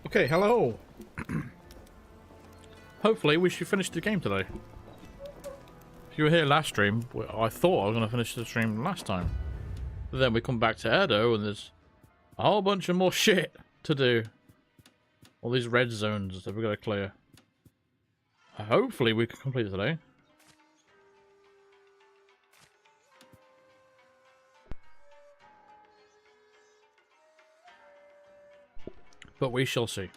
Okay, hello. Hopefully we should finish the game today. If you were here last stream, I thought I was going to finish the stream last time. But then we come back to Edo and there's a whole bunch of more shit to do. All these red zones that we've got to clear. Hopefully we can complete it today. But we shall see.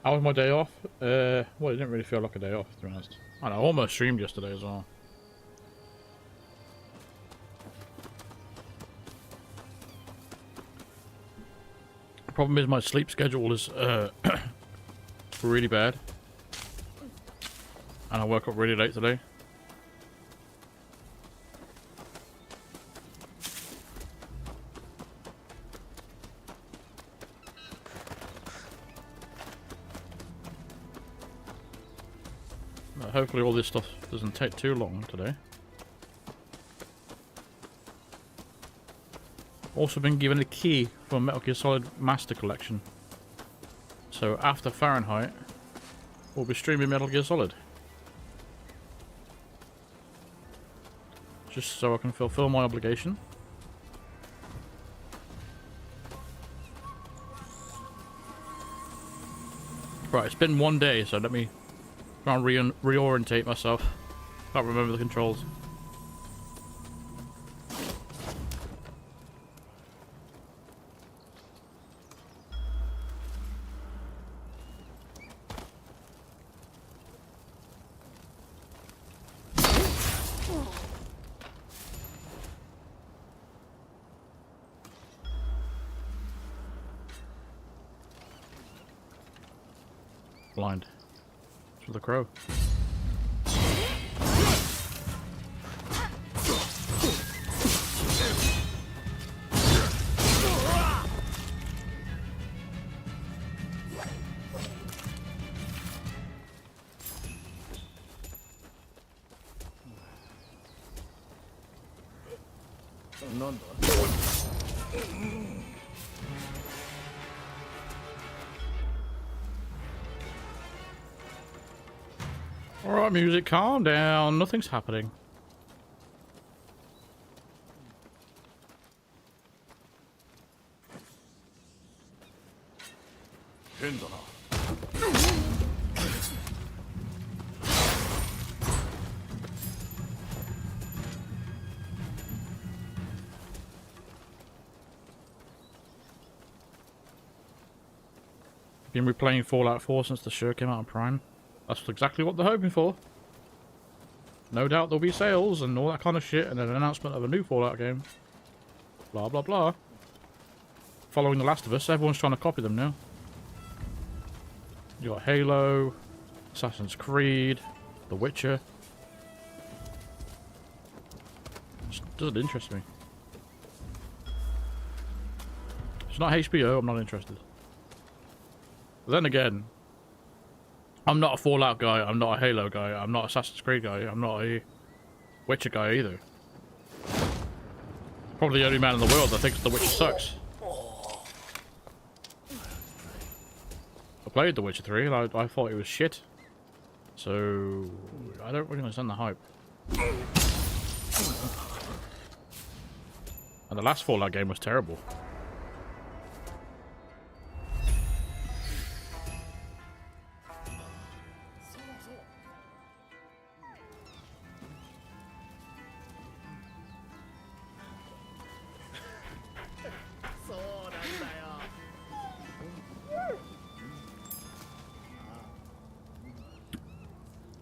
How was my day off? Well, it didn't really feel like a day off, to be honest. I almost streamed yesterday as well. The problem is my sleep schedule is really bad. And I woke up really late today. Hopefully all this stuff doesn't take too long today. Also been given a key for Metal Gear Solid Master Collection. So after Fahrenheit, we'll be streaming Metal Gear Solid. Just so I can fulfill my obligation. Right, it's been one day, so let me try and reorientate myself. Can't remember the controls. Blind. For the crow. Alright, music, calm down. Nothing's happening. Been replaying Fallout 4 since the show came out on Prime. That's exactly what they're hoping for. No doubt there'll be sales and all that kind of shit and an announcement of a new Fallout game. Blah blah blah. Following The Last of Us, everyone's trying to copy them now. You got Halo, Assassin's Creed, The Witcher. Just doesn't interest me. It's not HBO, I'm not interested. But then again, I'm not a Fallout guy, I'm not a Halo guy, I'm not an Assassin's Creed guy, I'm not a Witcher guy either. Probably the only man in the world that thinks The Witcher sucks. I played The Witcher 3 and I thought it was shit. So, I don't really understand the hype. And the last Fallout game was terrible.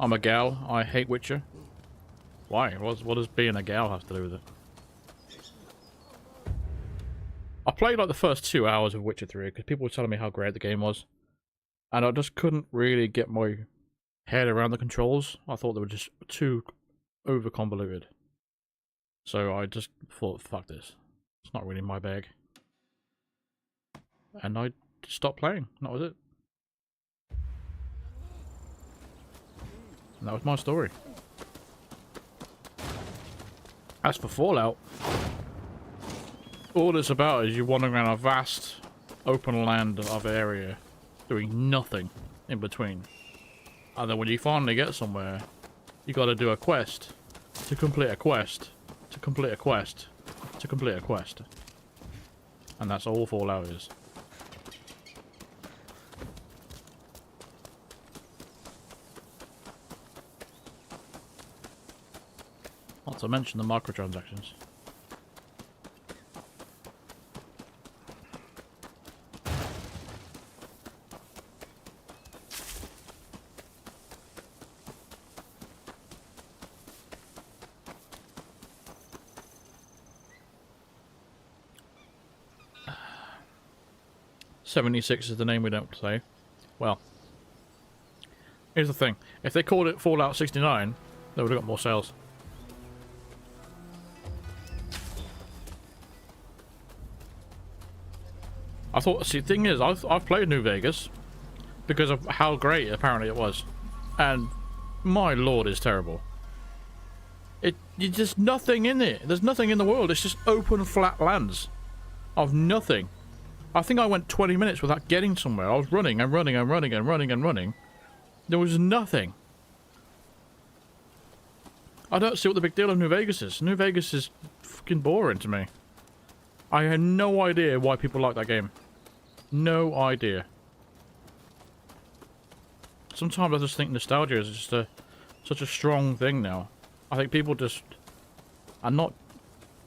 I'm a gal. I hate Witcher. Why? What does being a gal have to do with it? I played like the first 2 hours of Witcher 3 because people were telling me how great the game was. And I just couldn't really get my head around the controls. I thought they were just too over convoluted. So I just thought, fuck this. It's not really my bag. And I stopped playing. That was it. And that was my story. As for Fallout, all it's about is you wandering around a vast open land of area doing nothing in between. And then when you finally get somewhere, you got to do a quest to complete a quest to complete a quest to complete a quest. And that's all Fallout is. Not to mention the microtransactions. .76 is the name we don't say. Well, here's the thing. If they called it Fallout 69, they would have got more sales. I thought, see, the thing is, I've played New Vegas because of how great apparently it was. And my lord, it's terrible. There's just nothing in it. There's nothing in the world. It's just open, flat lands of nothing. I think I went 20 minutes without getting somewhere. I was running and running and running and running and running. There was nothing. I don't see what the big deal of New Vegas is. New Vegas is fucking boring to me. I had no idea why people like that game. No idea. Sometimes I just think nostalgia is just such a strong thing now. I think people just are not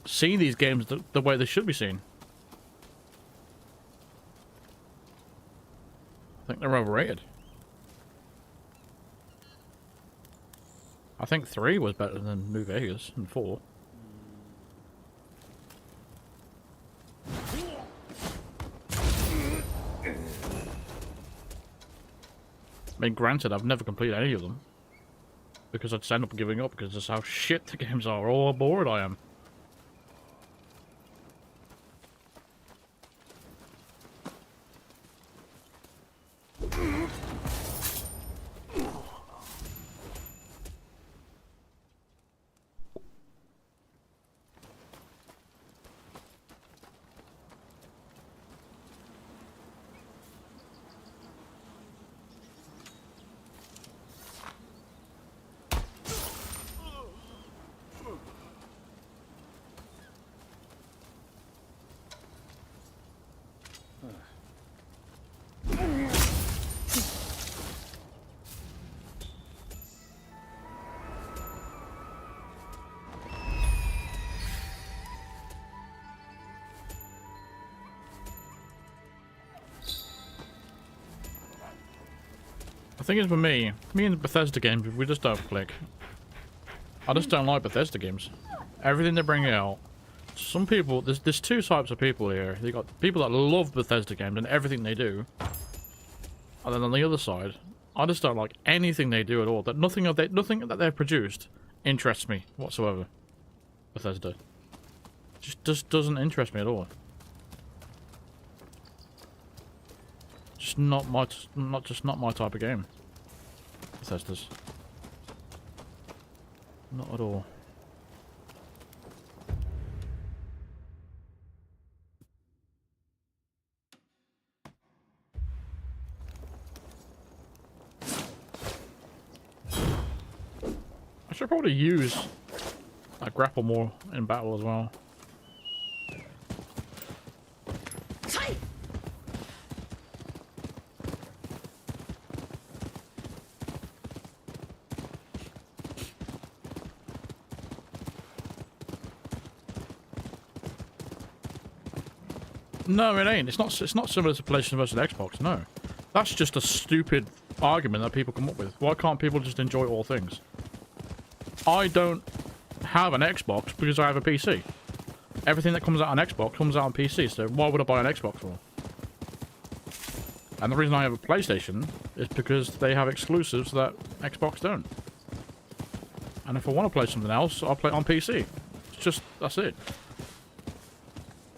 seeing these games the way they should be seen. I think they're overrated. I think 3 was better than New Vegas and 4. I mean, granted, I've never completed any of them because I'd end up giving up because that's how shit the games are, or how bored I am. The thing is with me and Bethesda games, we just don't click. I just don't like Bethesda games. Everything they bring out. Some people, there's two types of people here. You got people that love Bethesda games and everything they do. And then on the other side, I just don't like anything they do at all. That nothing that they've produced interests me whatsoever. Bethesda. Just doesn't interest me at all. Just not my type of game. Bethesda's. Not at all. I should probably use a grapple more in battle as well. No, it ain't. It's not similar to PlayStation versus Xbox. No, that's just a stupid argument that people come up with. Why can't people just enjoy all things? I don't have an Xbox because I have a PC. Everything that comes out on Xbox comes out on PC. So why would I buy an Xbox for? And the reason I have a PlayStation is because they have exclusives that Xbox don't. And if I want to play something else, I'll play it on PC. It's just, that's it.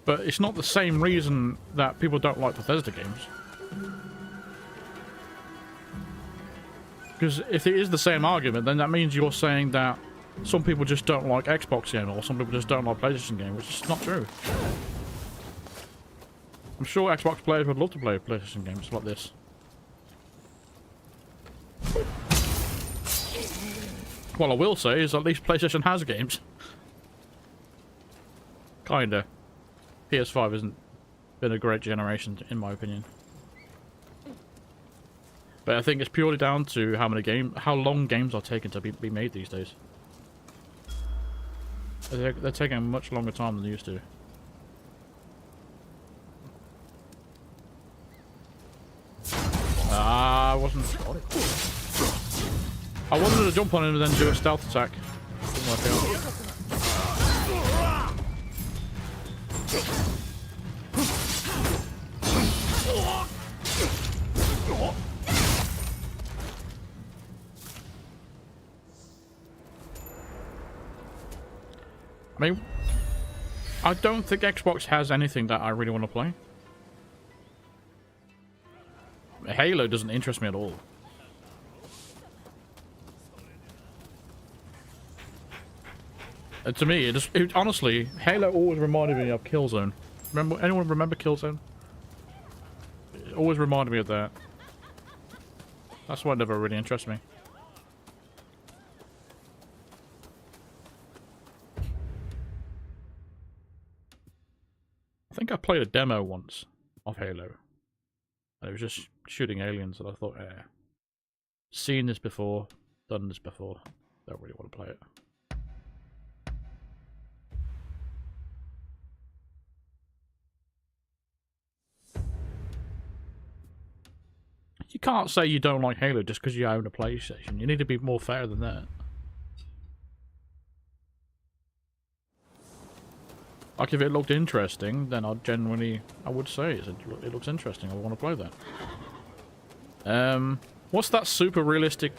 But it's not the same reason that people don't like Bethesda games. Because if it is the same argument, then that means you're saying that some people just don't like Xbox game, or some people just don't like PlayStation game, which is not true. I'm sure Xbox players would love to play PlayStation games like this. What I will say is at least PlayStation has games. Kinda. PS5 hasn't been a great generation, in my opinion. But I think it's purely down to how long games are taking to be made these days. They're taking a much longer time than they used to. I wanted to jump on him and then do a stealth attack. Didn't work out. I mean, I don't think Xbox has anything that I really want to play. Halo doesn't interest me at all. And to me, honestly, Halo always reminded me of Killzone. Anyone remember Killzone? It always reminded me of that. That's why it never really interests me. I think I played a demo once of Halo. And it was just shooting aliens, and I thought, eh, seen this before, done this before, don't really want to play it. You can't say you don't like Halo just because you own a PlayStation. You need to be more fair than that. Like, if it looked interesting, then I would say it looks interesting. I want to play that. What's that super realistic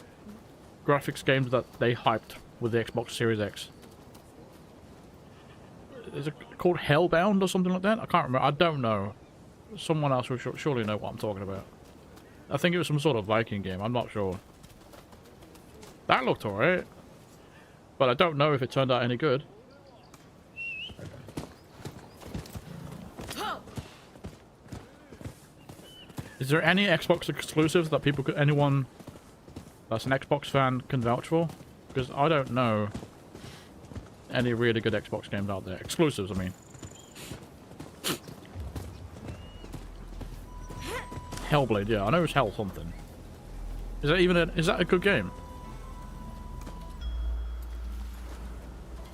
graphics game that they hyped with the Xbox Series X? Is it called Hellbound or something like that? I can't remember. I don't know. Someone else will surely know what I'm talking about. I think it was some sort of Viking game. I'm not sure. That looked alright. But I don't know if it turned out any good. Is there any Xbox exclusives that anyone that's an Xbox fan can vouch for? Because I don't know any really good Xbox games out there. Exclusives, I mean. Hellblade, yeah, I know it's Hell something. Is that a good game?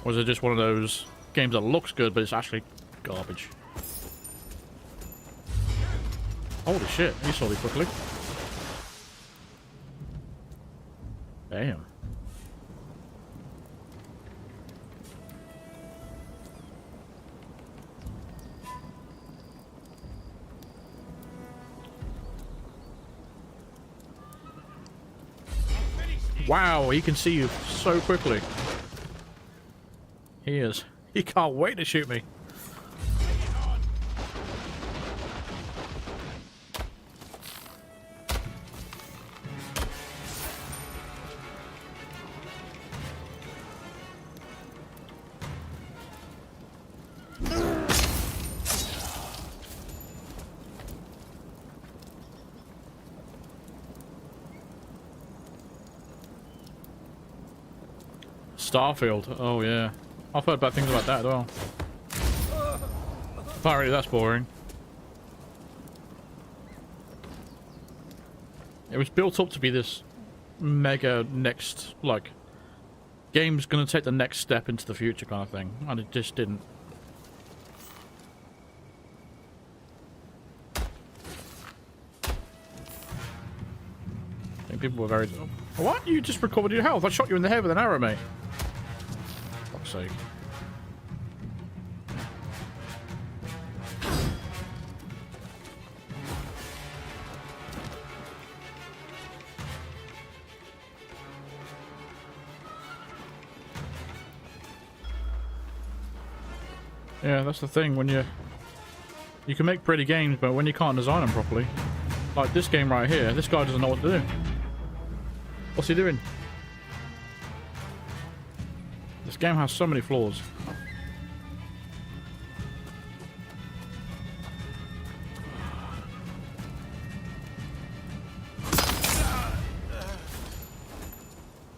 Or is it just one of those games that looks good, but it's actually garbage? Holy shit, he saw me quickly. Damn. Wow, he can see you so quickly. He is. He can't wait to shoot me. Starfield. Oh yeah, I've heard bad things about that as well. Apparently that's boring. It was built up to be this mega next, like, game's gonna take the next step into the future kind of thing, and it just didn't. I think people were very... Oh, what? You just recovered your health. I shot you in the head with an arrow, mate. Fuck's sake. Yeah, that's the thing, when you can make pretty games, but when you can't design them properly. Like this game right here, this guy doesn't know what to do. What's he doing? This game has so many flaws.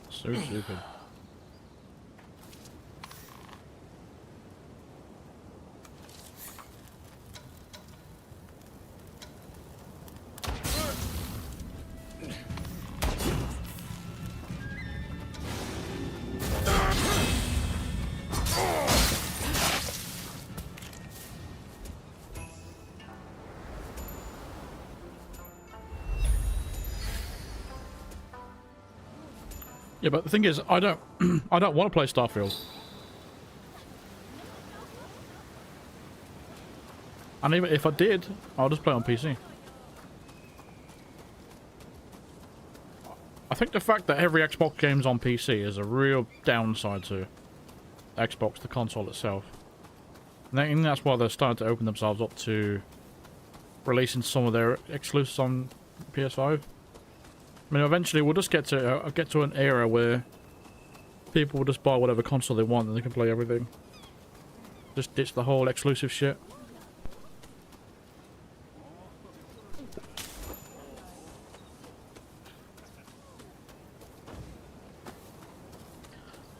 So stupid. Yeah, but the thing is, I don't want to play Starfield. And even if I did, I'll just play on PC. I think the fact that every Xbox game's on PC is a real downside to Xbox, the console itself. And I think that's why they're starting to open themselves up to releasing some of their exclusives on PS5. I mean, eventually we'll just get to an era where people will just buy whatever console they want and they can play everything. Just ditch the whole exclusive shit.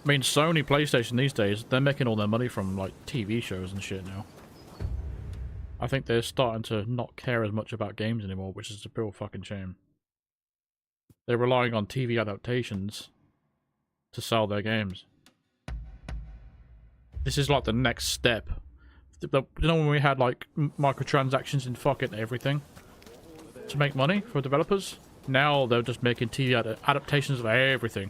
I mean, Sony PlayStation these days, they're making all their money from, like, TV shows and shit now. I think they're starting to not care as much about games anymore, which is a real fucking shame. They're relying on TV adaptations to sell their games. This is like the next step. You know when we had like microtransactions in fucking everything to make money for developers? Now they're just making TV adaptations of everything.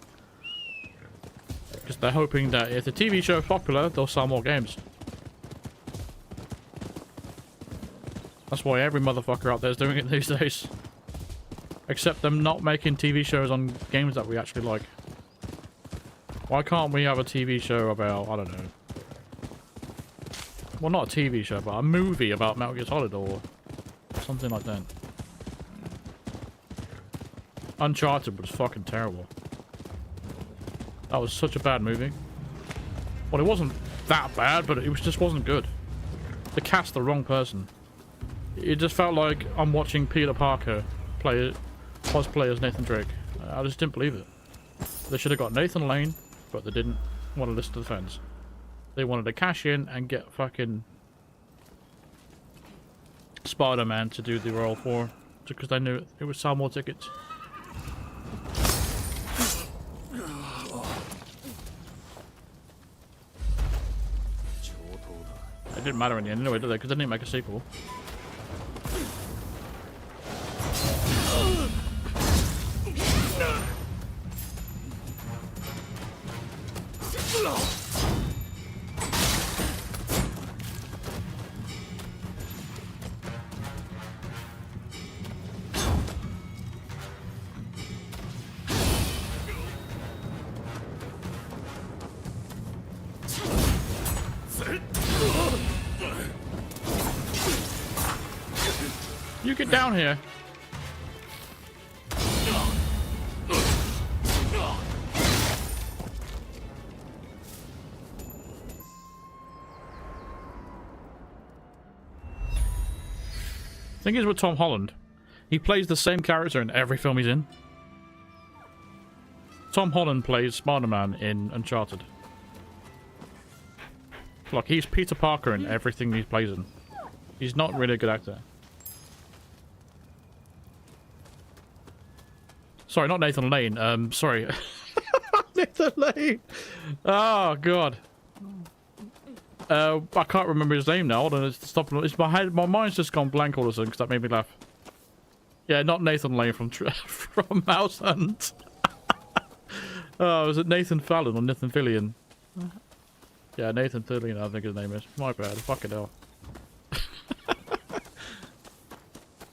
Because they're hoping that if the TV show is popular, they'll sell more games. That's why every motherfucker out there is doing it these days. Except them not making TV shows on games that we actually like. Why can't we have a TV show about, I don't know. Well, not a TV show, but a movie about Metal Gear Solid or something like that. Uncharted was fucking terrible. That was such a bad movie. Well, it wasn't that bad, but it just wasn't good. They cast the wrong person. It just felt like I'm watching Peter Parker cosplay as Nathan Drake. I just didn't believe it. They should have got Nathan Lane, but they didn't want to listen to the fans. They wanted to cash in and get fucking Spider-Man to do the role for, because they knew it would sell more tickets. It didn't matter in the end anyway, did they? Because they didn't make a sequel. You get down here. Thing is with Tom Holland, he plays the same character in every film he's in. Tom Holland plays Spider-Man in Uncharted. Look, he's Peter Parker in everything he plays in. He's not really a good actor. Sorry, not Nathan Lane. Sorry. Nathan Lane! Oh, God. I can't remember his name now. Hold on, it's my mind's just gone blank all of a sudden because that made me laugh. Yeah, not Nathan Lane from Mouse Hunt. Oh, was it Nathan Fallon or Nathan Fillion? Yeah, Nathan Fillion, I think his name is. My bad, fucking hell.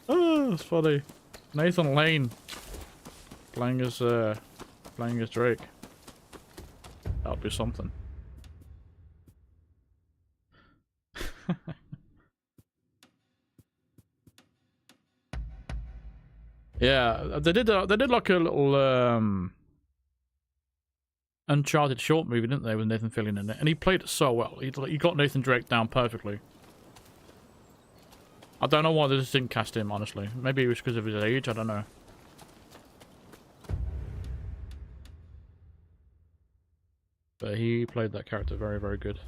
Oh, that's funny. Nathan Lane. Playing as Drake. That'll be something. Yeah, they did like a little Uncharted short movie, didn't they, with Nathan Fillion in it? And he played it so well. He got Nathan Drake down perfectly. I don't know why they just didn't cast him, honestly. Maybe it was because of his age, I don't know. But he played that character very, very good.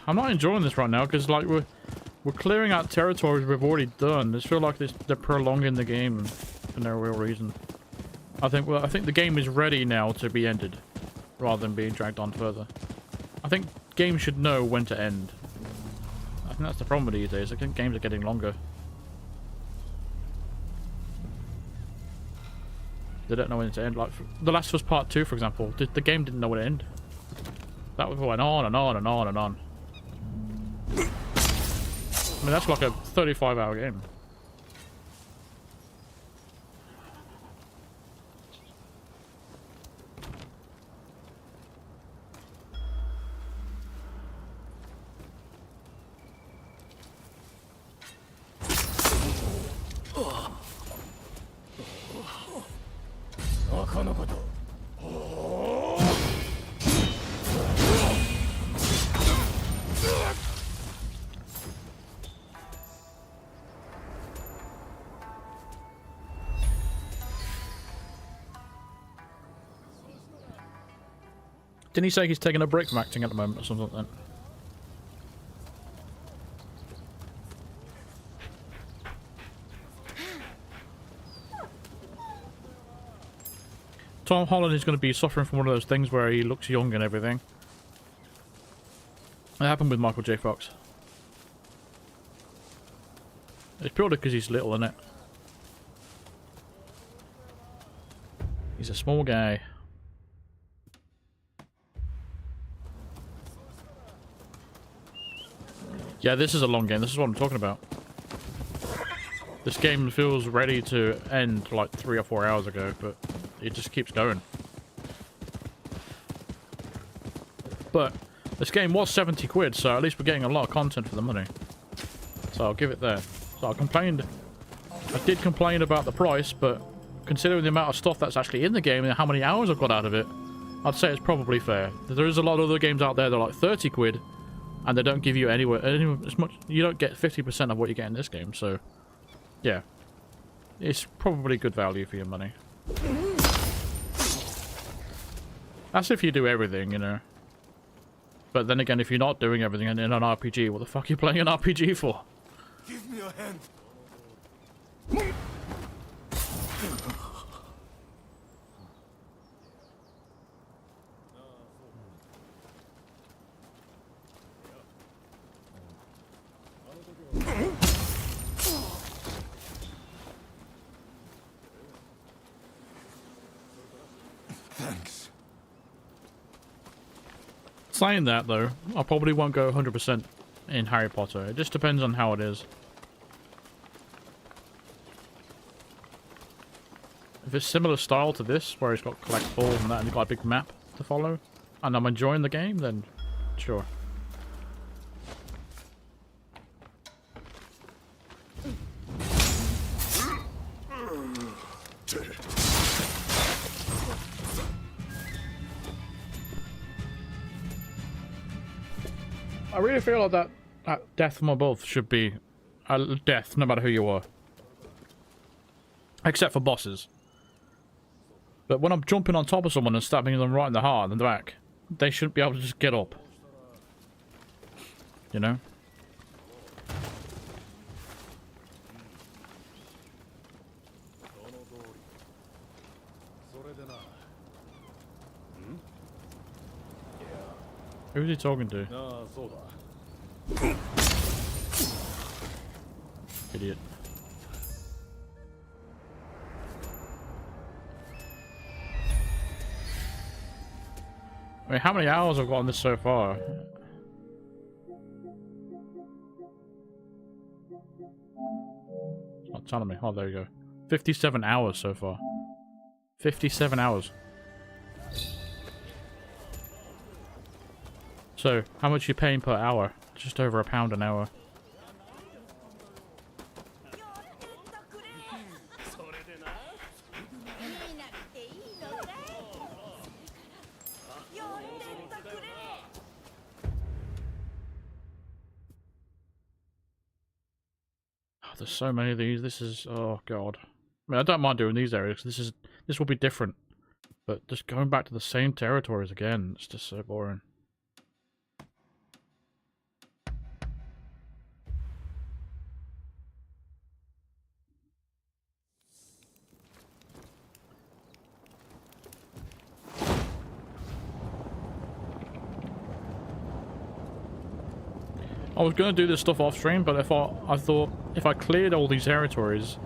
I'm not enjoying this right now because like we're clearing out territories we've already done. I just feel like they're prolonging the game for no real reason. I think the game is ready now to be ended, rather than being dragged on further. I think games should know when to end. I think that's the problem these days. I think games are getting longer. They don't know when to end. Like The Last of Us Part 2, for example, the game didn't know when to end. That went on and on and on and on. I mean, that's like a 35-hour game. Didn't he say he's taking a break from acting at the moment or something like that? Tom Holland is going to be suffering from one of those things where he looks young and everything. It happened with Michael J. Fox. It's purely because he's little, isn't it? He's a small guy. Yeah, this is a long game. This is what I'm talking about. This game feels ready to end like 3 or 4 hours ago, but it just keeps going. But this game was 70 quid, so at least we're getting a lot of content for the money. So I'll give it there. So I did complain about the price, but considering the amount of stuff that's actually in the game and how many hours I've got out of it, I'd say it's probably fair. There is a lot of other games out there that are like 30 quid, and they don't give you anywhere as much. You don't get 50% of what you get in this game, so yeah, it's probably good value for your money. That's if you do everything, you know. But then again, if you're not doing everything in an RPG, what the fuck are you playing an RPG for? Give me your hand. Thanks. Saying that though, I probably won't go 100% in Harry Potter. It just depends on how it is. If it's similar style to this, where it's got collectibles and that, and you've got a big map to follow, and I'm enjoying the game, then sure. I really feel like that death from above should be a death, no matter who you are. Except for bosses. But when I'm jumping on top of someone and stabbing them right in the heart and the back, they shouldn't be able to just get up. You know? Who's he talking to? Idiot. I mean, how many hours I've got on this so far? It's not telling me. Oh, there you go. 57 hours so far. 57 hours. So, how much are you paying per hour? Just over £1 an hour. Oh, there's so many of these. This is, oh god. I mean, I don't mind doing these areas. This will be different. But just going back to the same territories again, it's just so boring. I was going to do this stuff off stream, but I thought if I cleared all these territories,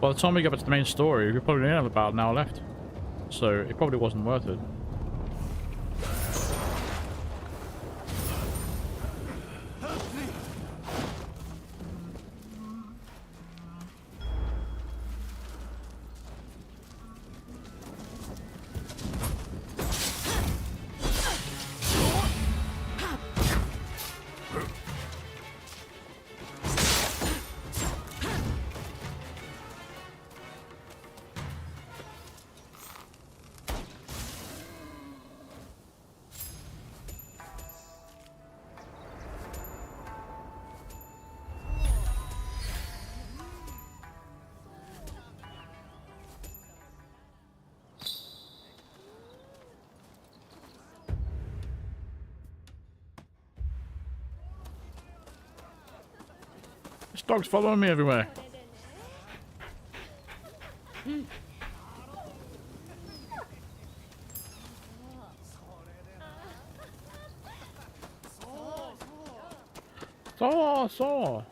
by the time we get back to the main story, we probably only have about an hour left. So it probably wasn't worth it. This dog's following me everywhere. Saw.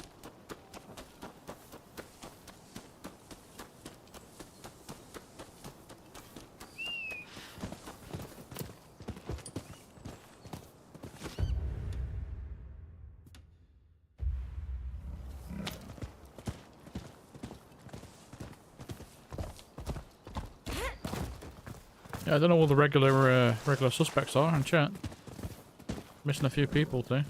Yeah, I don't know all the regular suspects are in chat. Missing a few people too.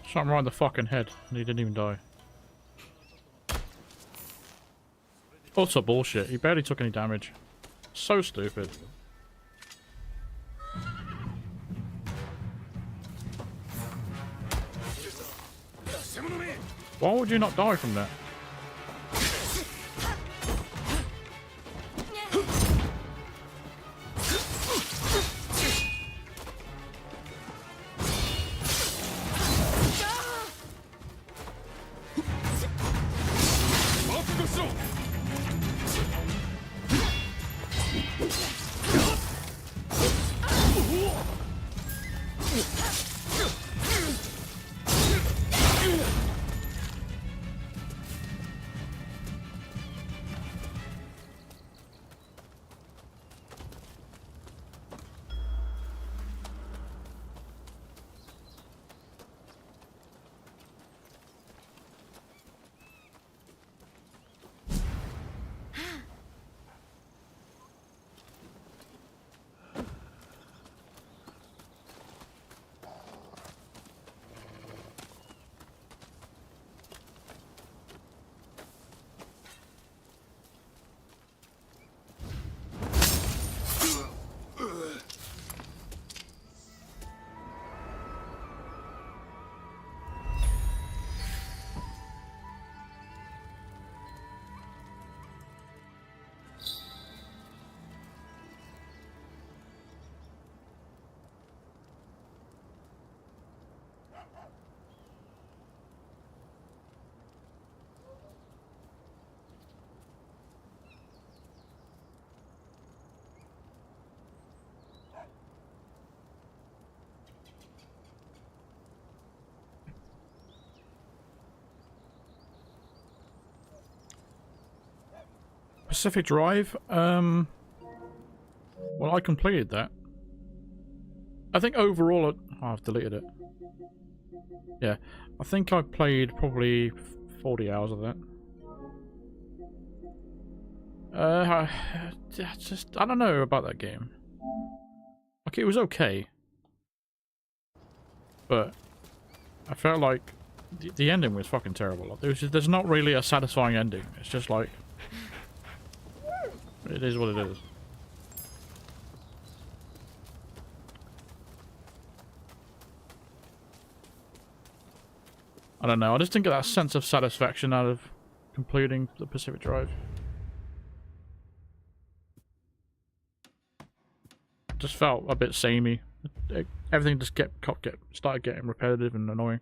Shot him right in the fucking head, and he didn't even die. Also bullshit, he barely took any damage. So stupid. Why would you not die from that? Pacific Drive, Well, I completed that. I think overall, I've deleted it. Yeah, I think I played probably 40 hours of that. I don't know about that game. Okay, it was okay. But I felt like the ending was fucking terrible. Like, there's not really a satisfying ending. It's just like, it is what it is. I don't know, I just didn't get that sense of satisfaction out of completing the Pacific Drive. Just felt a bit samey. Everything just started getting repetitive and annoying.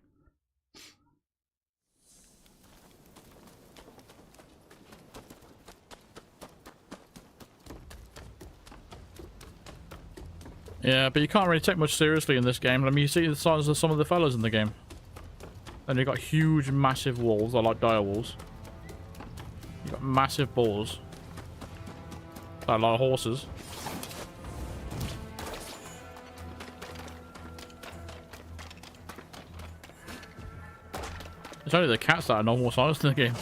Yeah, but you can't really take much seriously in this game. I mean, you see the size of some of the fellas in the game. And you've got huge, massive walls. I like dire walls. You've got massive balls. Like a lot of horses. It's only the cats that are normal size in the game.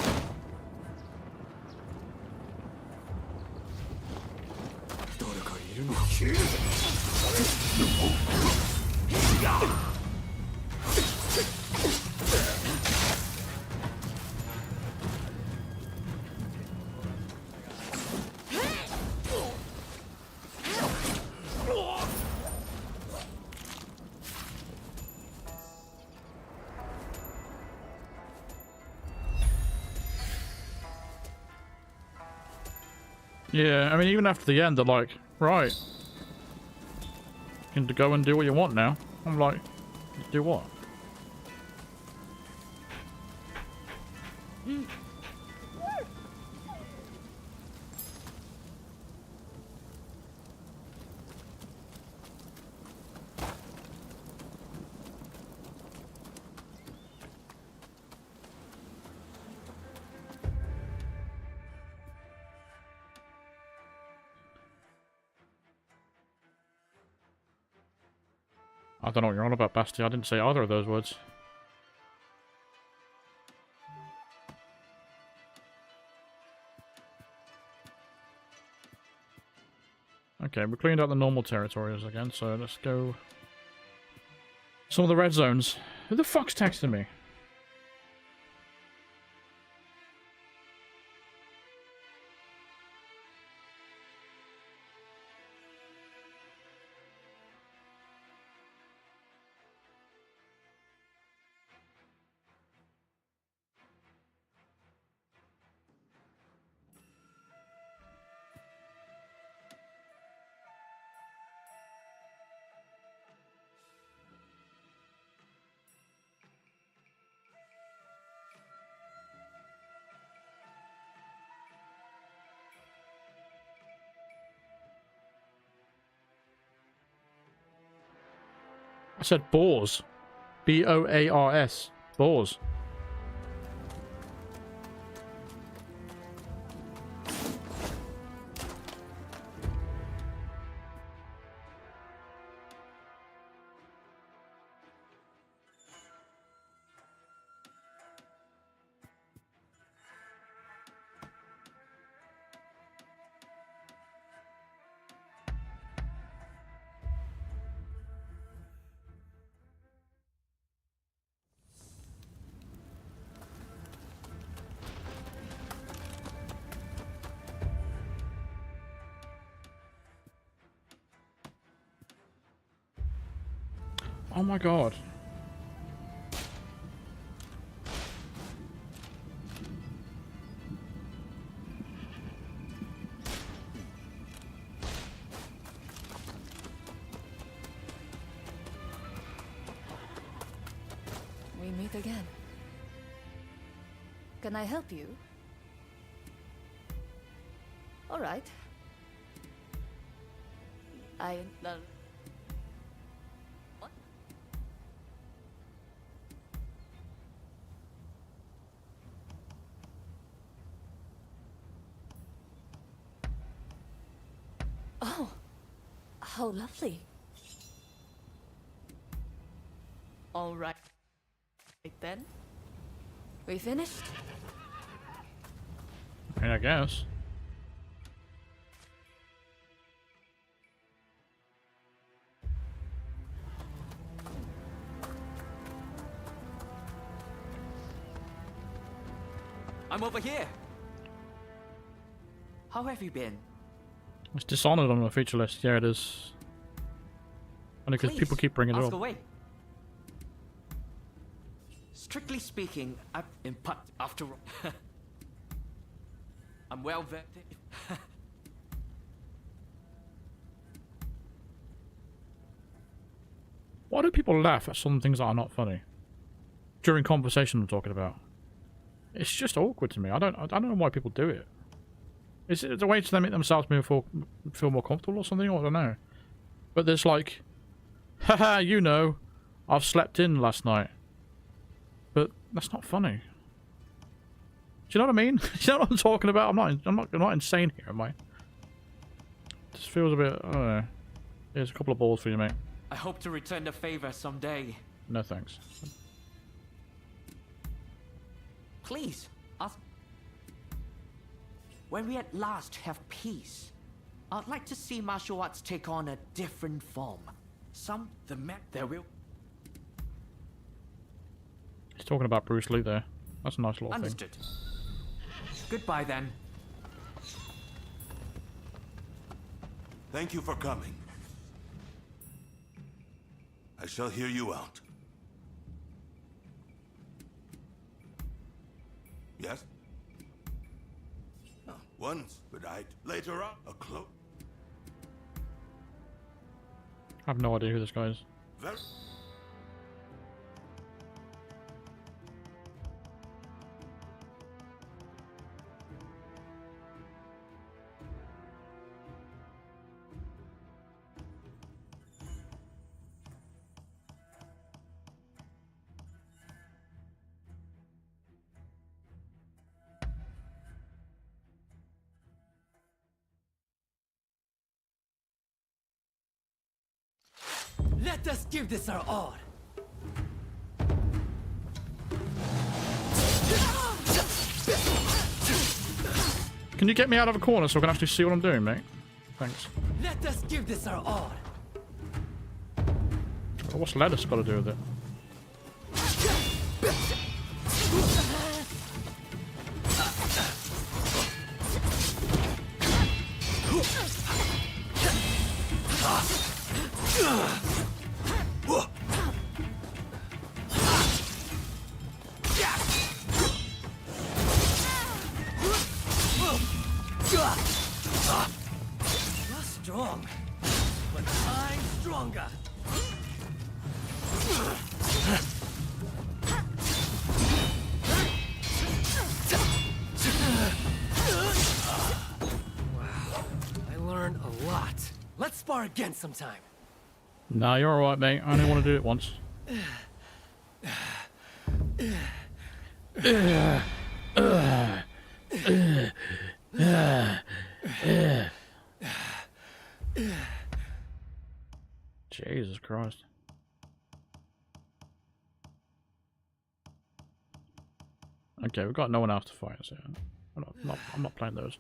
Yeah, I mean, even after the end, they're like, right, you can go and do what you want now. I'm like, do what? I don't know what you're on about, Basti. I didn't say either of those words. Okay, we cleaned out the normal territories again, so let's go... Some of the red zones. Who the fuck's texting me? I said boars. B-O-A-R-S. Boars. Oh my god. We meet again. Can I help you? All right. What? Oh, How lovely. All right. Right then. We finished? I mean, I guess. I'm over here. How have you been? It's Dishonored on the feature list. Yeah, it is. Only because people keep bringing it ask up. away. Strictly speaking, I'm in part after all. I'm well vetted. Why do people laugh at some things that are not funny? During conversation I'm talking about. It's just awkward to me. I don't know why people do it. Is it a way to make themselves feel more comfortable or something? I don't know. But there's like, haha, you know, I've slept in last night. But that's not funny. Do you know what I mean? Do you know what I'm talking about? I'm not insane here, am I? It just feels a bit, I don't know. Here's a couple of balls for you, mate. I hope to return the favor someday. No thanks. Please, ask. When we at last have peace, I'd like to see martial arts take on a different form. There will. He's talking about Bruce Lee there. That's a nice little Understood. Goodbye then. Thank you for coming. I shall hear you out. Yes? Oh, once, but later on, a cloak. I have no idea who this guy is. Very. Let us give this our all. Can you get me out of a corner so I can actually see what I'm doing, mate? Thanks. Let us give this our all. Well, what's lettuce got to do with it? You're strong, but I'm stronger. Wow, I learned a lot. Let's spar again sometime. Nah, you're alright, mate. I only want to do it once. Jesus Christ. Okay, we've got no one else to fight, so I'm not playing those.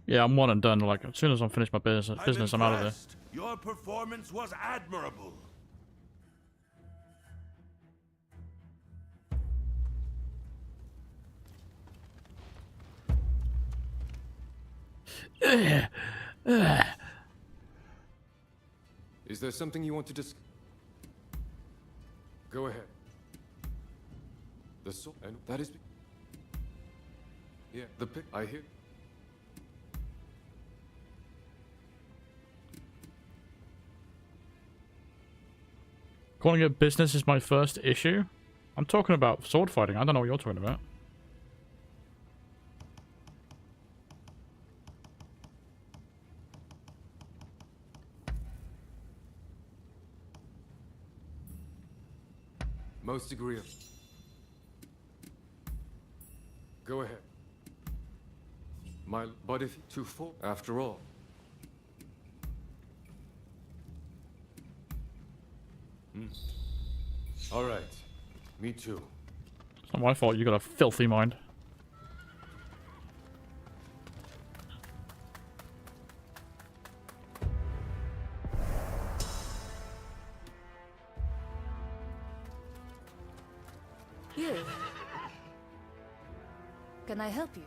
Yeah, I'm one and done. Like, as soon as I'm finished my business, I'm out of there. Your performance was admirable. Is there something you want to discuss? Go ahead. The soul, and that is. Yeah, the pick. I hear. Calling it business is my first issue? I'm talking about sword fighting. I don't know what you're talking about. Most agreeable. Go ahead. But if too full, after all. All right. Me too. It's not my fault you got a filthy mind. You. Can I help you?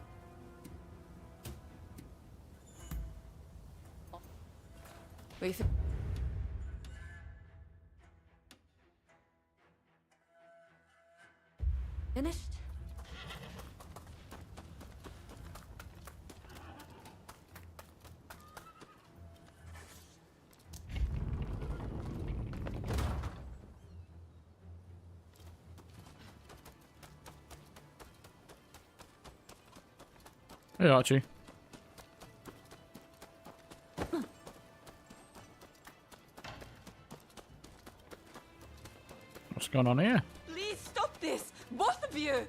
We finished? Hey, Archie. What's going on here? Please stop this! Both of you!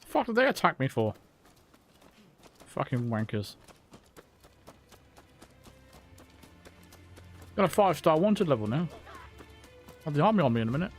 Fuck did they attack me for? Fucking wankers. Got a 5-star wanted level now. Have the army on me in a minute.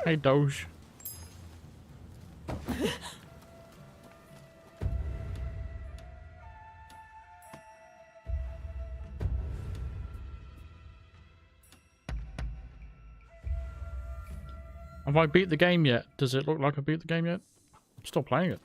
Hey, Doge. Have I beat the game yet? Does it look like I beat the game yet? I'm still playing it.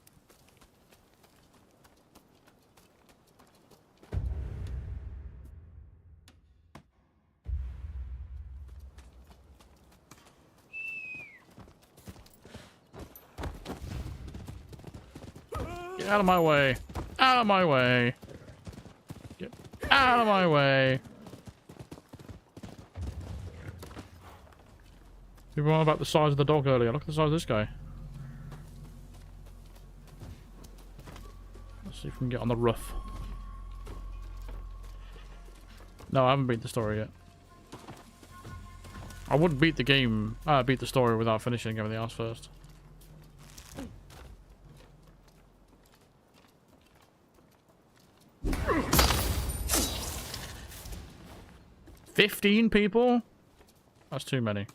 Get out of my way. Out of my way. Get out of my way. We were on about the size of the dog earlier. Look at the size of this guy. Let's see if we can get on the roof. No, I haven't beat the story yet. I wouldn't beat the game, beat the story without finishing everything else first. $15 people? That's too many.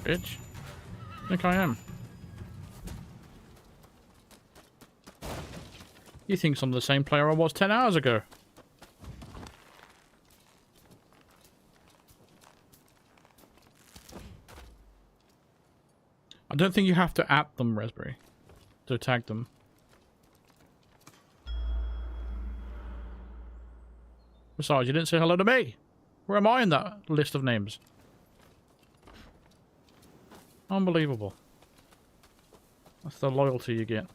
Bitch. I think I am. You think I'm the same player I was 10 hours ago? I don't think you have to at them, Raspberry, to attack them. Besides, you didn't say hello to me. Where am I in that list of names? Unbelievable. That's the loyalty you get.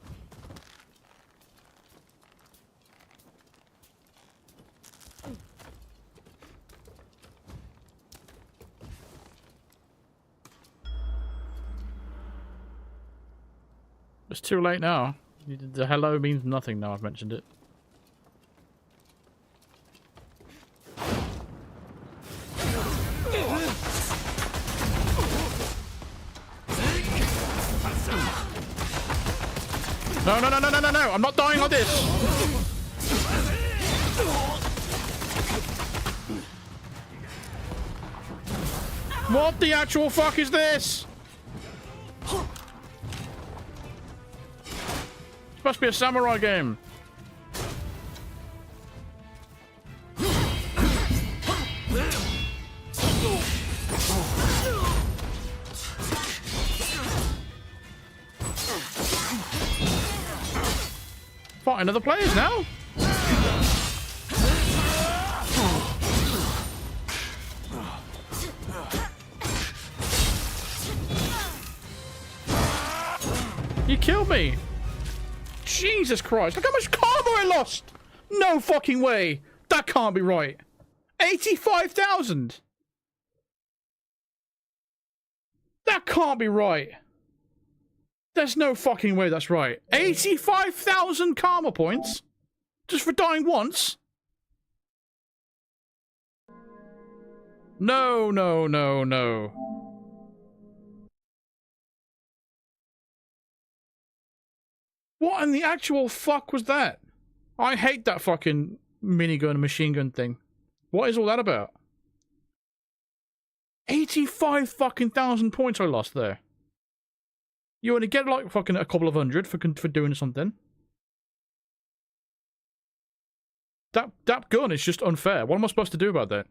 It's too late now. The hello means nothing now I've mentioned it. No, no, no, no, no, no, no! I'm not dying like this! What the actual fuck is this? It must be a samurai game. Fighting other players now? You killed me! Jesus Christ, look how much karma I lost! No fucking way! That can't be right! 85,000! That can't be right! There's no fucking way that's right. 85,000 karma points? Just for dying once? No, no, no, no. What in the actual fuck was that? I hate that fucking minigun and machine gun thing. What is all that about? 85 fucking thousand points I lost there. You only get like fucking a couple of hundred for doing something. That gun is just unfair. What am I supposed to do about that?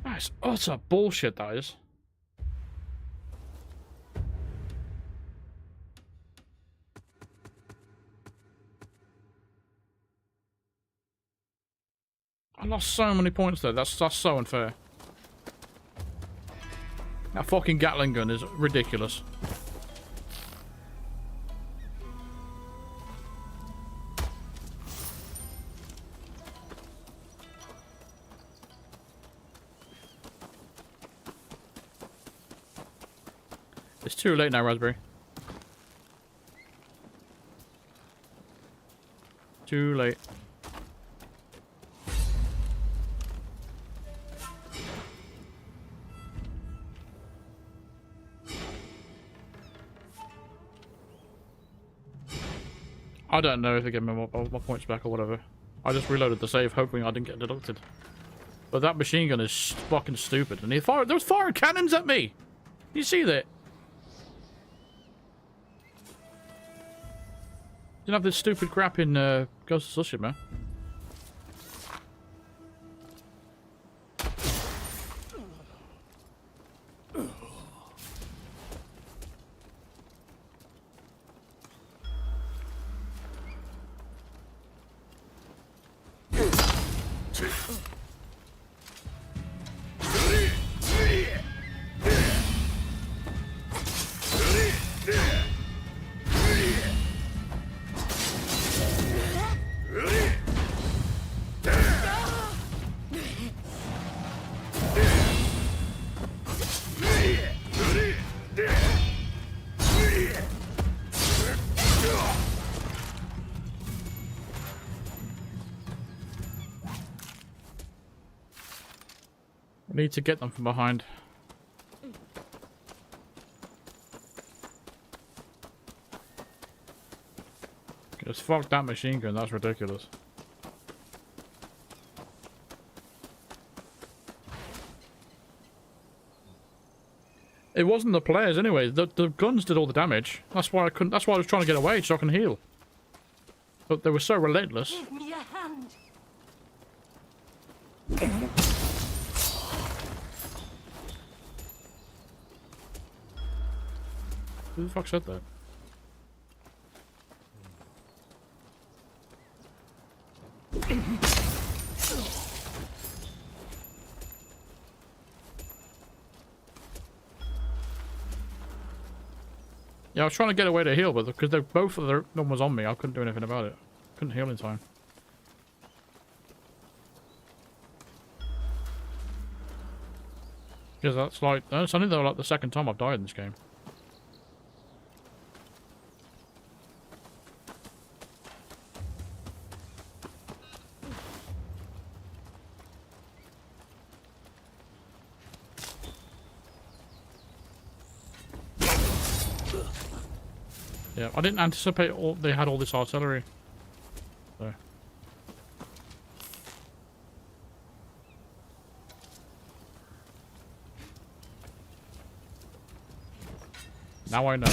That's utter bullshit, that is. I lost so many points there. That's so unfair. That fucking Gatling gun is ridiculous. It's too late now, Raspberry. Too late. I don't know if they give me my points back or whatever. I just reloaded the save hoping I didn't get deducted. But that machine gun is fucking stupid. And there was firing cannons at me! You see that? Didn't have this stupid crap in Ghost of Tsushima. Need to get them from behind. Just fuck that machine gun, that's ridiculous. It wasn't the players anyway. The guns did all the damage. That's why I couldn't. That's why I was trying to get away so I can heal. But they were so relentless. Give me a hand. Who the fuck said that? Yeah, I was trying to get away to heal, but because both of them was on me, I couldn't do anything about it. Couldn't heal in time. Because that's like, I think they're like the second time I've died in this game. Yeah, I didn't anticipate they had all this artillery. So. Now I know.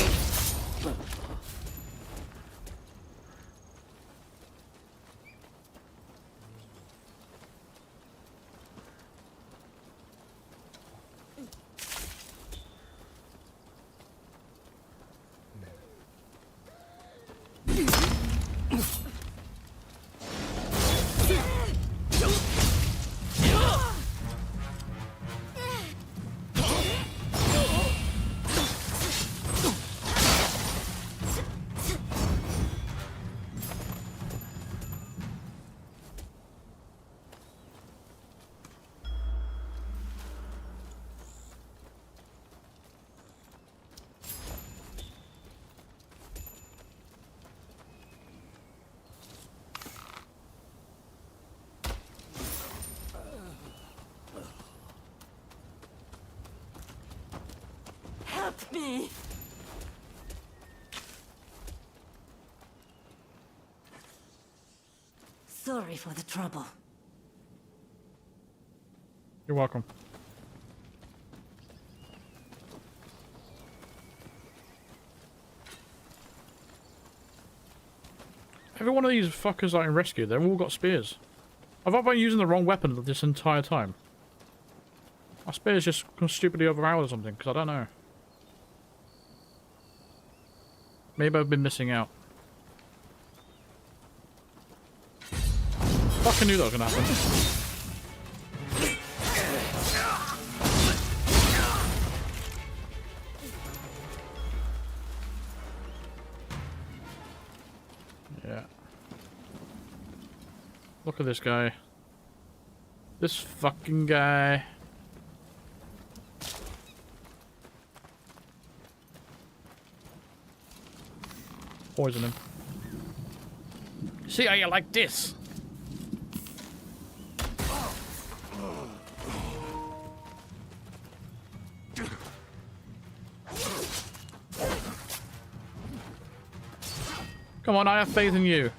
Help me. Sorry for the trouble. You're welcome. Every one of these fuckers that I rescued, they've all got spears. Have I been using the wrong weapon this entire time? My spear's just stupidly overpowered or something, because I don't know. Maybe I've been missing out. Fucking knew that was gonna happen. Yeah. Look at this guy. This fucking guy. Poison him. See how you like this? Come on, I have faith in you,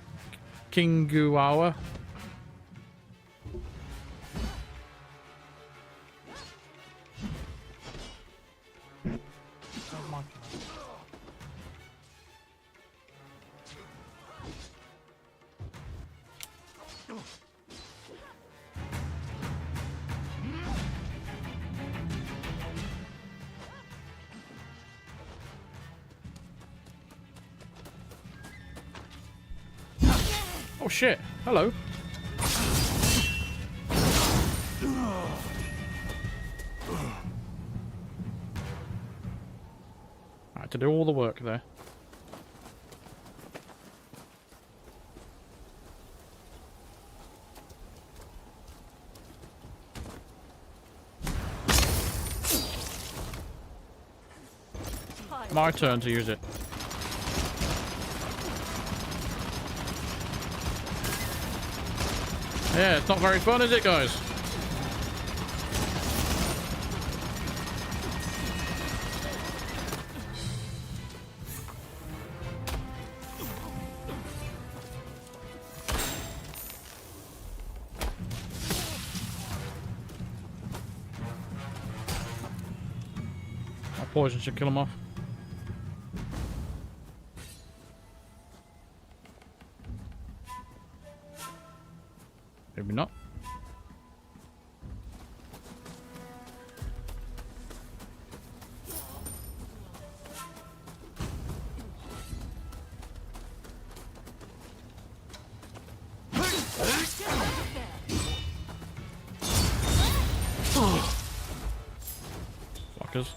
King Guawa. Oh shit, hello. I had to do all the work there. My turn to use it. Yeah, it's not very fun, is it, guys? poison should kill him off. Maybe not. Fuckers.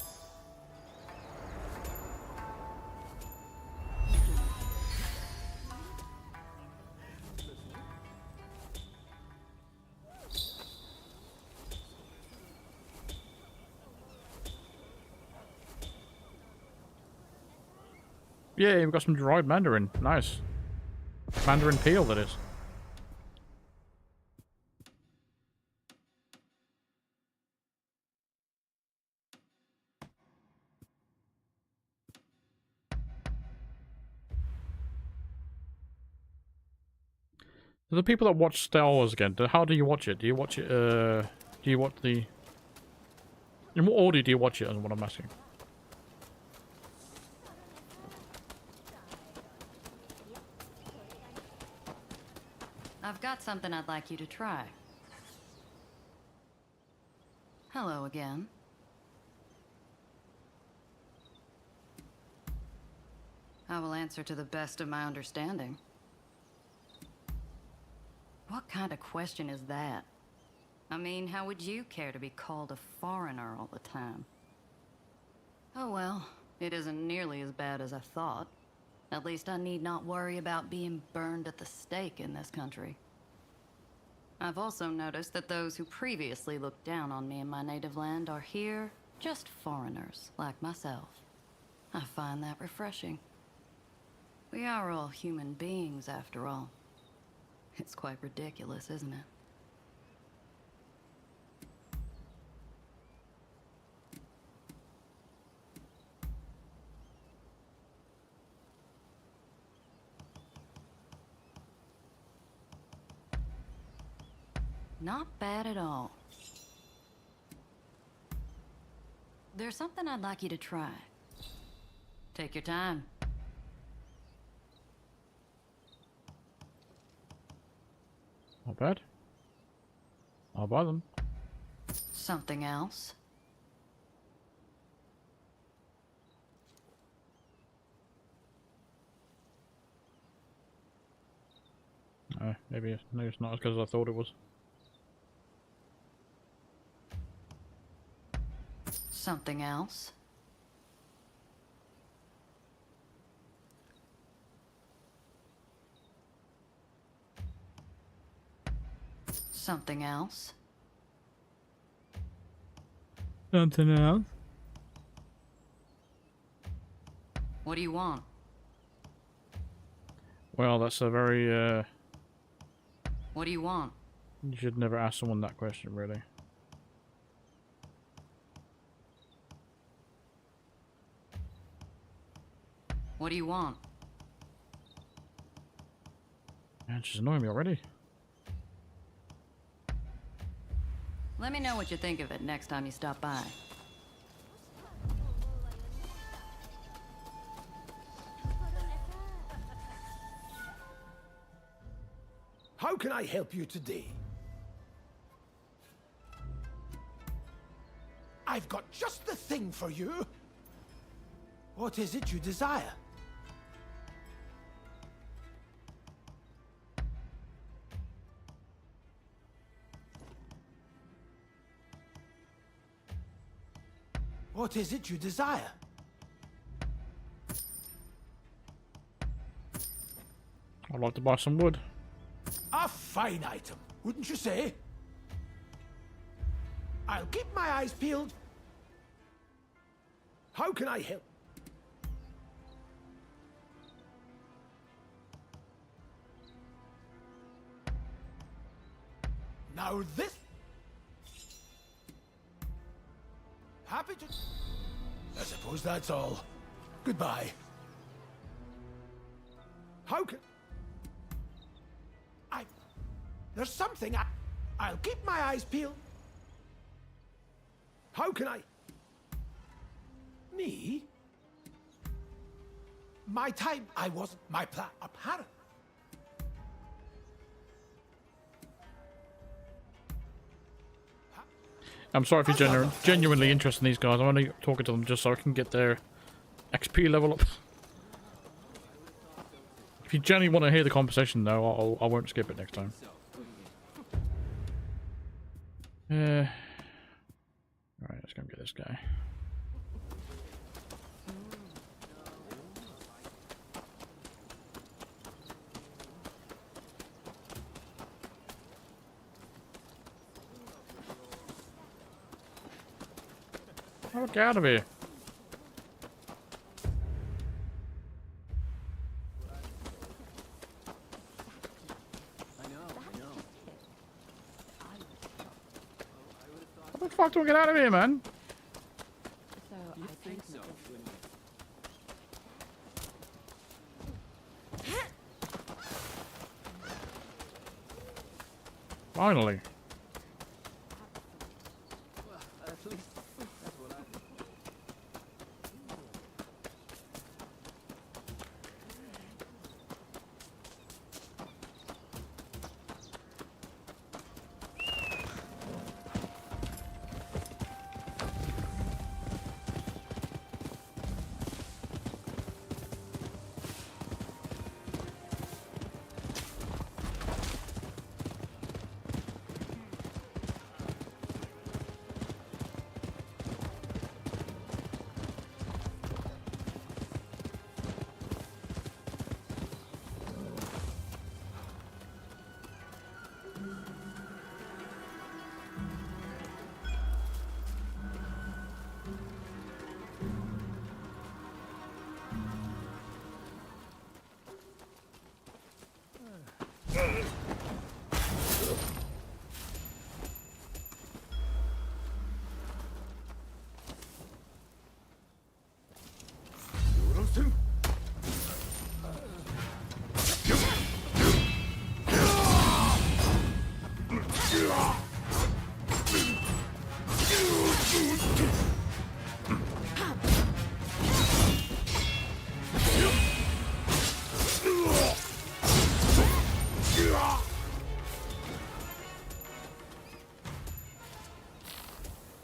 Yeah, we've got some dried mandarin. Nice. Mandarin peel, that is. The people that watch Star Wars again, how do you watch it? Do you watch it, do you watch the... In what order do you watch it, is what I'm asking? I've got something I'd like you to try. Hello again. I will answer to the best of my understanding. What kind of question is that? I mean, how would you care to be called a foreigner all the time? Oh well, it isn't nearly as bad as I thought. At least I need not worry about being burned at the stake in this country. I've also noticed that those who previously looked down on me in my native land are here just foreigners like myself. I find that refreshing. We are all human beings after all. It's quite ridiculous, isn't it? Not bad at all. There's something I'd like you to try. Take your time. Not bad. I'll buy them. Something else? Maybe it's not as good as I thought it was. Something else? Something else? Something else? What do you want? Well, that's a very, What do you want? you should never ask someone that question, really. What do you want? Man, she's annoying me already. Let me know what you think of it next time you stop by. How can I help you today? I've got just the thing for you. What is it you desire? What is it you desire? I'd like to buy some wood. A fine item, wouldn't you say? I'll keep my eyes peeled. How can I help? Now this... Happy to... I suppose that's all. Goodbye. How can... There's something I'll keep my eyes peeled. How can I... Me? My time, I wasn't my plan. Apparent. I'm sorry if you're genuinely interested in these guys. I'm only talking to them just so I can get their XP level up. If you genuinely want to hear the conversation, though, I won't skip it next time. Alright, let's go and get this guy. Oh, get out of here. How the fuck do I get out of here, man? Finally.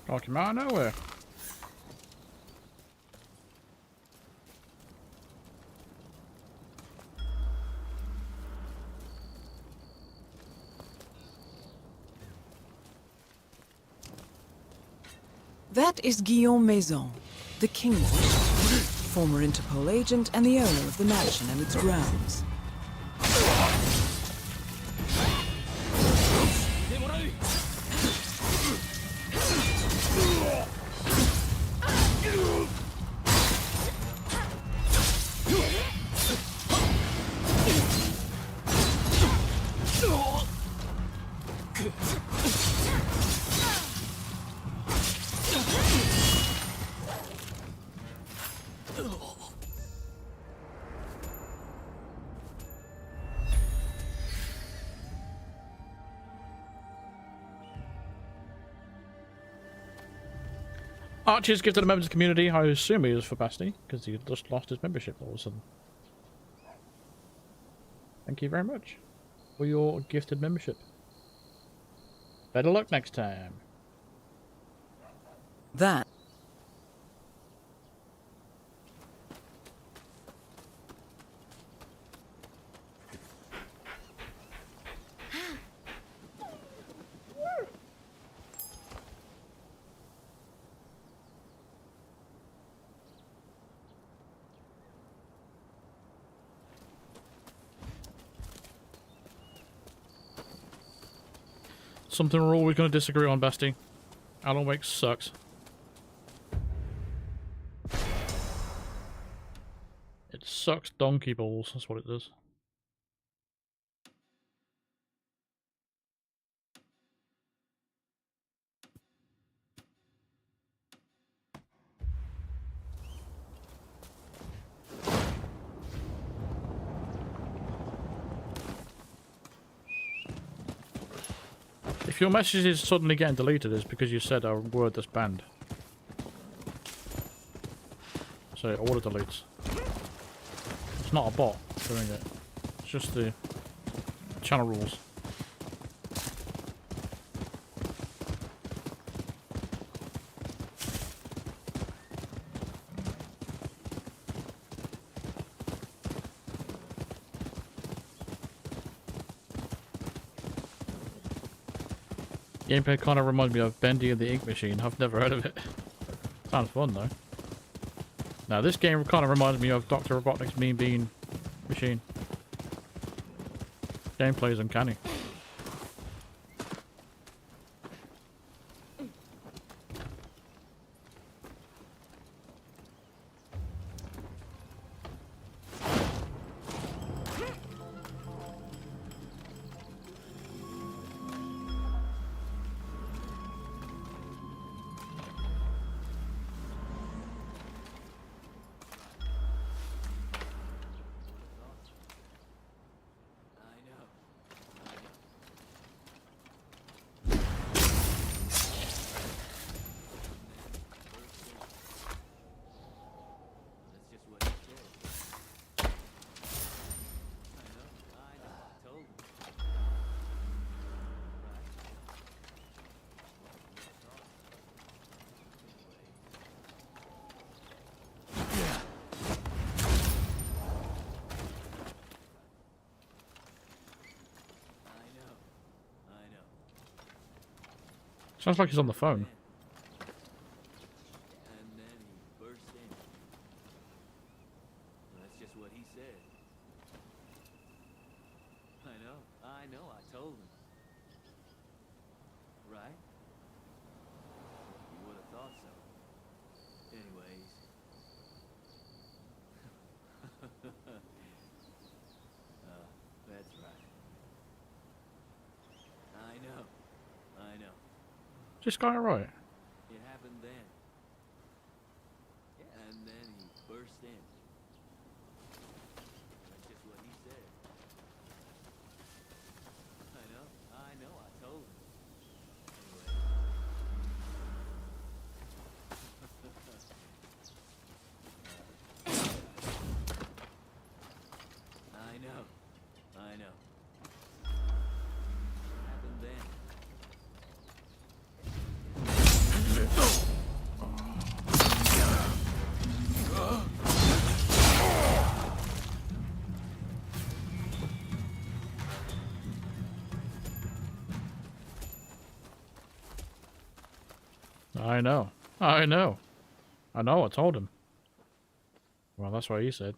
I came out of nowhere. That is Guillaume Maison, the King, former Interpol agent and the owner of the mansion and its grounds. Archie's gifted a member to the community. I assume he was for Basti, because he just lost his membership all of a sudden. Thank you very much for your gifted membership. Better luck next time. That Something we're always going to disagree on, Basti. Alan Wake sucks. It sucks donkey balls, that's what it does. If your message is suddenly getting deleted, it's because you said a word that's banned. So it auto deletes. It's not a bot doing it. It's just the channel rules. Gameplay kind of reminds me of Bendy and the Ink Machine. I've never heard of it. Sounds fun though. Now this game kind of reminds me of Dr. Robotnik's Mean Bean Machine. Gameplay is uncanny. Sounds like he's on the phone. And then he burst in. That's just what he said. I know, I told him. Right? You would have thought so. Anyways. That's right. I know. Is this guy alright? It happened then. Yeah, and then he burst in. That's just what he said. I know, I told him. Anyway. I know. It happened then. I know, I told him. Well, that's what he said.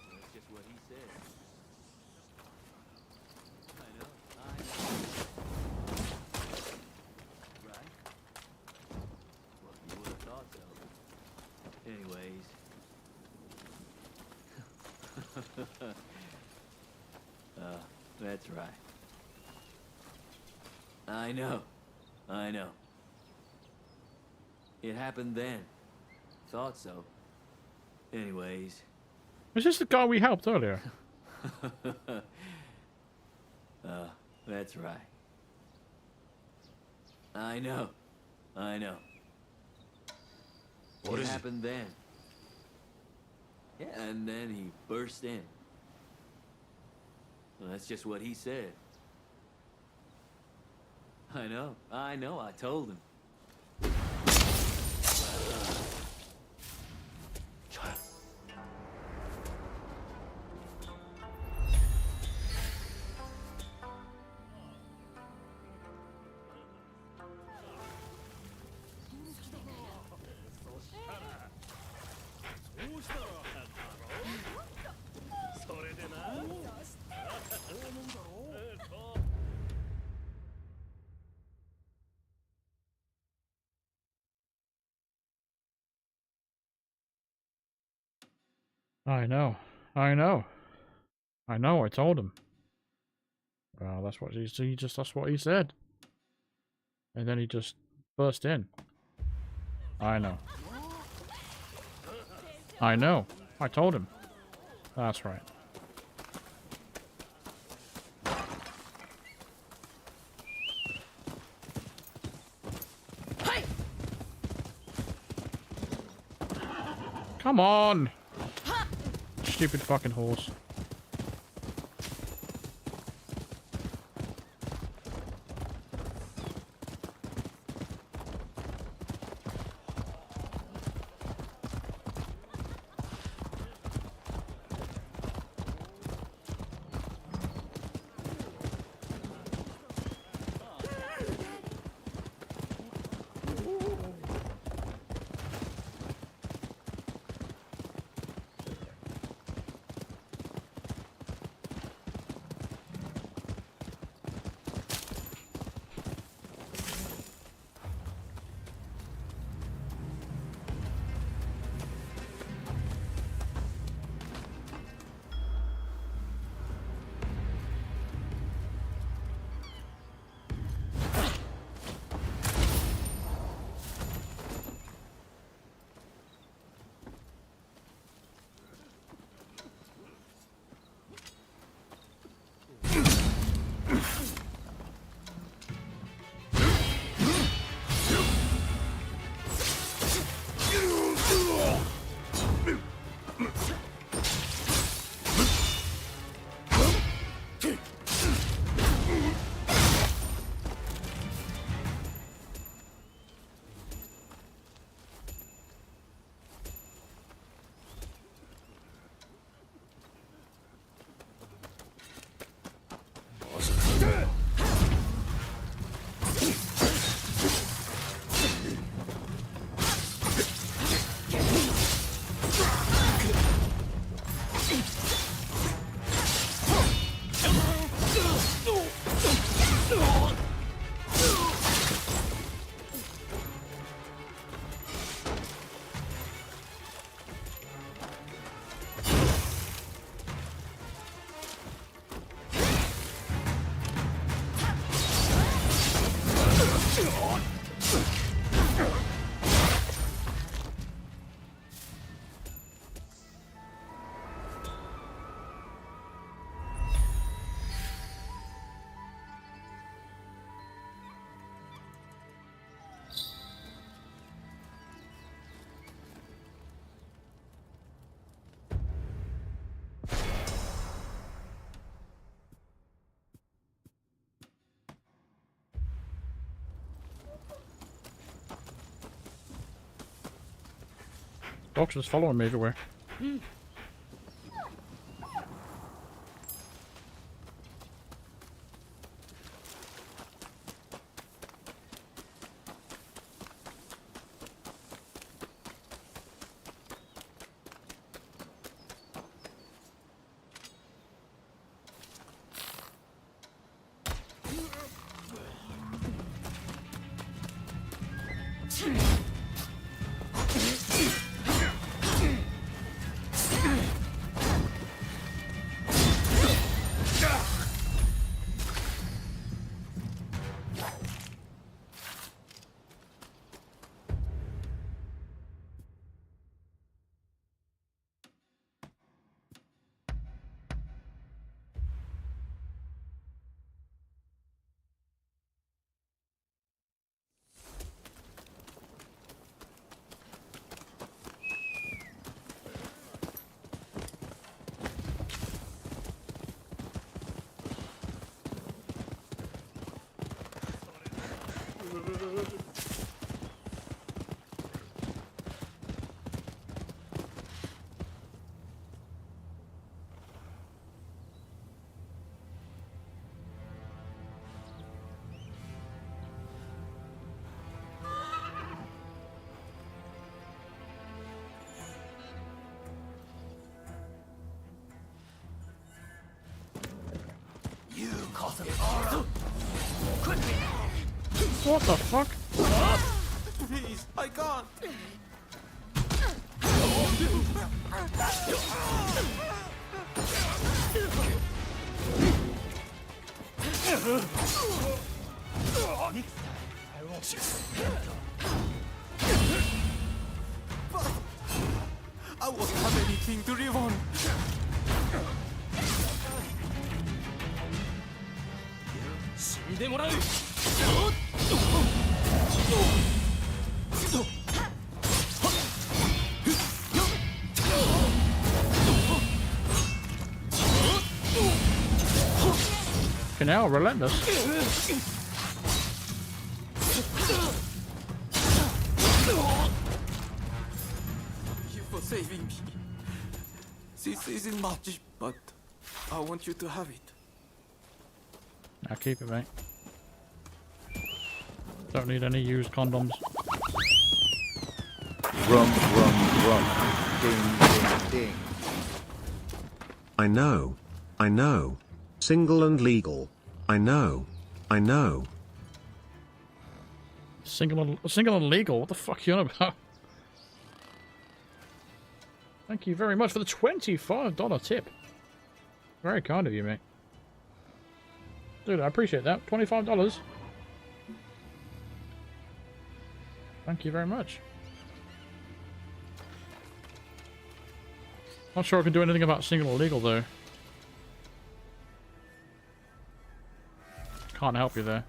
That's just what he said. I know. Right? Well, you would have thought so. Anyways. That's right. I know. It happened then. Thought so. Anyways. Is this the guy we helped earlier? That's right. I know. What it is it? happened then. Yeah, and then he burst in. Well, that's just what he said. I know, I told him. I know, I told him. Well, that's what that's what he said. And then he just burst in. I know, I told him. That's right. Come on! Stupid fucking horse. Dog's just following me everywhere. What the fuck? Please, I can't. I won't have anything to live on. Okay, now relentless. Thank you for saving me. This isn't much, but I want you to have it. Now keep it, mate. Don't need any used condoms. Rum, rum, rum. Ding, ding, ding. I know. I know. Single and legal. I know. I know. Single and legal? What the fuck are you on about? Thank you very much for the $25 tip. Very kind of you, mate. Dude, I appreciate that. $25. Thank you very much. Not sure I can do anything about single or legal, though. Can't help you there.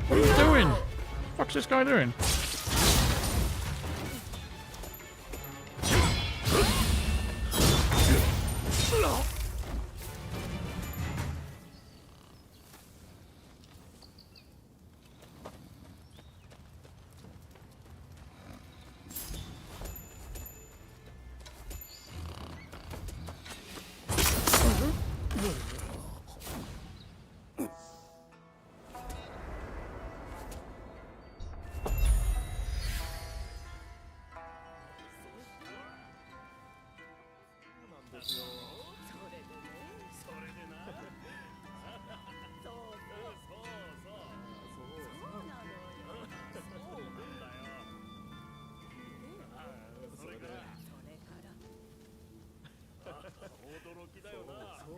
What are you doing? What's this guy doing?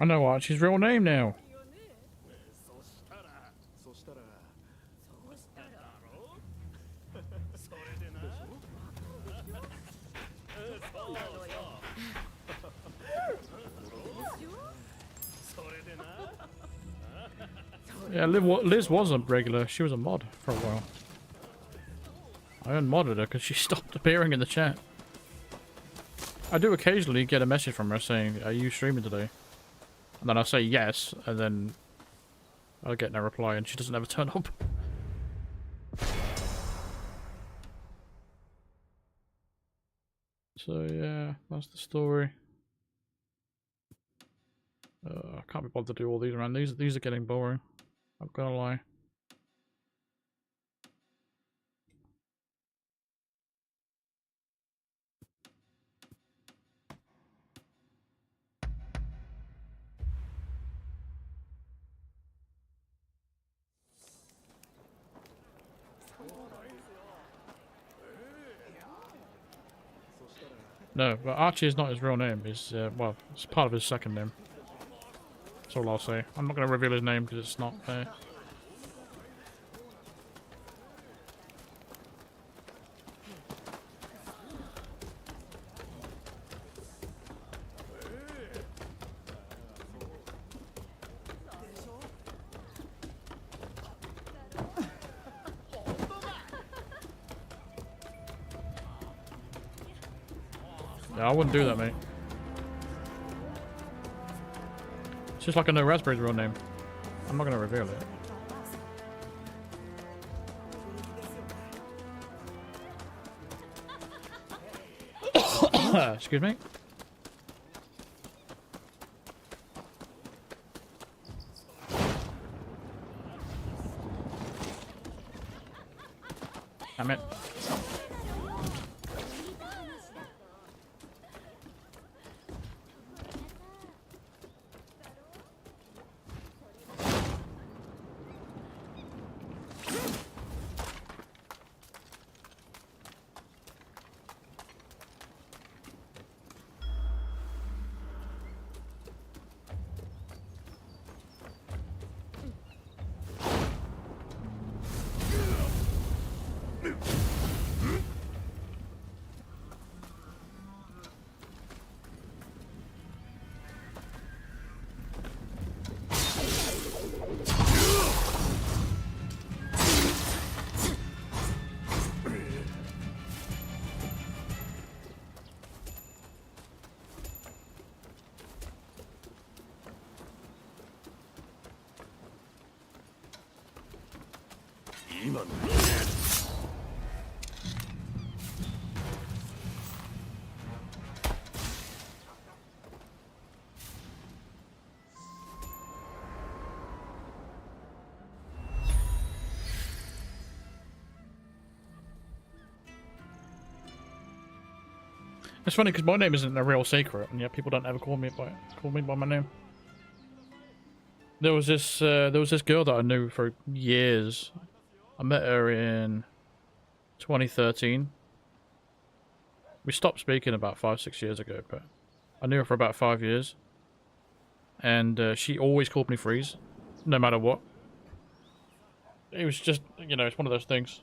I know Archie's real name now. Yeah, Liz wasn't regular. She was a mod for a while. I unmodded her because she stopped appearing in the chat. I do occasionally get a message from her saying, "Are you streaming today?" And then I say yes, and then I get no reply, and she doesn't ever turn up. So yeah, that's the story. I can't be bothered to do all these around. These are getting boring. I'm gonna lie. No, but Archie is not his real name. He's, well, it's part of his second name. That's all I'll say. I'm not going to reveal his name because it's not fair. Yeah, I wouldn't do that, mate. It's just like I know Raspberry's real name. I'm not going to reveal it. Excuse me. Damn it. It's funny because my name isn't a real secret, and yet people don't ever call me by my name. There was this girl that I knew for years. I met her in 2013. We stopped speaking about 5-6 years ago, but I knew her for about 5 years. And she always called me Freeze, no matter what. It was just, you know, it's one of those things.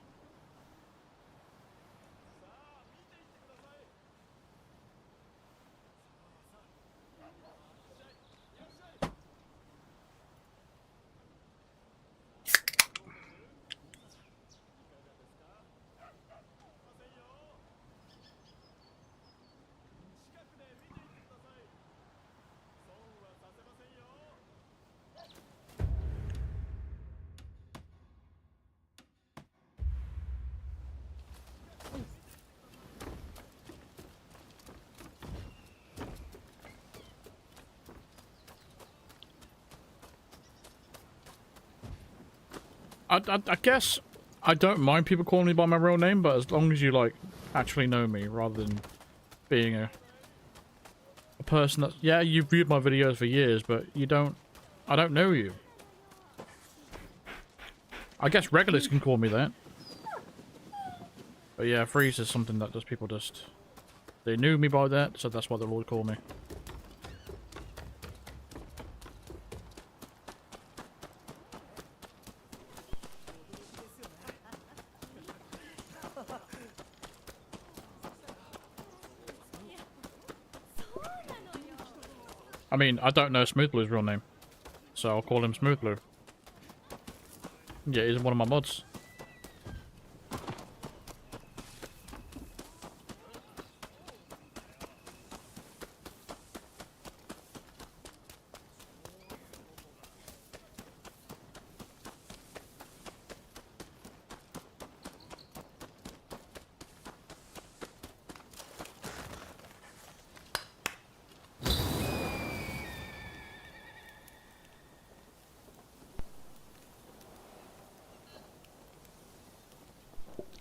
I guess I don't mind people calling me by my real name, but as long as you, like, actually know me, rather than being a person that's... Yeah, you've viewed my videos for years, but you don't... I don't know you. I guess regulars can call me that. But yeah, Freeze is something that just people just... They knew me by that, so that's why they'll always call me. I mean, I don't know Smooth Blue's real name, so I'll call him Smooth Blue. Yeah, he's one of my mods.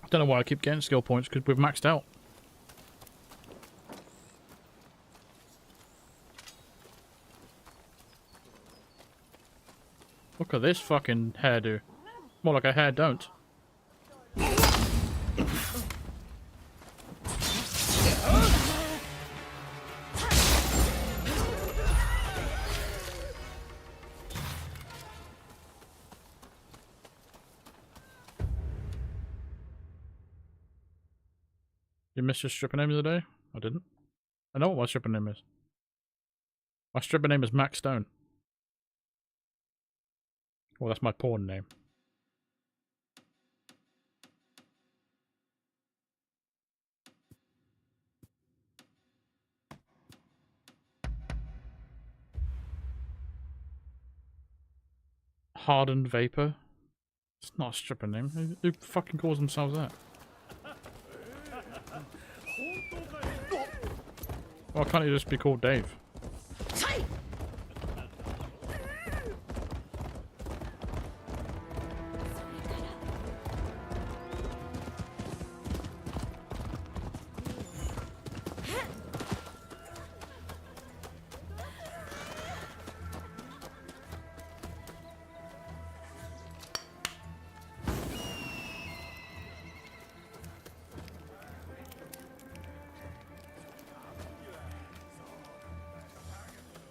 I don't know why I keep getting skill points, because we've maxed out. Look at this fucking hairdo. More like a hair don't. You missed your stripper name the other day? I didn't. I know what my stripper name is. My stripper name is Max Stone. Well, that's my porn name. Hardened Vapor? It's not a stripper name. Who fucking calls themselves that? Why can't he just be called Dave?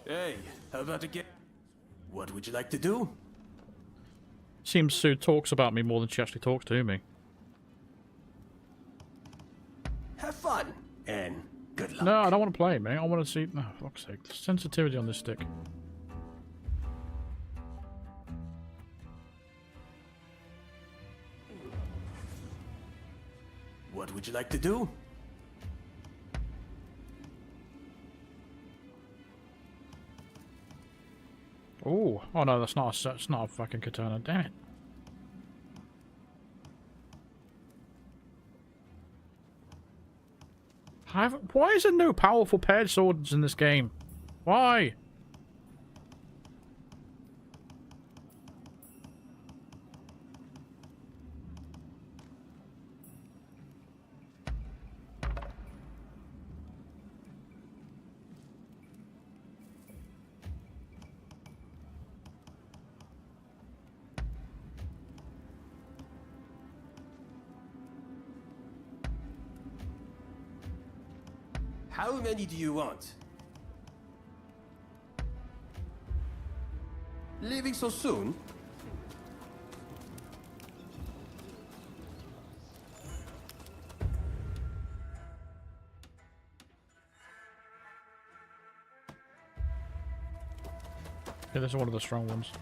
Hey, how about a game? What would you like to do? Seems Sue talks about me more than she actually talks to me. Have fun and good luck. No, I don't want to play, mate. I want to see... Oh, fuck's sake. The sensitivity on this stick. What would you like to do? Oh no, that's not a fucking katana. Damn it. Why is there no powerful paired swords in this game? Why? How many do you want? Leaving so soon? Yeah, this is one of the strong ones.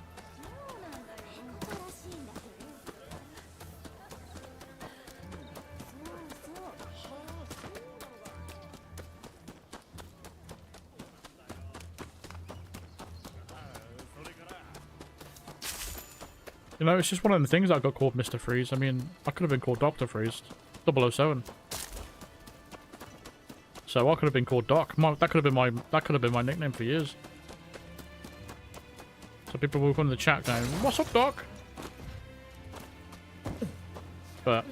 You know, it's just one of the things that got called Mr. Freeze. I mean, I could have been called Dr. Freeze. 007. So I could have been called Doc. That could have been my nickname for years. So people will come in the chat going, "What's up, Doc?" But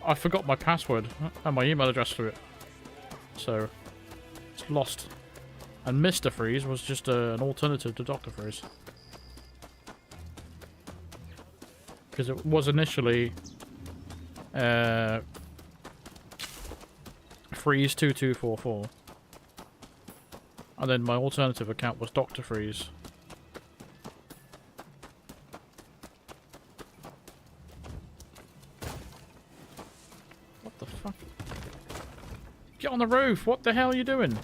I forgot my password and my email address to it. So it's lost. And Mr. Freeze was just an alternative to Dr. Freeze. Because it was initially Freeze 2244, and then my alternative account was Dr. Freeze. What the fuck? Get on the roof! What the hell are you doing?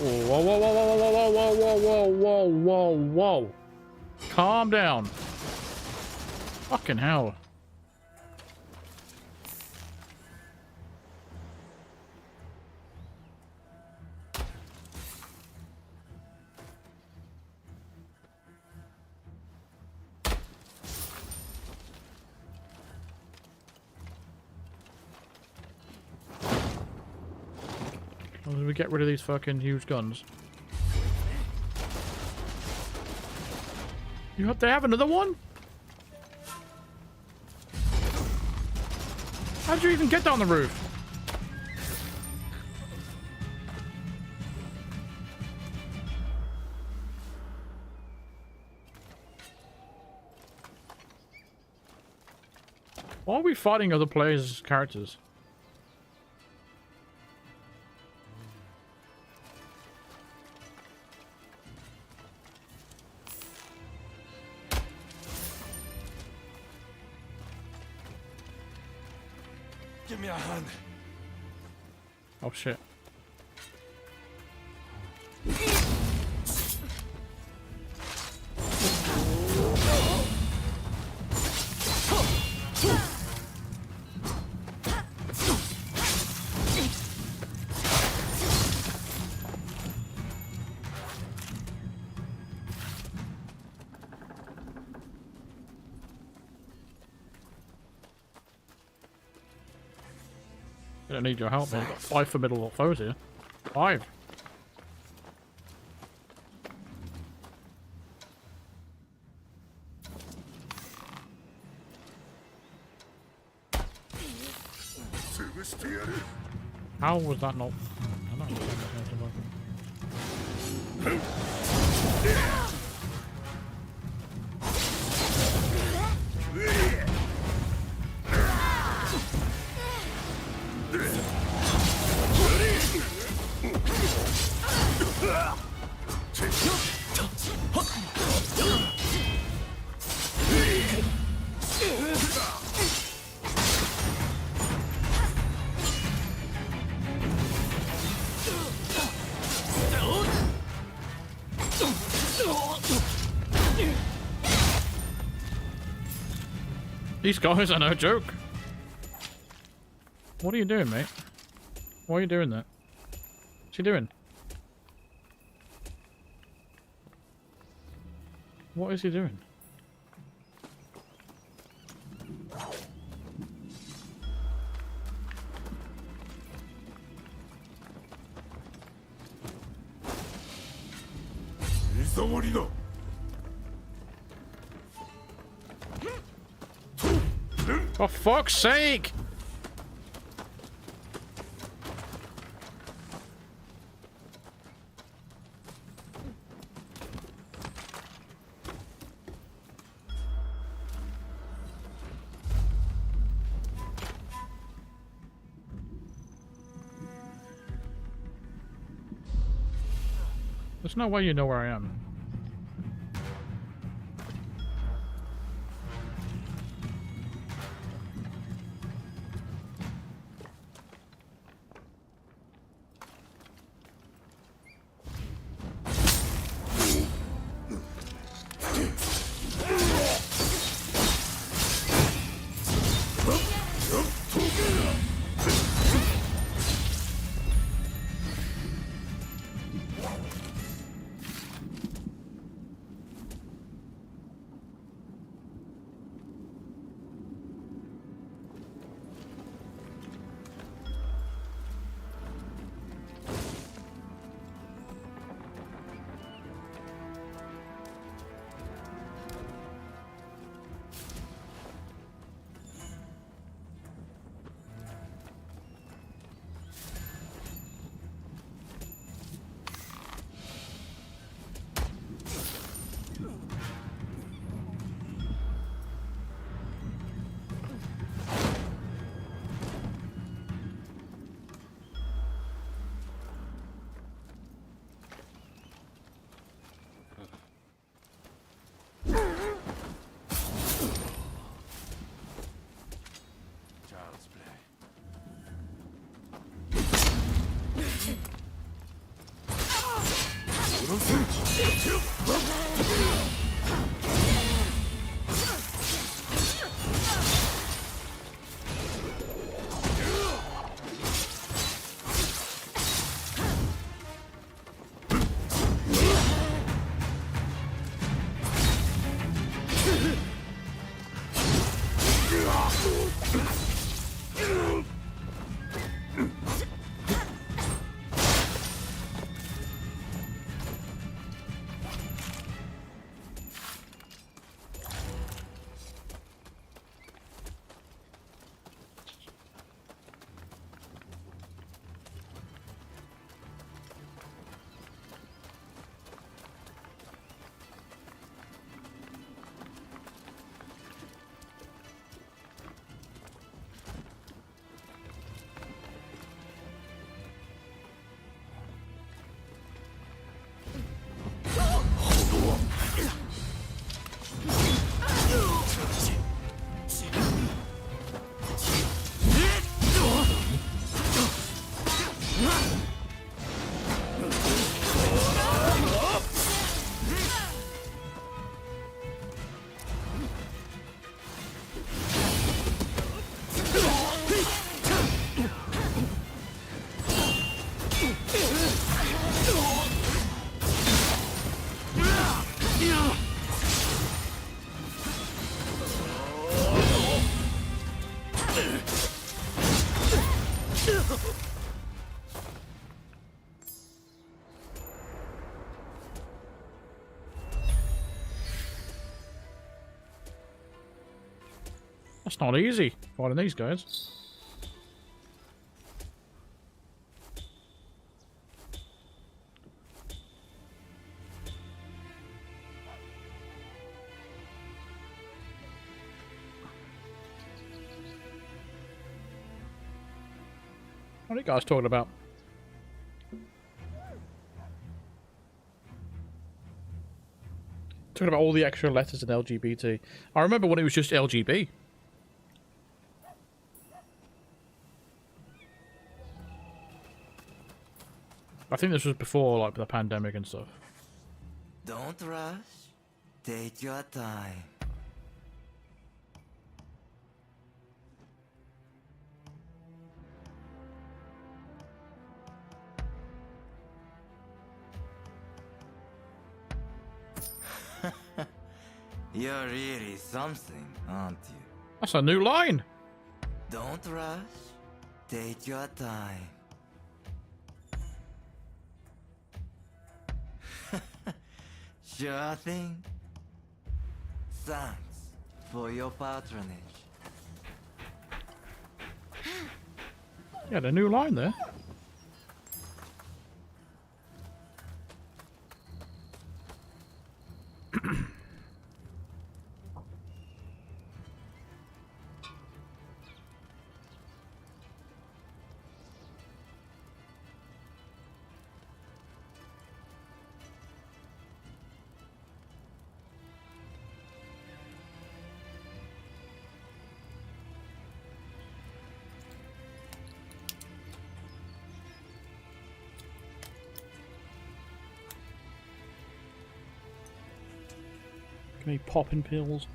Whoa, whoa, whoa, whoa, whoa, whoa, whoa, whoa, whoa, whoa, whoa. Calm down. Fucking hell. How do we get rid of these fucking huge guns? They have another one? How'd you even get down the roof? Why are we fighting other players' characters? Give me a hand. Oh shit. I don't need your help, man. I've got 5 formidable foes here. 5. How was that not? I don't know. These guys are no joke. What are you doing, mate? Why are you doing that? What's he doing? What is he doing? For fuck's sake! There's no way you know where I am. That's not easy, fighting these guys. What are you guys talking about? Talking about all the extra letters in LGBT. I remember when it was just LGB. I think this was before, like, the pandemic and stuff. Don't rush. Take your time. You're really something, aren't you? That's a new line. Don't rush. Take your time. Sure thing. Thanks for your patronage. Yeah, the new line there. Any popping pills?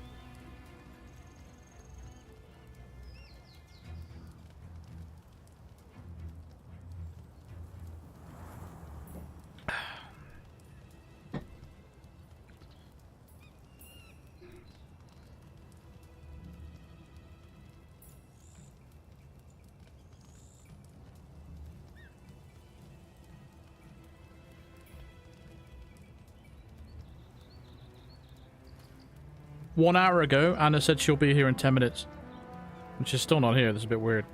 One hour ago, Anna said she'll be here in 10 minutes. And she's still not here. That's a bit weird.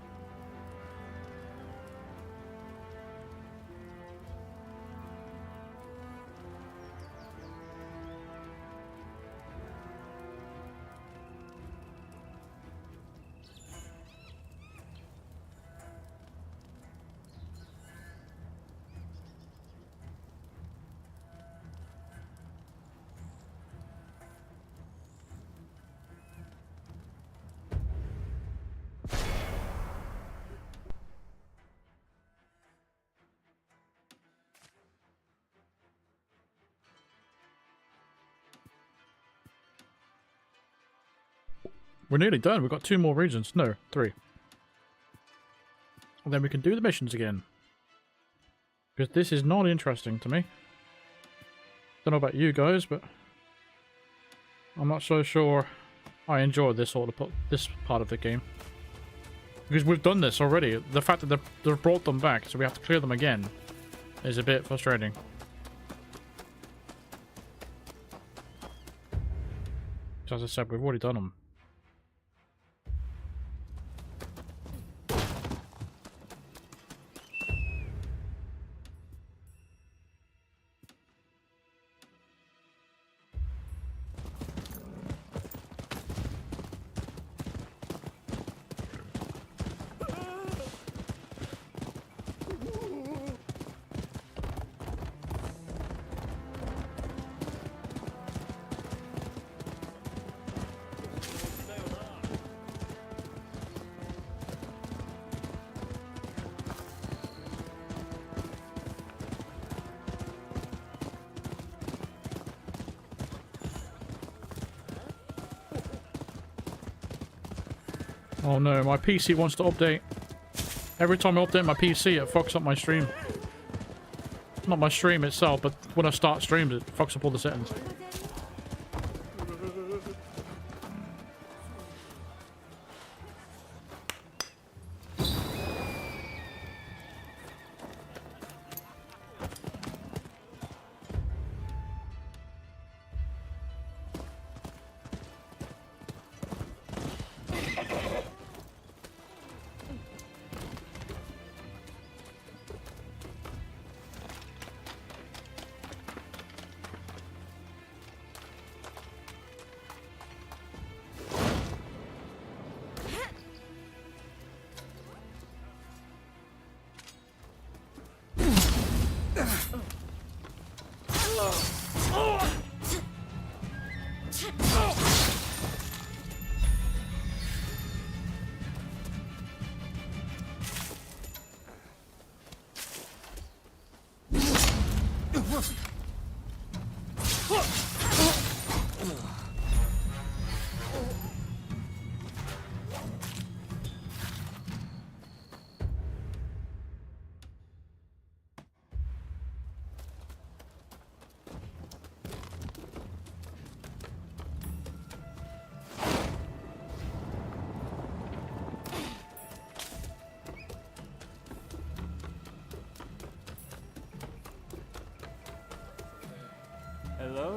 We're nearly done. We've got 2 more regions. No, 3. And then we can do the missions again. Because this is not interesting to me. Don't know about you guys, but I'm not so sure I enjoy this part of the game. Because we've done this already. The fact that they've brought them back, so we have to clear them again, is a bit frustrating. As I said, we've already done them. Oh no, my PC wants to update. Every time I update my PC, it fucks up my stream. Not my stream itself, but when I start streams, it fucks up all the settings.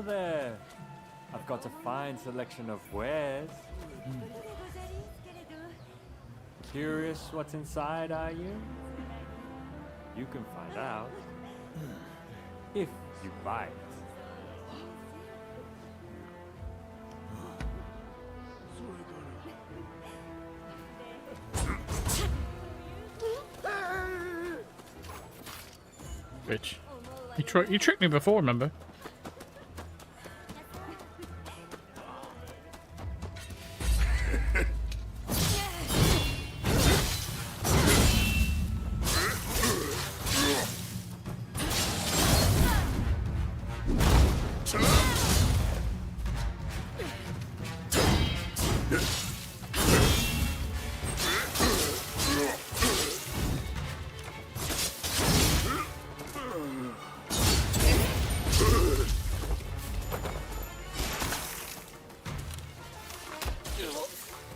there. I've got a fine selection of wares. Curious what's inside, are you? You can find out. If you buy it. Bitch. You tricked me before, remember?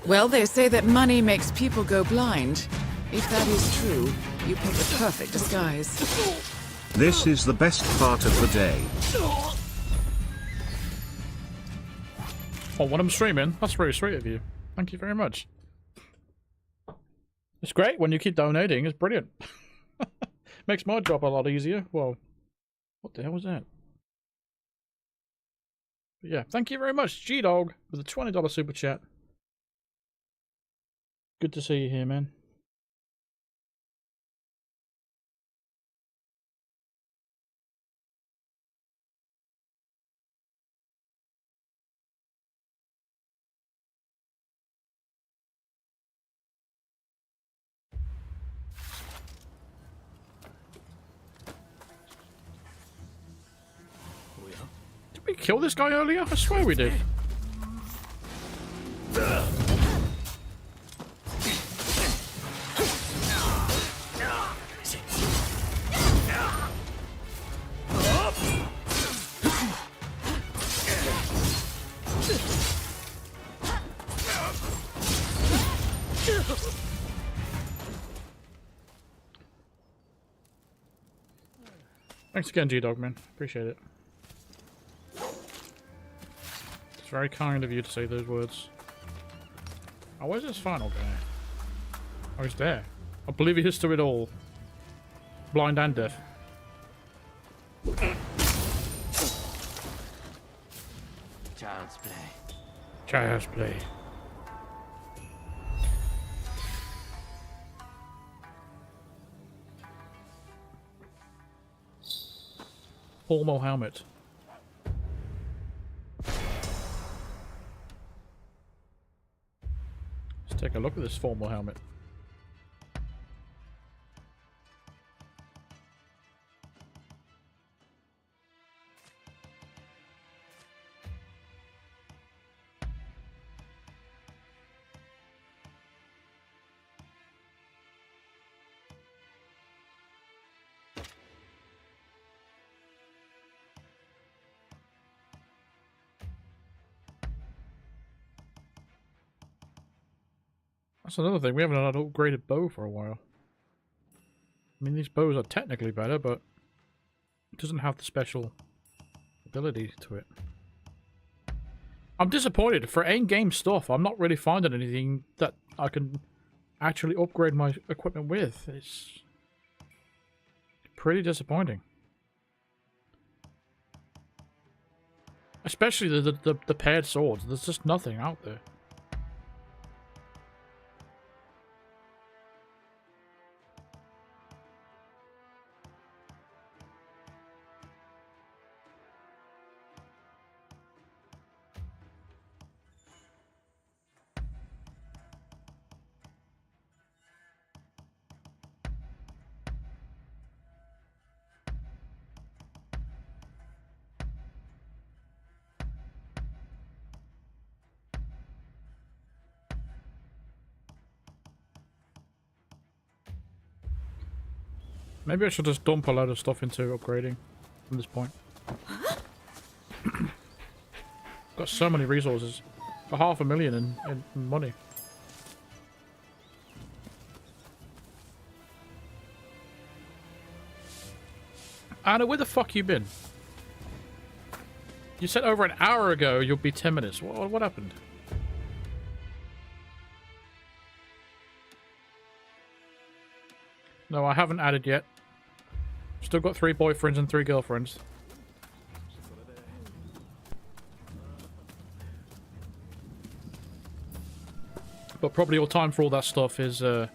Well, they say that money makes people go blind. If that is true, you pick a perfect disguise. This is the best part of the day. Oh, when I'm streaming? That's very sweet of you. Thank you very much. It's great when you keep donating. It's brilliant. Makes my job a lot easier. Whoa. What the hell was that? But yeah, thank you very much, G-Dog, with a $20 super chat. Good to see you here, man. Did we kill this guy earlier? I swear we did. Thanks again, G-Dog, man. Appreciate it. It's very kind of you to say those words. Oh, where's this final guy? Oh, he's there. Oblivious to it all. Blind and deaf. Child's play. Child's play. Formal helmet. Let's take a look at this formal helmet. That's another thing, we haven't had an upgraded bow for a while. I mean, these bows are technically better, but it doesn't have the special ability to it. I'm disappointed. For in-game stuff, I'm not really finding anything that I can actually upgrade my equipment with. It's pretty disappointing. Especially the paired swords. There's just nothing out there. Maybe I should just dump a load of stuff into upgrading from this point. Got so many resources. Got $500,000 in money. Anna, where the fuck you been? You said over an hour ago you'll be 10 minutes. What happened? No, I haven't added yet. Still got 3 boyfriends and 3 girlfriends. But probably your time for all that stuff is over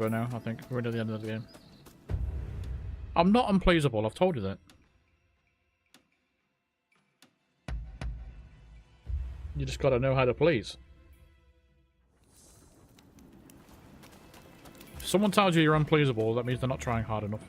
now, I think. We're at the end of the game. I'm not unpleasable, I've told you that. You just gotta know how to please. If someone tells you you're unpleasable, that means they're not trying hard enough.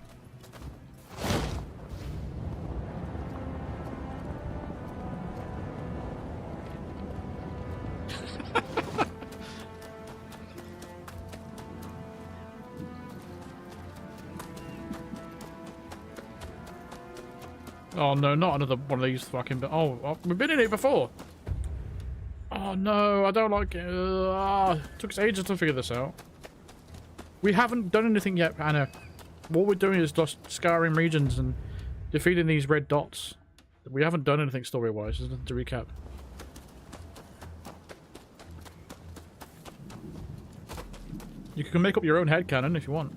Oh no, not another one of these fucking... Oh, we've been in here before! Oh no, I don't like it. Took us ages to figure this out. We haven't done anything yet, Anna. What we're doing is just scouring regions and defeating these red dots. We haven't done anything story-wise, just to recap. You can make up your own headcanon if you want.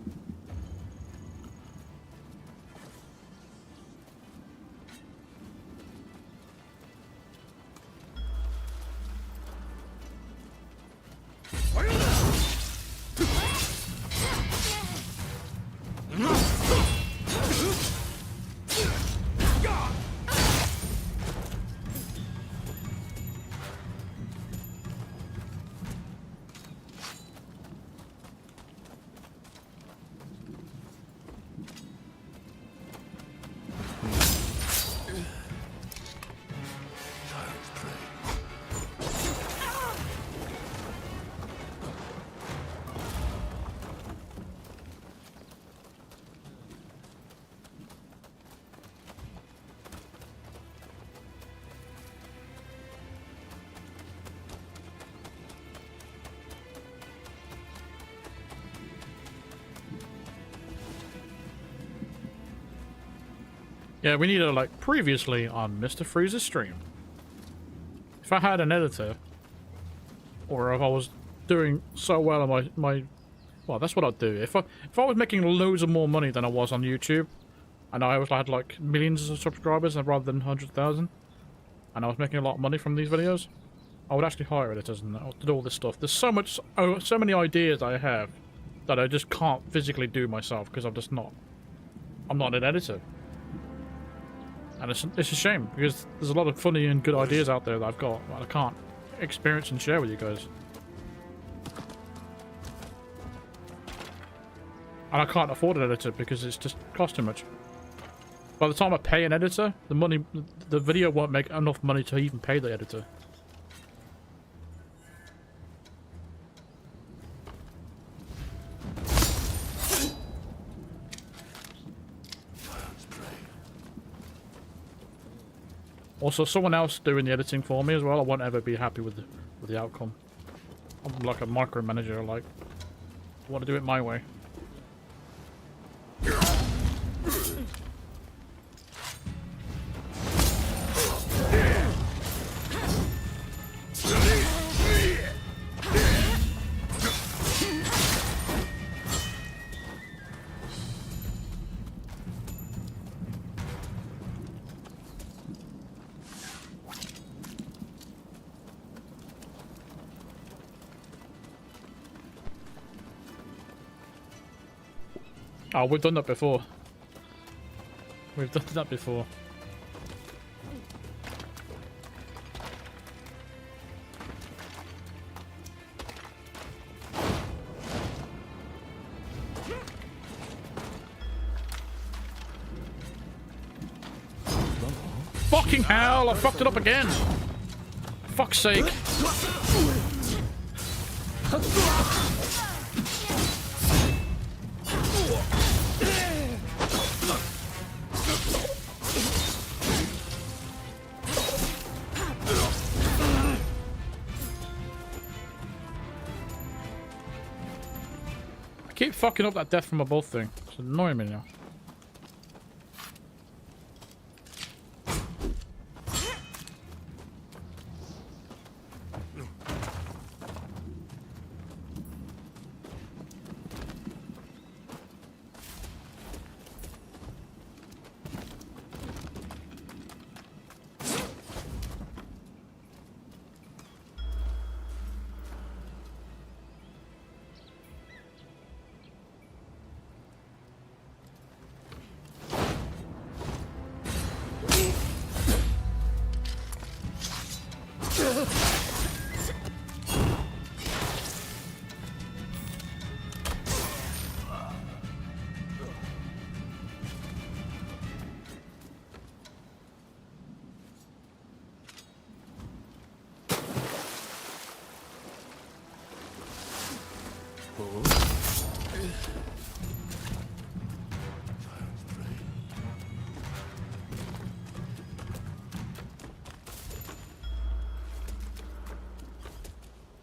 Yeah, we need to, like, previously on Mr. Freeze's stream. If I had an editor, or if I was doing so well on my well, that's what I'd do. If I was making loads of more money than I was on YouTube, and I had, like, millions of subscribers rather than 100,000, and I was making a lot of money from these videos, I would actually hire editors and to do all this stuff. There's so many ideas I have that I just can't physically do myself because I'm not an editor. And it's a shame, because there's a lot of funny and good ideas out there that I've got that I can't experience and share with you guys. And I can't afford an editor because it's just cost too much. By the time I pay an editor, the video won't make enough money to even pay the editor. Also, someone else doing the editing for me as well. I won't ever be happy with the outcome. I'm like a micromanager. Like, I want to do it my way. Oh, we've done that before. We've done that before. Fucking hell, I fucked it up again. Fuck's sake. I keep fucking up that death from above thing. It's annoying me now.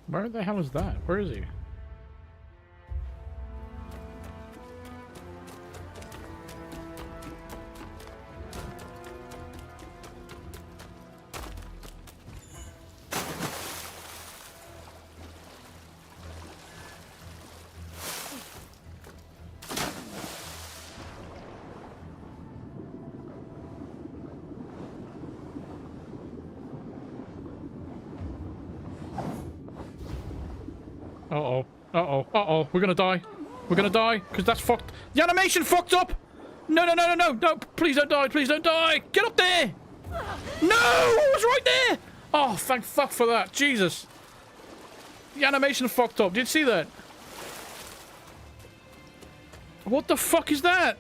Where the hell is that? Where is he? Uh-oh. Uh-oh. Uh-oh. We're gonna die. We're gonna die. Because that's fucked. The animation fucked up! No, no, no, no, no, no. Please don't die. Please don't die. Get up there! No! It was right there! Oh, thank fuck for that. Jesus. The animation fucked up. Did you see that? What the fuck is that?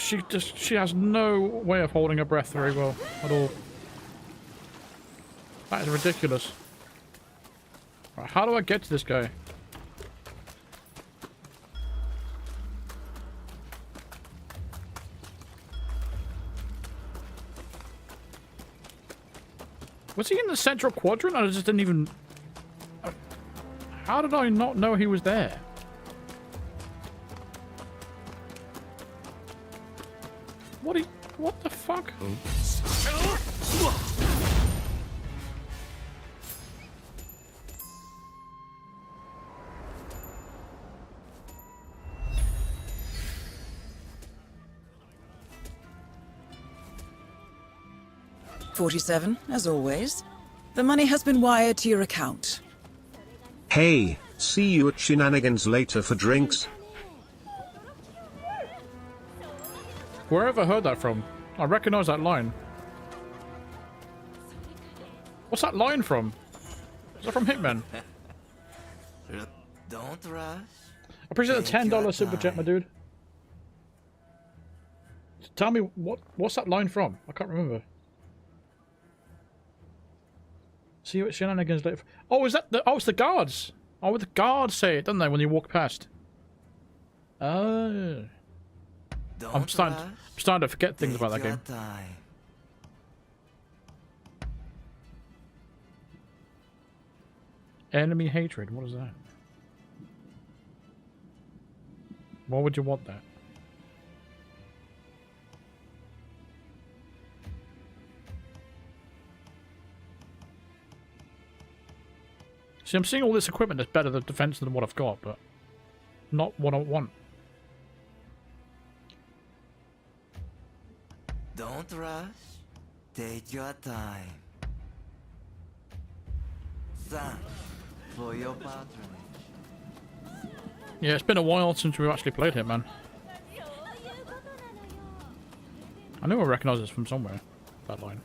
She has no way of holding her breath very well at all. That is ridiculous. Right, how do I get to this guy? Was he in the central quadrant? I just didn't even... How did I not know he was there? What the fuck? $47, as always. The money has been wired to your account. Hey, see you at Shenanigans later for drinks. Wherever I heard that from? I recognize that line. What's that line from? Is that from Hitman? Don't rush. I appreciate the $10 super chat, my dude. Tell me what's that line from? I can't remember. See what Shenanigans later. Oh, is that the? Oh, it's the guards. Oh, the guards say it, don't they, when you walk past? Oh. I'm starting to forget things about that game. Enemy hatred. What is that? Why would you want that? See, I'm seeing all this equipment that's better than defense than what I've got, but not what I want. Don't rush. Take your time. Thanks for your patronage. Yeah, it's been a while since we've actually played Hitman. I knew I recognised this from somewhere, that line.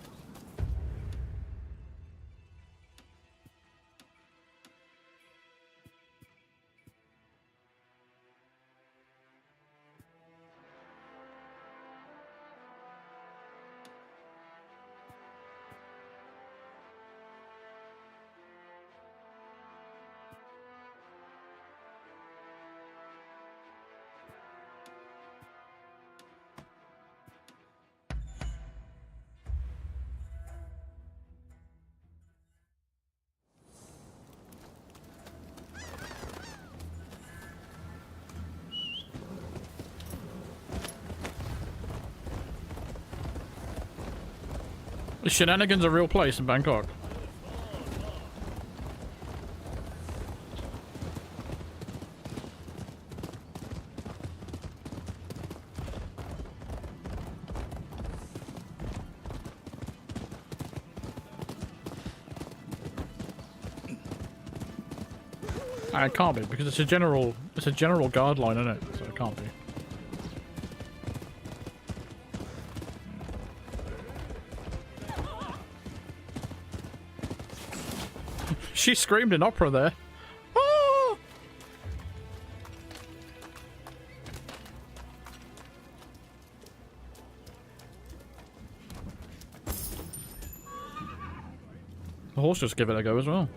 Is Shenanigans a real place in Bangkok? It can't be because it's a general guideline, isn't it? So it can't be. She screamed in opera there. Oh! The horse just give it a go as well.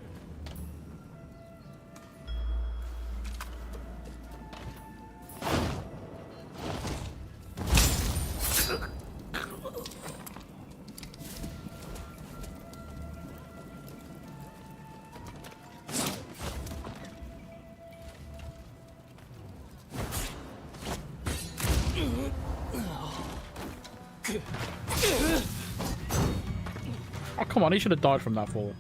Oh, come on, he should have died from that fall.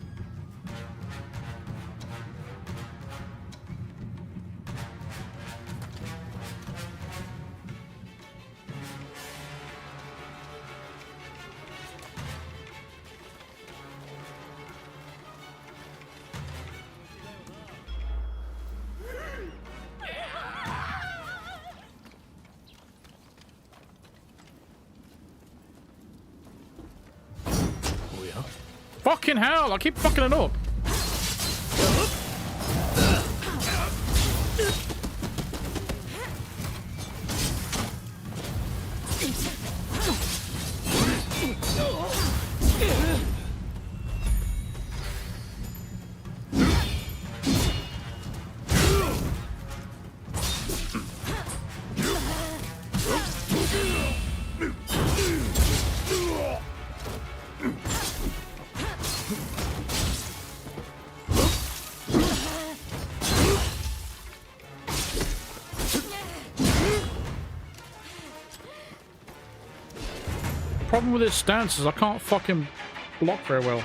Fucking hell, I keep fucking it up. Problem with this stance is I can't fucking block very well.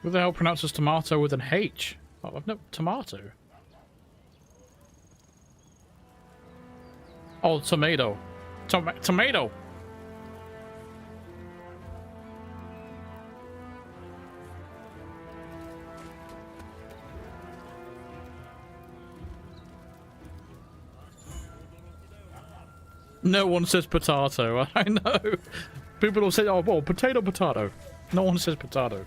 Who the hell pronounces tomato with an H? Oh, I've no tomato. Oh, tomato. Tomato! No one says potato, I know. People will say, oh, well, potato, potato. No one says potato.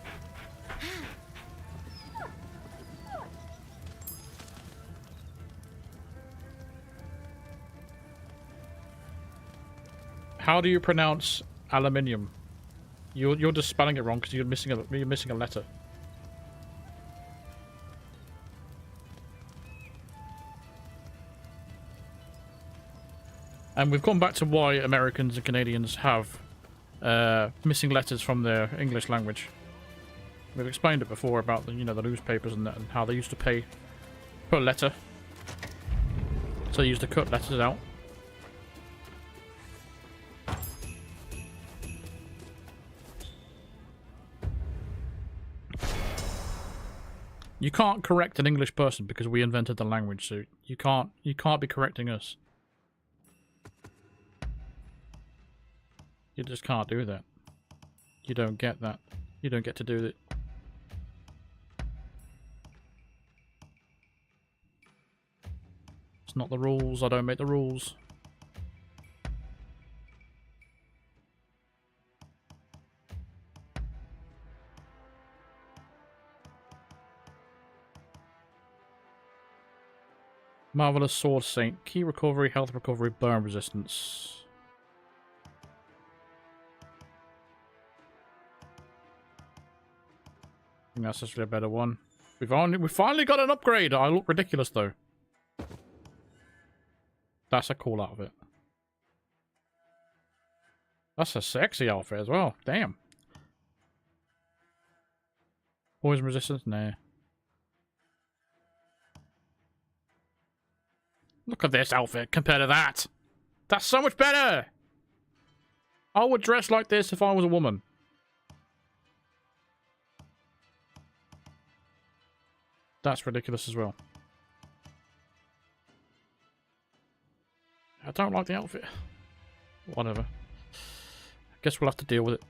How do you pronounce aluminium? You're just spelling it wrong because you're missing a letter. And we've gone back to why Americans and Canadians have missing letters from their English language. We've explained it before about the the newspapers and that, and how they used to pay per letter. So they used to cut letters out. You can't correct an English person because we invented the language, so you can't be correcting us. You just can't do that. You don't get that. You don't get to do it. It's not the rules. I don't make the rules. Marvelous Sword Saint. Key recovery, health recovery, burn resistance. I think that's actually a better one. We finally got an upgrade. I look ridiculous though. That's a cool outfit. That's a sexy outfit as well. Damn. Poison resistance? Nah. Look at this outfit compared to that. That's so much better. I would dress like this if I was a woman. That's ridiculous as well. I don't like the outfit. Whatever. Guess we'll have to deal with it.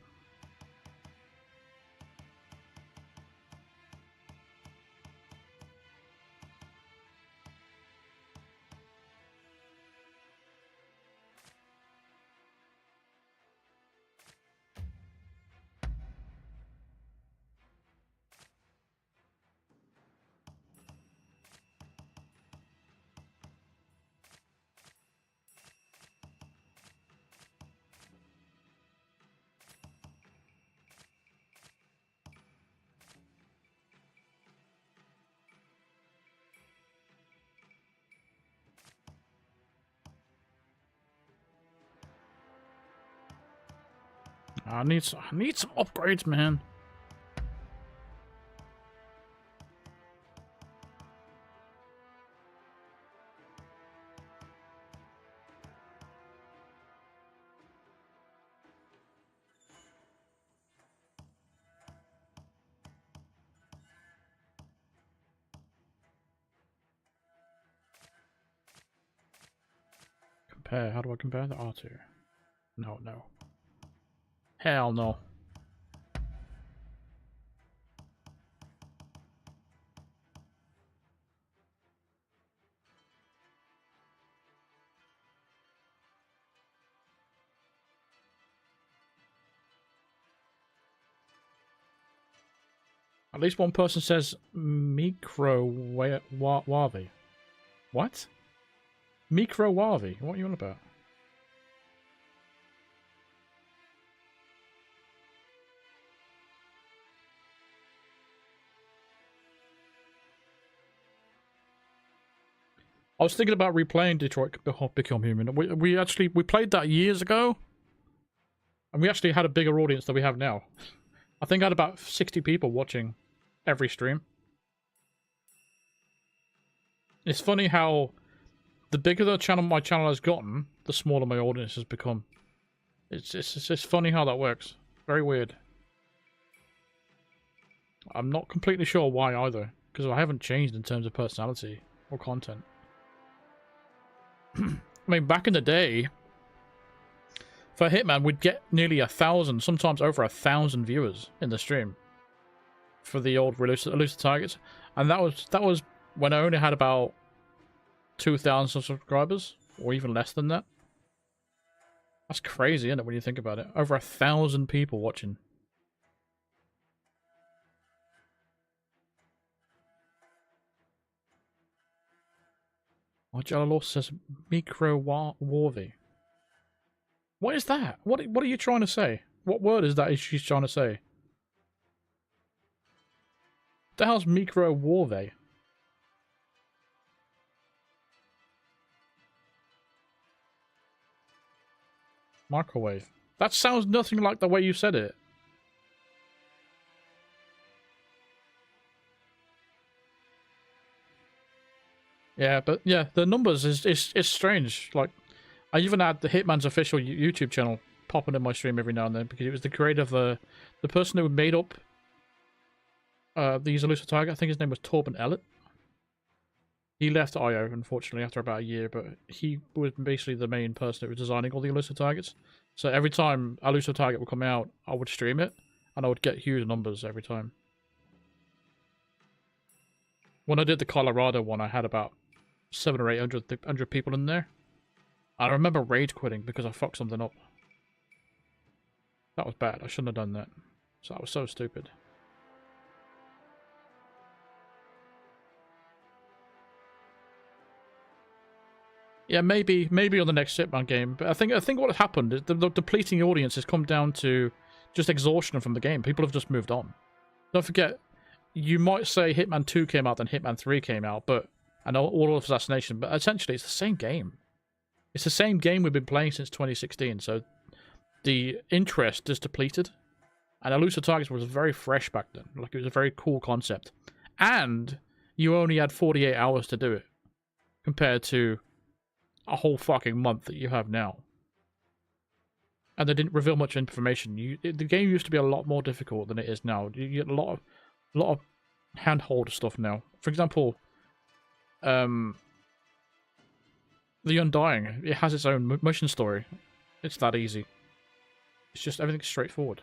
I need some upgrades, man. Compare. How do I compare the R2? No, no. Hell no. At least one person says microwave. What? Microwave? What are you on about? I was thinking about replaying Detroit Become Human. We played that years ago, and we actually had a bigger audience than we have now. I think I had about 60 people watching every stream. It's funny how the bigger my channel has gotten, the smaller my audience has become. It's funny how that works. Very weird. I'm not completely sure why either, because I haven't changed in terms of personality or content. I mean, back in the day, for Hitman, we'd get nearly 1,000, sometimes over 1,000 viewers in the stream for the old elusive targets, and that was when I only had about 2,000 subscribers, or even less than that. That's crazy, isn't it, when you think about it? Over 1,000 people watching. Jello says microwave. What is that? What are you trying to say? What word is that she's trying to say? The hell's microwave? Microwave. That sounds nothing like the way you said it. Yeah, but yeah, the numbers is strange. Like, I even had the Hitman's official YouTube channel popping in my stream every now and then because it was the creator of the person who made up these elusive target. I think his name was Torben Ellett. He left IO, unfortunately, after about a year, but he was basically the main person that was designing all the elusive targets. So every time a elusive target would come out, I would stream it, and I would get huge numbers every time. When I did the Colorado one, I had about 700 or 800 people in there. I remember rage quitting because I fucked something up. That was bad. I shouldn't have done that. So that was so stupid. Yeah, maybe on the next Hitman game. But I think what happened is the depleting audience has come down to just exhaustion from the game. People have just moved on. Don't forget, you might say Hitman 2 came out, then Hitman 3 came out, but and all of Assassination, but essentially it's the same game. It's the same game we've been playing since 2016, so the interest is depleted. And Elusive Targets was very fresh back then. Like, it was a very cool concept. And you only had 48 hours to do it, compared to a whole fucking month that you have now. and they didn't reveal much information. The game used to be a lot more difficult than it is now. You get a lot of handhold stuff now. For example, The Undying, it has its own mission story. It's that easy. It's just everything's straightforward.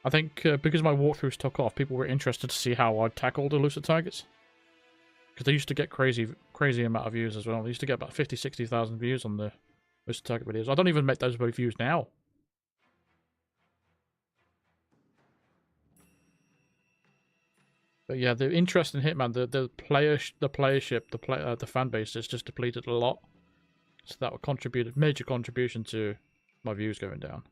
I think because my walkthroughs took off, people were interested to see how I tackled elusive targets. Because they used to get crazy amount of views as well. They used to get about 50,000-60,000 views on the elusive target videos. I don't even make those many views now. But yeah, the interest in Hitman, the playership, the fan base is just depleted a lot. So that would contribute a major contribution to my views going down.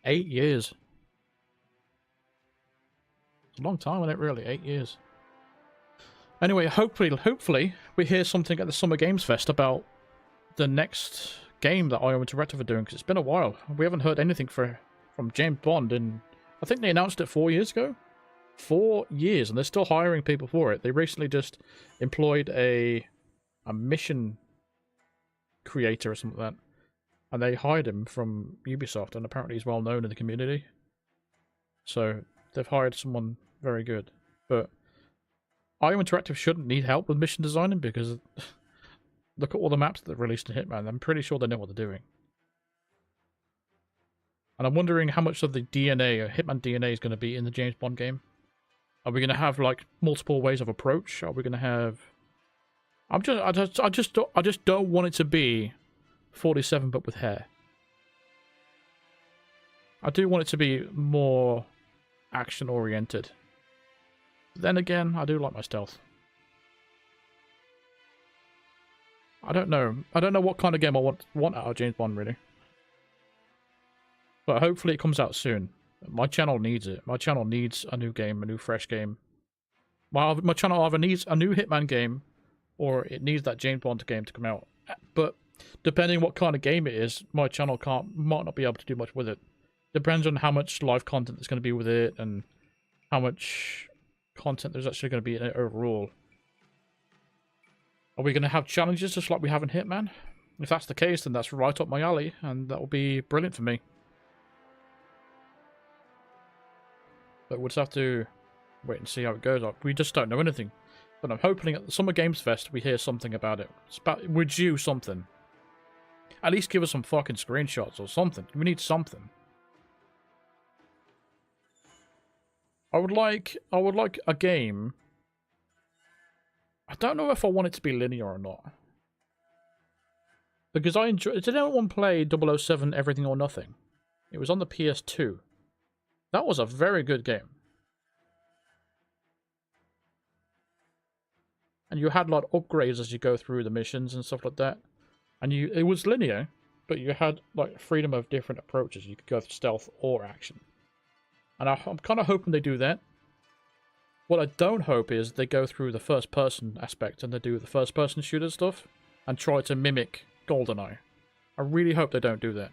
$8 years. It's a long time, isn't it, really? 8 years. Anyway, hopefully we hear something at the Summer Games Fest about the next game that IO Interactive are doing, because it's been a while. We haven't heard anything from James Bond, and I think they announced it 4 years ago. 4 years, and they're still hiring people for it. They recently just employed a mission creator or something like that, and they hired him from Ubisoft, and apparently he's well known in the community. So they've hired someone very good. But IO Interactive shouldn't need help with mission designing, because look at all the maps that they've released in Hitman. I'm pretty sure they know what they're doing. And I'm wondering how much of the DNA, or Hitman DNA, is going to be in the James Bond game. Are we going to have like multiple ways of approach? Are we going to have? I just don't want it to be 47 but with hair. I do want it to be more action oriented. But then again, I do like my stealth. I don't know what kind of game I want out of James Bond, really. But hopefully it comes out soon. My channel needs it. My channel needs a new game, a new fresh game. My channel either needs a new Hitman game, or it needs that James Bond game to come out. But depending on what kind of game it is, my channel might not be able to do much with it. Depends on how much live content there's going to be with it, and how much content there's actually going to be in it overall. Are we going to have challenges just like we have in Hitman? If that's the case, then that's right up my alley, and that will be brilliant for me. But we'll just have to wait and see how it goes. We just don't know anything. But I'm hoping at the Summer Games Fest we hear something about it. We're due something. At least give us some fucking screenshots or something. We need something. I would like a game. I don't know if I want it to be linear or not. Because I enjoy. Did anyone play 007 Everything or Nothing? It was on the PS2. That was a very good game. And you had like upgrades as you go through the missions and stuff like that. And it was linear, but you had like freedom of different approaches. You could go for stealth or action. And I'm kind of hoping they do that. What I don't hope is they go through the first person aspect and they do the first person shooter stuff and try to mimic GoldenEye. I really hope they don't do that.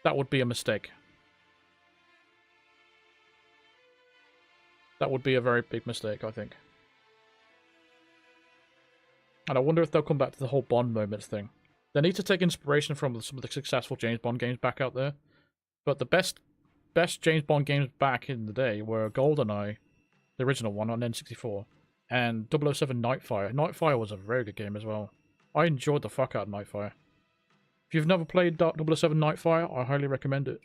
That would be a mistake. That would be a very big mistake, I think. And I wonder if they'll come back to the whole Bond moments thing. They need to take inspiration from some of the successful James Bond games back out there. But the best James Bond games back in the day were GoldenEye, the original one on N64, and 007 Nightfire. Nightfire was a very good game as well. I enjoyed the fuck out of Nightfire. If you've never played 007 Nightfire, I highly recommend it.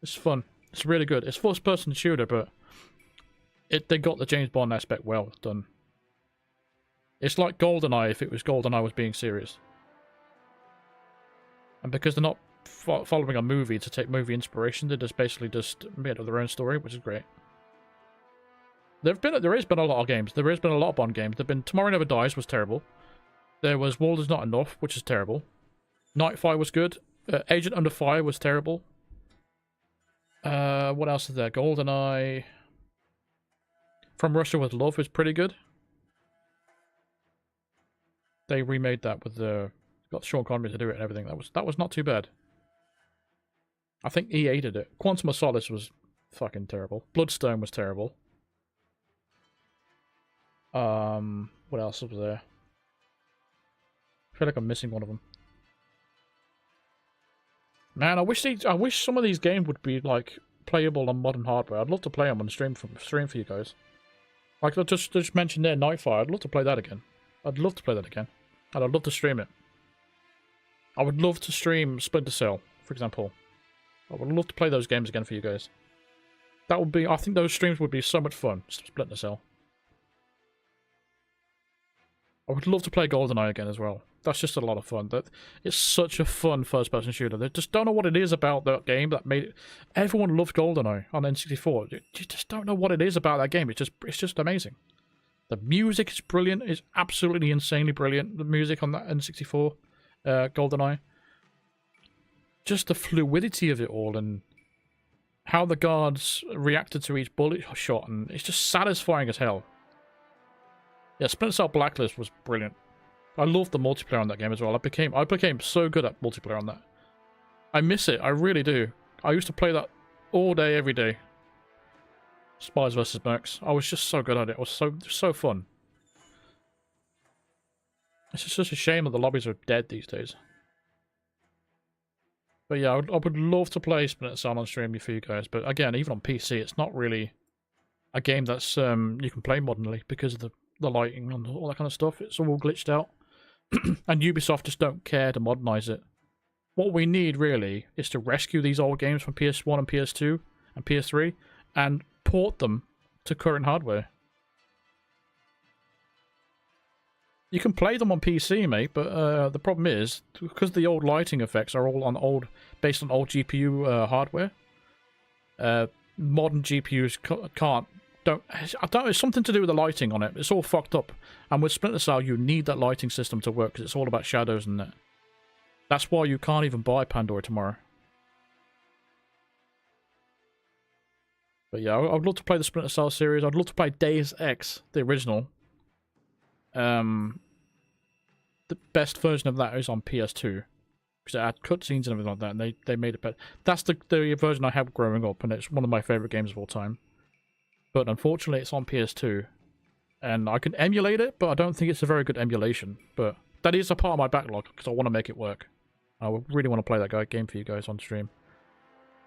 It's fun. It's really good. It's first-person shooter, but they got the James Bond aspect well done. It's like GoldenEye if it was GoldenEye was being serious. And because they're not following a movie to take movie inspiration, they basically just made up their own story, which is great. There has been a lot of games. There has been a lot of Bond games. There've been Tomorrow Never Dies was terrible. There was World Is Not Enough, which is terrible. Nightfire was good. Agent Under Fire was terrible. What else is there? GoldenEye. From Russia with Love was pretty good. They remade that with got Sean Connery to do it and everything. That was not too bad. I think EA did it. Quantum of Solace was fucking terrible. Bloodstone was terrible. What else was there? I feel like I'm missing one of them. Man, I wish some of these games would be like playable on modern hardware. I'd love to play them on stream for you guys. Like I just mentioned there, Nightfire. I'd love to play that again. I'd love to play that again, and I'd love to stream it. I would love to stream Splinter Cell, for example. I would love to play those games again for you guys. That would be. I think those streams would be so much fun. Splinter Cell. I would love to play GoldenEye again as well. That's just a lot of fun. It's such a fun first-person shooter. They just don't know what it is about that game that made it. Everyone loved GoldenEye on N64. You just don't know what it is about that game. It's just amazing. The music is brilliant. It's absolutely insanely brilliant. The music on that N64 GoldenEye. Just the fluidity of it all and how the guards reacted to each bullet shot, and it's just satisfying as hell. Yeah, Splinter Cell Blacklist was brilliant. I loved the multiplayer on that game as well. I became so good at multiplayer on that. I miss it. I really do. I used to play that all day, every day. Spies vs. Mercs. I was just so good at it. It was so fun. It's just a shame that the lobbies are dead these days. But yeah, I would love to play Splinter Cell on stream for you guys. But again, even on PC, it's not really a game that's you can play modernly because of the lighting and all that kind of stuff. It's all glitched out. And Ubisoft just don't care to modernize it. What we need, really, is to rescue these old games from PS1 and PS2 and PS3 and port them to current hardware. You can play them on PC, mate, but the problem is, because the old lighting effects are all based on old GPU hardware, modern GPUs can't. It's something to do with the lighting on it. It's all fucked up. And with Splinter Cell, you need that lighting system to work because it's all about shadows and that. That's why you can't even buy Pandora tomorrow. But yeah, I'd love to play the Splinter Cell series. I'd love to play Deus Ex, the original. The best version of that is on PS2. Because it had cutscenes and everything like that, and they made it better. That's the version I had growing up, and it's one of my favourite games of all time. But unfortunately, it's on PS2. And I can emulate it, but I don't think it's a very good emulation. But that is a part of my backlog, because I want to make it work. I really want to play that game for you guys on stream.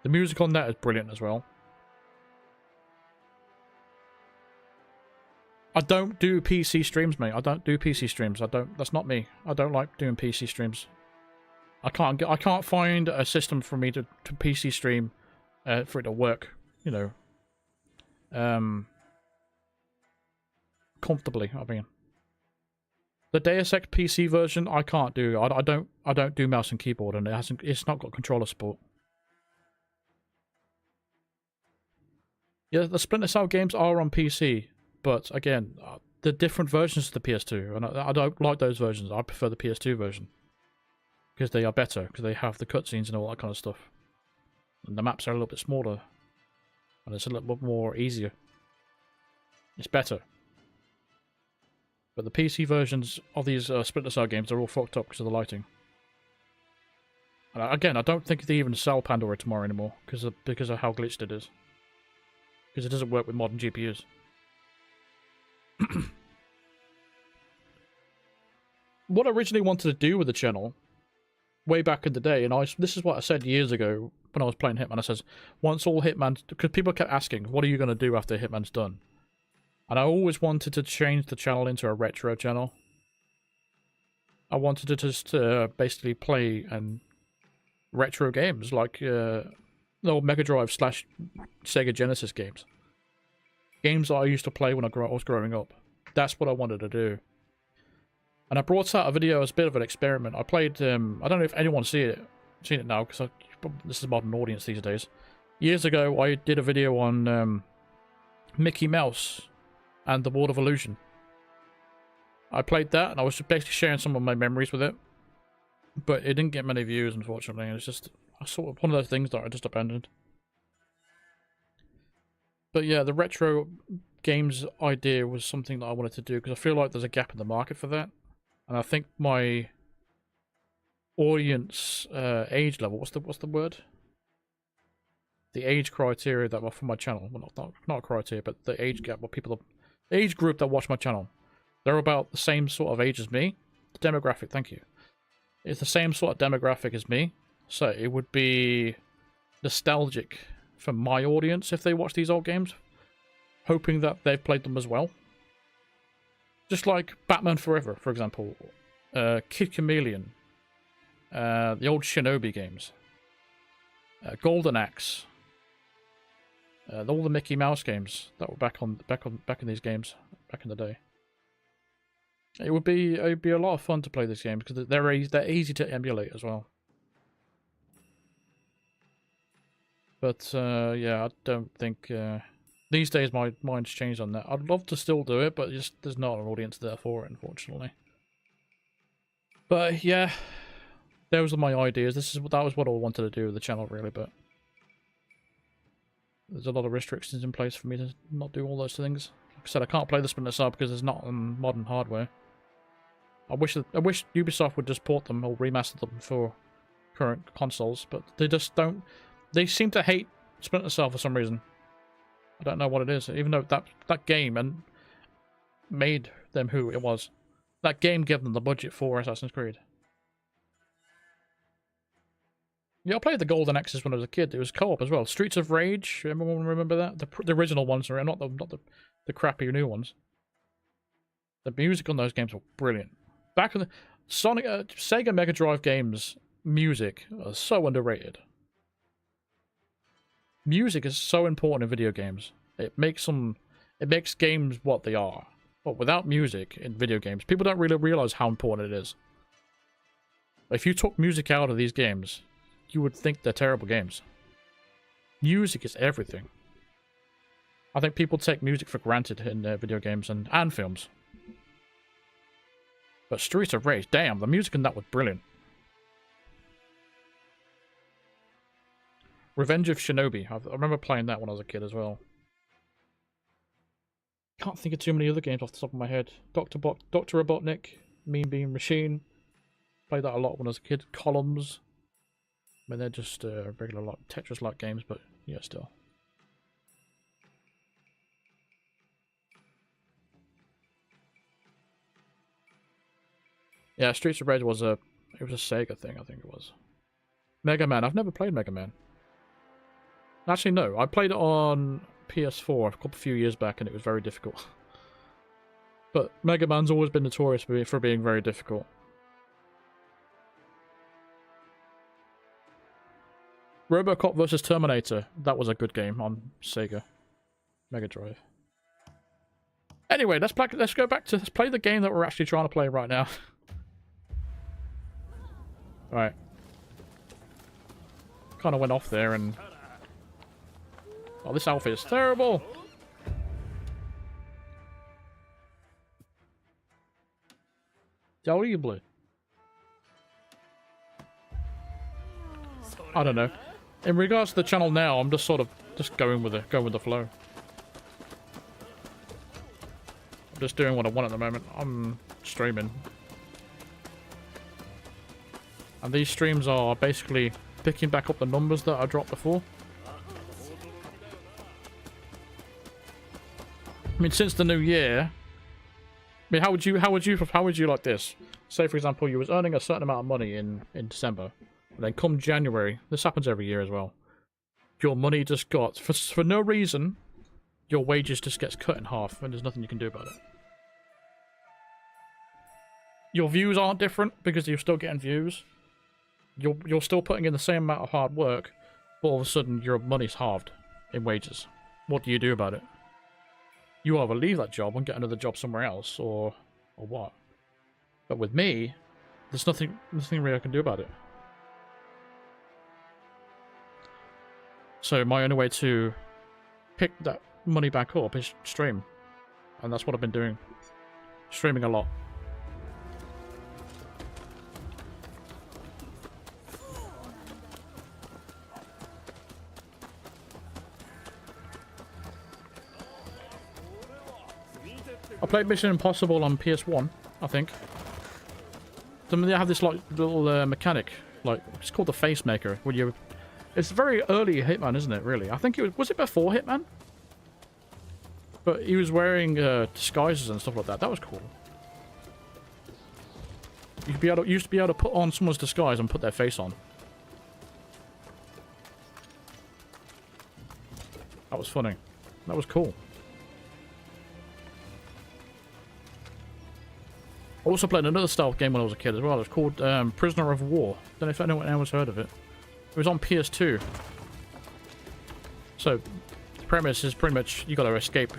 The music on that is brilliant as well. I don't do PC streams, mate. I don't do PC streams. That's not me. I don't like doing PC streams. I can't find a system for me to PC stream for it to work, you know. Comfortably, I mean. The Deus Ex PC version, I can't do. I don't do mouse and keyboard, and it's not got controller support. Yeah, the Splinter Cell games are on PC, but again, the different versions of the PS2, and I don't like those versions. I prefer the PS2 version because they are better, because they have the cutscenes and all that kind of stuff, and the maps are a little bit smaller, and it's a little bit more easier. It's better. But the PC versions of these Splinter Cell games are all fucked up because of the lighting. And again, I don't think they even sell Pandora tomorrow anymore because of how glitched it is. Because it doesn't work with modern GPUs. What I originally wanted to do with the channel, way back in the day, and this is what I said years ago when I was playing Hitman. I says, once all Hitman, because people kept asking, what are you going to do after Hitman's done? And I always wanted to change the channel into a retro channel. I wanted to just basically play retro games like the old Mega Drive / Sega Genesis games. Games that I used to play when I was growing up. That's what I wanted to do. And I brought out a video as a bit of an experiment. I played, I don't know if anyone's seen it now, because this is a modern audience these days. Years ago, I did a video on Mickey Mouse and the World of Illusion. I played that, and I was basically sharing some of my memories with it. But it didn't get many views, unfortunately, and it's just sort of one of those things that I just abandoned. But yeah, the retro games idea was something that I wanted to do, because I feel like there's a gap in the market for that. And I think my audience age level, what's the word? The age criteria that for my channel, well, not a criteria, but the age gap, what people age group that watch my channel, they're about the same sort of age as me. The demographic, thank you. It's the same sort of demographic as me. So it would be nostalgic for my audience if they watch these old games, hoping that they've played them as well. Just like Batman Forever, for example, Kid Chameleon, the old Shinobi games, Golden Axe, all the Mickey Mouse games that were back in these games back in the day. It would be a lot of fun to play these games because they're easy to emulate as well. But yeah, I don't think these days my mind's changed on that. I'd love to still do it, but just there's not an audience there for it, unfortunately. But yeah, those are my ideas. That was what I wanted to do with the channel, really. But there's a lot of restrictions in place for me to not do all those things. Like I said, I can't play the Splinter Cell because it's not on modern hardware. I wish Ubisoft would just port them or remaster them for current consoles, but they just don't. They seem to hate Splinter Cell for some reason. I don't know what it is. Even though that game made them who it was. That game gave them the budget for Assassin's Creed. Yeah, I played the Golden Axes when I was a kid. It was co-op as well. Streets of Rage. Everyone remember that? The original ones, not the crappy new ones. The music on those games were brilliant. Back in the Sega Mega Drive games, music are so underrated. Music is so important in video games. It makes games what they are. But without music in video games, people don't really realize how important it is. If you took music out of these games, you would think they're terrible games. Music is everything. I think people take music for granted in video games and films. But Streets of Rage, damn, the music in that was brilliant. Revenge of Shinobi. I remember playing that when I was a kid as well. Can't think of too many other games off the top of my head. Dr. Robotnik, Mean Bean Machine. Played that a lot when I was a kid. Columns. I mean, they're just regular Tetris-like games, but yeah, still. Yeah, Streets of Rage was it was a Sega thing, I think it was. Mega Man. I've never played Mega Man. Actually, no. I played it on PS4 a few years back, and it was very difficult. But Mega Man's always been notorious for being very difficult. RoboCop vs. Terminator. That was a good game on Sega Mega Drive. Anyway, let's play the game that we're actually trying to play right now. Right. Kind of went off there and... Oh, this outfit is terrible! Terrible. I don't know. In regards to the channel now, I'm just going with the flow. I'm just doing what I want at the moment. I'm streaming. And these streams are basically picking back up the numbers that I dropped before. I mean, since the new year, I mean, how would you like this? Say, for example, you was earning a certain amount of money in December, and then come January, this happens every year as well. Your money just got, for no reason, your wages just gets cut in half, and there's nothing you can do about it. Your views aren't different because you're still getting views. You're still putting in the same amount of hard work, but all of a sudden your money's halved in wages. What do you do about it? You either leave that job and get another job somewhere else, or what? But with me, there's nothing really I can do about it. So my only way to pick that money back up is stream, and that's what I've been doing, streaming a lot. I played Mission Impossible on PS1, I think. Then they have this like little mechanic, like it's called the Face Maker, where you. It's very early Hitman, isn't it? Really, I think it was it before Hitman? But he was wearing disguises and stuff like that. That was cool. You used to be able to put on someone's disguise and put their face on. That was funny. That was cool. I also played another stealth game when I was a kid as well. It was called Prisoner of War. Don't know if anyone else heard of it. It was on PS2. So, the premise is pretty much you got to escape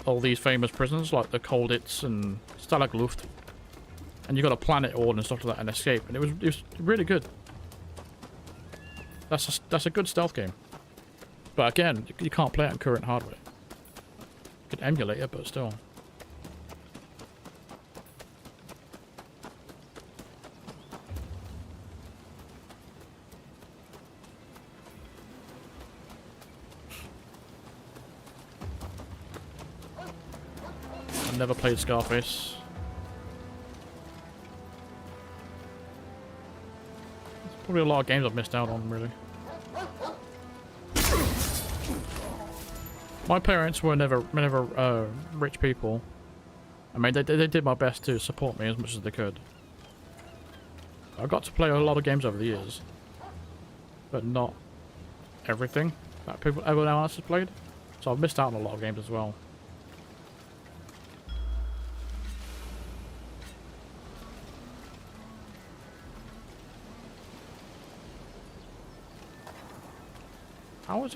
all these famous prisons like the Colditz and Stalag Luft. And you got to plan it all and stuff like that and escape. And it was really good. That's a good stealth game. But again, you can't play it on current hardware. You can emulate it, but still. I've never played Scarface. There's probably a lot of games I've missed out on, really. My parents were never rich people. I mean, they did my best to support me as much as they could. I got to play a lot of games over the years, but not everything that everyone else has played. So I've missed out on a lot of games as well. How does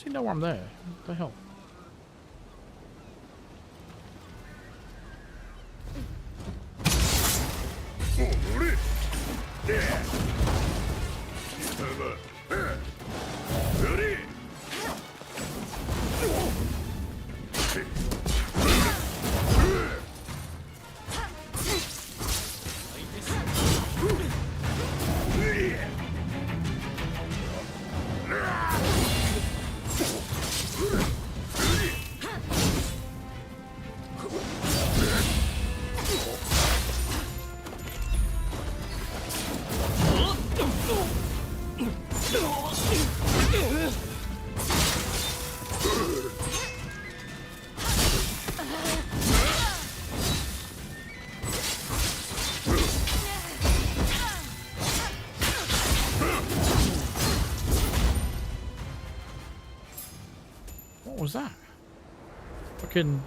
he know where I'm there? What the hell? What was that? Fucking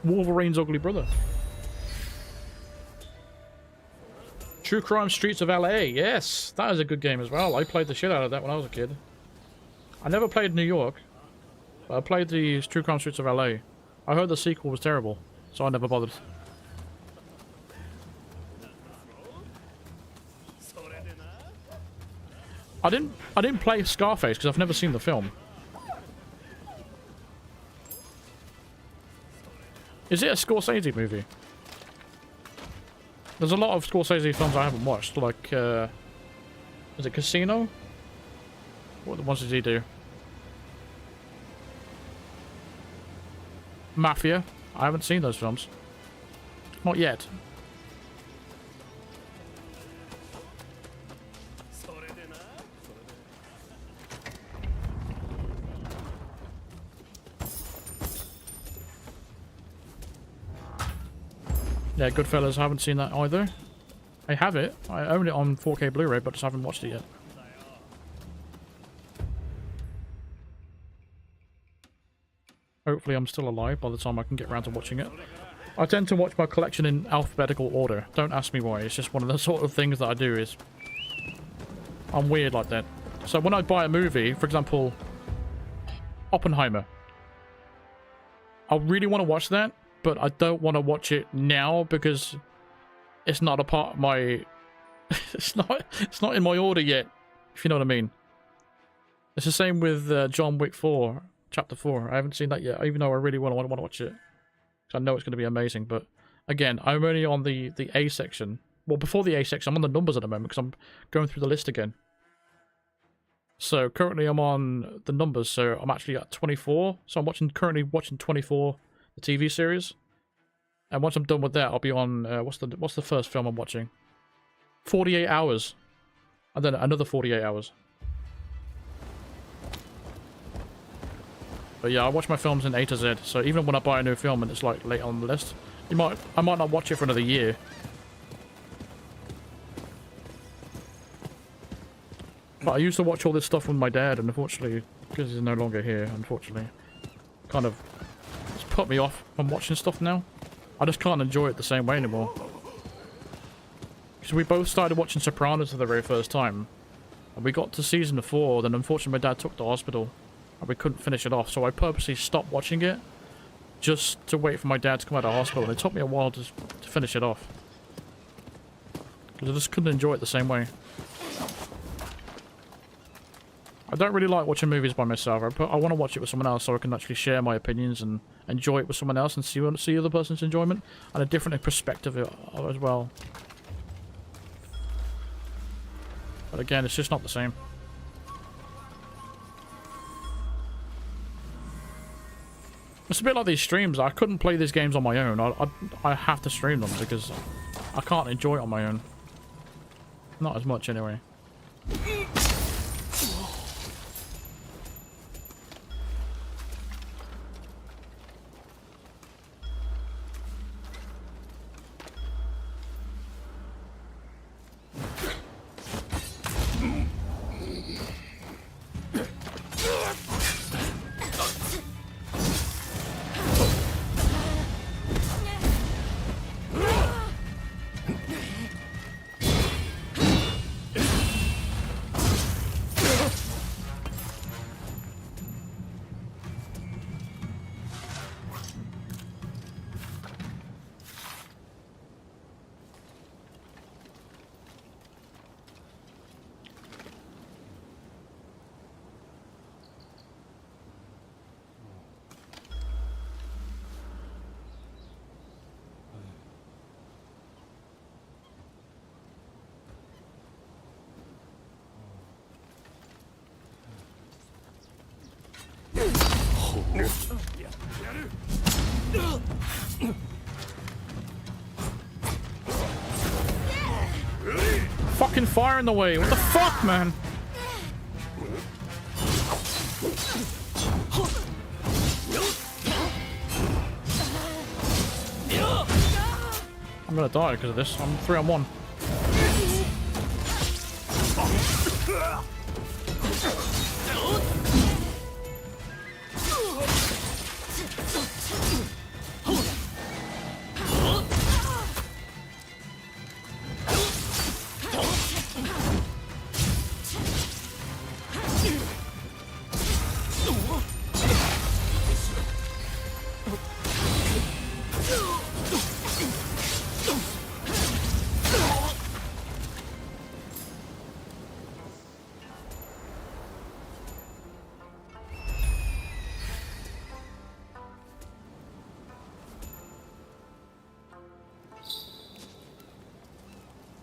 Wolverine's ugly brother. True Crime Streets of LA. Yes, that is a good game as well. I played the shit out of that when I was a kid. I never played New York, but I played the True Crime Streets of LA. I heard the sequel was terrible, so I never bothered. I didn't play Scarface because I've never seen the film. Is it a Scorsese movie? There's a lot of Scorsese films I haven't watched, like, is it Casino? What ones did he do? Mafia. I haven't seen those films. Not yet. Yeah, Goodfellas, I haven't seen that either. I have it. I own it on 4K Blu-ray, but just haven't watched it yet. Hopefully I'm still alive by the time I can get around to watching it. I tend to watch my collection in alphabetical order. Don't ask me why. It's just one of the sort of things that I do is... I'm weird like that. So when I buy a movie, for example, Oppenheimer. I really want to watch that, but I don't want to watch it now because it's not a part of my... it's not in my order yet, if you know what I mean. It's the same with John Wick 4, Chapter 4. I haven't seen that yet, even though I really want to watch it. Because I know it's going to be amazing, but again, I'm only on the A section. Well, before the A section, I'm on the numbers at the moment because I'm going through the list again. So currently I'm on the numbers, so I'm actually at 24. So I'm currently watching 24, the TV series. And once I'm done with that, I'll be on, what's the first film I'm watching? 48 Hours. And then another 48 hours. But yeah, I watch my films in A to Z. So even when I buy a new film and it's like late on the list, I might not watch it for another year. But I used to watch all this stuff with my dad, and unfortunately, because he's no longer here, unfortunately, kind of it's put me off from watching stuff now. I just can't enjoy it the same way anymore. Because we both started watching Sopranos for the very first time, and we got to season 4, then unfortunately my dad took to hospital, and we couldn't finish it off, so I purposely stopped watching it, just to wait for my dad to come out of hospital, and it took me a while to finish it off. Because I just couldn't enjoy it the same way. I don't really like watching movies by myself. I want to watch it with someone else so I can actually share my opinions and enjoy it with someone else and see the other person's enjoyment and a different perspective as well. But again, it's just not the same. It's a bit like these streams. I couldn't play these games on my own. I have to stream them because I can't enjoy it on my own. Not as much anyway. Fucking fire in the way. What the fuck, man? I'm gonna die because of this. I'm 3-on-1.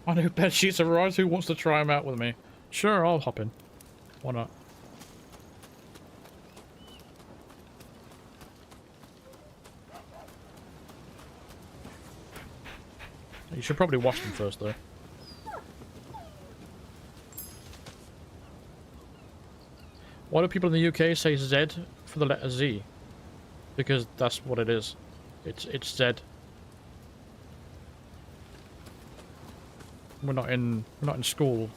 I know bed sheets have arrived. Who wants to try them out with me? Sure, I'll hop in. Why not? You should probably wash them first, though. Why do people in the UK say Z for the letter Z? Because that's what it is. It's Z. We're not in school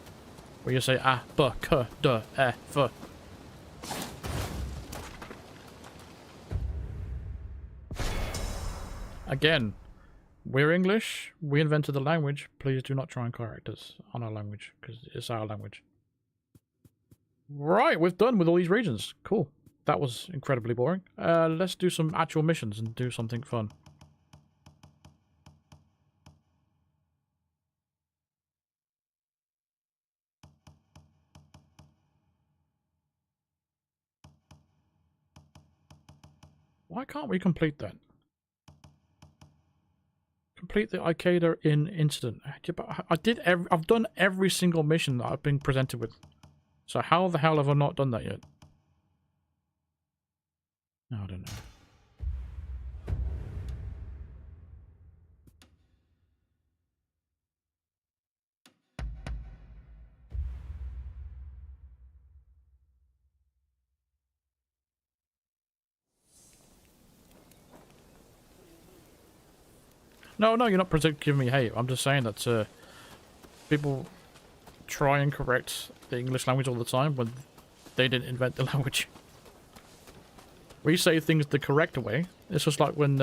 where you say a, b, k, d, e, f. Again, we're English. We invented the language. Please do not try and correct us on our language because it's our language. Right, we've done with all these regions. Cool. That was incredibly boring. Let's do some actual missions and do something fun. Why can't we complete that? Complete the Ikeda Inn incident. I've done every single mission that I've been presented with. So how the hell have I not done that yet? I don't know. No, no, you're not giving me hate. I'm just saying that people try and correct the English language all the time when they didn't invent the language. We say things the correct way. It's just like when...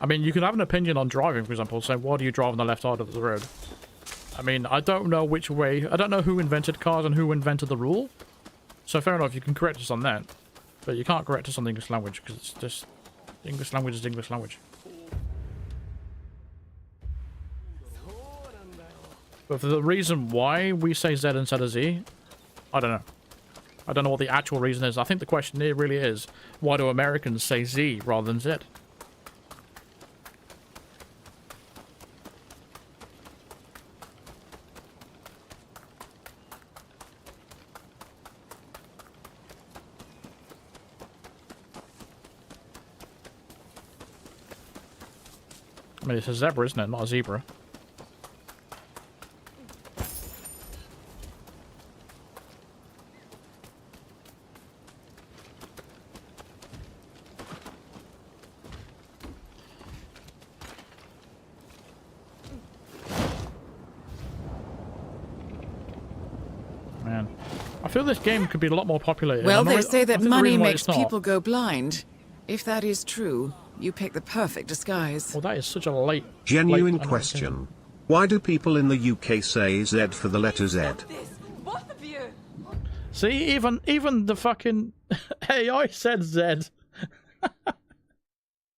I mean, you can have an opinion on driving, for example, saying, why do you drive on the left side of the road? I mean, I don't know which way... I don't know who invented cars and who invented the rule. So fair enough, you can correct us on that. But you can't correct us on the English language, because it's just... English language is English language. But for the reason why we say Z instead of Z, I don't know. I don't know what the actual reason is. I think the question here really is, why do Americans say Z rather than Z? I mean, it's a zebra, isn't it? Not a zebra. Man, I feel this game could be a lot more popular. Well, they say that money makes people people go blind. If that is true, you pick the perfect disguise. Well, that is such a late... Genuine late question. Why do people in the UK say Z for the letter Z? Both of you! See, even the fucking AI said Z.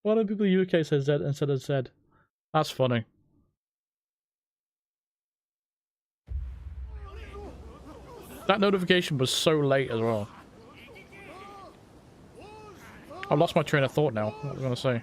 Why do people in the UK say Z instead of Z? That's funny. That notification was so late as well. I lost my train of thought now. What was I going to say?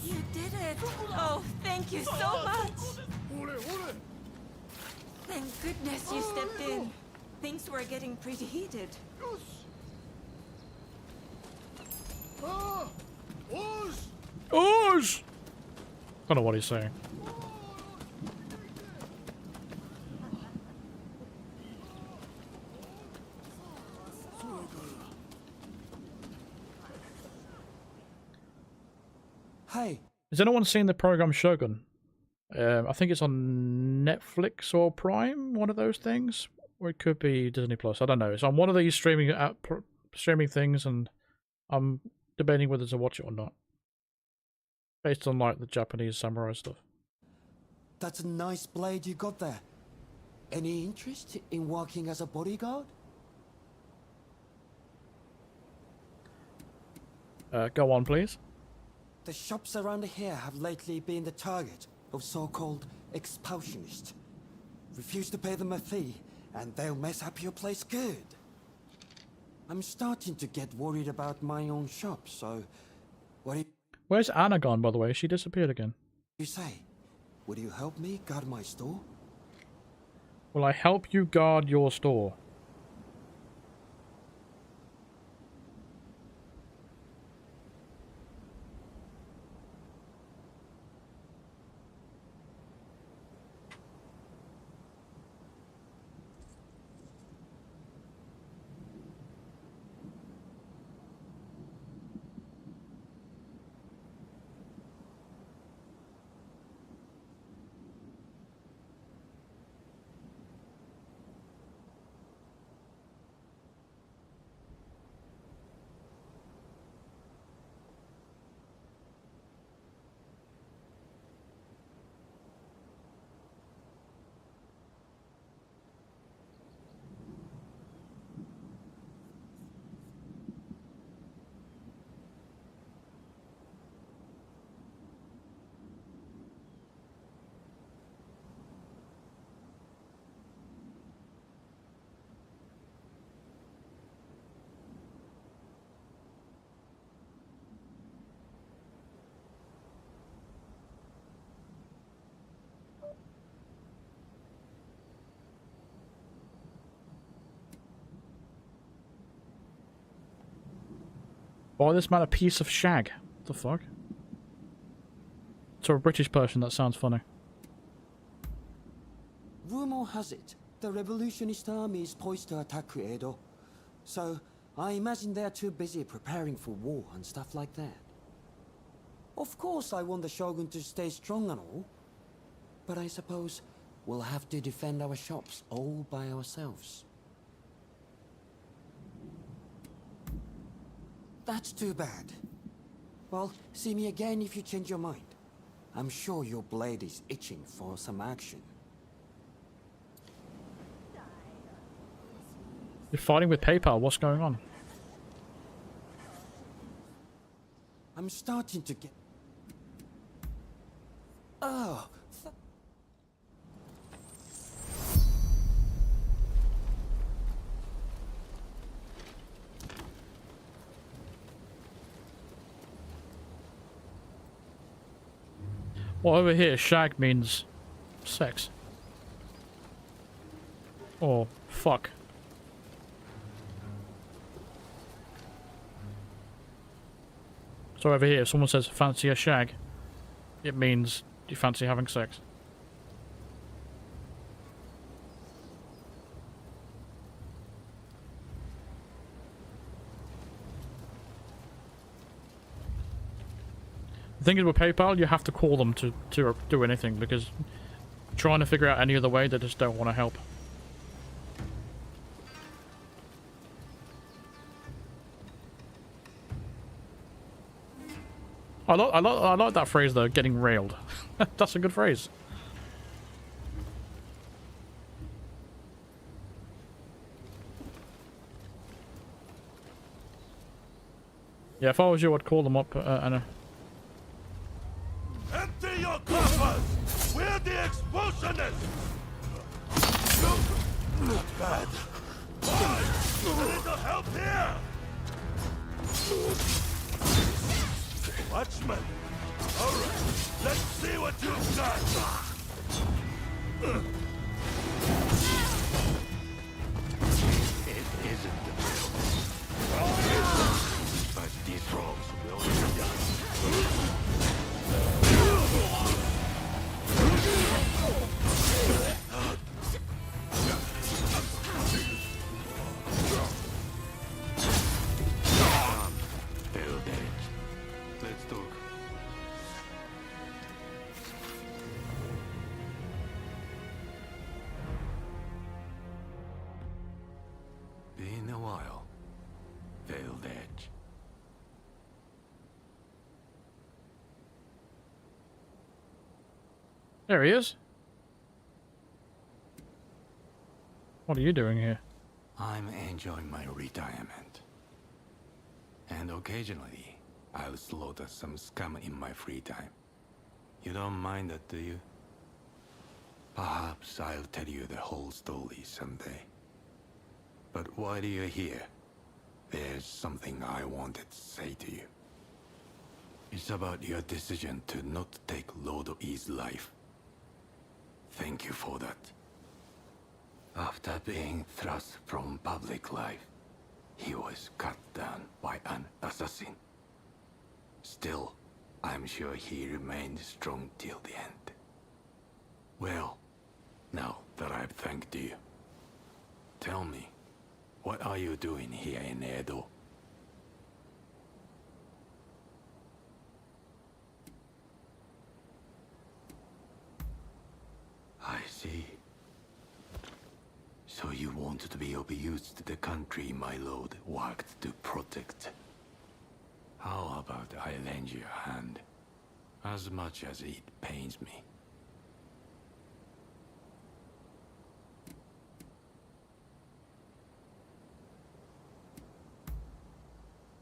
You did it! Oh, thank you so much! Thank goodness you stepped in. Things were getting pretty heated. Osh! I don't know what he's saying. Hey. Has anyone seen the program Shogun? I think it's on Netflix or Prime, one of those things. Or it could be Disney Plus. I don't know. It's on one of these streaming things, and I'm debating whether to watch it or not. Based on like the Japanese samurai stuff. That's a nice blade you got there. Any interest in working as a bodyguard? Go on, please. The shops around here have lately been the target of so-called expulsionists. Refuse to pay them a fee, and they'll mess up your place good. I'm starting to get worried about my own shop, so what do you... Where's Anna gone, by the way? She disappeared again. You say, would you help me guard my store? Will I help you guard your store? Buy this man a piece of shag. What the fuck? To a British person, that sounds funny. Rumor has it, the revolutionist army is poised to attack Edo. So, I imagine they're too busy preparing for war and stuff like that. Of course I want the Shogun to stay strong and all, but I suppose we'll have to defend our shops all by ourselves. That's too bad. Well, see me again if you change your mind. I'm sure your blade is itching for some action. You're fighting with PayPal, what's going on? I'm starting to get... Oh, Well, over here, shag means sex. Or fuck. So over here, if someone says fancy a shag, it means you fancy having sex. The thing is with PayPal, you have to call them to do anything, because trying to figure out any other way, they just don't want to help. I like that phrase though, getting railed. That's a good phrase. Yeah, if I was you, I'd call them up and Empty your coffers! We're the explosionists! Not bad. Fine! A little help here! Watchman! Alright, let's see what you've got! It isn't the real, but these rogues will be done. Let's talk. Been a while. Veiled Edge. there he is. What are you doing here? I'm enjoying my retirement. And occasionally, I'll slaughter some scum in my free time. You don't mind that, do you? Perhaps I'll tell you the whole story someday. But while you're here, there's something I wanted to say to you. It's about your decision to not take Lord E's life. Thank you for that. After being thrust from public life, he was cut down by an assassin. Still, I'm sure he remained strong till the end. Well, now that I've thanked you, tell me, what are you doing here in Edo? I see. So you wanted to be of use to the country my lord worked to protect. How about I lend you a hand, as much as it pains me?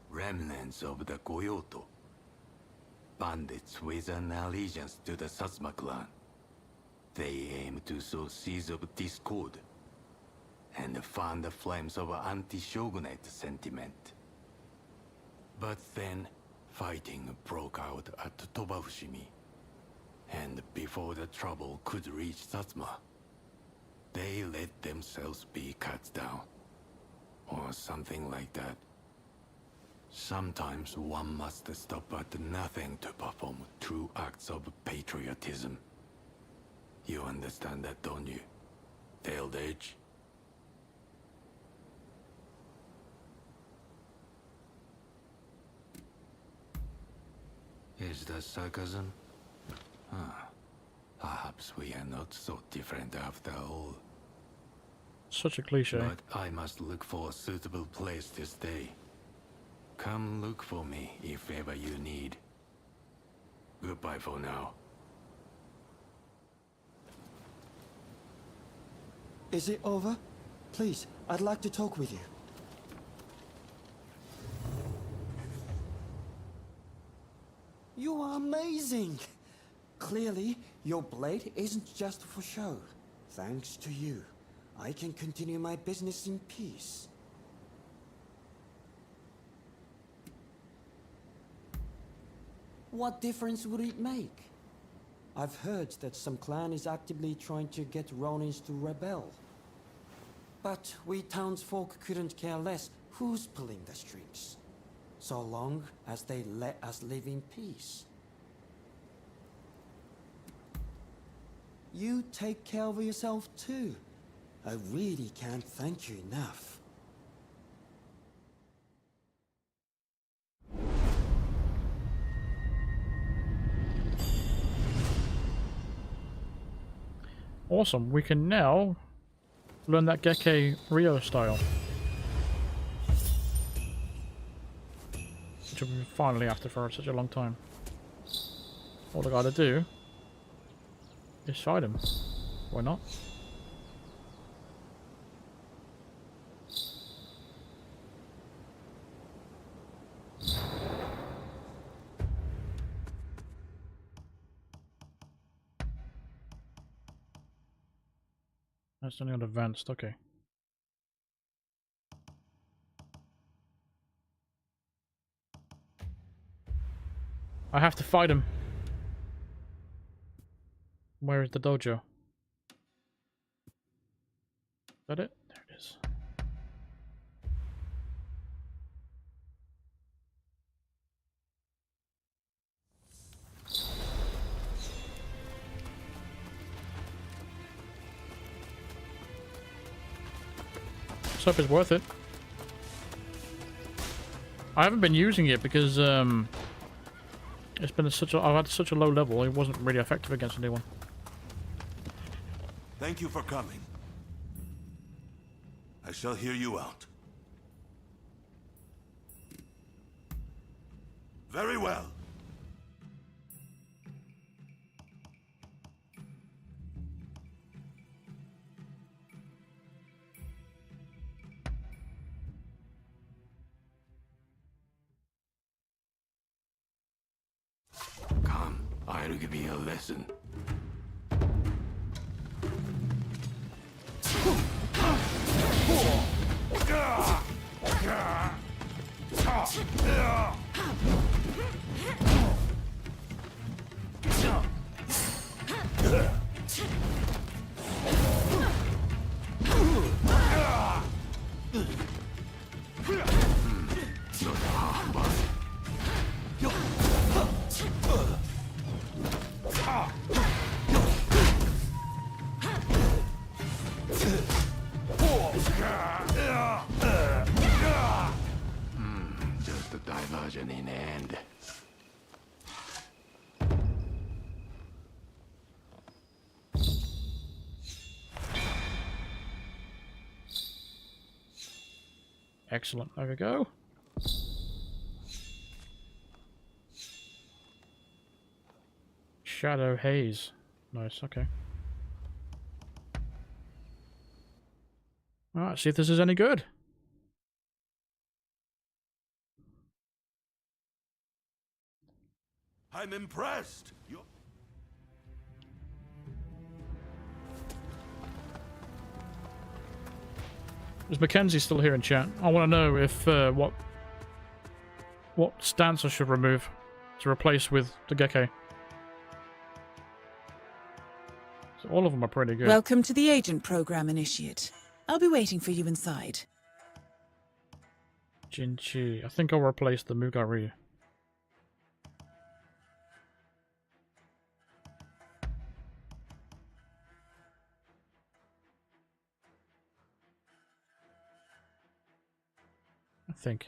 Remnants of the Goyoto. Bandits with an allegiance to the Satsuma clan. They aim to sow seeds of discord and fan the flames of anti-shogunate sentiment. But then, fighting broke out at Tobafushimi, and before the trouble could reach Satsuma, they let themselves be cut down, or something like that. Sometimes one must stop at nothing to perform true acts of patriotism. You understand that, don't you? Tailed Edge? Is that sarcasm? Perhaps we are not so different after all. Such a cliche. But I must look for a suitable place to stay. Come look for me if ever you need. Goodbye for now. Is it over? Please, I'd like to talk with you. You are amazing! Clearly, your blade isn't just for show. Thanks to you, I can continue my business in peace. What difference would it make? I've heard that some clan is actively trying to get Ronins to rebel. But we townsfolk couldn't care less who's pulling the strings, so long as they let us live in peace. You take care of yourself too. I really can't thank you enough. Awesome, we can now learn that Geke Rio style. Which we've been finally after for such a long time. All I gotta do is fight him. Why not? That's only on advanced, okay. I have to fight him. Where is the dojo? Is that it? There it is. Let's hope it's worth it. I haven't been using it because it's been I've had such a low level. It wasn't really effective against anyone. Thank you for coming. I shall hear you out. Very well. Come, I'll give you a lesson. Just a diversion in hand. Excellent. There we go. Shadow Haze. Nice, okay. Alright, see if this is any good. I'm impressed. Is Mackenzie still here in chat? I want to know if what stance I should remove to replace with the Geke. So all of them are pretty good. Welcome to the Agent Program, Initiate. I'll be waiting for you inside. Jinchi. I think I'll replace the Mugari. I think.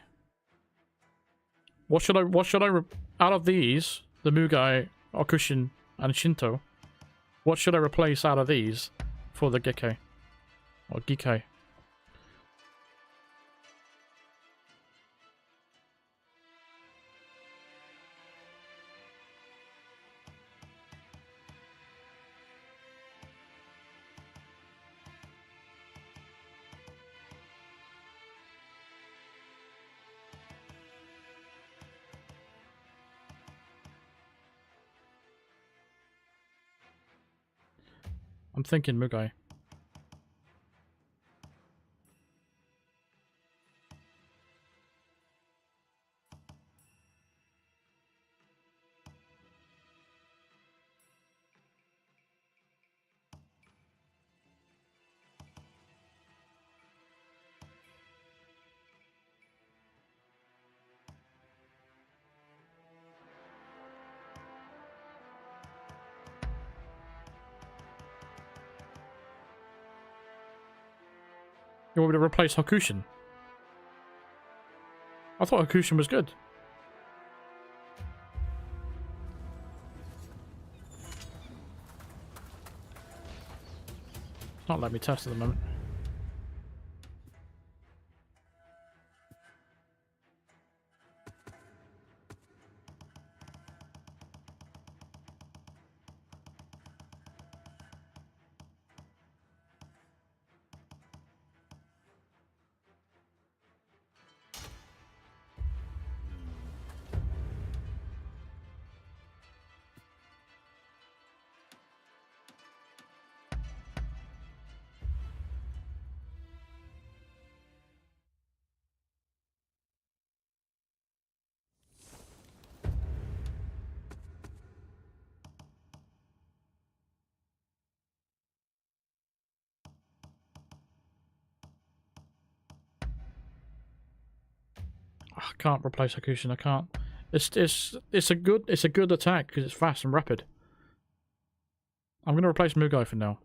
What should I out of these, the Mugai, Okushin, and Shinto, what should I replace out of these for the Gekkei? Or Gikkei? I'm thinking Mugai. You want me to replace Hakushin? I thought Hakushin was good. It's not letting me test at the moment. I can't replace Hakushin. I can't. It's a good attack because it's fast and rapid. I'm gonna replace Mugai for now.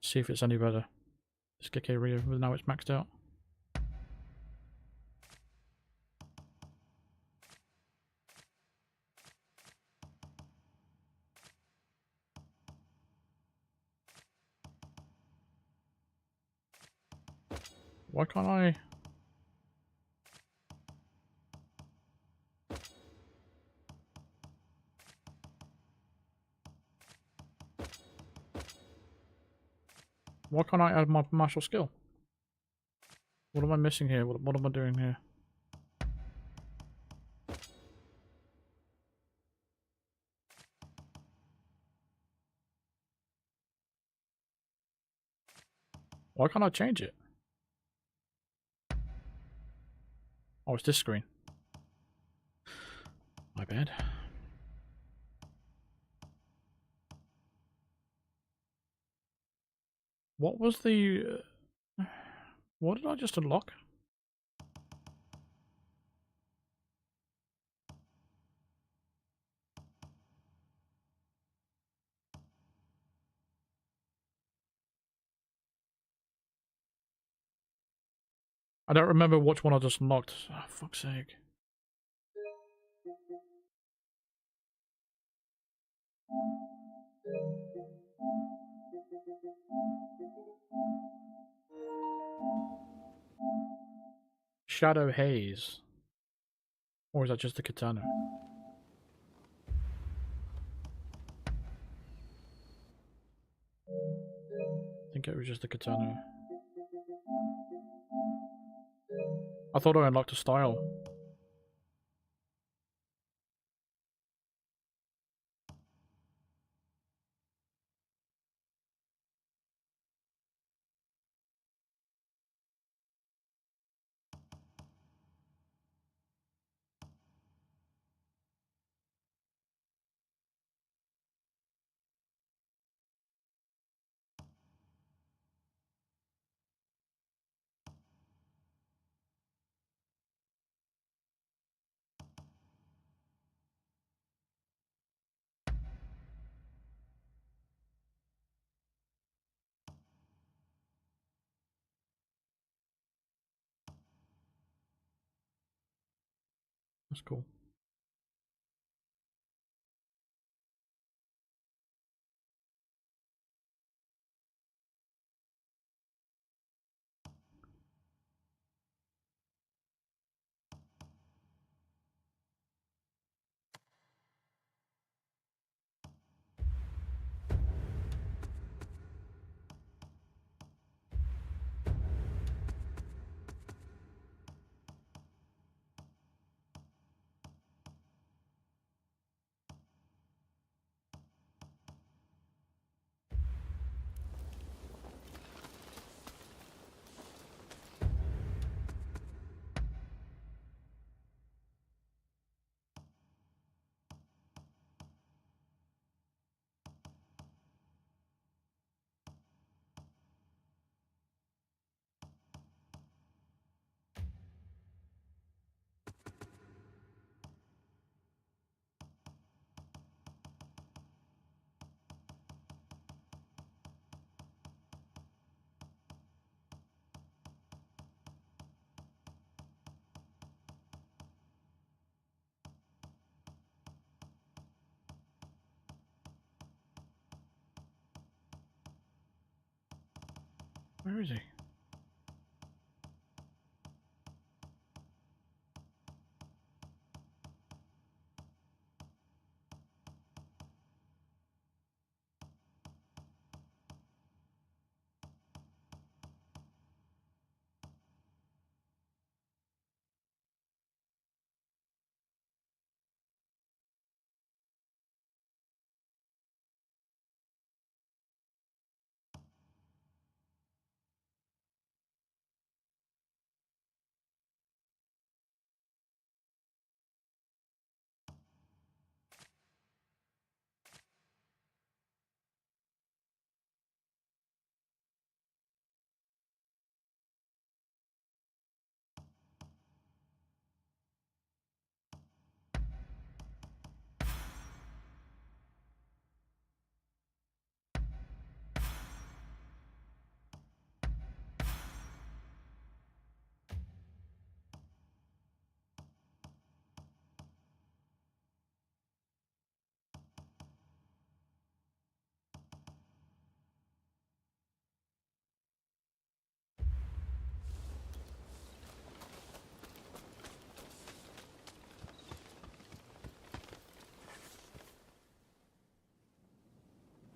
See if it's any better. This Gekkei Ryu, now it's maxed out. Why can't I? Why can't I add my martial skill? What am I missing here? What am I doing here? Why can't I change it? Oh, it's this screen. My bad. What was the... what did I just unlock? I don't remember which one I just unlocked. Oh, fuck's sake. Shadow Haze. Or is that just the katana? I think it was just the katana. I thought I unlocked a style. That's cool. Where is he?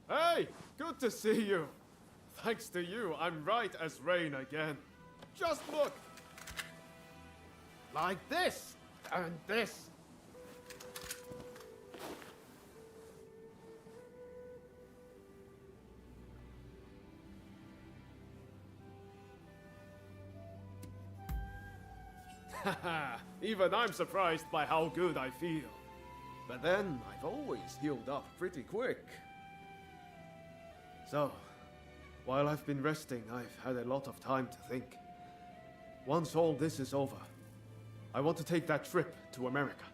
Hey, good to see you. Thanks to you, I'm right as rain again. Just look. Like this, and this. Haha, even I'm surprised by how good I feel. But then, I've always healed up pretty quick. So, while I've been resting, I've had a lot of time to think. Once all this is over, I want to take that trip to America.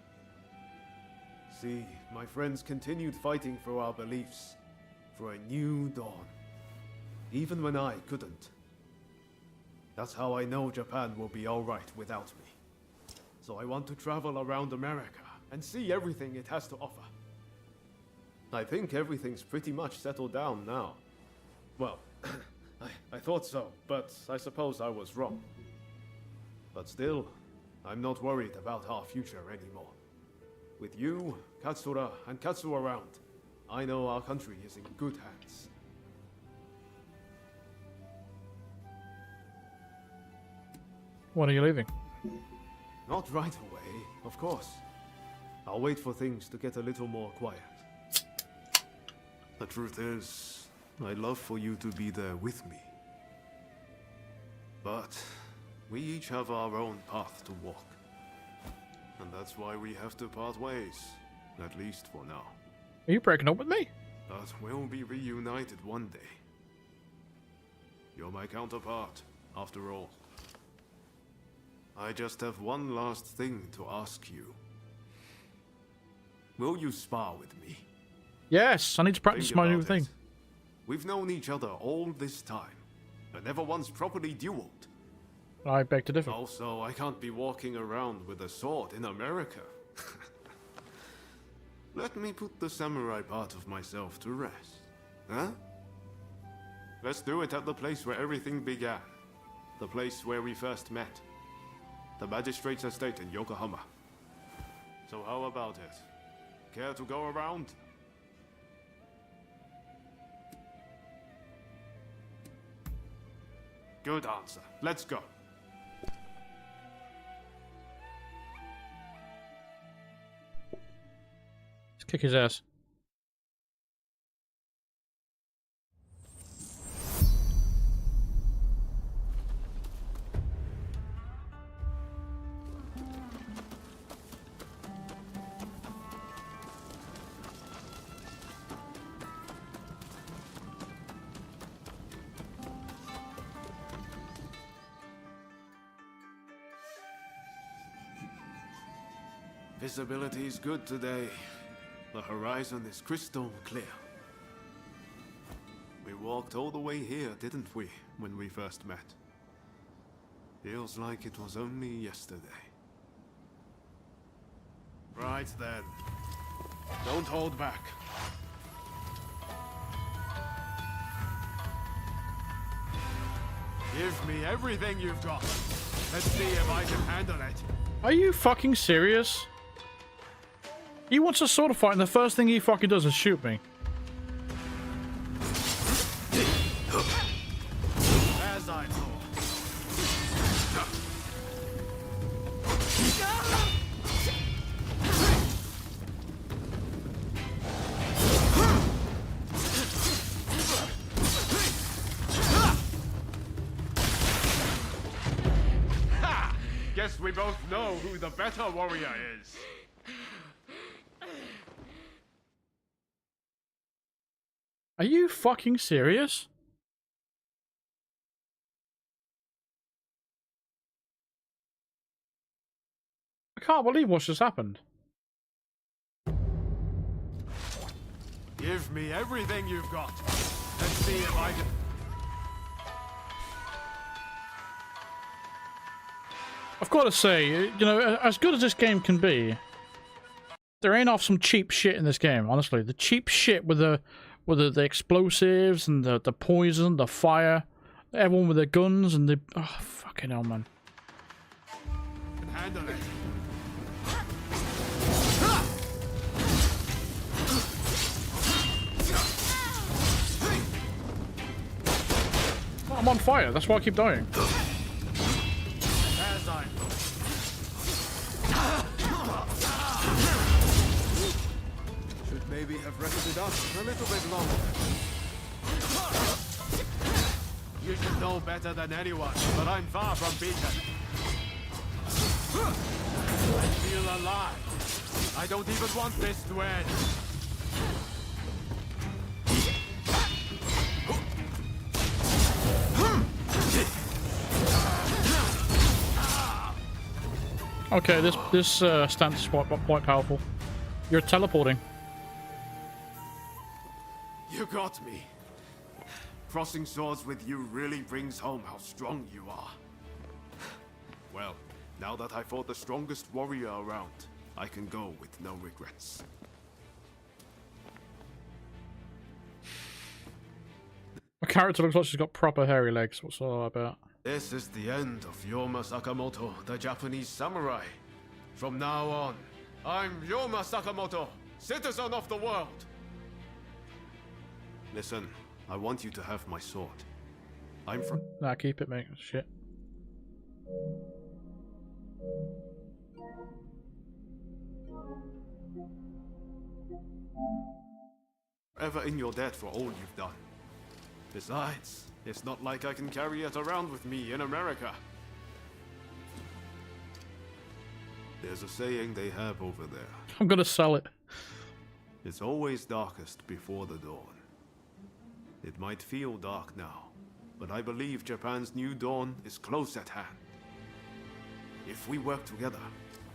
See, my friends continued fighting for our beliefs, for a new dawn. Even when I couldn't. That's how I know Japan will be alright without me. So I want to travel around America and see everything it has to offer. I think everything's pretty much settled down now. Well, I thought so, but I suppose I was wrong. But still, I'm not worried about our future anymore. With you, Katsura, and Katsu around, I know our country is in good hands. When are you leaving? Not right away, of course. I'll wait for things to get a little more quiet. The truth is, I'd love for you to be there with me. But we each have our own path to walk. And that's why we have to part ways, at least for now. Are you breaking up with me? But we'll be reunited one day. You're my counterpart, after all. I just have one last thing to ask you. Will you spar with me? Yes, I need to practice my new thing. We've known each other all this time, but never once properly dueled. I beg to differ. Also, I can't be walking around with a sword in America. Let me put the samurai part of myself to rest. Huh? Let's do it at the place where everything began. The place where we first met. The magistrate's estate in Yokohama. So how about it? Care to go around? Good answer. Let's go. Let's kick his ass. Visibility is good today. The horizon is crystal clear. We walked all the way here, didn't we, when we first met? Feels like it was only yesterday. Right then. Don't hold back. Give me everything you've got. Let's see if I can handle it. Are you fucking serious? He wants a sword fight and the first thing he fucking does is shoot me. As I thought. Ha! Guess we both know who the better warrior is. Are you fucking serious? I can't believe what's just happened. Give me everything you've got. Let's see if I can... I've got to say, you know, as good as this game can be, there ain't off some cheap shit in this game, honestly. The cheap shit with the explosives and the poison, the fire, everyone with their guns and the... Oh, fucking hell, man. Handle it. I'm on fire, that's why I keep dying. As I... Should maybe have rested up a little bit longer. You should know better than anyone, but I'm far from beaten. I feel alive. I don't even want this to end. Okay, this stance is quite powerful. You're teleporting. You got me. Crossing swords with you really brings home how strong you are. Well, now that I fought the strongest warrior around, I can go with no regrets. My character looks like she's got proper hairy legs. What's all about? This is the end of Yoma Sakamoto, the Japanese samurai. From now on, I'm Yoma Sakamoto, citizen of the world. Listen, I want you to have my sword. I'm from... Nah, keep it, mate. Shit. Ever in your debt for all you've done. Besides, it's not like I can carry it around with me in America. There's a saying they have over there. I'm gonna sell it. It's always darkest before the dawn. It might feel dark now, but I believe Japan's new dawn is close at hand. If we work together,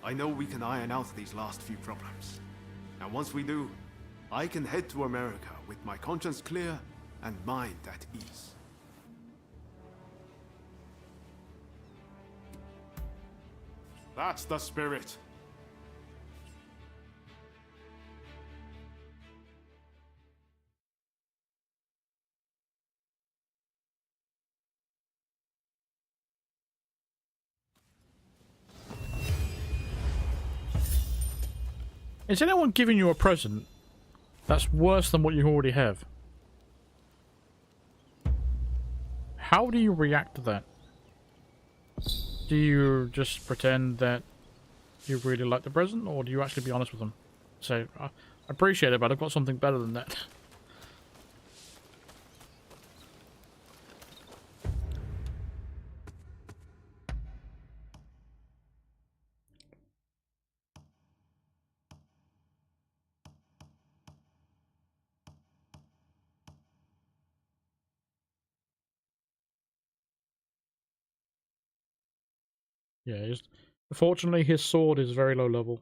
I know we can iron out these last few problems. And once we do, I can head to America with my conscience clear and mind at ease. That's the spirit. Is anyone giving you a present that's worse than what you already have? How do you react to that? Do you just pretend that you really like the present, or do you actually be honest with them? Say, I appreciate it, but I've got something better than that. Yeah, just unfortunately his sword is very low level.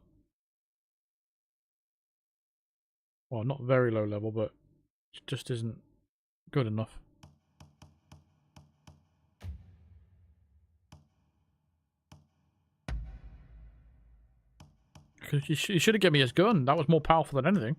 Well, not very low level, but it just isn't good enough. You should have given me his gun. That was more powerful than anything.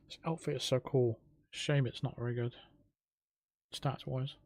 This outfit is so cool. Shame it's not very good. Stats wise.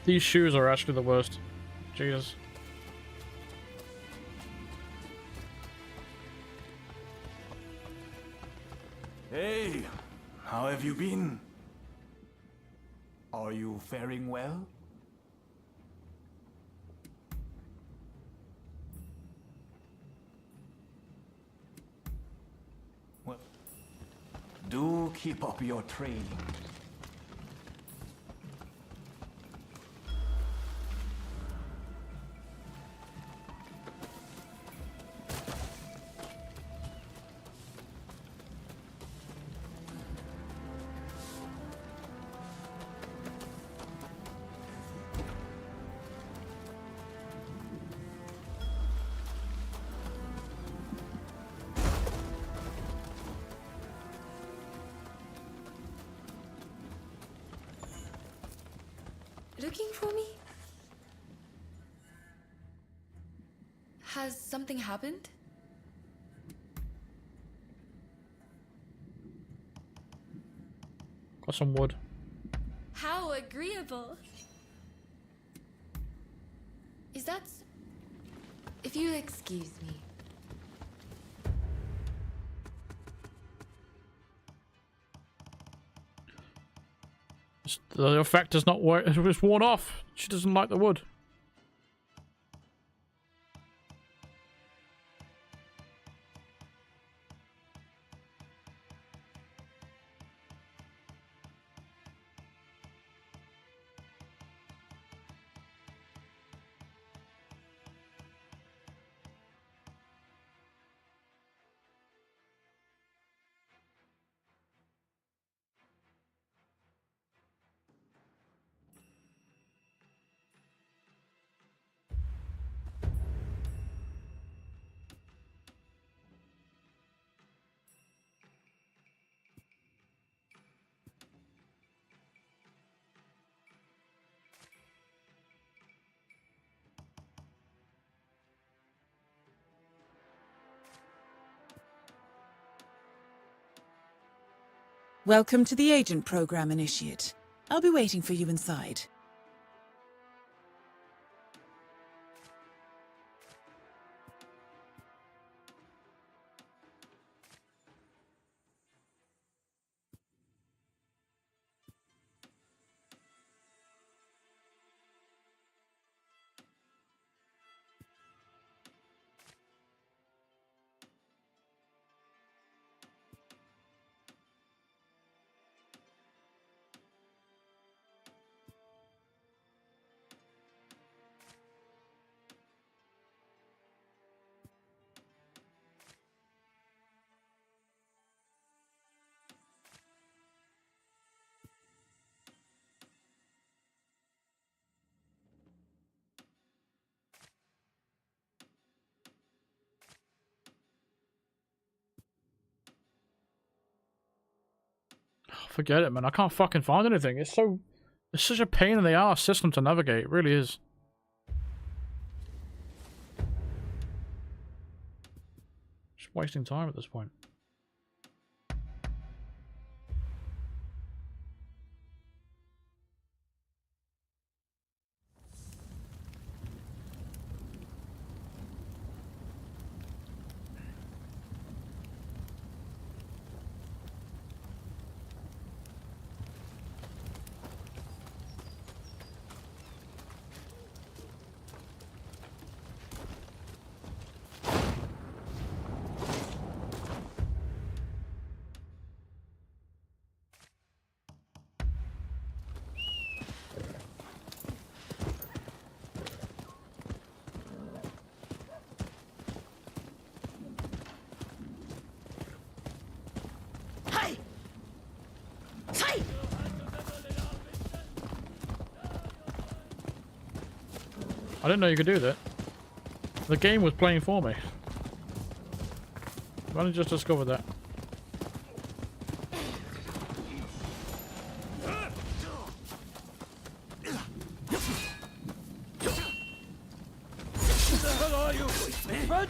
These shoes are actually the worst. Jesus. Hey, how have you been? Are you faring well? Well, do keep up your training. Looking for me? Has something happened? Got some wood. How agreeable. Is that... If you'll excuse me. The effect does not work. It was worn off. She doesn't like the wood. Welcome to the Agent Program, Initiate. I'll be waiting for you inside. Forget it, man. I can't fucking find anything. It's such a pain in the ass system to navigate. It really is. Just wasting time at this point. I didn't know you could do that. The game was playing for me. I only just discovered that. Who the hell are you? Run!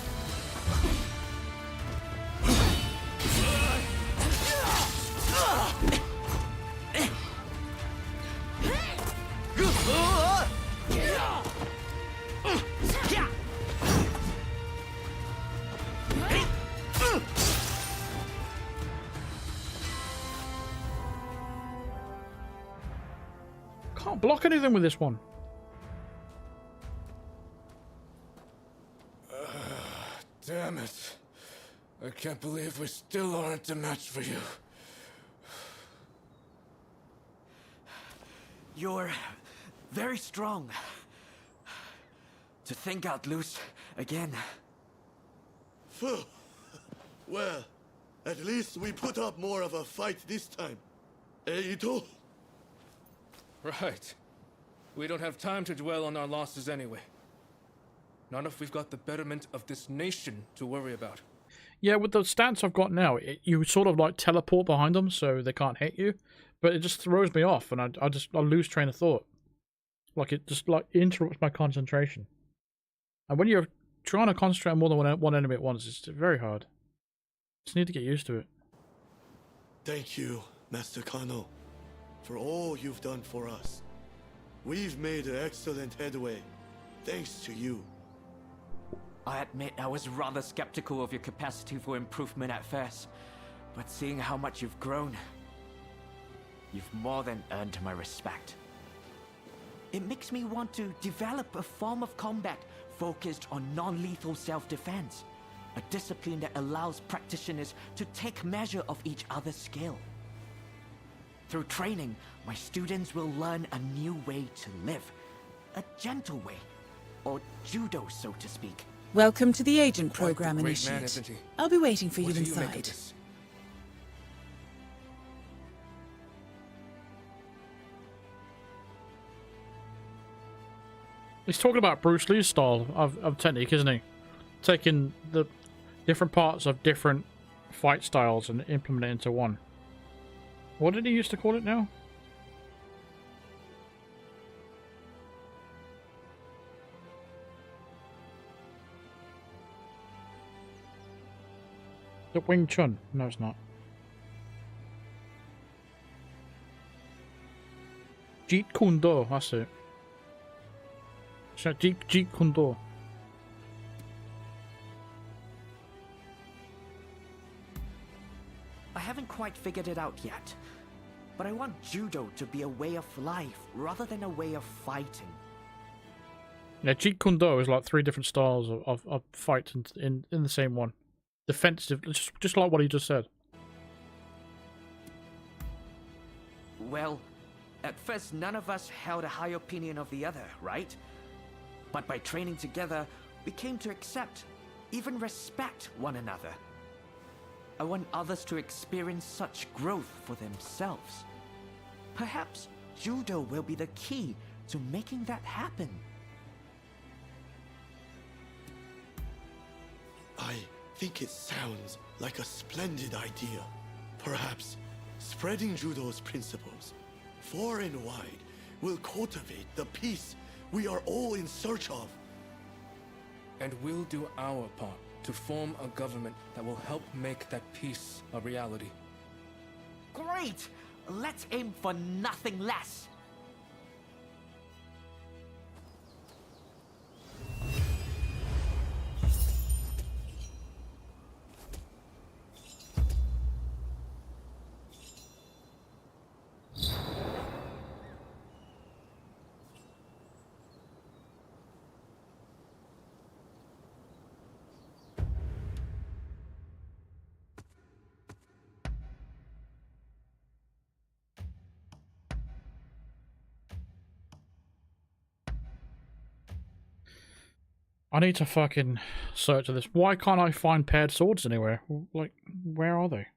can't block anything with this one. Damn it. I can't believe we still aren't a match for you. You're very strong. To think out loose again. Phew. Well, at least we put up more of a fight this time. Ito? Right. We don't have time to dwell on our losses anyway. Not if we've got the betterment of this nation to worry about. Yeah, with the stance I've got now, you sort of like teleport behind them so they can't hit you, but it just throws me off, and I lose train of thought. Like it just like interrupts my concentration. And when you're trying to concentrate on more than one enemy at once, it's very hard. Just need to get used to it. Thank you, Master Kano, for all you've done for us. We've made excellent headway, thanks to you. I admit I was rather skeptical of your capacity for improvement at first, but seeing how much you've grown, you've more than earned my respect. It makes me want to develop a form of combat focused on non-lethal self-defense, a discipline that allows practitioners to take measure of each other's skill. Through training, my students will learn a new way to live, a gentle way, or judo, so to speak. Welcome to the agent program, Great Initiate. man, isn't he? I'll be waiting for What you do you make of inside. this? He's talking about Bruce Lee's style of technique, isn't he? Taking the different parts of different fight styles and implement it into one. What did he used to call it now? The Wing Chun. No, it's not. Jeet Kune Do, that's it. Jeet Kune Do. I haven't quite figured it out yet, but I want judo to be a way of life rather than a way of fighting. Yeah, Jeet Kune Do is like 3 different styles of fight in the same one. Defensive, just like what he just said. Well, at first none of us held a high opinion of the other, right? But by training together, we came to accept, even respect one another. I want others to experience such growth for themselves. Perhaps judo will be the key to making that happen. I think it sounds like a splendid idea. Perhaps spreading judo's principles far and wide will cultivate the peace we are all in search of. And we'll do our part to form a government that will help make that peace a reality. Great! Let's aim for nothing less. I need to fucking search for this. Why can't I find paired swords anywhere? Like, where are they?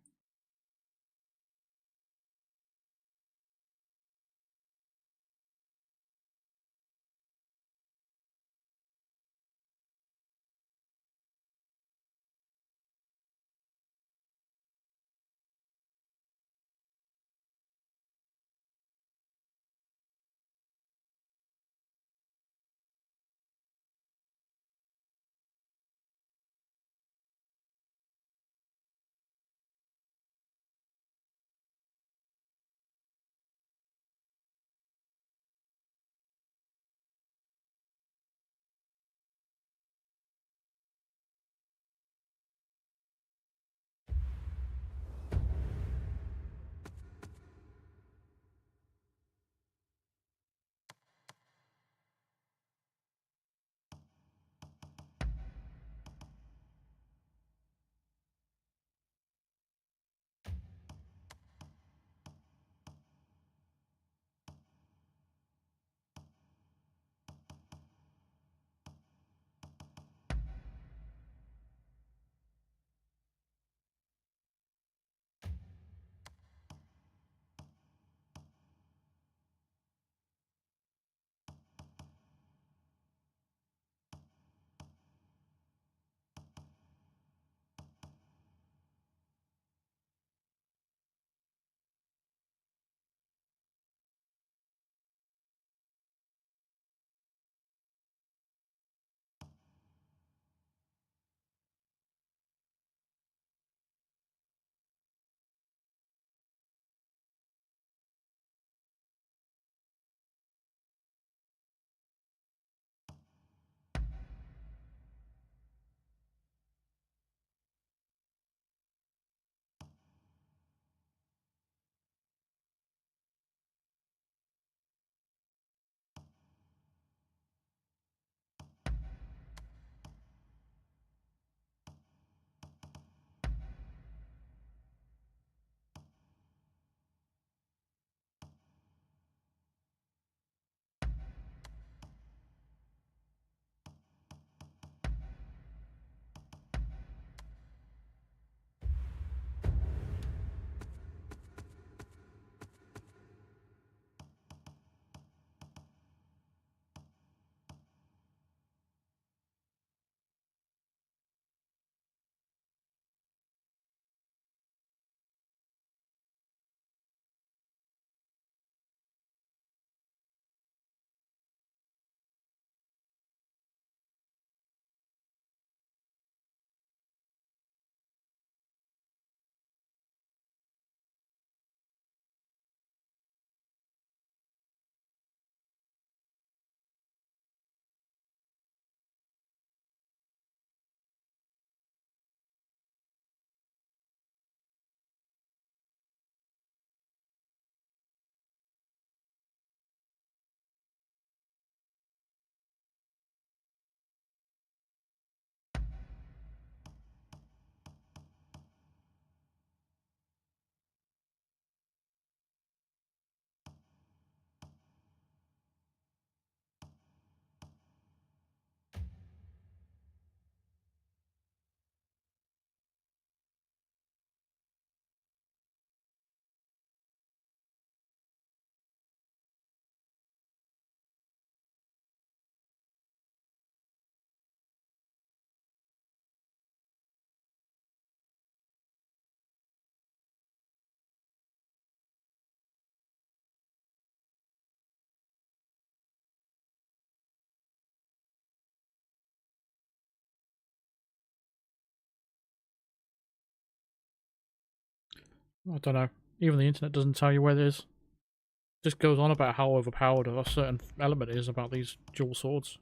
I don't know. Even the internet doesn't tell you where it is. It just goes on about how overpowered a certain element is about these dual swords.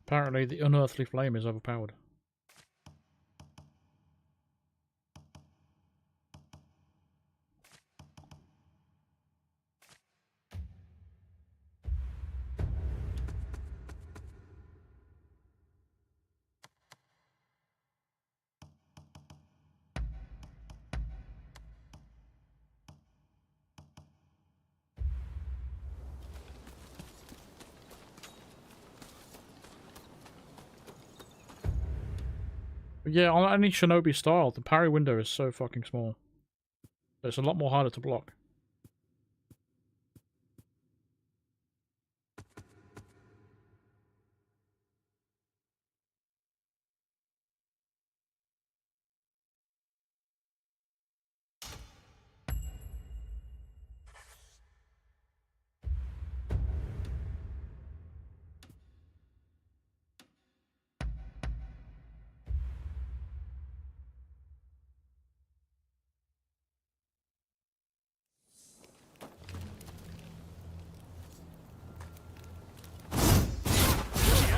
Apparently the unearthly flame is overpowered. Yeah, on any Shinobi style, the parry window is so fucking small. It's a lot more harder to block.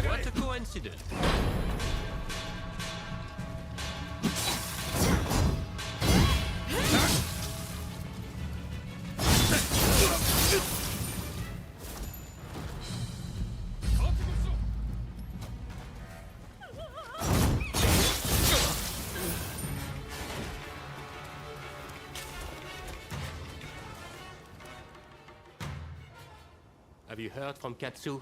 What a coincidence. Have you heard from Katsu?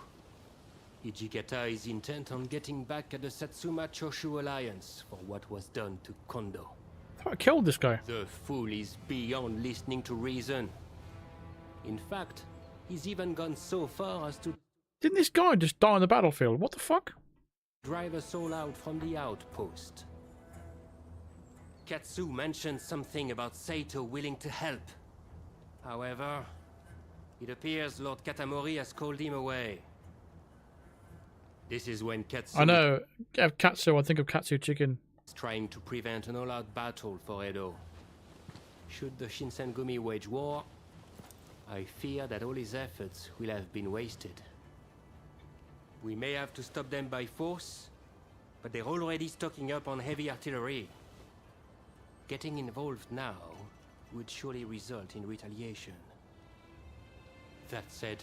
Hijikata is intent on getting back at the Satsuma Choshu Alliance for what was done to Kondo. I killed this guy. The fool is beyond listening to reason. In fact, he's even gone so far as to Didn't this guy just die on the battlefield? What the fuck? drive us all out from the outpost. Katsu mentioned something about Saito willing to help. However, it appears Lord Katamori has called him away. This is when Katsu... I know. Katsu, I think of Katsu chicken. ...is trying to prevent an all-out battle for Edo. Should the Shinsengumi wage war, I fear that all his efforts will have been wasted. We may have to stop them by force, but they're already stocking up on heavy artillery. Getting involved now would surely result in retaliation. That said,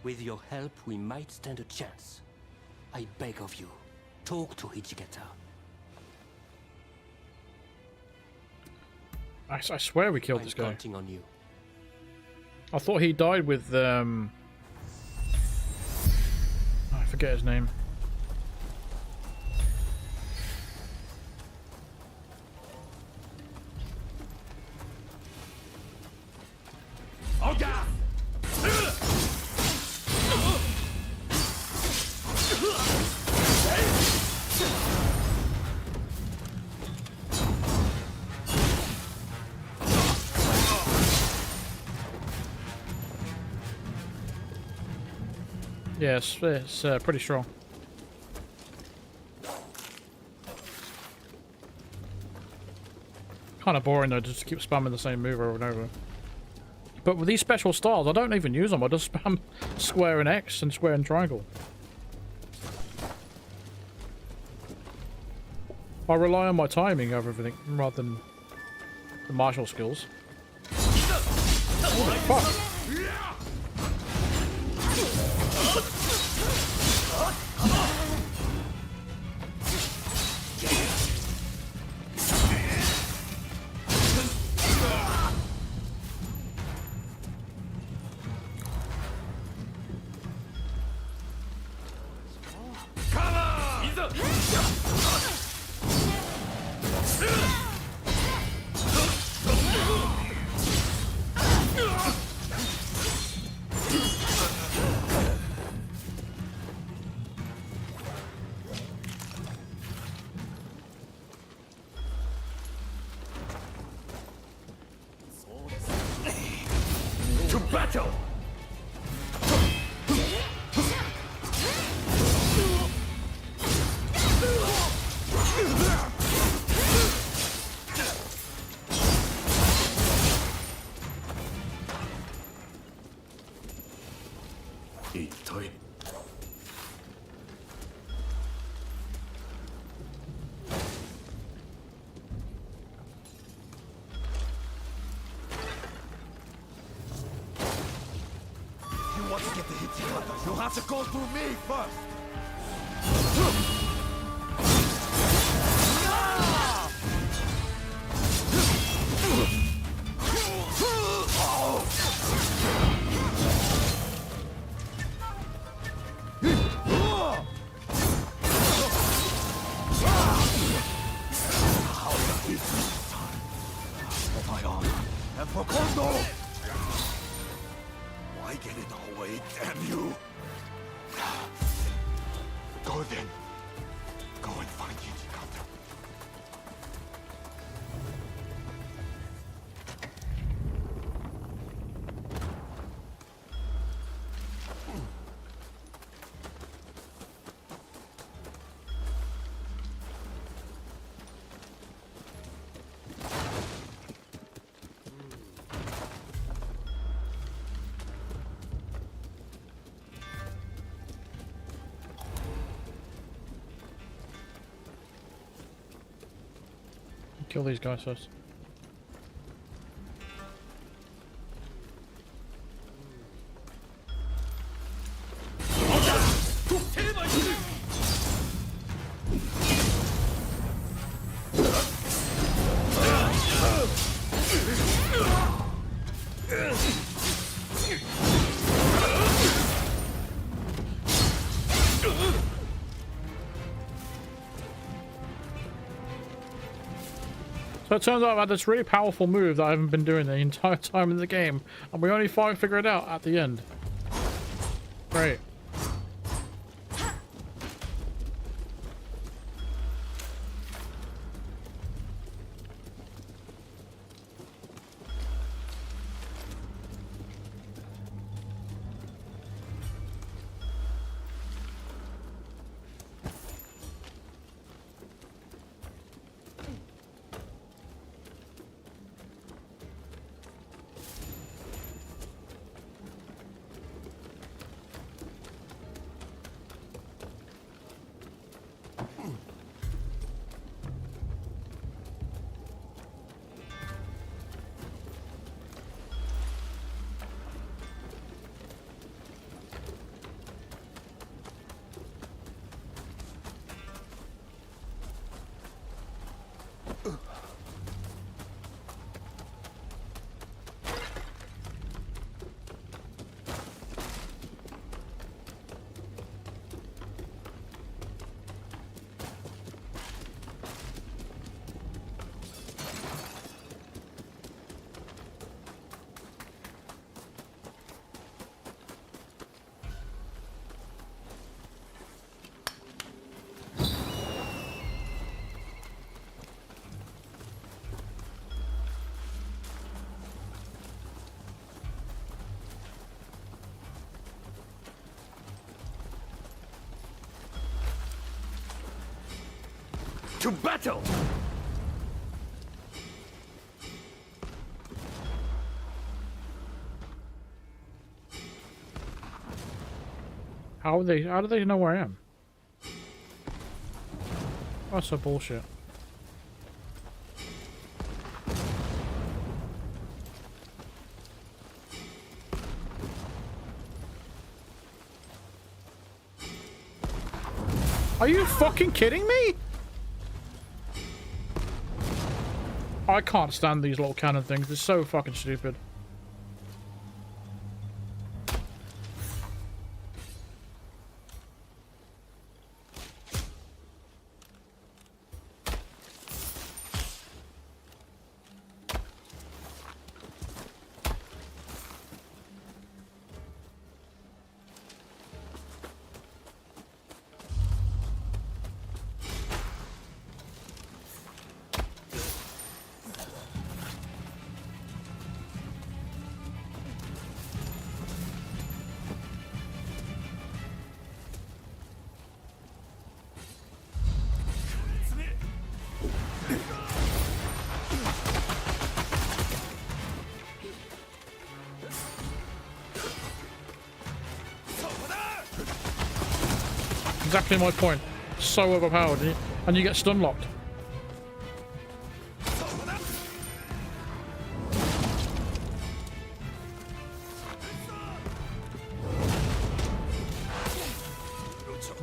with your help, we might stand a chance. I beg of you, talk to Hijikata. I swear we killed this guy. I'm counting on you. I thought he died with, I forget his name. Oga! Yes, it's pretty strong. Kind of boring though, just to keep spamming the same move over and over. But with these special styles, I don't even use them. I just spam square and X and square and triangle. I rely on my timing over everything rather than the martial skills. Holy fuck! To battle! You'll have to go through me first. And for Kondo! Why get in our way, damn you? Go then. Go and find Yijikata. Kill these guys first. So it turns out I had this really powerful move that I haven't been doing the entire time in the game, and we only figure it out at the end. Great. To battle! How do they know where I am? That's so bullshit. Are you fucking kidding me? I can't stand these little cannon things. They're so fucking stupid. Exactly my point. So overpowered, and you get stun locked.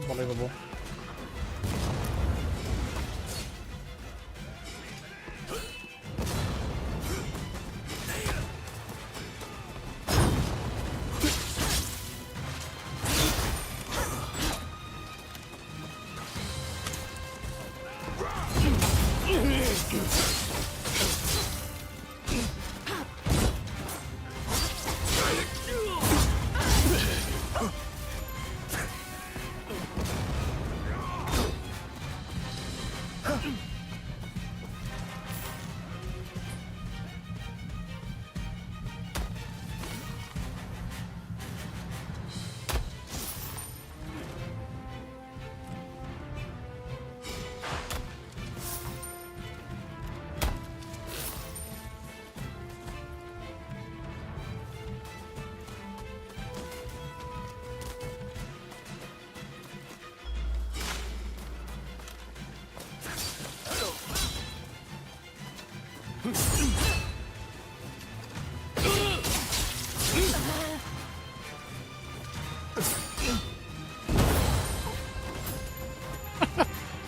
Unbelievable.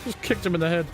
Just kicked him in the head.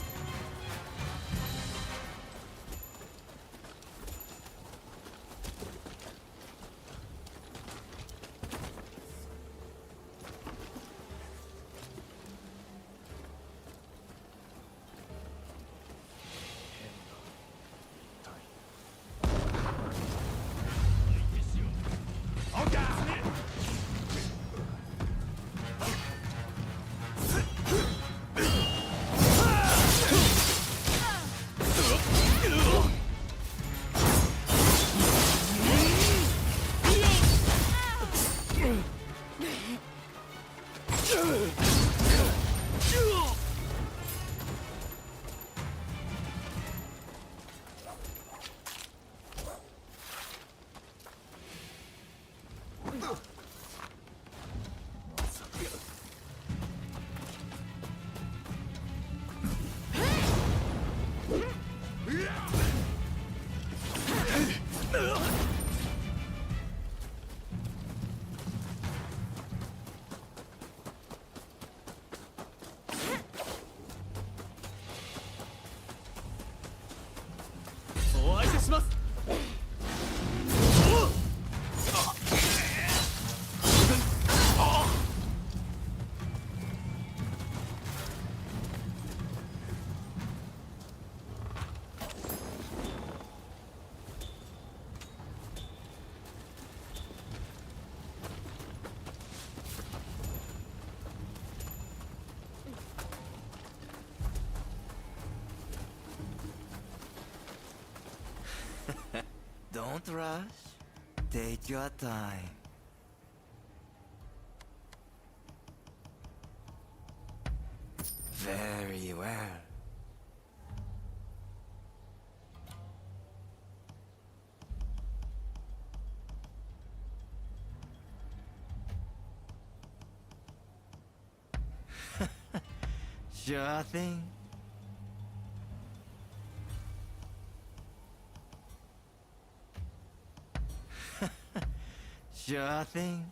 Don't rush. Take your time. Very well. Sure thing. Sure thing.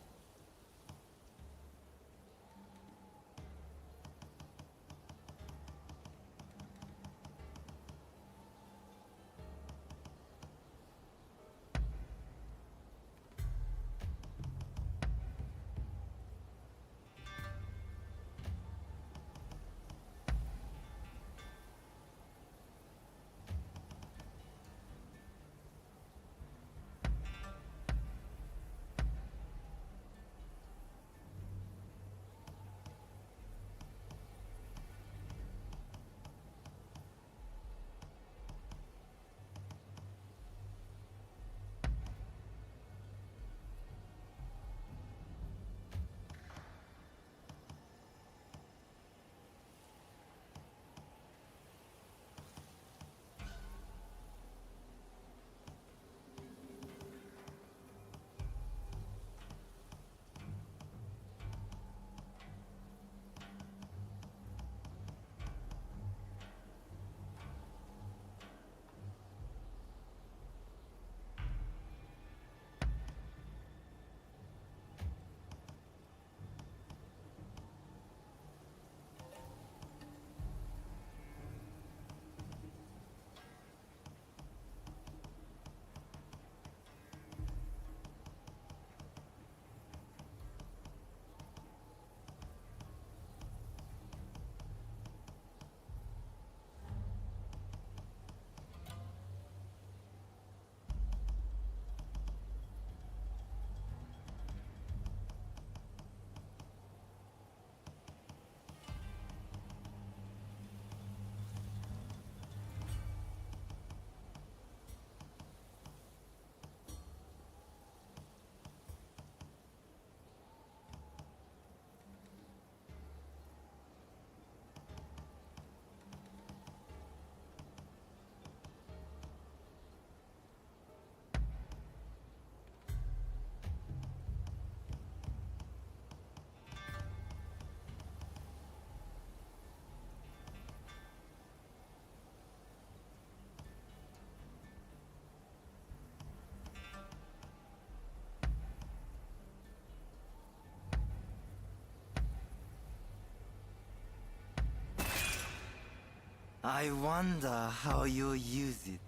I wonder how you use it.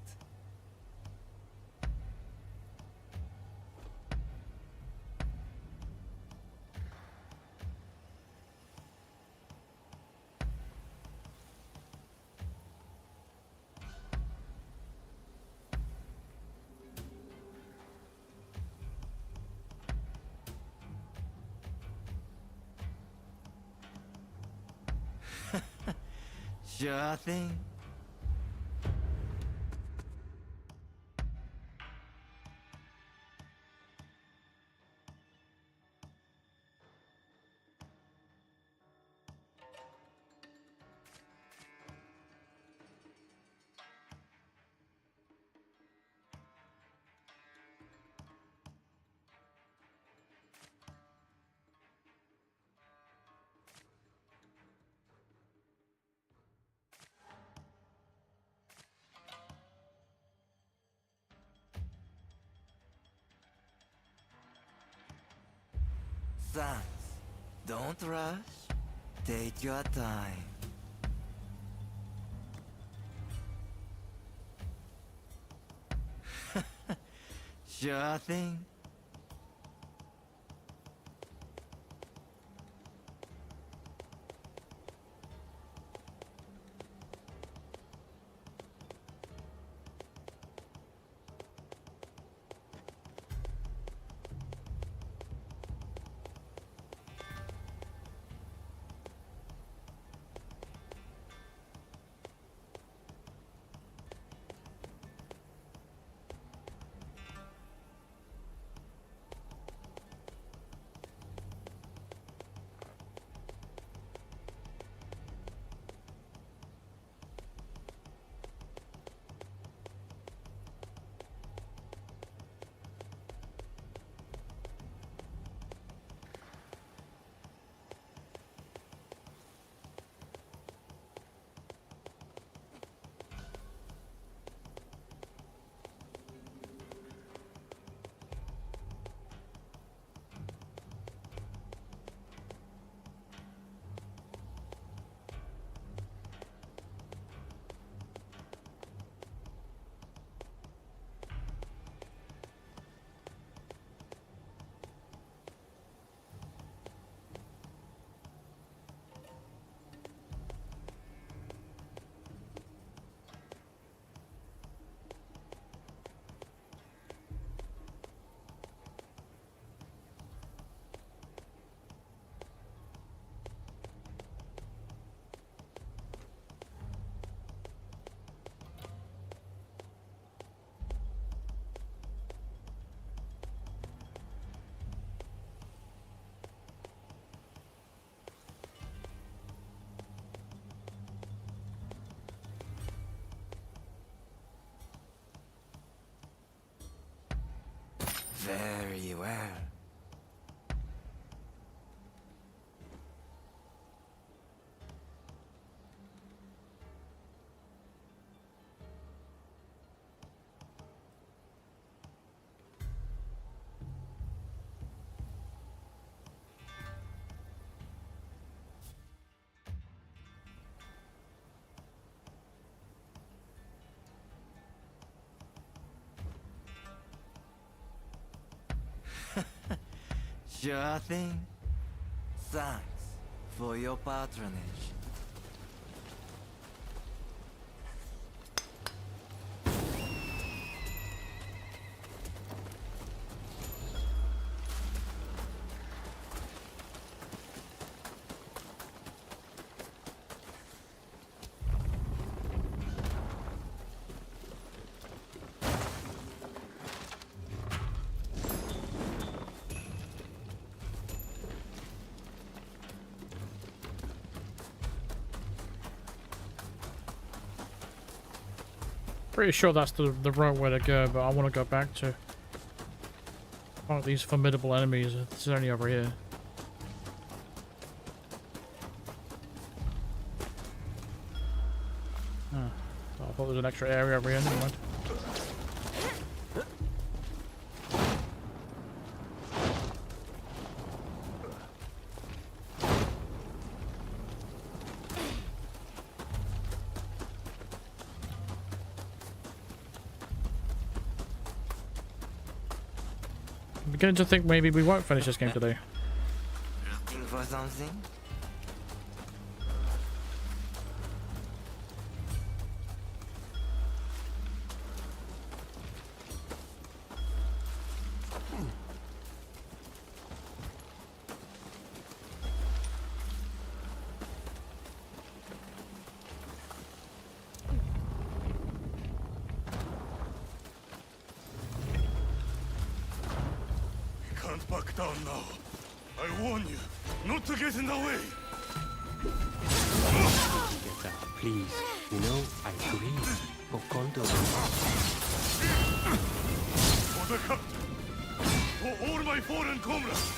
Sure thing. Sans, don't rush. Take your time. Sure thing. Very well. Sure thing. Thanks for your patronage. Pretty sure that's the right way to go, but I want to go back to fight these formidable enemies. It's only over here. Oh, I thought there was an extra area over here. Never mind. beginning to think maybe we won't finish this game today. Looking for something? Can't back down now. I warn you, not to get in the way. Get out, please. You know, I grieve for Kondo. For the captain. For all my foreign comrades.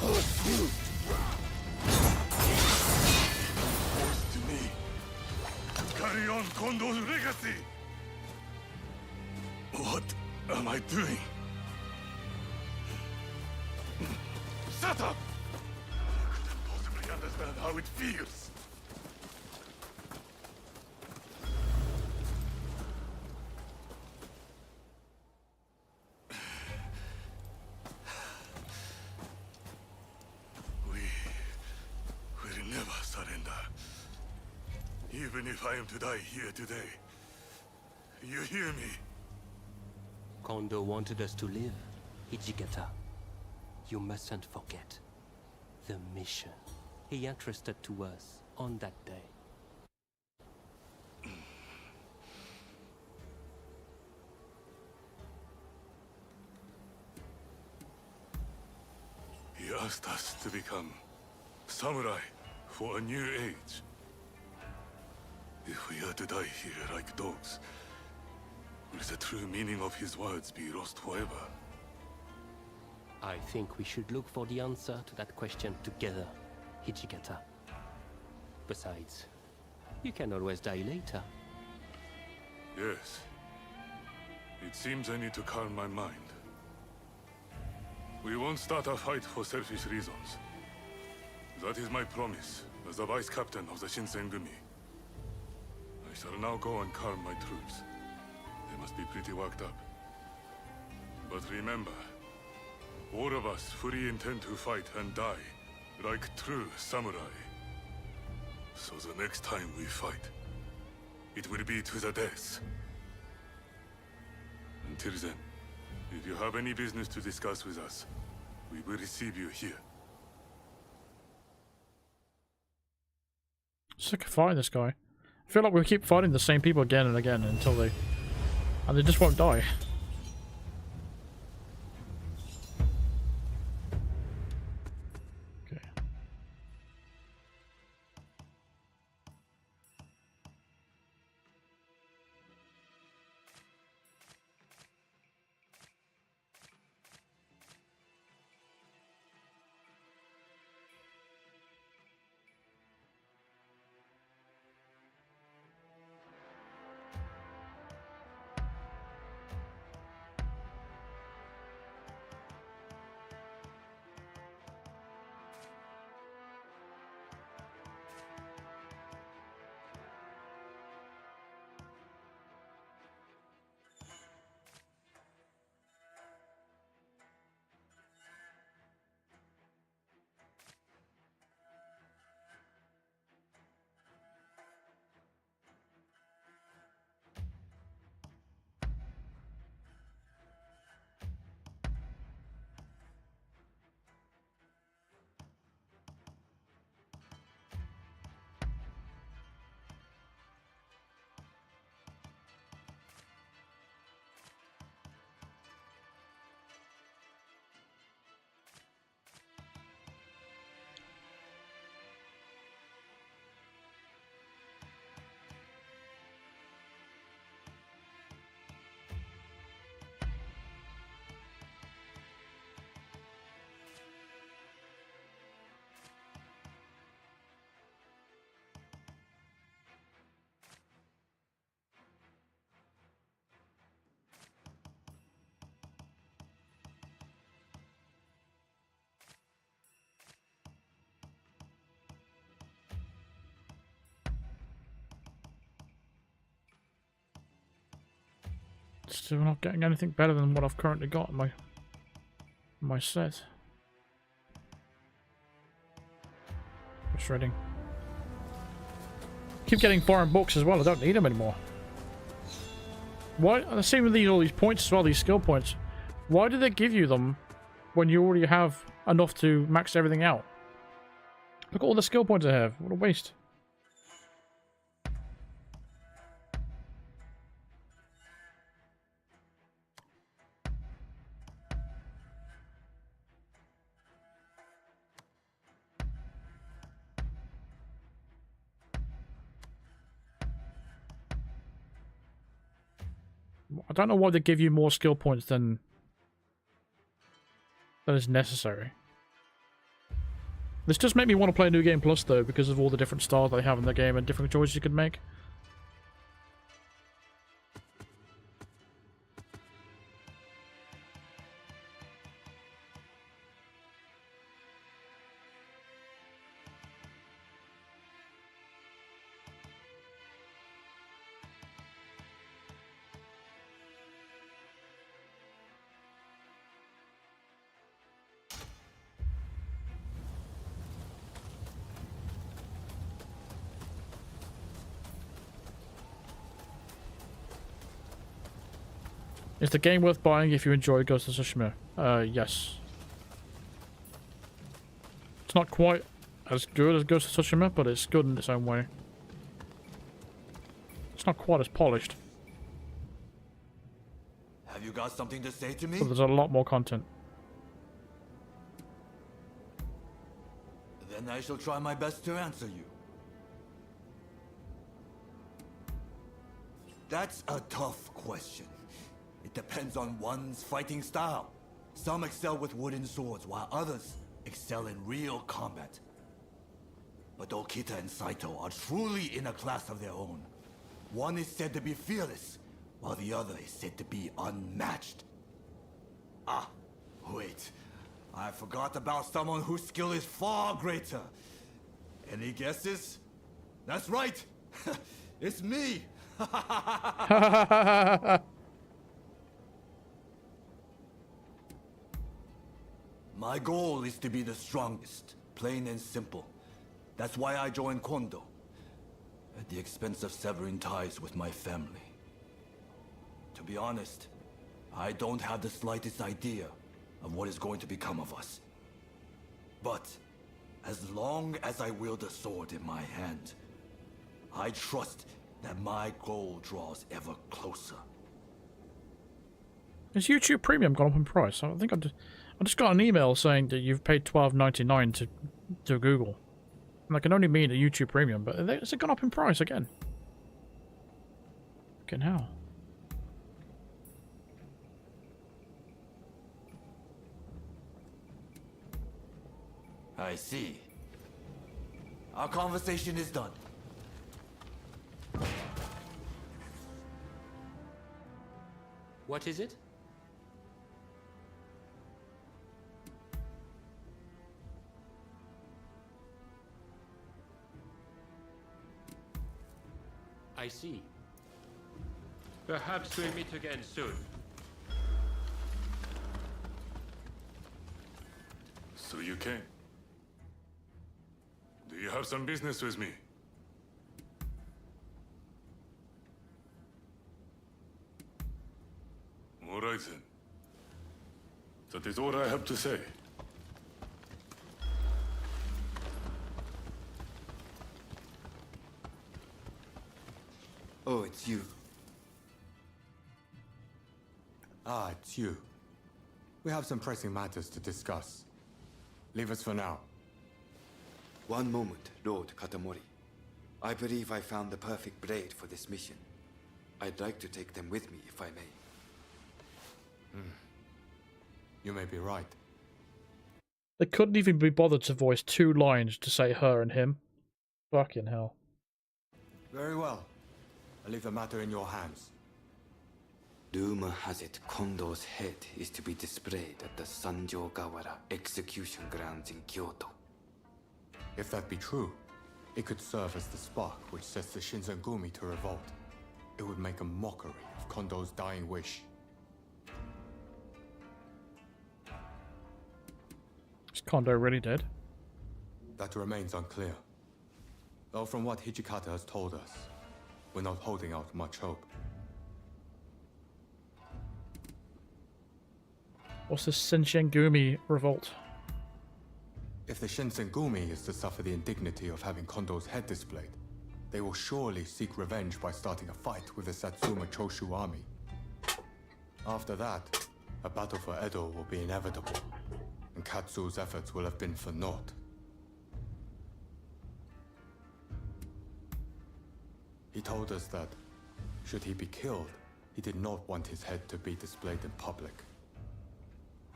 Forced to me. Carry on Kondo's legacy. What am I doing? Shut up! You couldn't possibly understand how it feels. We will never surrender. Even if I am to die here today. You hear me? Kondo wanted us to live. Hijikata, you mustn't forget the mission he entrusted to us on that day. He asked us to become samurai for a new age. If we are to die here like dogs, will the true meaning of his words be lost forever? I think we should look for the answer to that question together, Hijikata. Besides, you can always die later. Yes. It seems I need to calm my mind. We won't start a fight for selfish reasons. That is my promise as the vice captain of the Shinsengumi. I shall now go and calm my troops. They must be pretty worked up. But remember, all of us fully intend to fight and die like true samurai. So the next time we fight, it will be to the death. Until then, if you have any business to discuss with us, we will receive you here. Sick of fighting this guy. I feel like we keep fighting the same people again and again until they just won't die. Okay. Still not getting anything better than what I've currently got in my set. Frustrating. Keep getting foreign books as well. I don't need them anymore. Why? The same with all these points as well. These skill points. Why do they give you them when you already have enough to max everything out? Look at all the skill points I have. What a waste. I don't know why they give you more skill points than is necessary. This does make me want to play New Game Plus though, because of all the different styles they have in the game and different choices you can make. Is the game worth buying if you enjoy Ghost of Tsushima? Yes. It's not quite as good as Ghost of Tsushima, but it's good in its own way. It's not quite as polished. Have you got something to say to me? But there's a lot more content. Then I shall try my best to answer you. That's a tough question. It depends on one's fighting style. Some excel with wooden swords, while others excel in real combat. But Okita and Saito are truly in a class of their own. One is said to be fearless, while the other is said to be unmatched. Ah, wait. I forgot about someone whose skill is far greater. Any guesses? That's right! It's me! My goal is to be the strongest, plain and simple. That's why I joined Kondo, at the expense of severing ties with my family. To be honest, I don't have the slightest idea of what is going to become of us. But, as long as I wield a sword in my hand, I trust that my goal draws ever closer. Has YouTube Premium gone up in price? I think I just got an email saying that you've paid $12.99 to Google. And I can only mean a YouTube Premium, but has it gone up in price again? Fucking hell. I see. Our conversation is done. What is it? I see. Perhaps we'll meet again soon. So you came. Do you have some business with me? All right then. That is all I have to say. Oh, it's you. Ah, it's you. We have some pressing matters to discuss. Leave us for now. One moment, Lord Katamori. I believe I found the perfect blade for this mission. I'd like to take them with me, if I may. You may be right. They couldn't even be bothered to voice 2 lines to say her and him. Fucking hell. Very well. I leave the matter in your hands. Rumor has it Kondo's head is to be displayed at the Sanjo-gawara execution grounds in Kyoto. If that be true, it could serve as the spark which sets the Shinsengumi to revolt. It would make a mockery of Kondo's dying wish. Is Kondo really dead? That remains unclear. Though from what Hijikata has told us, we're not holding out much hope. What's the Senshengumi revolt? If the Shinsengumi is to suffer the indignity of having Kondo's head displayed, they will surely seek revenge by starting a fight with the Satsuma Choshu army. After that, a battle for Edo will be inevitable, and Katsu's efforts will have been for naught. He told us that, should he be killed, he did not want his head to be displayed in public.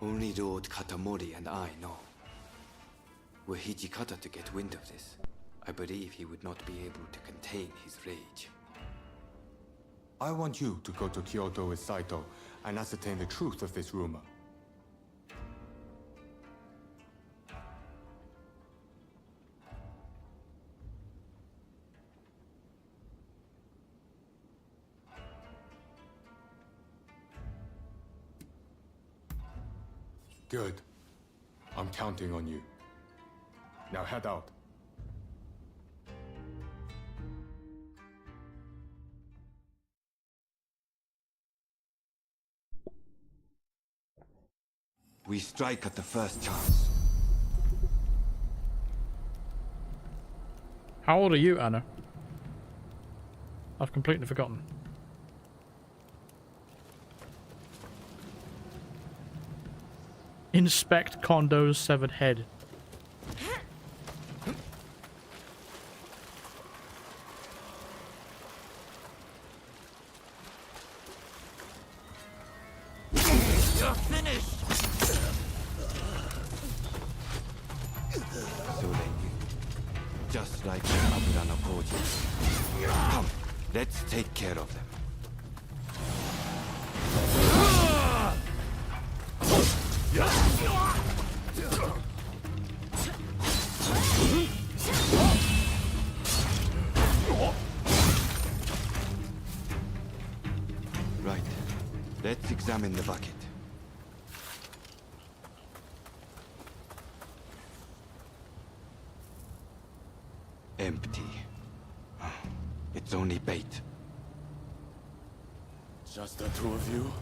Only Lord Katamori and I know. Were Hijikata to get wind of this, I believe he would not be able to contain his rage. I want you to go to Kyoto with Saito and ascertain the truth of this rumor. Good. I'm counting on you. Now head out. We strike at the first chance. How old are you, Anna? I've completely forgotten. Inspect Kondo's severed head. You're finished! So they knew. Just like the Aburano Koji. Come, let's take care of them. Right. Let's examine the bucket. Empty. It's only bait. Just the two of you?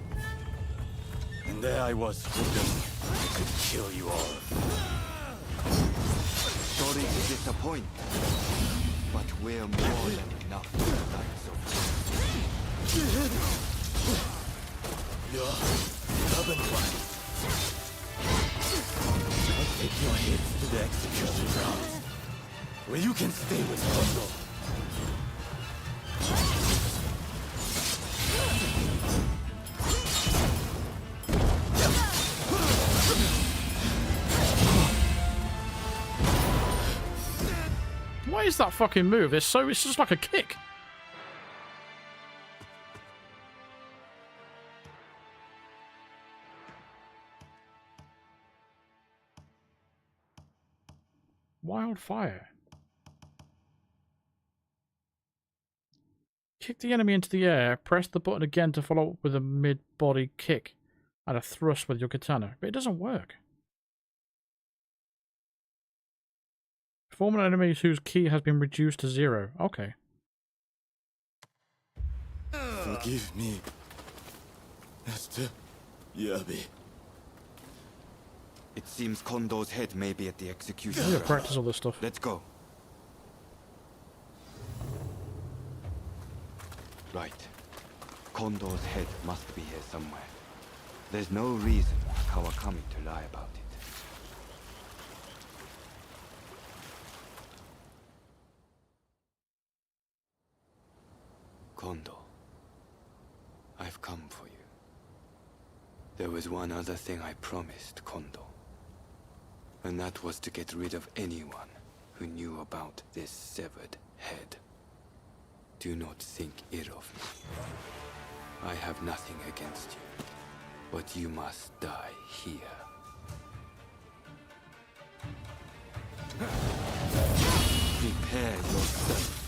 And there I was, hoping I could kill you all. Sorry to disappoint, but we're more than enough for the likes of You're stubborn one. I'll take your heads to the execution grounds, where you can stay with Kondo. What is that fucking move? It's just like a kick. Wildfire. Kick the enemy into the air, press the button again to follow up with a mid-body kick and a thrust with your katana. But it doesn't work. Perform an enemy whose ki has been reduced to 0. Okay. Forgive me, Master Yabi. It seems Kondo's head may be at the execution. Yeah, practice all this stuff. Let's go. Right. Kondo's head must be here somewhere. There's no reason for Kawakami to lie about it. Kondo, I've come for you. There was one other thing I promised Kondo, and that was to get rid of anyone who knew about this severed head. Do not think ill of me. I have nothing against you, but you must die here. Prepare yourself.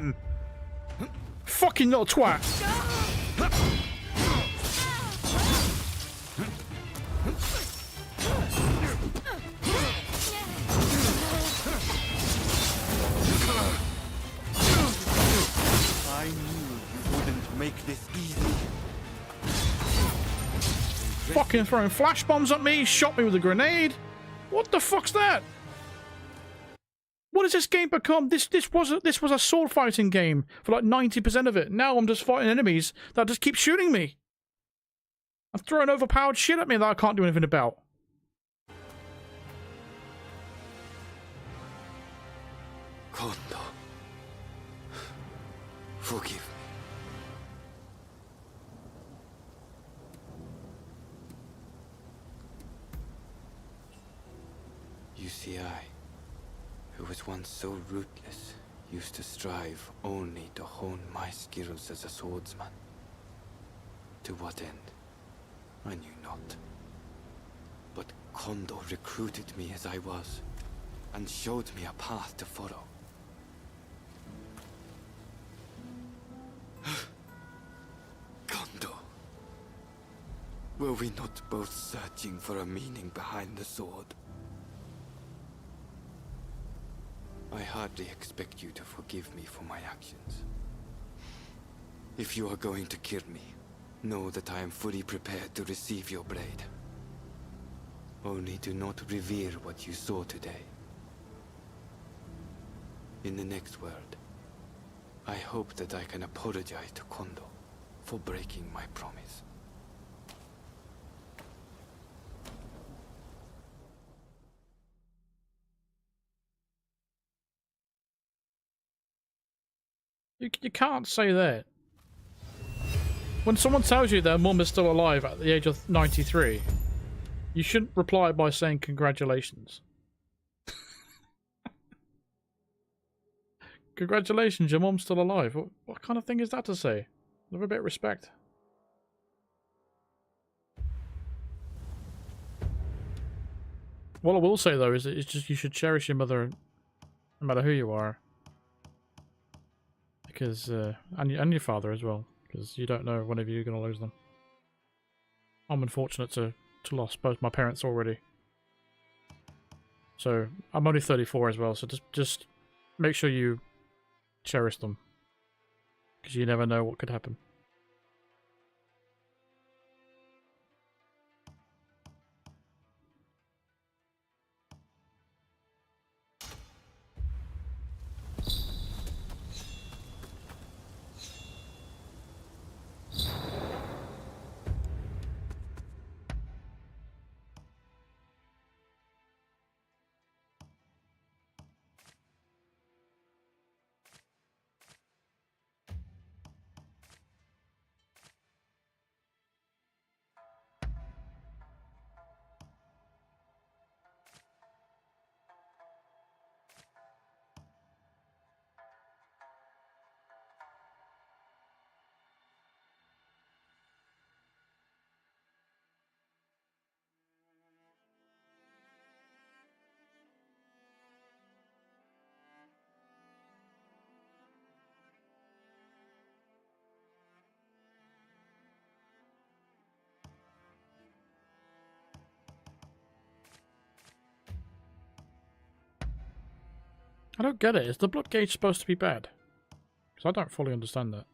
man! Fucking little twat. I knew you wouldn't make this easy. Fucking throwing flash bombs at me, shot me with a grenade. What the fuck's that? What has this game become? This was a sword fighting game for like 90% of it. Now I'm just fighting enemies that just keep shooting me. I'm throwing overpowered shit at me that I can't do anything about. Kondo. Forgive me. You see, I, who was once so ruthless, used to strive only to hone my skills as a swordsman. To what end? I knew not. But Kondo recruited me as I was, and showed me a path to follow. Kondo, were we not both searching for a meaning behind the sword? I hardly expect you to forgive me for my actions. If you are going to kill me, know that I am fully prepared to receive your blade. Only do not reveal what you saw today. In the next world, I hope that I can apologize to Kondo for breaking my promise. You can't say that. When someone tells you their mum is still alive at the age of 93, you shouldn't reply by saying congratulations. Congratulations, your mum's still alive. What kind of thing is that to say? Have a bit of respect. What I will say though is it's just you should cherish your mother no matter who you are. Because, and your father as well, because you don't know whenever you're going to lose them. I'm unfortunate to lost both my parents already. So, I'm only 34 as well, so just make sure you cherish them. Because you never know what could happen. I don't get it. Is the blood gauge supposed to be bad? Because I don't fully understand that.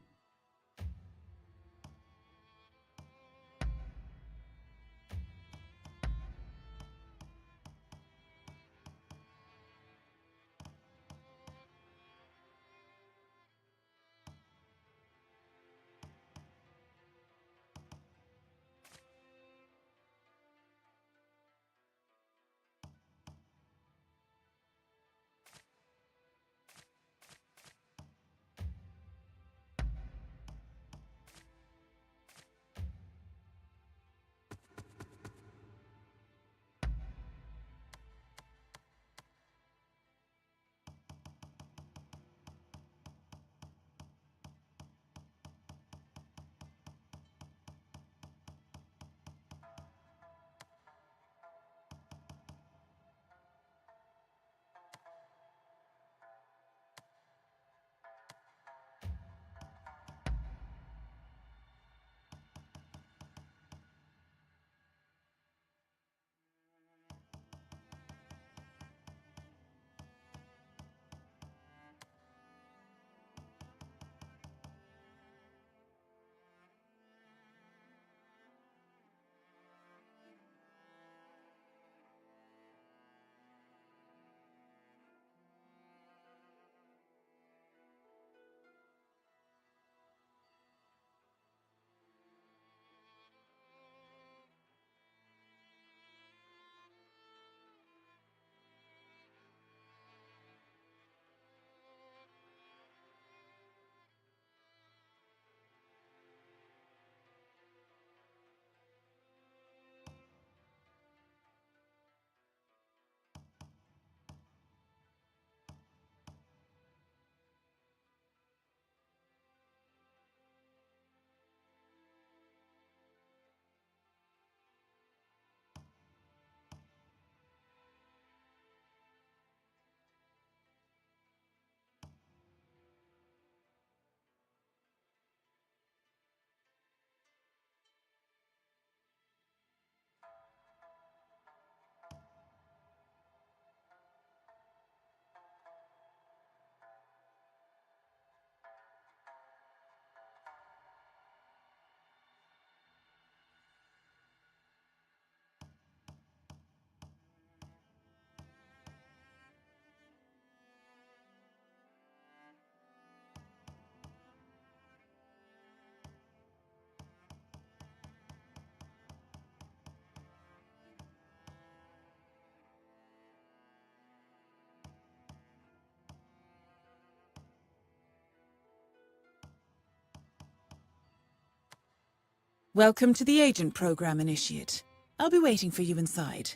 Welcome to the Agent Program, Initiate. I'll be waiting for you inside.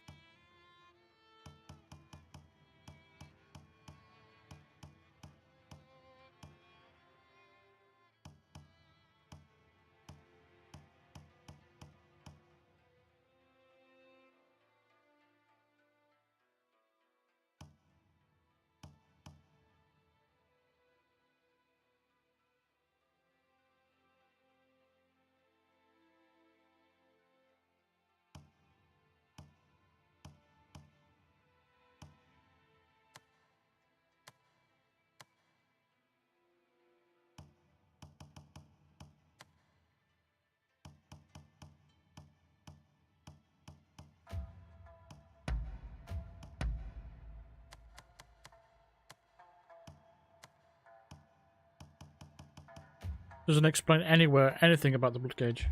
Doesn't explain anywhere anything about the blood gauge.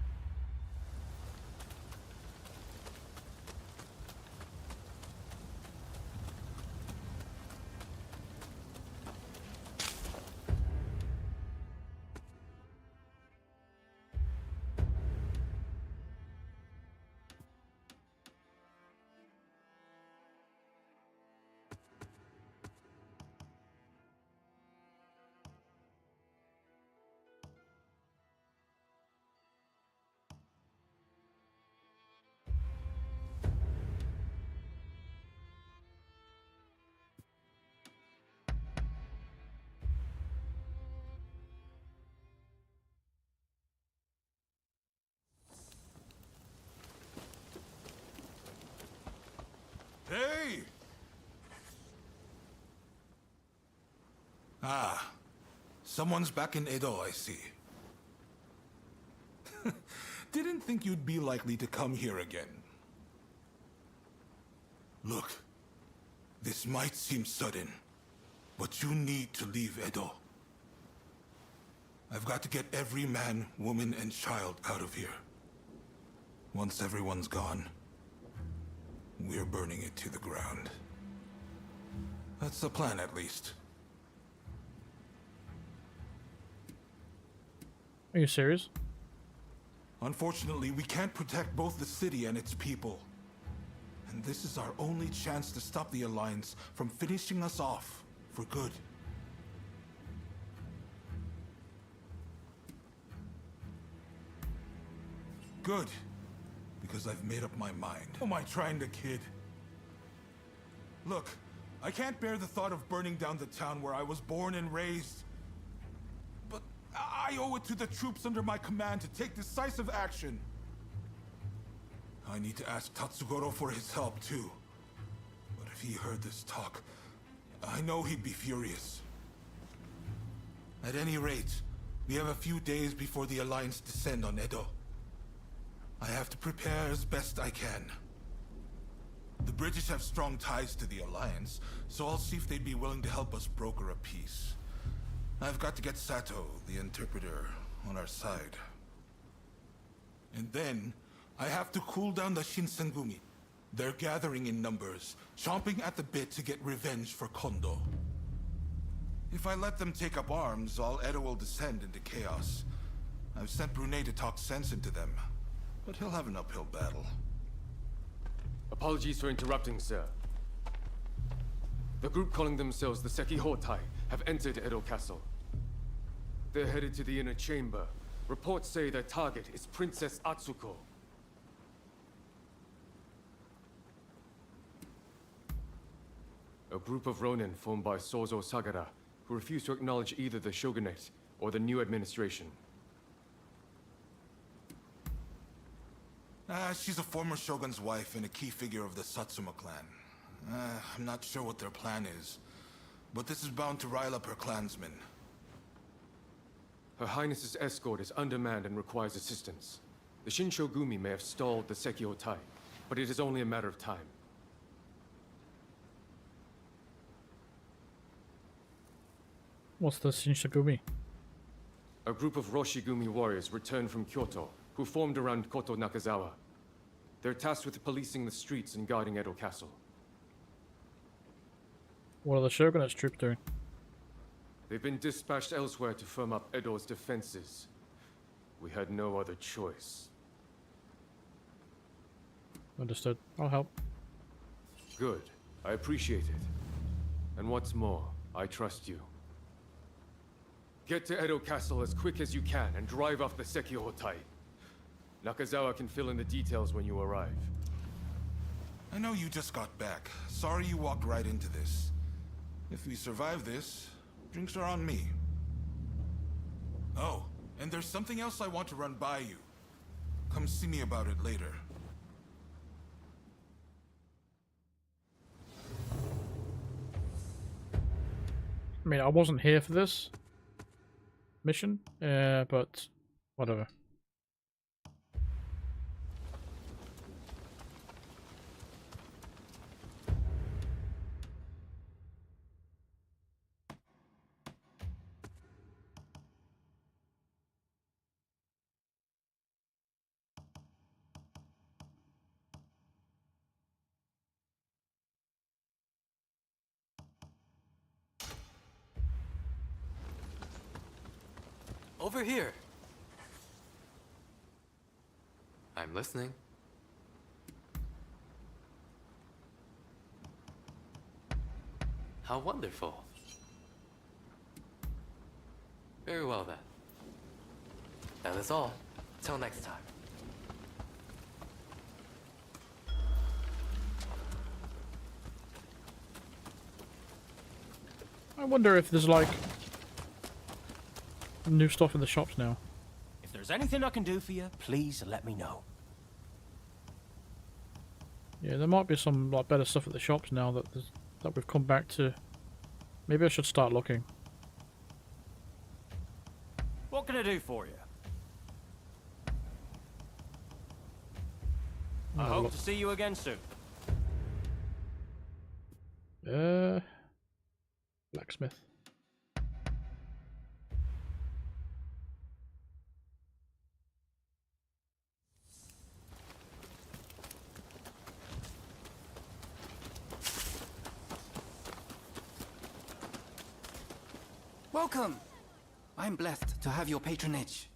Hey! Ah, someone's back in Edo, I see. Didn't think you'd be likely to come here again. Look, this might seem sudden, but you need to leave Edo. I've got to get every man, woman, and child out of here. Once everyone's gone, we're burning it to the ground. That's the plan, at least. Are you serious? Unfortunately, we can't protect both the city and its people. And this is our only chance to stop the Alliance from finishing us off for good. Good. Because I've made up my mind. Who am I trying to kid? Look, I can't bear the thought of burning down the town where I was born and raised. But I owe it to the troops under my command to take decisive action. I need to ask Tatsugoro for his help too. But if he heard this talk, I know he'd be furious. At any rate, we have a few days before the Alliance descend on Edo. I have to prepare as best I can. The British have strong ties to the Alliance, so I'll see if they'd be willing to help us broker a peace. I've got to get Sato, the interpreter, on our side. And then, I have to cool down the Shinsengumi. They're gathering in numbers, chomping at the bit to get revenge for Kondo. If I let them take up arms, all Edo will descend into chaos. I've sent Brunei to talk sense into them, but he'll have an uphill battle. Apologies for interrupting, sir. The group calling themselves the Sekihotai have entered Edo Castle. They're headed to the inner chamber. Reports say their target is Princess Atsuko. A group of Ronin formed by Sozo Sagara, who refuse to acknowledge either the shogunate or the new administration. She's a former shogun's wife and a key figure of the Satsuma clan. I'm not sure what their plan is, but this is bound to rile up her clansmen. Her Highness's escort is undermanned and requires assistance. The Shinshogumi may have stalled the Sekihotai, but it is only a matter of time. What's the Shinshogumi? A group of Roshigumi warriors returned from Kyoto, who formed around Koto Nakazawa. They're tasked with policing the streets and guarding Edo Castle. What are the Shogunate's troops doing? They've been dispatched elsewhere to firm up Edo's defenses. We had no other choice. Understood. I'll help. Good. I appreciate it. And what's more, I trust you. Get to Edo Castle as quick as you can and drive off the Sekihotai. Nakazawa can fill in the details when you arrive. I know you just got back. Sorry you walked right into this. If we survive this, drinks are on me. Oh, and there's something else I want to run by you. Come see me about it later. I mean, I wasn't here for this mission, but whatever. Over here. I'm listening. How wonderful. Very well then. That is all. Till next time. I wonder if there's like new stuff in the shops now. If there's anything I can do for you, please let me know. Yeah, there might be some like better stuff at the shops now that we've come back to. Maybe I should start looking. What can I do for you? I hope to see you again soon. Blacksmith. Welcome! I'm blessed to have your patronage.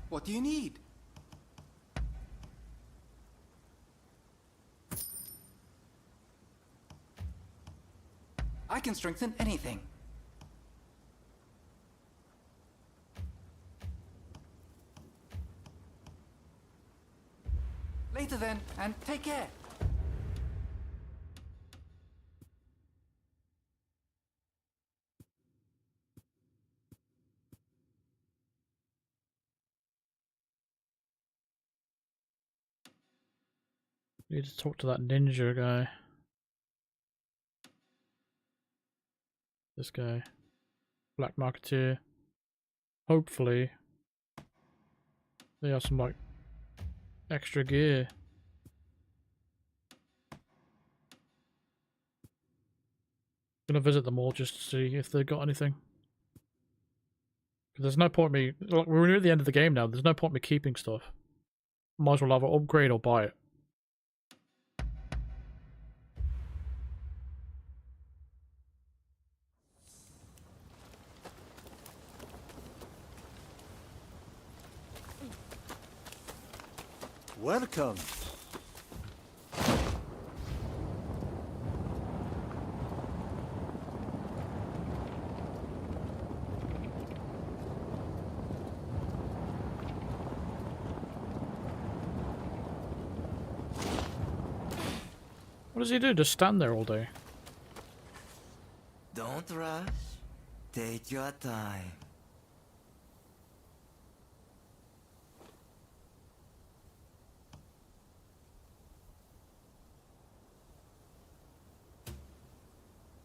What do you need? I can strengthen anything. Later then, and take care. Need to talk to that ninja guy. This guy. Black Marketeer. Hopefully they have some like extra gear. Gonna visit them all just to see if they've got anything. There's no point me, like, we're near the end of the game now, there's no point me keeping stuff. Might as well either upgrade or buy it. Welcome. What does he do? Just stand there all day? Don't rush. Take your time.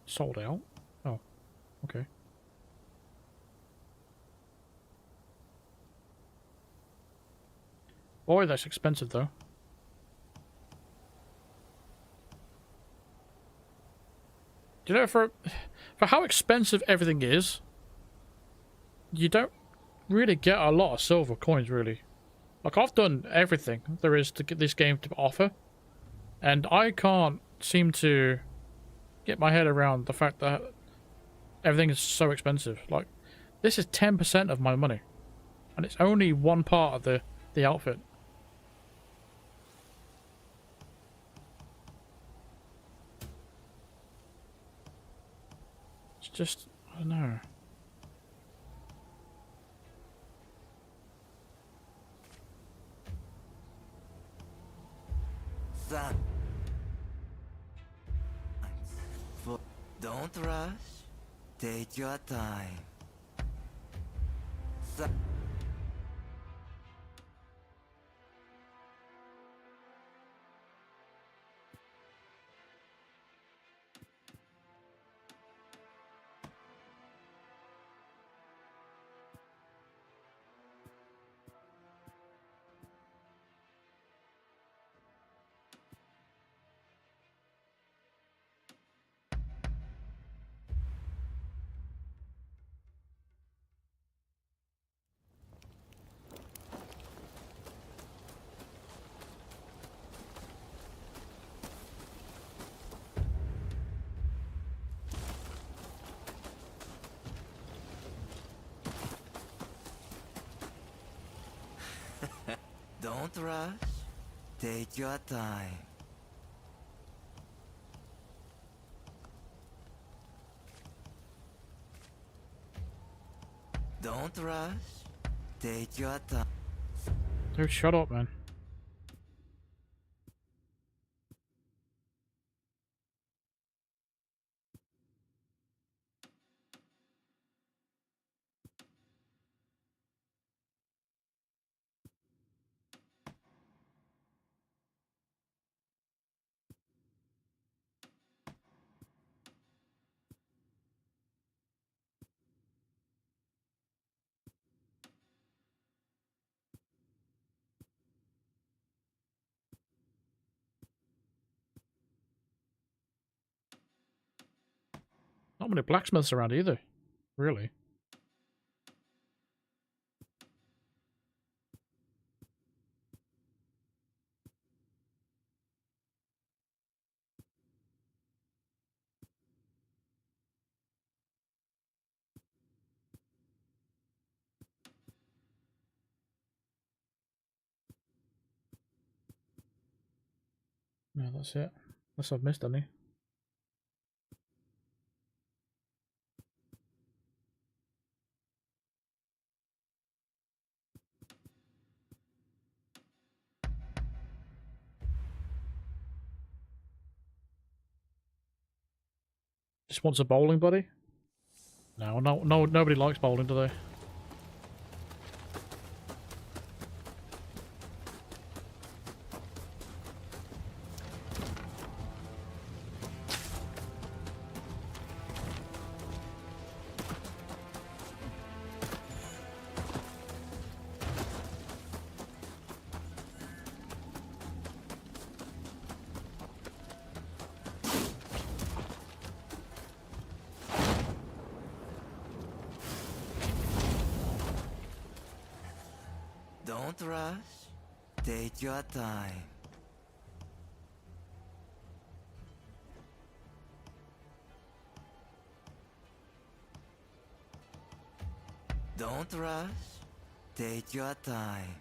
Sold out? Oh, okay. Boy, that's expensive though. Do you know, for how expensive everything is, you don't really get a lot of silver coins, really. Like, I've done everything there is to get this game to offer, and I can't seem to get my head around the fact that everything is so expensive. Like, this is 10% of my money, and it's only one part of the outfit. It's just, I don't know. Son. Don't rush. Take your time. Son. Don't rush. Take your time. Don't rush. Take your time. Dude, shut up, man. Not many blacksmiths around either, really. No, that's it. Unless I've missed any. Just wants a bowling buddy? No, nobody likes bowling, do they? Don't rush. Take your time. Don't rush. Take your time.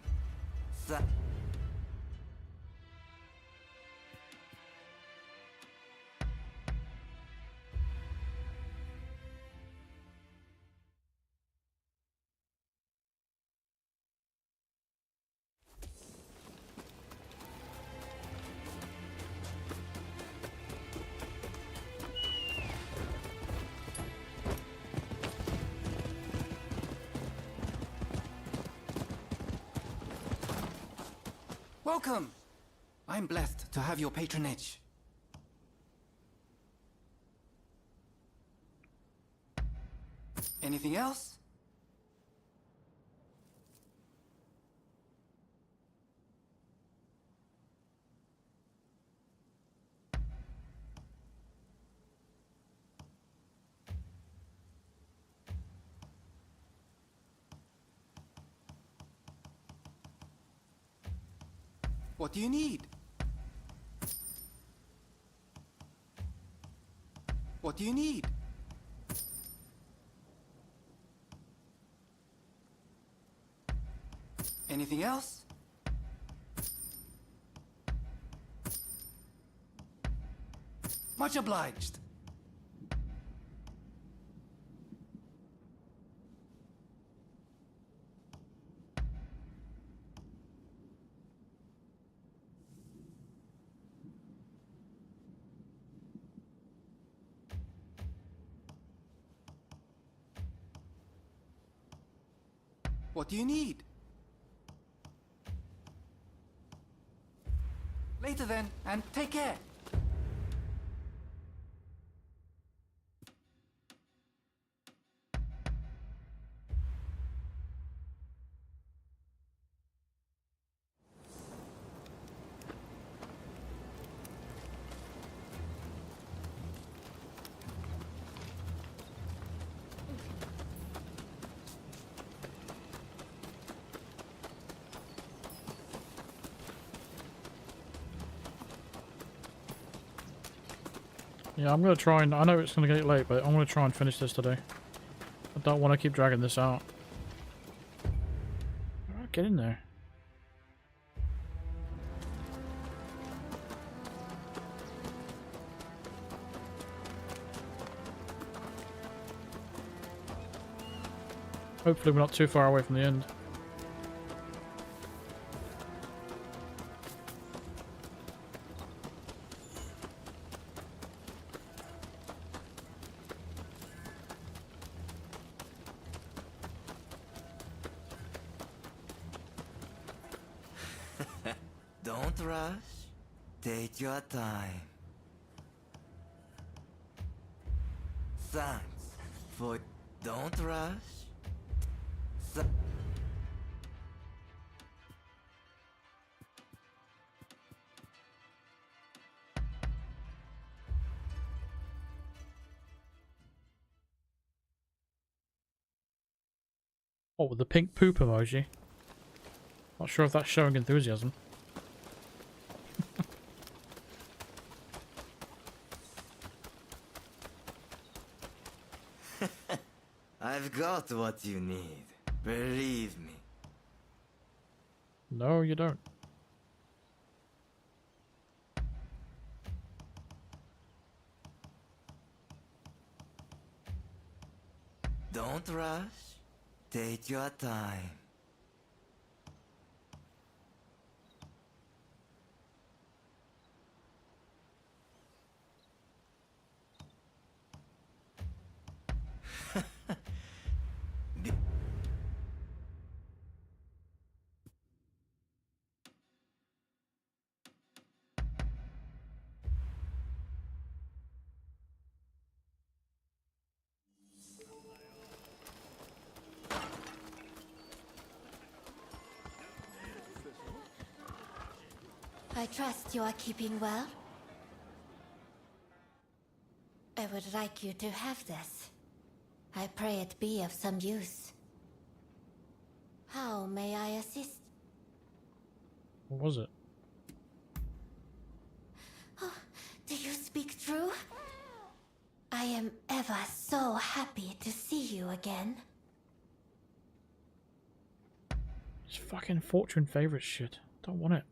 Welcome! I'm blessed to have your patronage. Anything else? What do you need? What do you need? Anything else? Much obliged. What do you need? Later then, and take care. Yeah, I'm gonna try and... I know it's gonna get late, but I'm gonna try and finish this today. I don't want to keep dragging this out. Alright, get in there. Hopefully we're not too far away from the end. Don't rush. Take your time. Thanks for... Don't rush. Oh, with the pink poop emoji. Not sure if that's showing enthusiasm. I've got what you need. Believe me. No, you don't. Don't rush. Take your time. I trust you are keeping well. I would like you to have this. I pray it be of some use. How may I assist? What was it? Oh, do you speak true? I am ever so happy to see you again. It's fucking fortune favorite shit. Don't want it.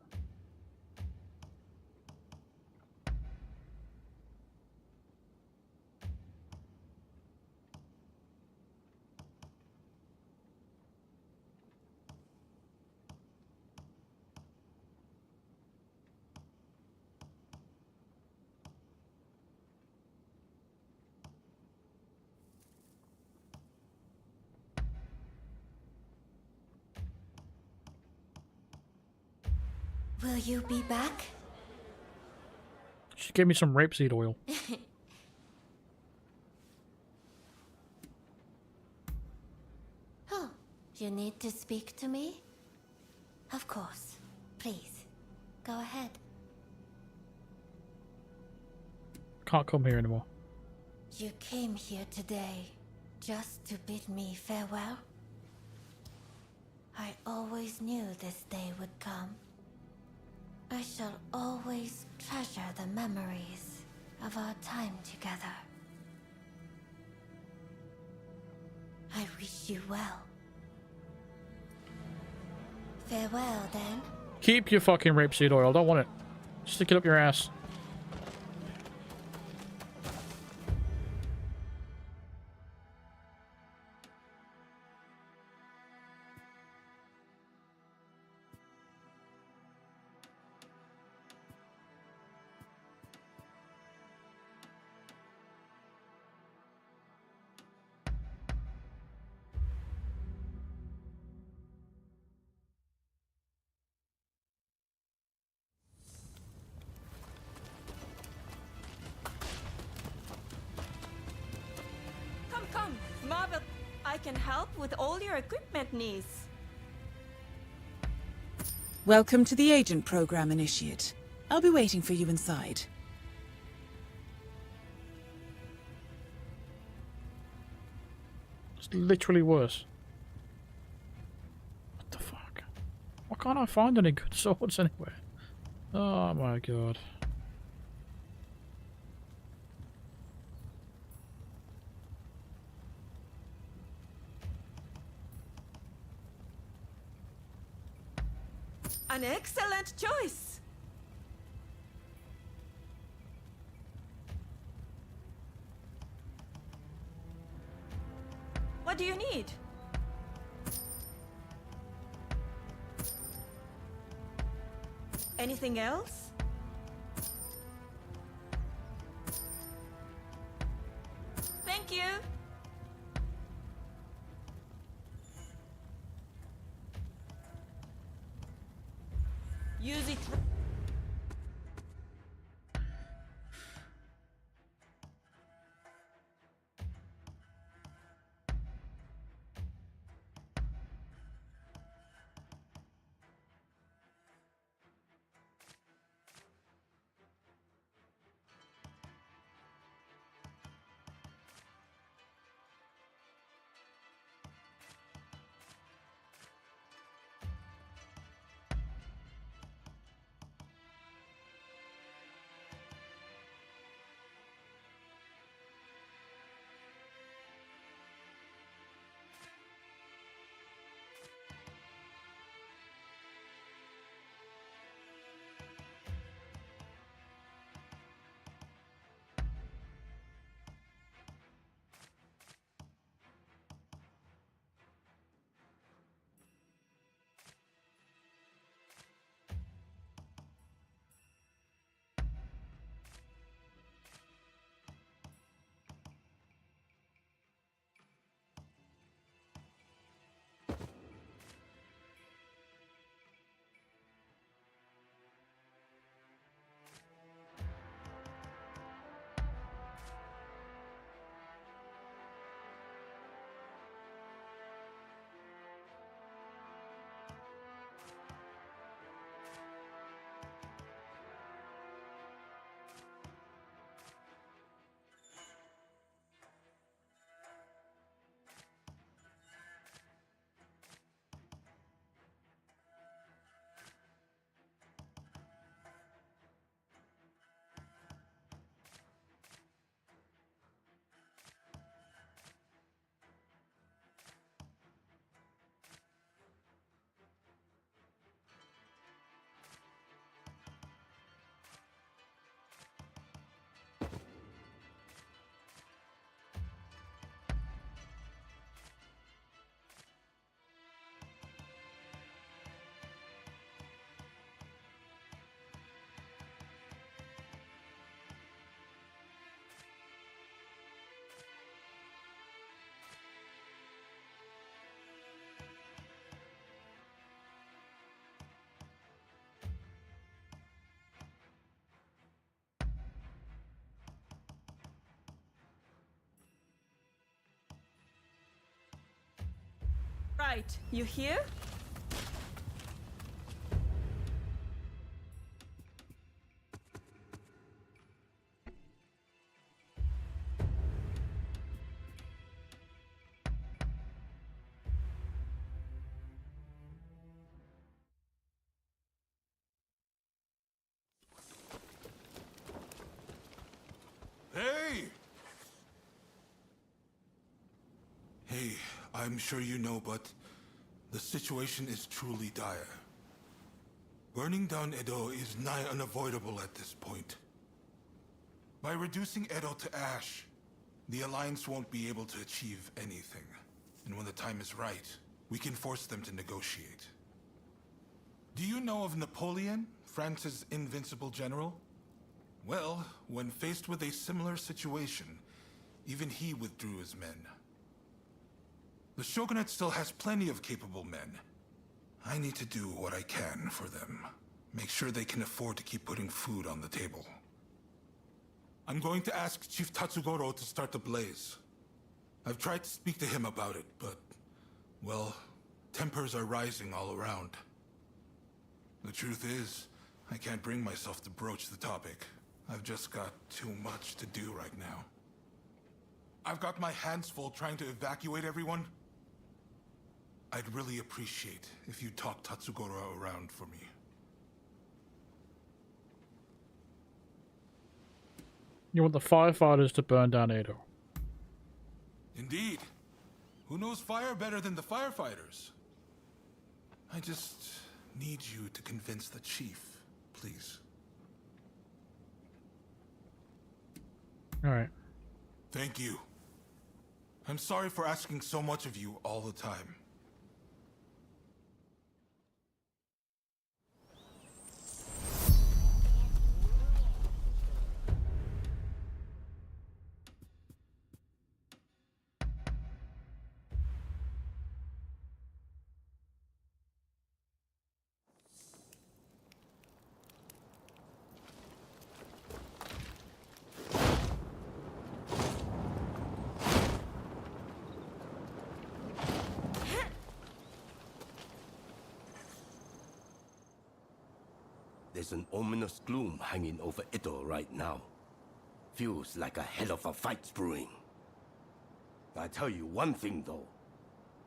Will you be back? She gave me some rapeseed oil. Oh, you need to speak to me? Of course. Please, go ahead. Can't come here anymore. You came here today just to bid me farewell? I always knew this day would come. I shall always treasure the memories of our time together. I wish you well. Farewell, then. Keep your fucking rapeseed oil. Don't want it. Stick it up your ass. Come, Marvel. I can help with all your equipment needs. Welcome to the Agent Program, Initiate. I'll be waiting for you inside. It's literally worse. What the fuck? Why can't I find any good swords anywhere? Oh my god. An excellent choice. What do you need? Anything else? Thank you. Use it. Right, you here? I'm sure you know, but the situation is truly dire. Burning down Edo is nigh unavoidable at this point. By reducing Edo to ash, the Alliance won't be able to achieve anything. And when the time is right, we can force them to negotiate. Do you know of Napoleon, France's invincible general? Well, when faced with a similar situation, even he withdrew his men. The Shogunate still has plenty of capable men. I need to do what I can for them. Make sure they can afford to keep putting food on the table. I'm going to ask Chief Tatsugoro to start the blaze. I've tried to speak to him about it, but, well, tempers are rising all around. The truth is, I can't bring myself to broach the topic. I've just got too much to do right now. I've got my hands full trying to evacuate everyone. I'd really appreciate if you talk Tatsugoro around for me. You want the firefighters to burn down Edo? Indeed. Who knows fire better than the firefighters? I just need you to convince the chief, please. Alright. Thank you. I'm sorry for asking so much of you all the time. There's an ominous gloom hanging over Edo right now. Feels like a hell of a fight's brewing. I tell you one thing though.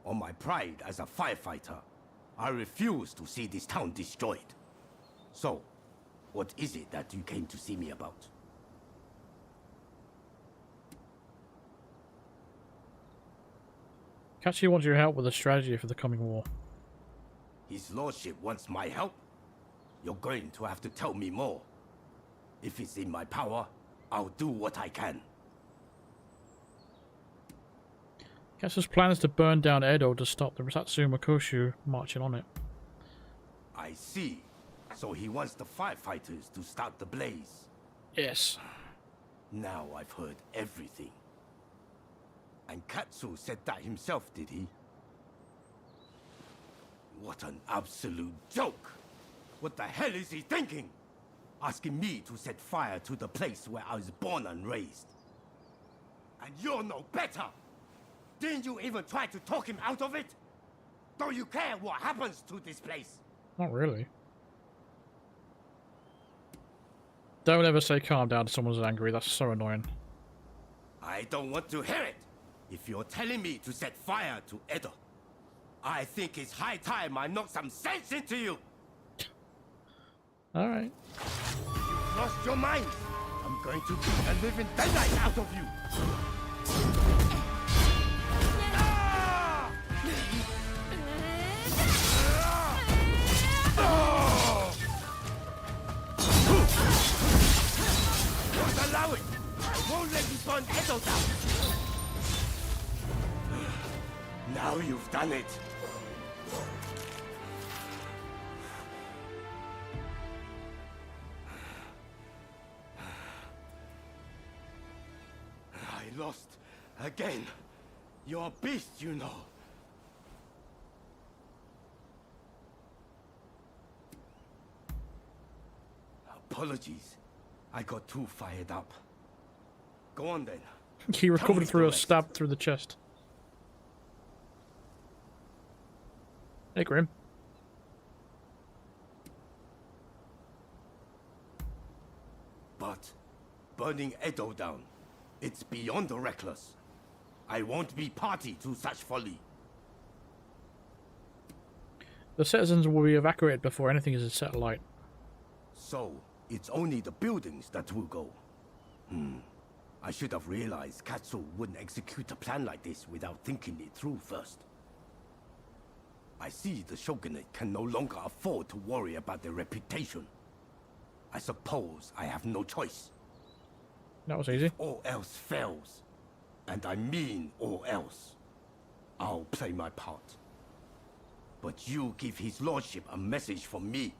On my pride as a firefighter, I refuse to see this town destroyed. So, what is it that you came to see me about? Kachi wants your help with a strategy for the coming war. His lordship wants my help? You're going to have to tell me more. If it's in my power, I'll do what I can. Kachi's plan is to burn down Edo to stop the Satsuma Koshu marching on it. I see. So he wants the firefighters to start the blaze. Yes. Now I've heard everything. And Katsu said that himself, did he? What an absolute joke! What the hell is he thinking? Asking me to set fire to the place where I was born and raised. And you're no better! Didn't you even try to talk him out of it? Don't you care what happens to this place? Not really. Don't ever say calm down to someone who's angry, that's so annoying. I don't want to hear it! If you're telling me to set fire to Edo, I think it's high time I knock some sense into you! Alright. You've lost your mind! I'm going to beat a living daylight out of you! Don't allow it! I won't let you burn Edo down! Now you've done it! I lost again. You're a beast, you know. Apologies. I got too fired up. Go on then. He recovered through a stab through the chest. Hey, Grim. But burning Edo down, it's beyond reckless. I won't be party to such folly. The citizens will be evacuated before anything is set alight. So, it's only the buildings that will go. I should have realized Katsu wouldn't execute a plan like this without thinking it through first. I see the Shogunate can no longer afford to worry about their reputation. I suppose I have no choice. That was easy. If all else fails, and I mean all else, I'll play my part. But you give his lordship a message from me.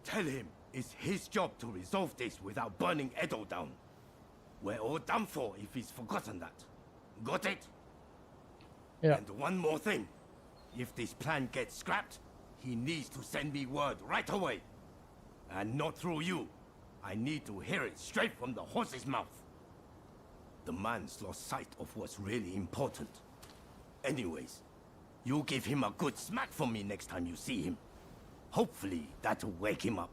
Tell him it's his job to resolve this without burning Edo down. We're all done for if he's forgotten that. Got it? Yeah. And one more thing. If this plan gets scrapped, he needs to send me word right away. And not through you. I need to hear it straight from the horse's mouth. The man's lost sight of what's really important. Anyways, you give him a good smack from me next time you see him. Hopefully, that'll wake him up.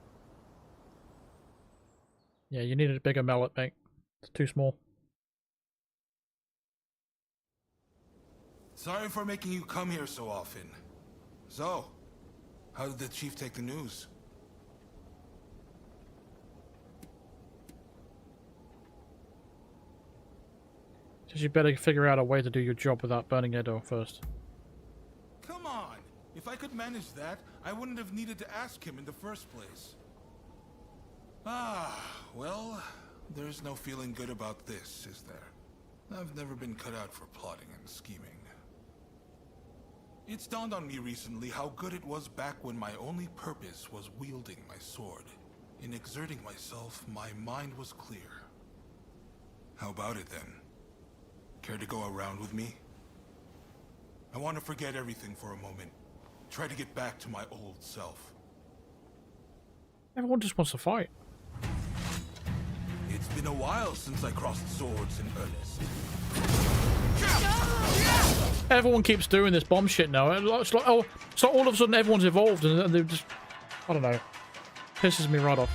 Yeah, you needed a bigger mallet, mate. It's too small. Sorry for making you come here so often. So, how did the chief take the news? Says you better figure out a way to do your job without burning Edo first. Come on! If I could manage that, I wouldn't have needed to ask him in the first place. Ah, well, there's no feeling good about this, is there? I've never been cut out for plotting and scheming. It's dawned on me recently how good it was back when my only purpose was wielding my sword. In exerting myself, my mind was clear. How about it then? Care to go around with me? I want to forget everything for a moment. Try to get back to my old self. Everyone just wants to fight. It's been a while since I crossed swords in earnest. Everyone keeps doing this bomb shit now. It's like, oh, so all of a sudden everyone's evolved and they're just, I don't know, pisses me right off.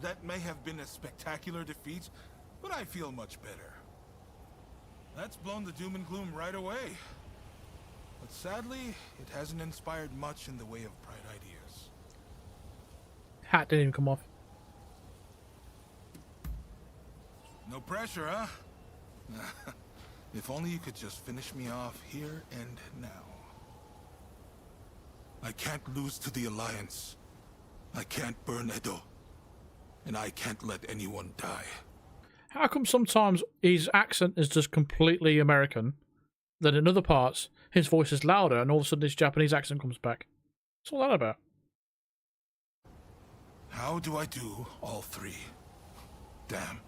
That may have been a spectacular defeat, but I feel much better. That's blown the doom and gloom right away. But sadly, it hasn't inspired much in the way of bright ideas. Hat didn't even come off. No pressure, huh? If only you could just finish me off here and now. I can't lose to the Alliance. I can't burn Edo. And I can't let anyone die. How come sometimes his accent is just completely American, then in other parts his voice is louder and all of a sudden his Japanese accent comes back? What's all that about? How do I do all three? Damn.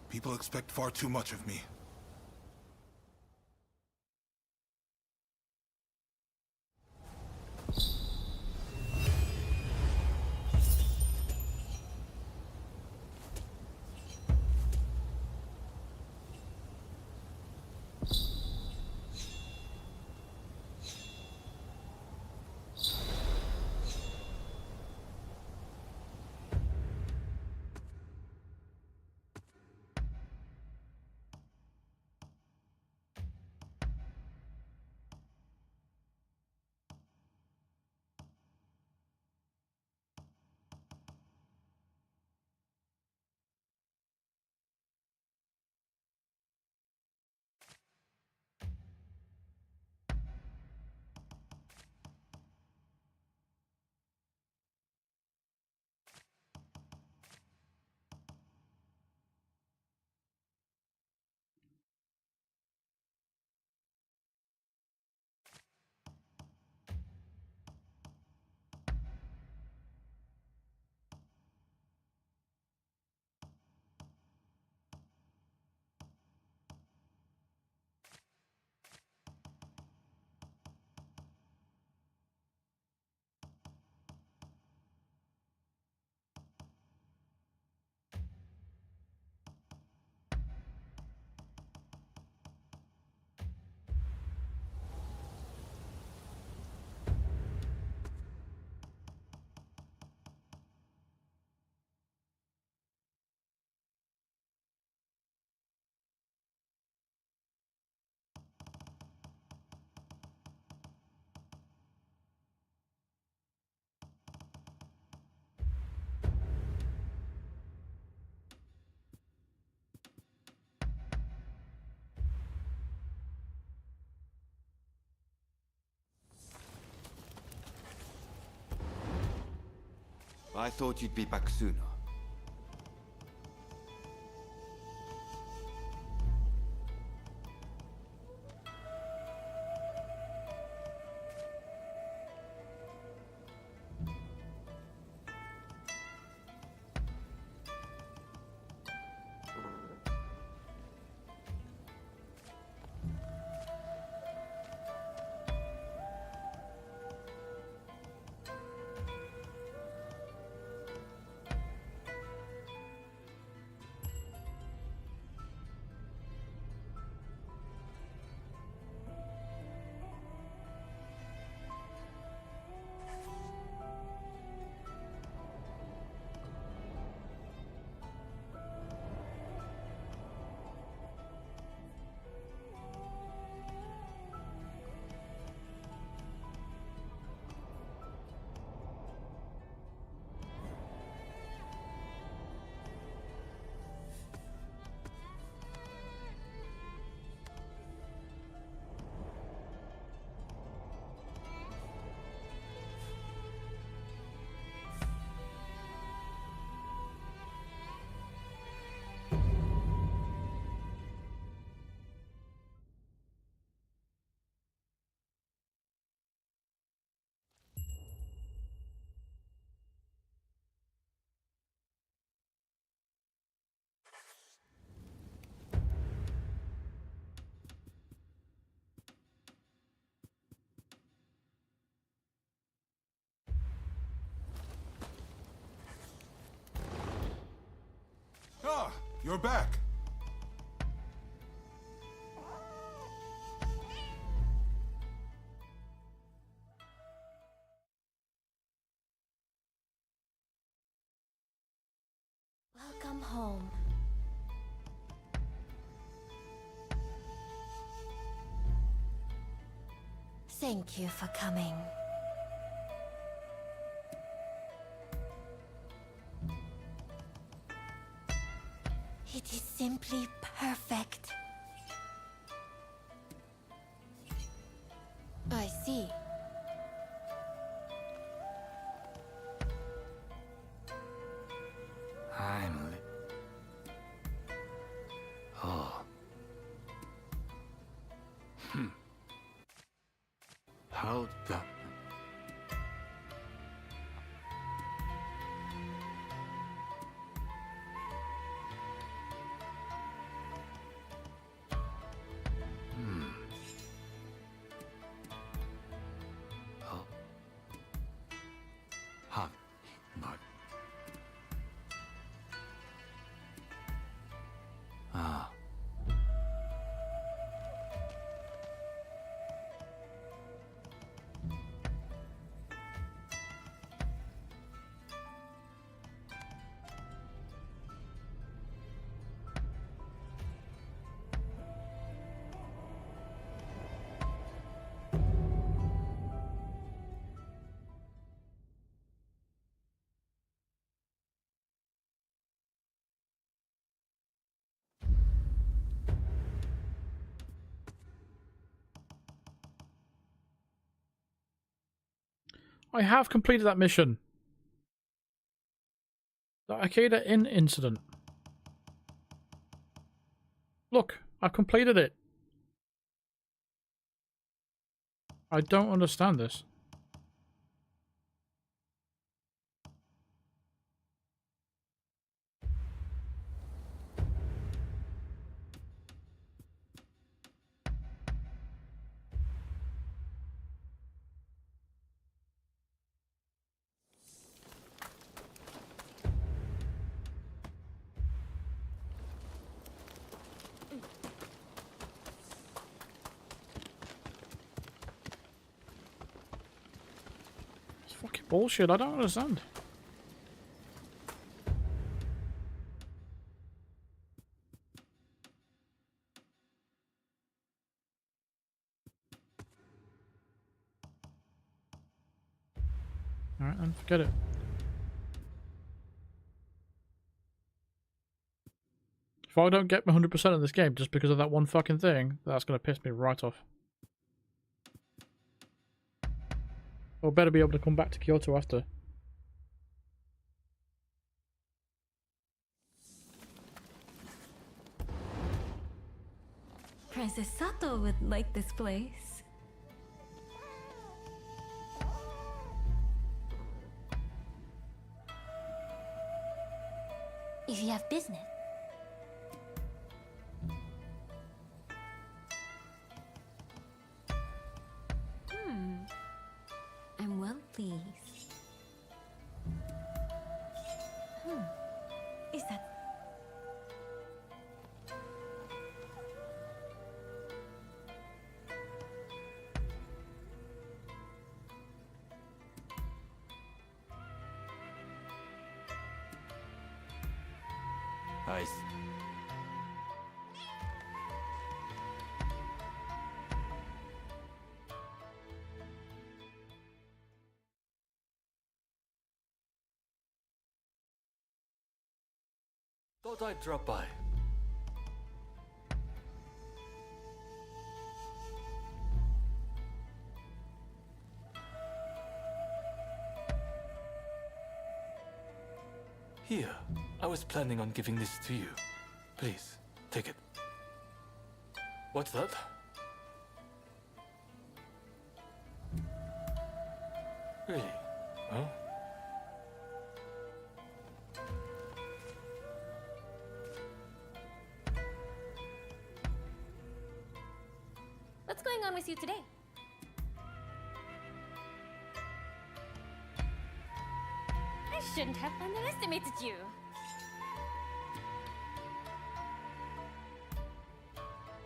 People expect far too much of me. I thought you'd be back sooner. Ah, you're back. Welcome home. Thank you for coming. It is simply perfect. I see. Oh. How the... Oh. Have not. Ah. I have completed that mission. The Akeda Inn incident. Look, I've completed it. I don't understand this. It's fucking bullshit. I don't understand. Alright, then forget it. If I don't get my 100% of this game just because of that one fucking thing, that's going to piss me right off. I'll better be able to come back to Kyoto after. would like this place. If you have business. I'm well pleased. Is that... Nice. Thought I'd drop by. Here, I was planning on giving this to you. Please, take it. What's that? Really? Huh? What's going on with you today? I shouldn't have underestimated you.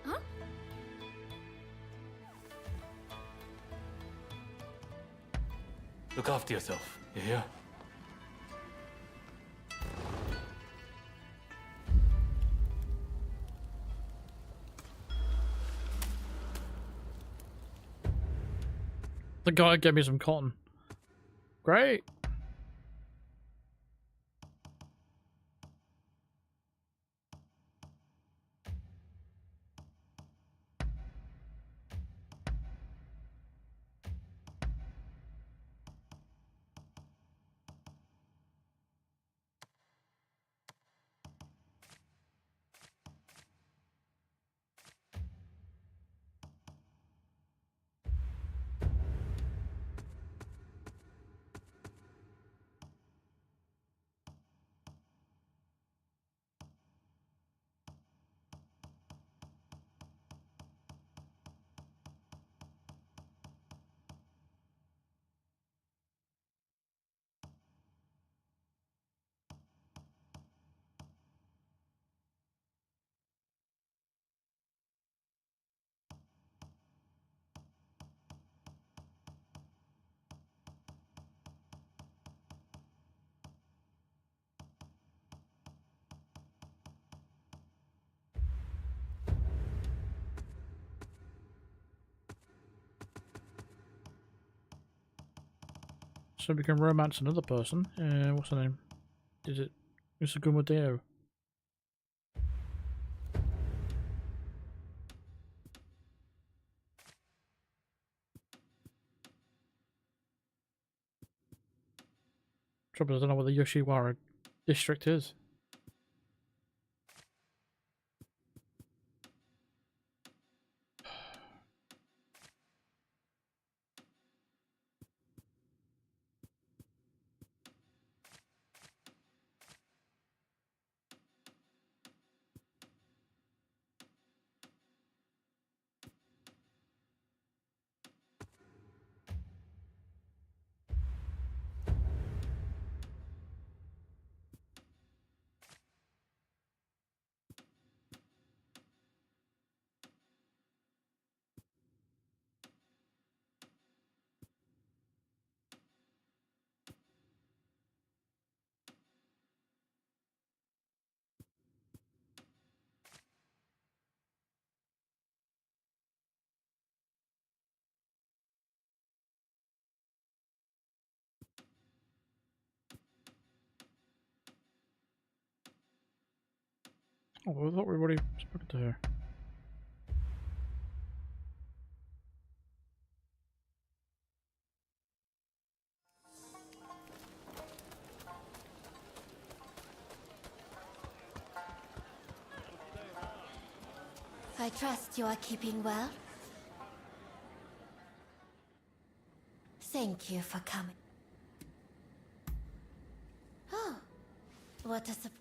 Huh? Look after yourself, you hear? The guy gave me some cotton. Great. So we can romance another person. What's her name? Is it Mr. Gumadeo? Trouble is, I don't know what the Yoshiwara district is. Oh, I thought we already spoken to her. I trust you are keeping well. Thank you for coming. Oh, what a surprise.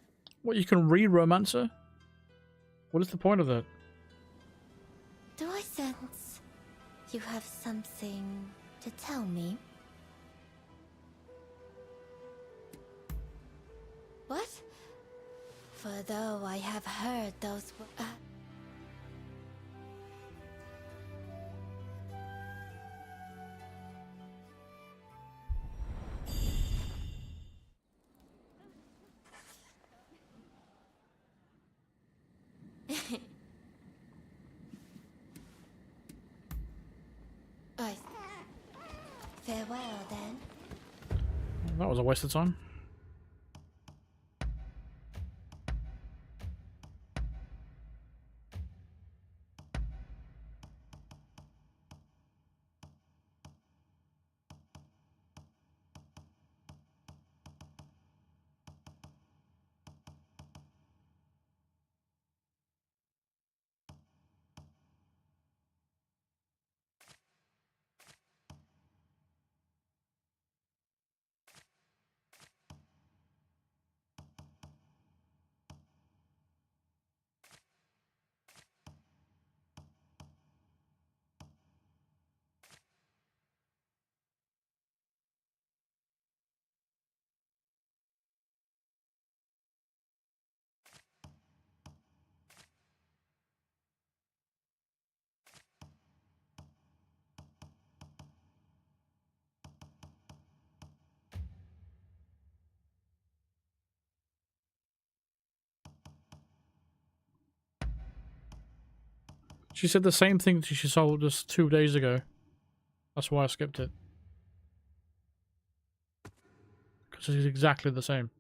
What, you can read Romancer? What is the point of that? Do I sense you have something to tell me? What? For though I have heard those farewell then. That was a waste of time. She said the same thing that she told us 2 days ago. That's why I skipped it. Because it's exactly the same.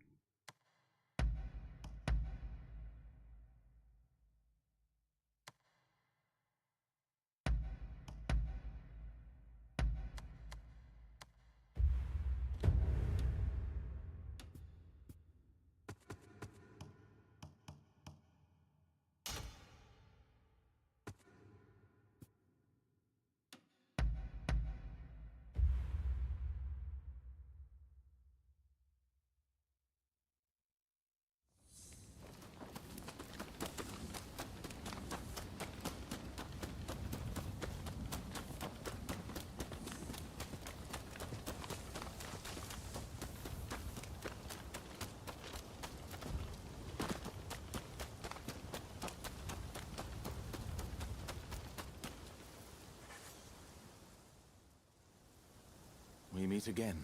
We meet again.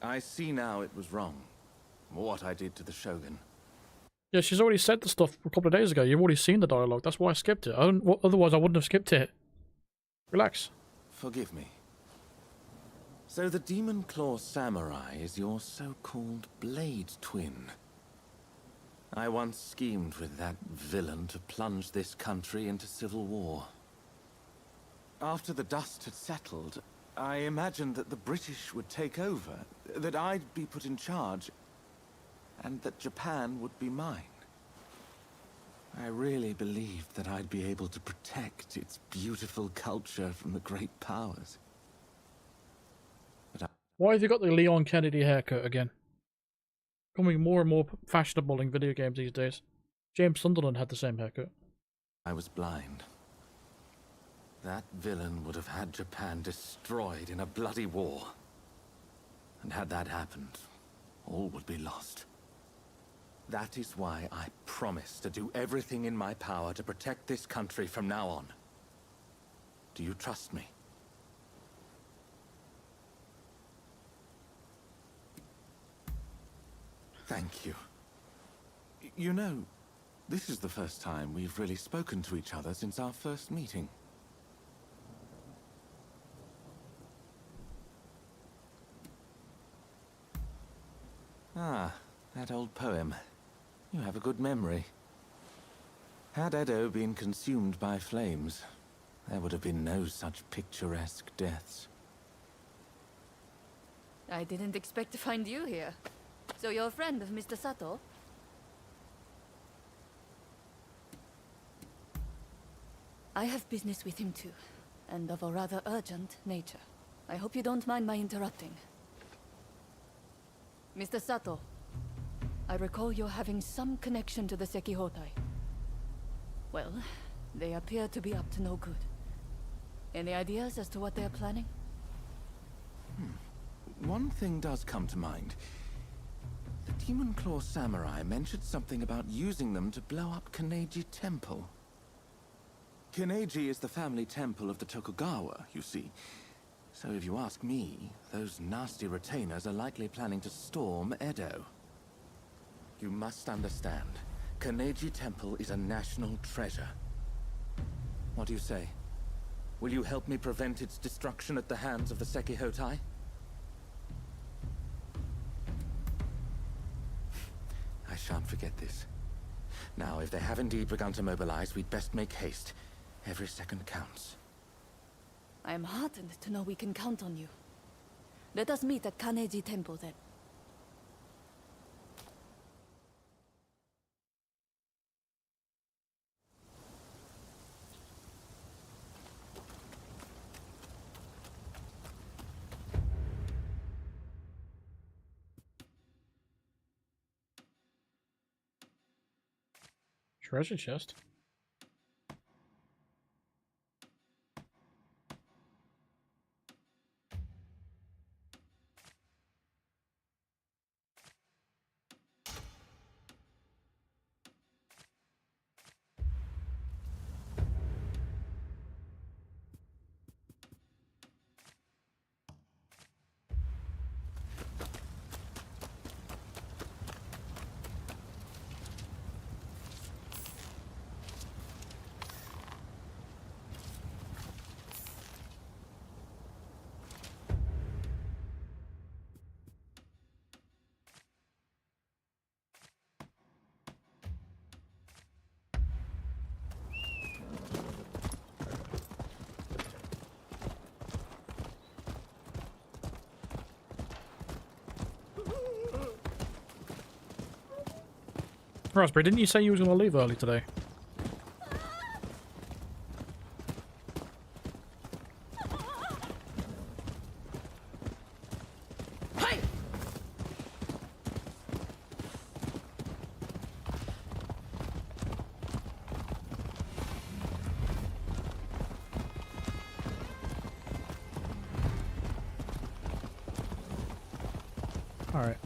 I see now it was wrong. What I did to the Shogun. Yeah, she's already said the stuff a couple of days ago. You've already seen the dialogue. That's why I skipped it. Otherwise, I wouldn't have skipped it. Relax. Forgive me. So the Demon Claw Samurai is your so-called blade twin. I once schemed with that villain to plunge this country into civil war. After the dust had settled, I imagined that the British would take over, that I'd be put in charge, and that Japan would be mine. I really believed that I'd be able to protect its beautiful culture from the great powers. Why have you got the Leon Kennedy haircut again? Becoming more and more fashionable in video games these days. James Sunderland had the same haircut. I was blind. That villain would have had Japan destroyed in a bloody war. And had that happened, all would be lost. That is why I promise to do everything in my power to protect this country from now on. Do you trust me? Thank you. You know, this is the first time we've really spoken to each other since our first meeting. Ah, that old poem. You have a good memory. Had Edo been consumed by flames, there would have been no such picturesque deaths. I didn't expect to find you here. So you're a friend of Mr. Sato? I have business with him too, and of a rather urgent nature. I hope you don't mind my interrupting. Mr. Sato, I recall you're having some connection to the Sekihotai. Well, they appear to be up to no good. Any ideas as to what they're planning? One thing does come to mind. The Demon Claw Samurai mentioned something about using them to blow up Kaneji Temple. Kaneji is the family temple of the Tokugawa, you see. So if you ask me, those nasty retainers are likely planning to storm Edo. You must understand, Kaneji Temple is a national treasure. What do you say? Will you help me prevent its destruction at the hands of the Sekihotai? I shan't forget this. Now, if they have indeed begun to mobilize, we'd best make haste. Every second counts. I am heartened to know we can count on you. Let us meet at Kaneji Temple then. Treasure chest. Raspberry, didn't you say you was going to leave early today? Alright.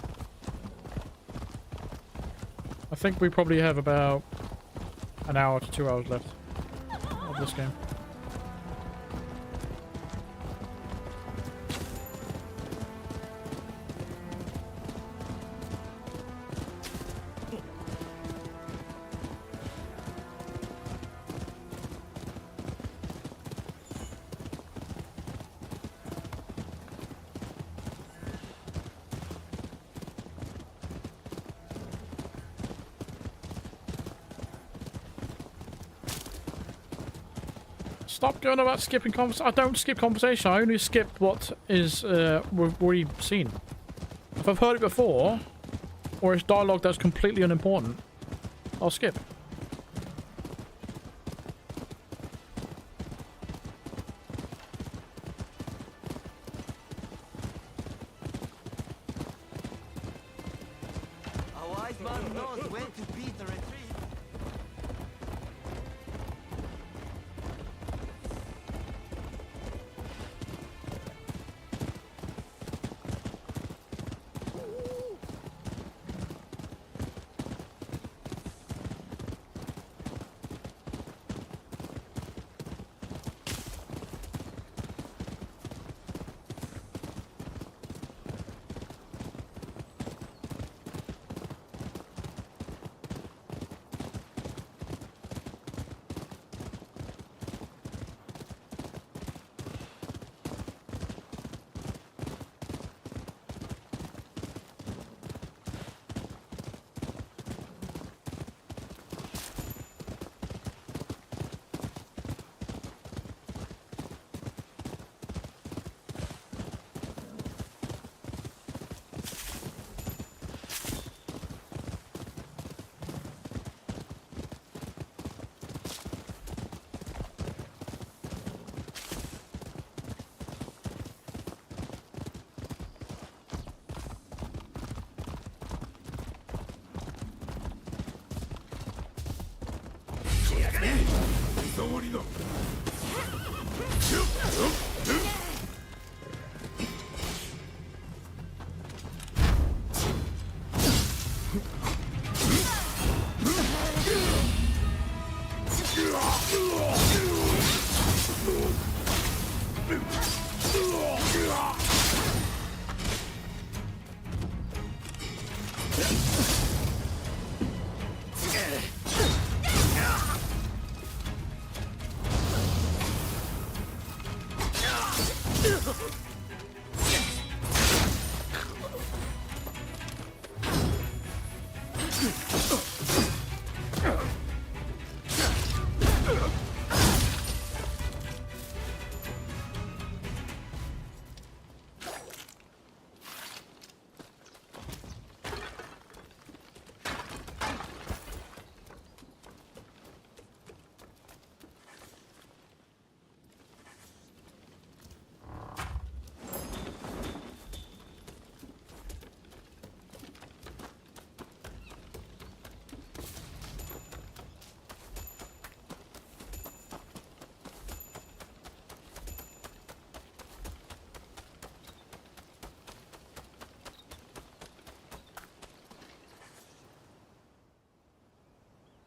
I think we probably have about an hour to 2 hours left of this game. Stop going about skipping conversation. I don't skip conversation. I only skip what is we've already seen. If I've heard it before, or it's dialogue that's completely unimportant, I'll skip. A wise man knows when to beat a retreat.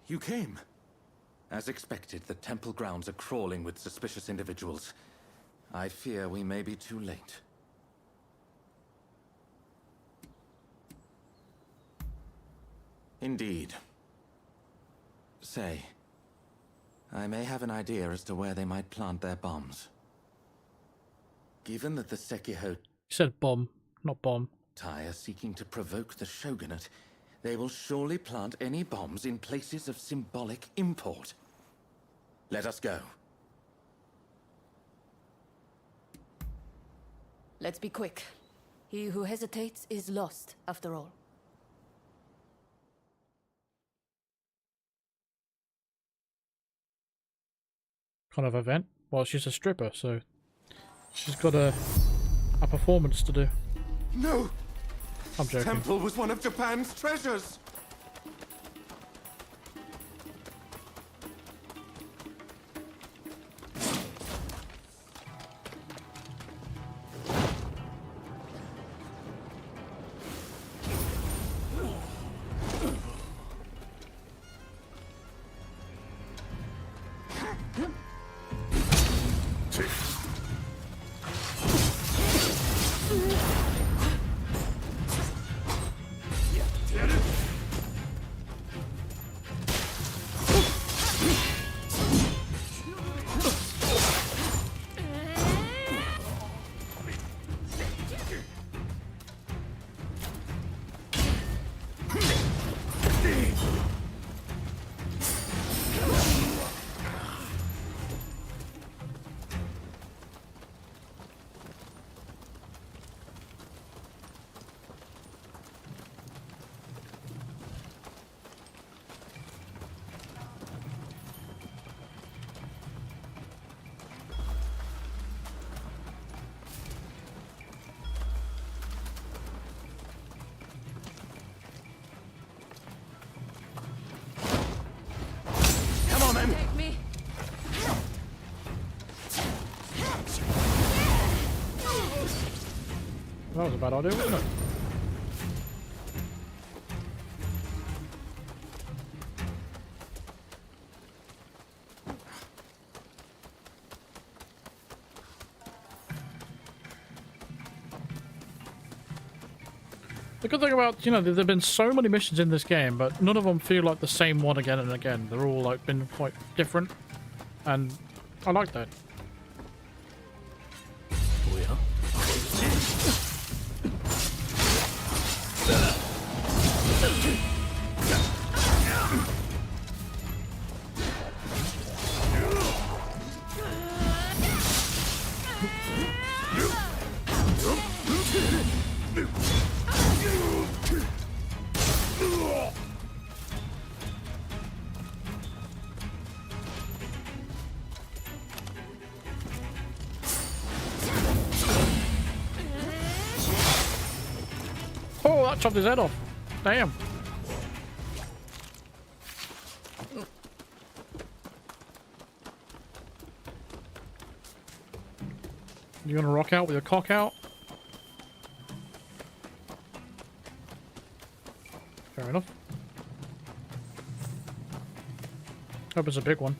You came. As expected, the temple grounds are crawling with suspicious individuals. I fear we may be too late. Indeed. Say, I may have an idea as to where they might plant their bombs. Given that the Sekiho... You said bomb, not bomb. ...are seeking to provoke the shogunate, they will surely plant any bombs in places of symbolic import. Let us go. Let's be quick. He who hesitates is lost, after all. Kind of event. Well, she's a stripper, so she's got a performance to do. No! I'm joking. Temple was one of Japan's treasures! Take me. That was a bad idea, wasn't it? The good thing about, you know, there have been so many missions in this game, but none of them feel like the same one again and again. They're all like been quite different, and I like that. Oh, that chopped his head off. Damn. You gonna rock out with your cock out? Fair enough. Hope it's a big one.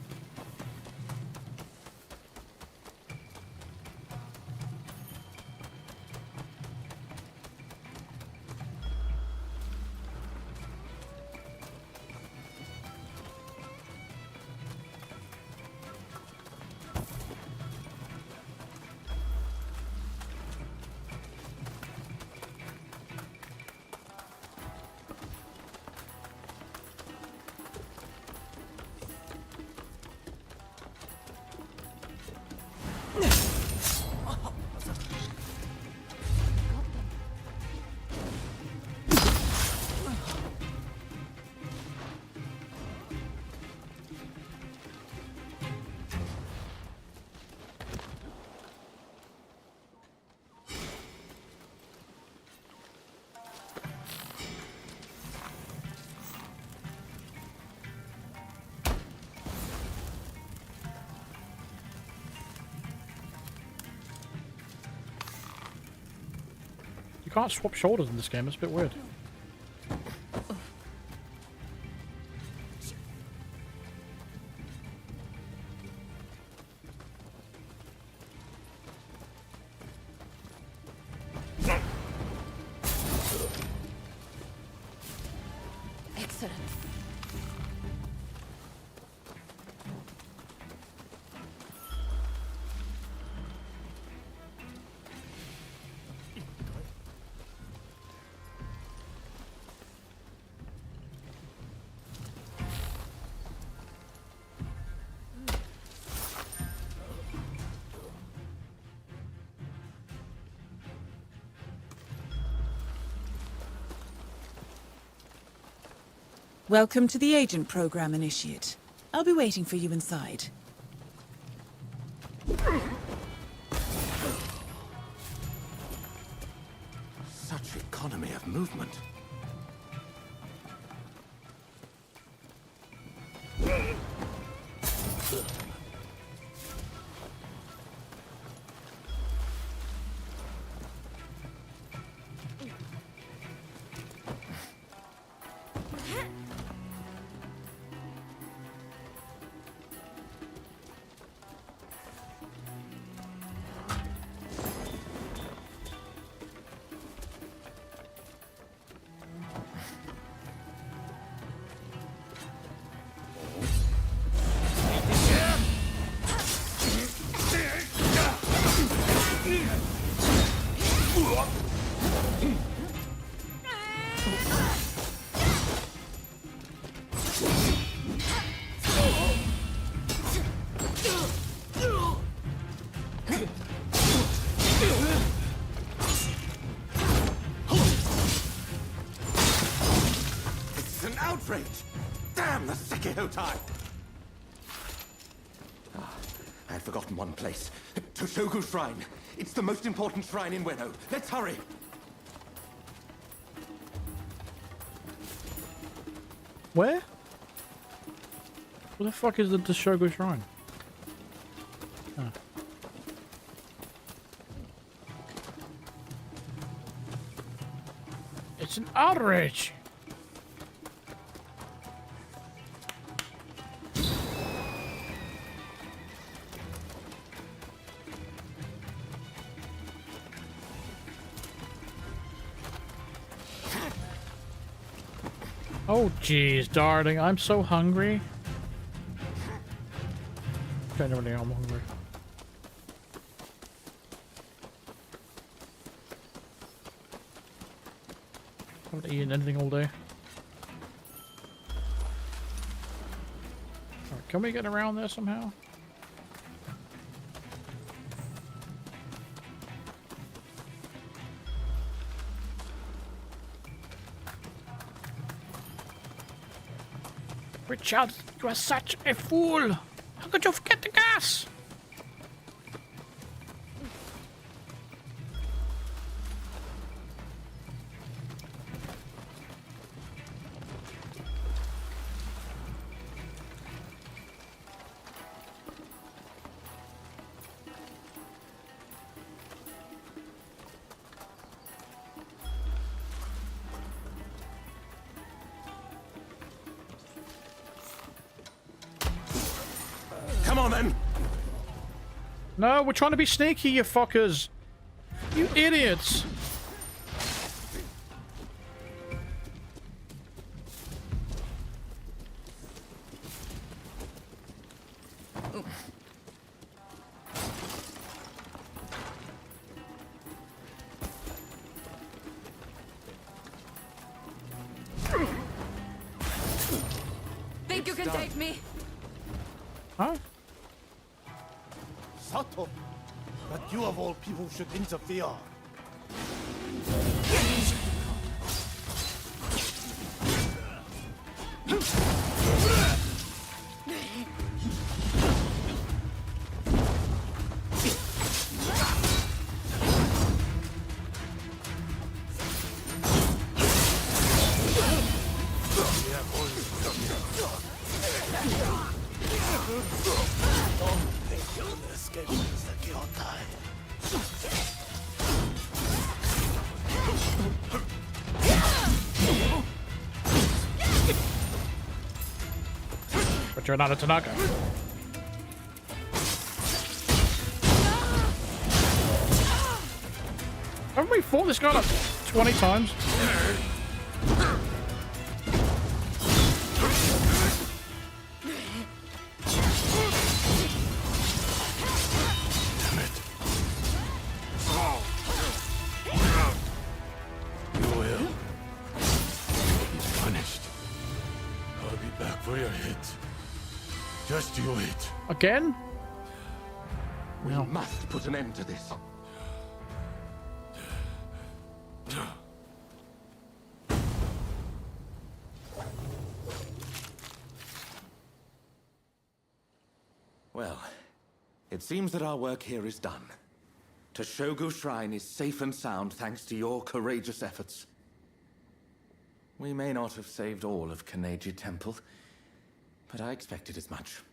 You can't swap shoulders in this game, it's a bit weird. Excellent. Welcome to the Agent Program, Initiate. I'll be waiting for you inside. Such economy of movement. It's an outrage! Damn the Sekihotai! I had forgotten one place. Toshogu Shrine. It's the most important shrine in Ueno. Let's hurry! Where? Where the fuck is the Toshogu Shrine? Oh. It's an outrage! Oh jeez, darling, I'm so hungry. Genuinely, I'm hungry. I haven't eaten anything all day. Alright, can we get around there somehow? Richard, you are such a fool! How could you forget the gas? on then. No, we're trying to be sneaky, you fuckers. You idiots. Think you can take me? Huh? Sato, that you of all people should interfere. But you're not a Tanaka. Haven't we fought this guy like 20 times? Just you wait. Again? We must put an end to this. Well, it seems that our work here is done. Toshogu Shrine is safe and sound thanks to your courageous efforts. We may not have saved all of Kaneji Temple, but I expected as much.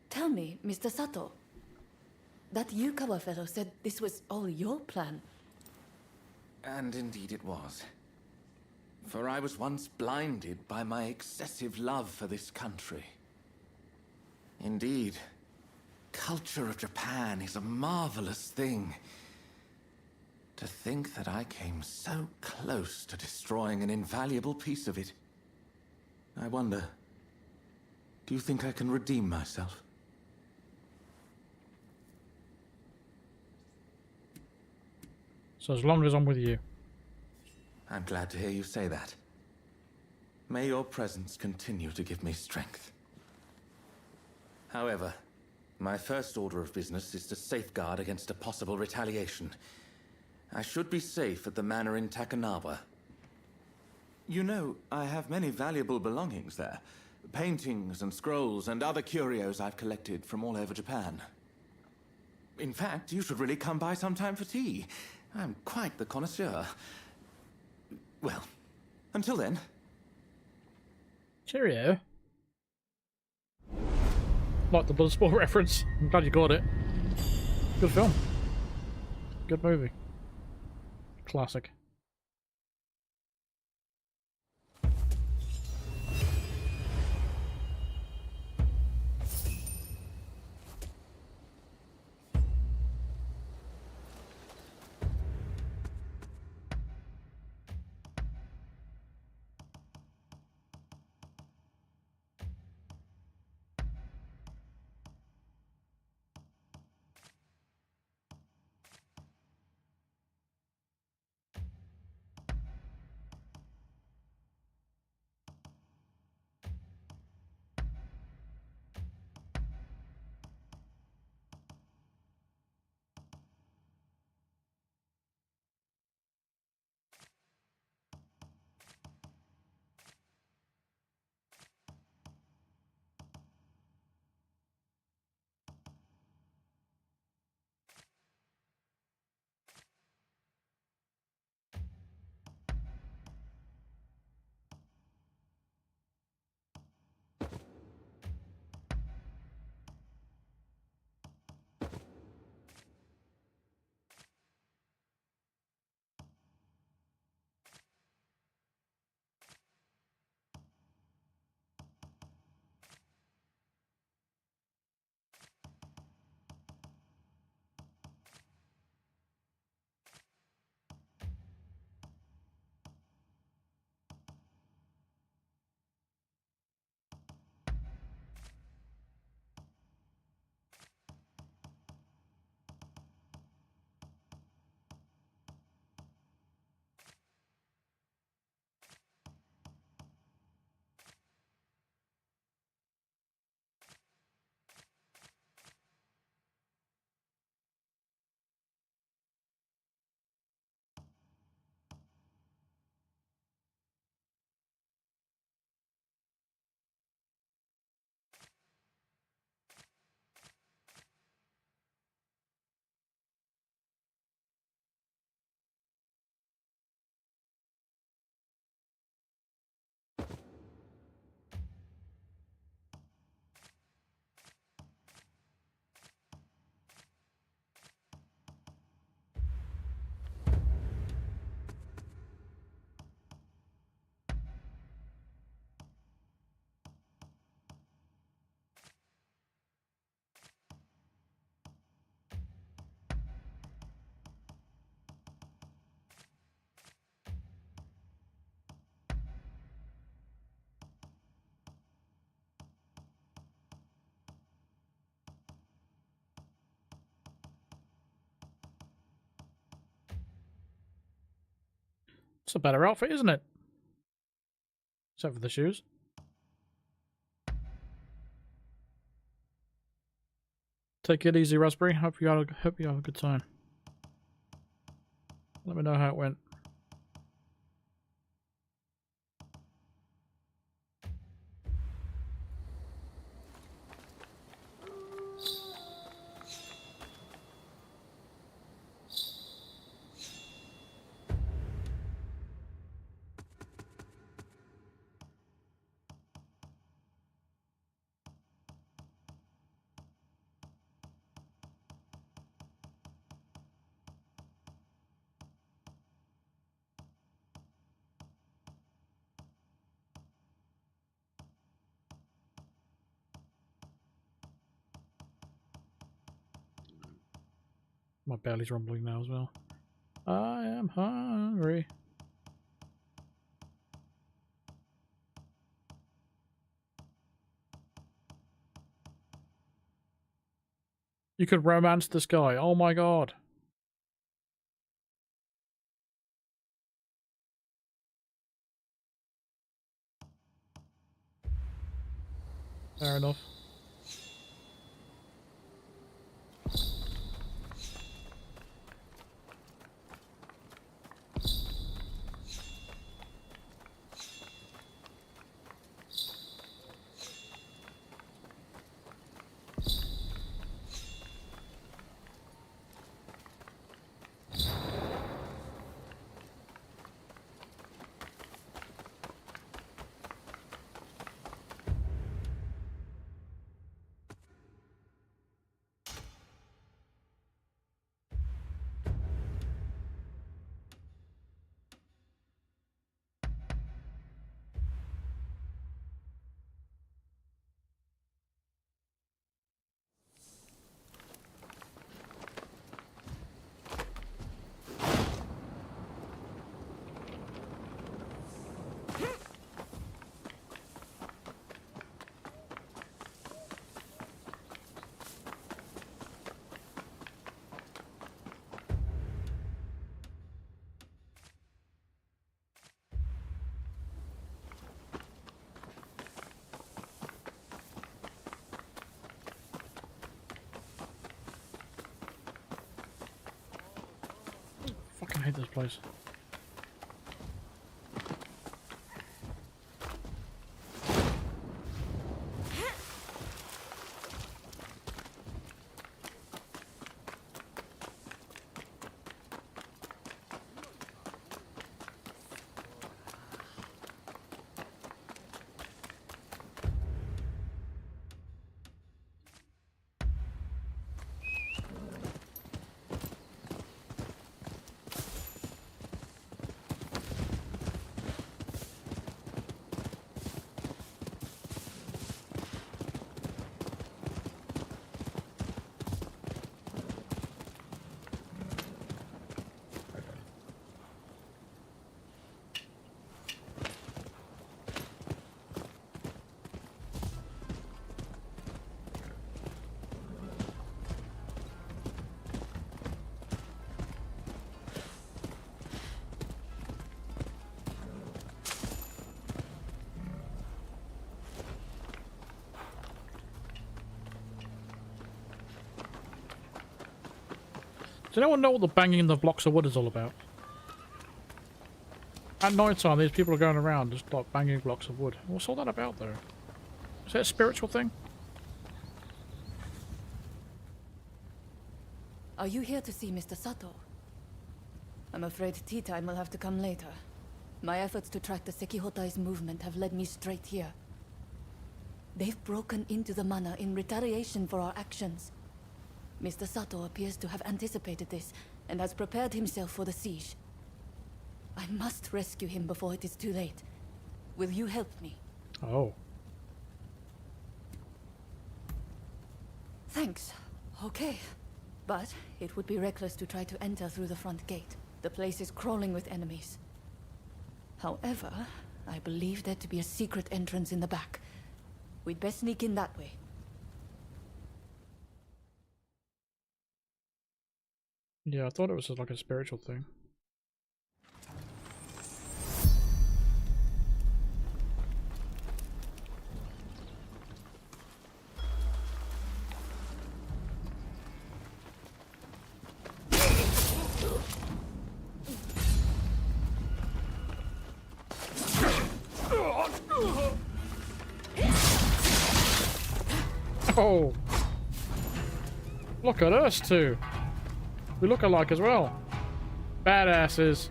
Tell me, Mr. Sato. That Yukawa fellow said this was all your plan. And indeed it was. For I was once blinded by my excessive love for this country. Indeed, culture of Japan is a marvelous thing. To think that I came so close to destroying an invaluable piece of it. I wonder, do you think I can redeem myself? So as long as I'm with you. I'm glad to hear you say that. May your presence continue to give me strength. However, my first order of business is to safeguard against a possible retaliation. I should be safe at the manor in Takanawa. You know, I have many valuable belongings there. Paintings and scrolls and other curios I've collected from all over Japan. In fact, you should really come by sometime for tea. I'm quite the connoisseur. Well, until then. Cheerio. Like the Bloodsport reference. I'm glad you got it. Good film. Good movie. Classic. It's a better outfit, isn't it? Except for the shoes. Take it easy, Raspberry. Hope you have a good time. Let me know how it went. My belly's rumbling now as well. I am hungry. You could romance this guy. Oh my god. Fair enough. I hate this place. Does anyone know what the banging the blocks of wood is all about? At night time, these people are going around just like banging blocks of wood. What's all that about, though? Is that a spiritual thing? Are you here to see Mr. Sato? I'm afraid tea time will have to come later. My efforts to track the Sekihotai's movement have led me straight here. They've broken into the manor in retaliation for our actions. Mr. Sato appears to have anticipated this and has prepared himself for the siege. I must rescue him before it is too late. Will you help me? Oh. Thanks. Okay. But it would be reckless to try to enter through the front gate. The place is crawling with enemies. However, I believe there to be a secret entrance in the back. We'd best sneak in that way. Yeah, I thought it was like a spiritual thing. Oh! Look at us two. We look alike as well. Badasses.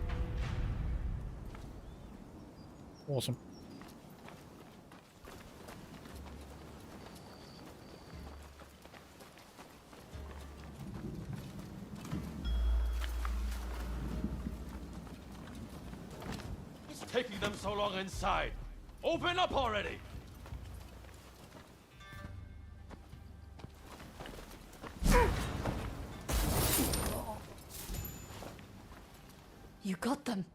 Awesome. What's taking them so long inside? Open up already! You got them.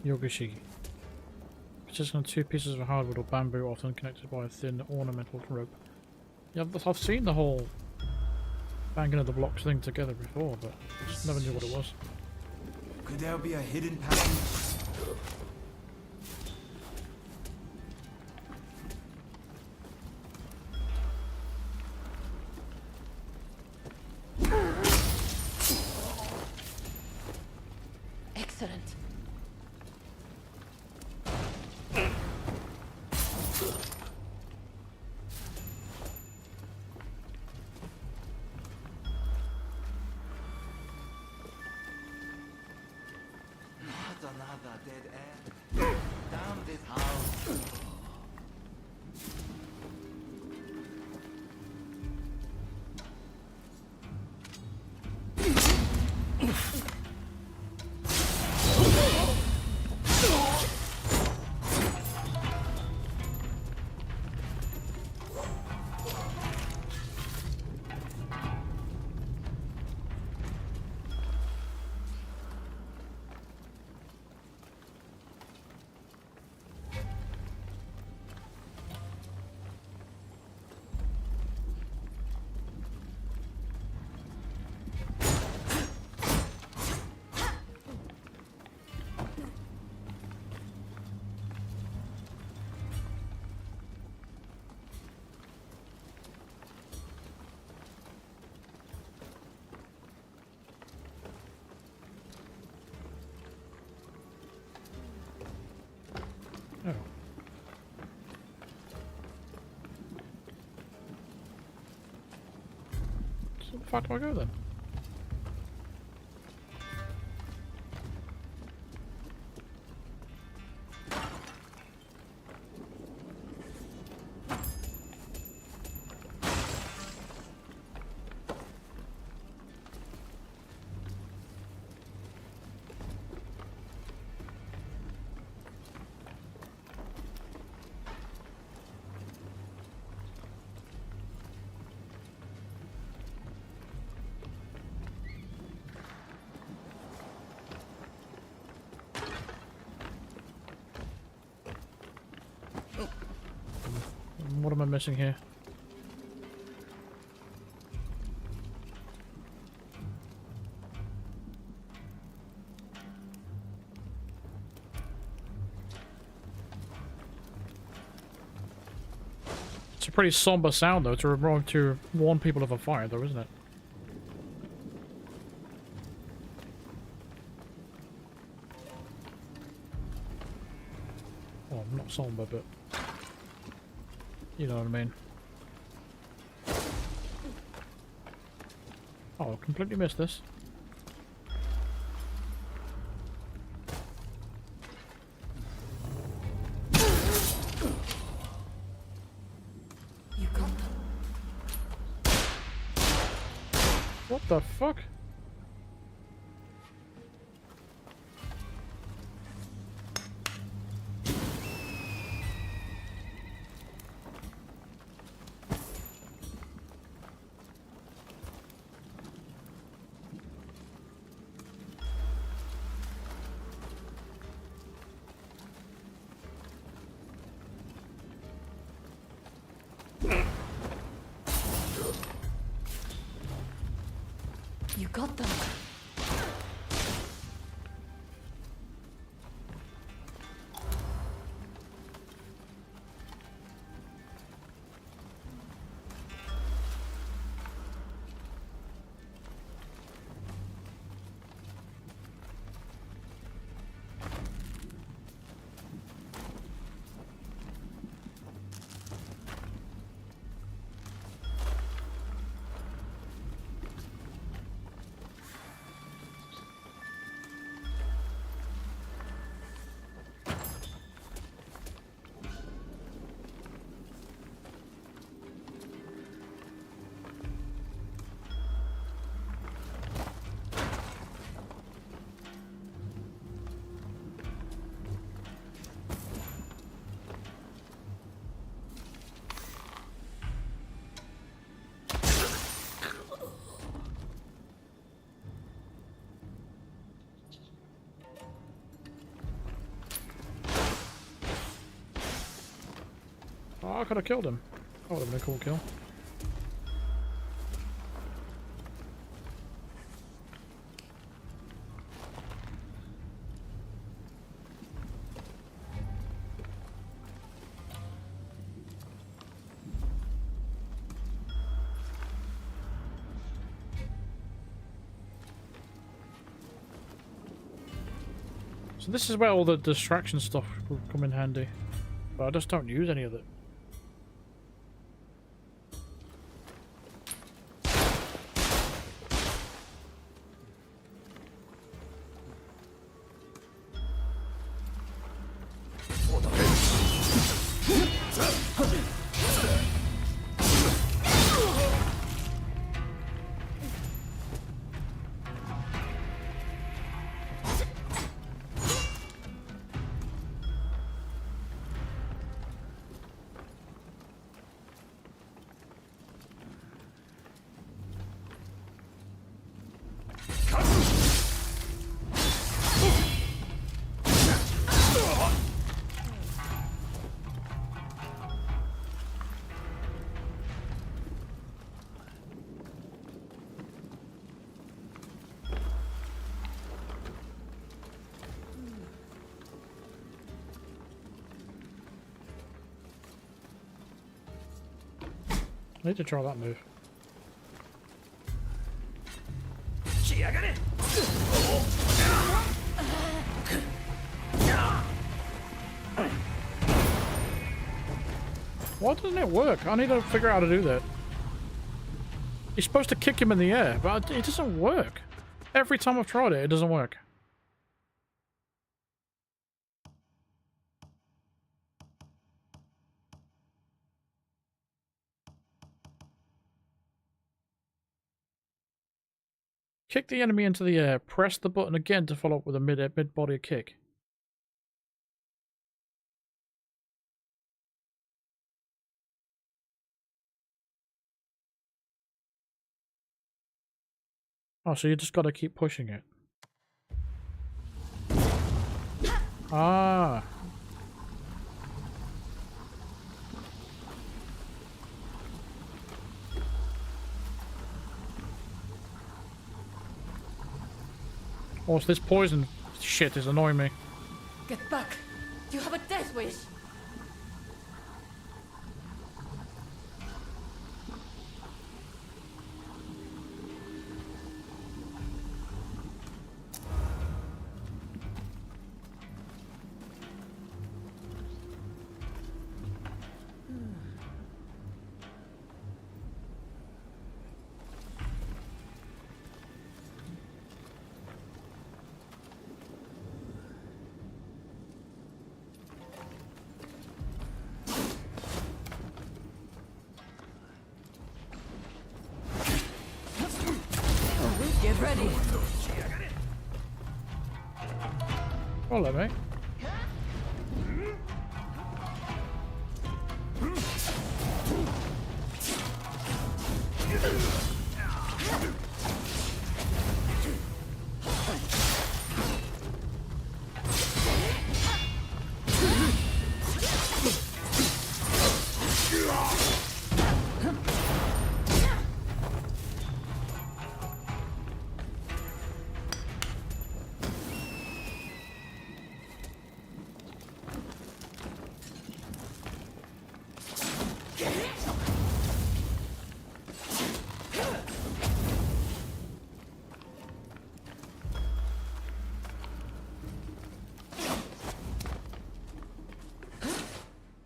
Yogashi. Consisting of two pieces of hardwood or bamboo, often connected by a thin ornamental rope. Yeah, I've seen the whole banging of the blocks thing together before, but just never knew what it was. Could there be a hidden passage? Excellent. Not another dead end. Damn this house. Oh. So where the fuck do I go then? What am I missing here? It's a pretty somber sound, though, to warn people of a fire, though, isn't it? Well, not somber, but you know what I mean. Oh, I completely missed this. You got them. What the fuck? You got them. Oh, I could have killed him. That would have been a cool kill. So this is where all the distraction stuff will come in handy. But I just don't use any of it. I need to try that move. Why doesn't it work? I need to figure out how to do that. You're supposed to kick him in the air, but it doesn't work. Every time I've tried it, it doesn't work. Kick the enemy into the air. Press the button again to follow up with a mid-body kick. Oh, so you just got to keep pushing it. Ah. What's this poison shit is annoying me. Get back! You have a death wish! Get ready! Hello, mate.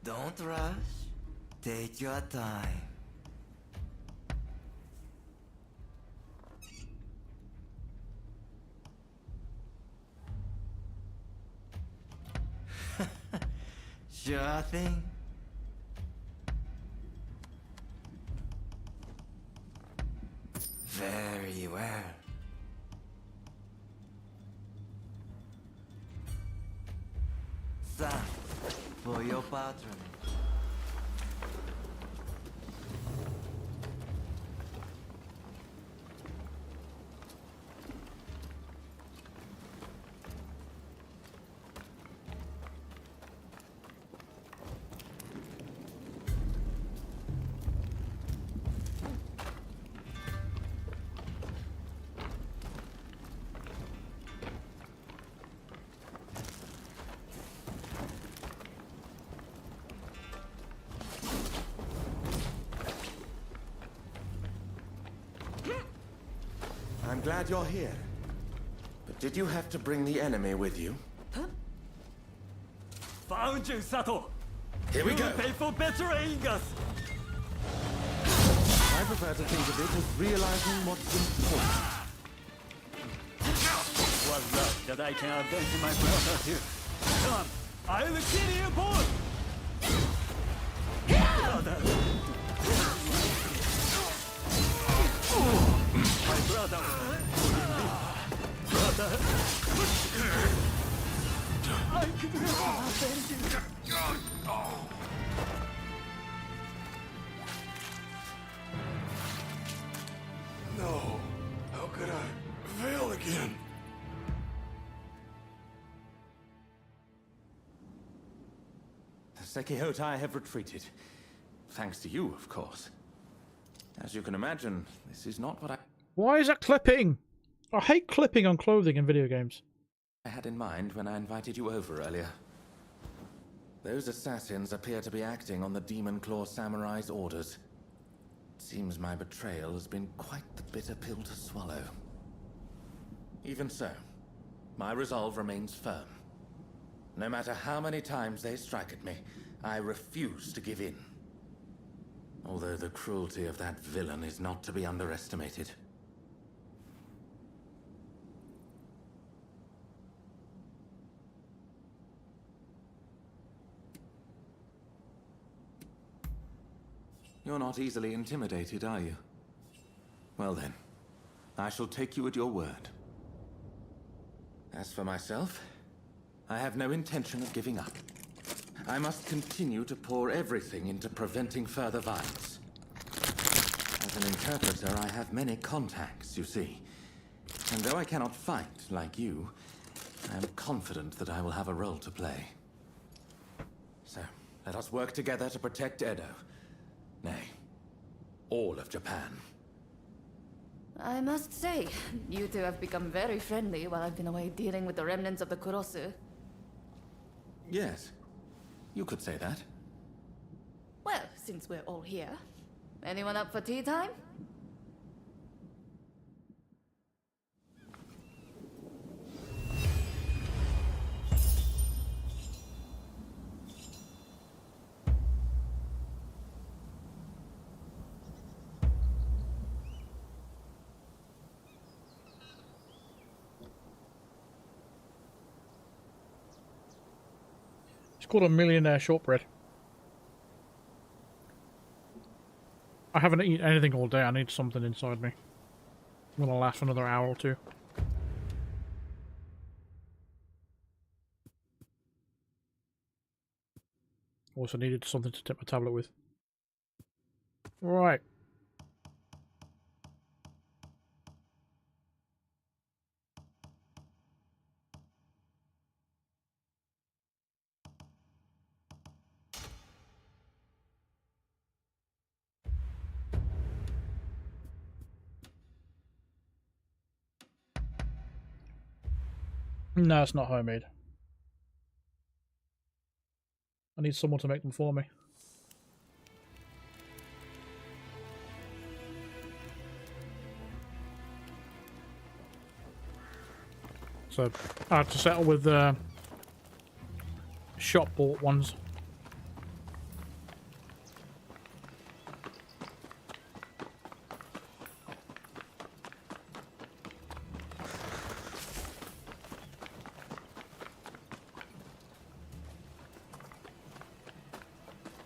Don't rush. Take your time. Sure thing. Very well. Son, for your patron. I'm glad you're here. But did you have to bring the enemy with you? Found you, Sato! Here we go! You'll pay for betraying us! I prefer to think of it as realizing what's important. What luck that I can avenge my brother here. Come, I'll kill you both! Brother! My brother! Brother! I could never avenge you! No. How could I fail again? The Sekihotai have retreated. Thanks to you, of course. As you can imagine, this is not what Why is that clipping? I hate clipping on clothing in video games. I had in mind when I invited you over earlier. Those assassins appear to be acting on the Demon Claw Samurai's orders. It seems my betrayal has been quite the bitter pill to swallow. Even so, my resolve remains firm. No matter how many times they strike at me, I refuse to give in. Although the cruelty of that villain is not to be underestimated. You're not easily intimidated, are you? Well then, I shall take you at your word. As for myself, I have no intention of giving up. I must continue to pour everything into preventing further violence. As an interpreter, I have many contacts, you see. And though I cannot fight like you, I am confident that I will have a role to play. So, let us work together to protect Edo. Nay, all of Japan. I must say, you two have become very friendly while I've been away dealing with the remnants of the Kurosu. Yes, you could say that. Well, since we're all here, anyone up for tea time? It's called a millionaire shortbread. I haven't eaten anything all day. I need something inside me. I'm gonna last for another hour or two. Also needed something to tip my tablet with. Right. No, it's not homemade. I need someone to make them for me. So I have to settle with shop bought ones.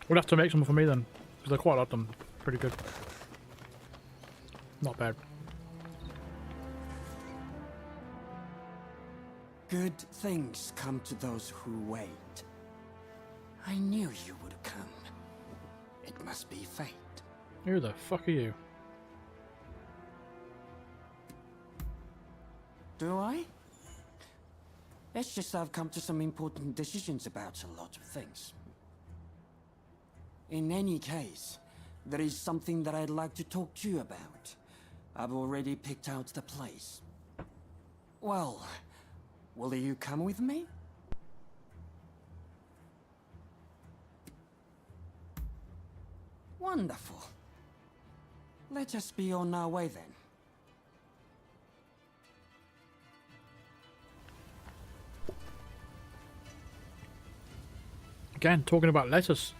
We'll have to make some for me then, because they're quite a lot of them. Pretty good. Not bad. Good things come to those who wait. I knew you would come. It must be fate. Who the fuck are you? Do I? It's just I've come to some important decisions about a lot of things. In any case, there is something that I'd like to talk to you about. I've already picked out the place. Well, will you come with me? Wonderful. Let us be on our way then. Again, talking about lettuce.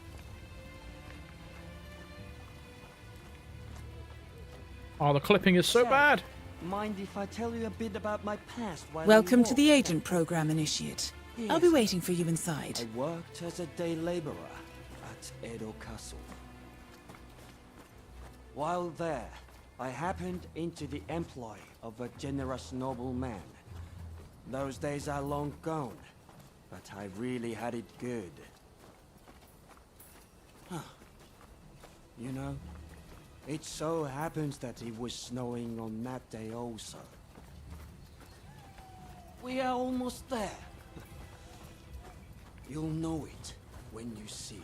Oh, the clipping is so bad. Mind if I tell you a bit about my past while Welcome we to walk? the agent program, Initiate. I'll be waiting for you inside. I worked as a day laborer at Edo Castle. While there, I happened into the employ of a generous nobleman. Those days are long gone, but I really had it good. Huh. You know, it so happens that it was snowing on that day also. We are almost there. You'll know it when you see it.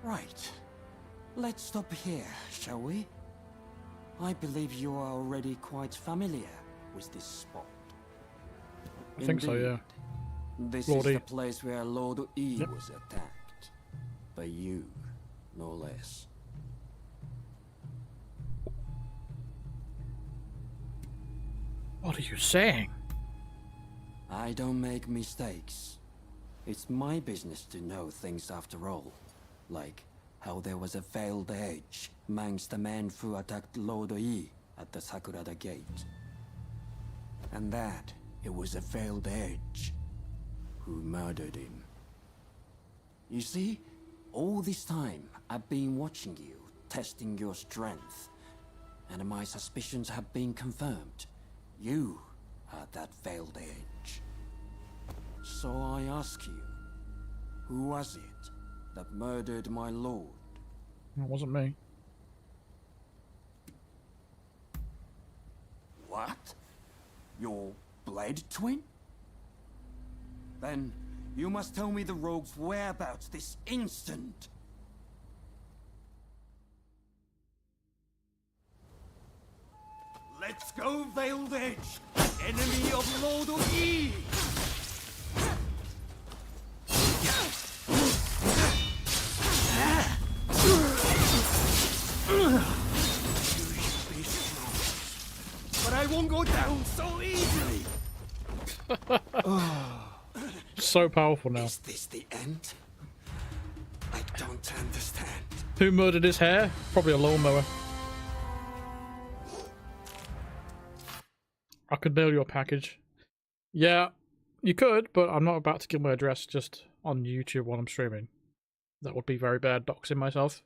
Right. Let's stop here, shall we? I believe you are already quite familiar with this spot. I think so, yeah. This Lord is E. the place where Lord E Yep. was attacked. By you, no less. What are you saying? I don't make mistakes. It's my business to know things after all. Like how there was a veiled edge amongst the men who attacked Lord E at the Sakurada Gate. And that it was a veiled edge who murdered him. You see, all this time I've been watching you, testing your strength. And my suspicions have been confirmed. You are that veiled edge. So I ask you, who was it that murdered my lord? It wasn't me. What? Your blade twin? Then You must tell me the rogue's whereabouts this instant. Let's go, Veiled Edge, enemy of Lord E. But I won't go down so easily. So powerful now. Is this the end? I don't understand. Who murdered his hair? Probably a lawnmower. I could mail you a package. Yeah, you could, but I'm not about to give my address just on YouTube while I'm streaming. That would be very bad, doxing myself.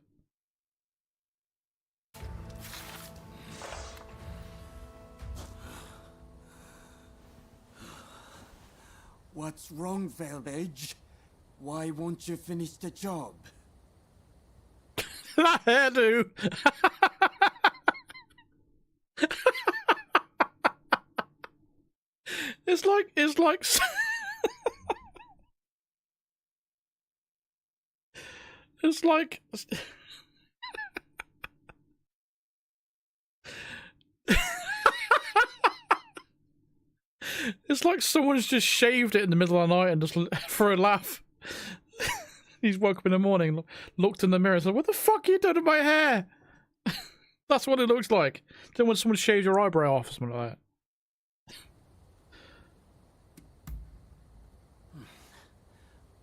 What's wrong, Veiled Edge? Why won't you finish the job? That hairdo! It's like it's like it's like someone's just shaved it in the middle of the night and just for a laugh. He's woke up in the morning, looked in the mirror and said, "What the fuck are you doing to my hair?" That's what it looks like. Then when someone shaves your eyebrow off or something like that.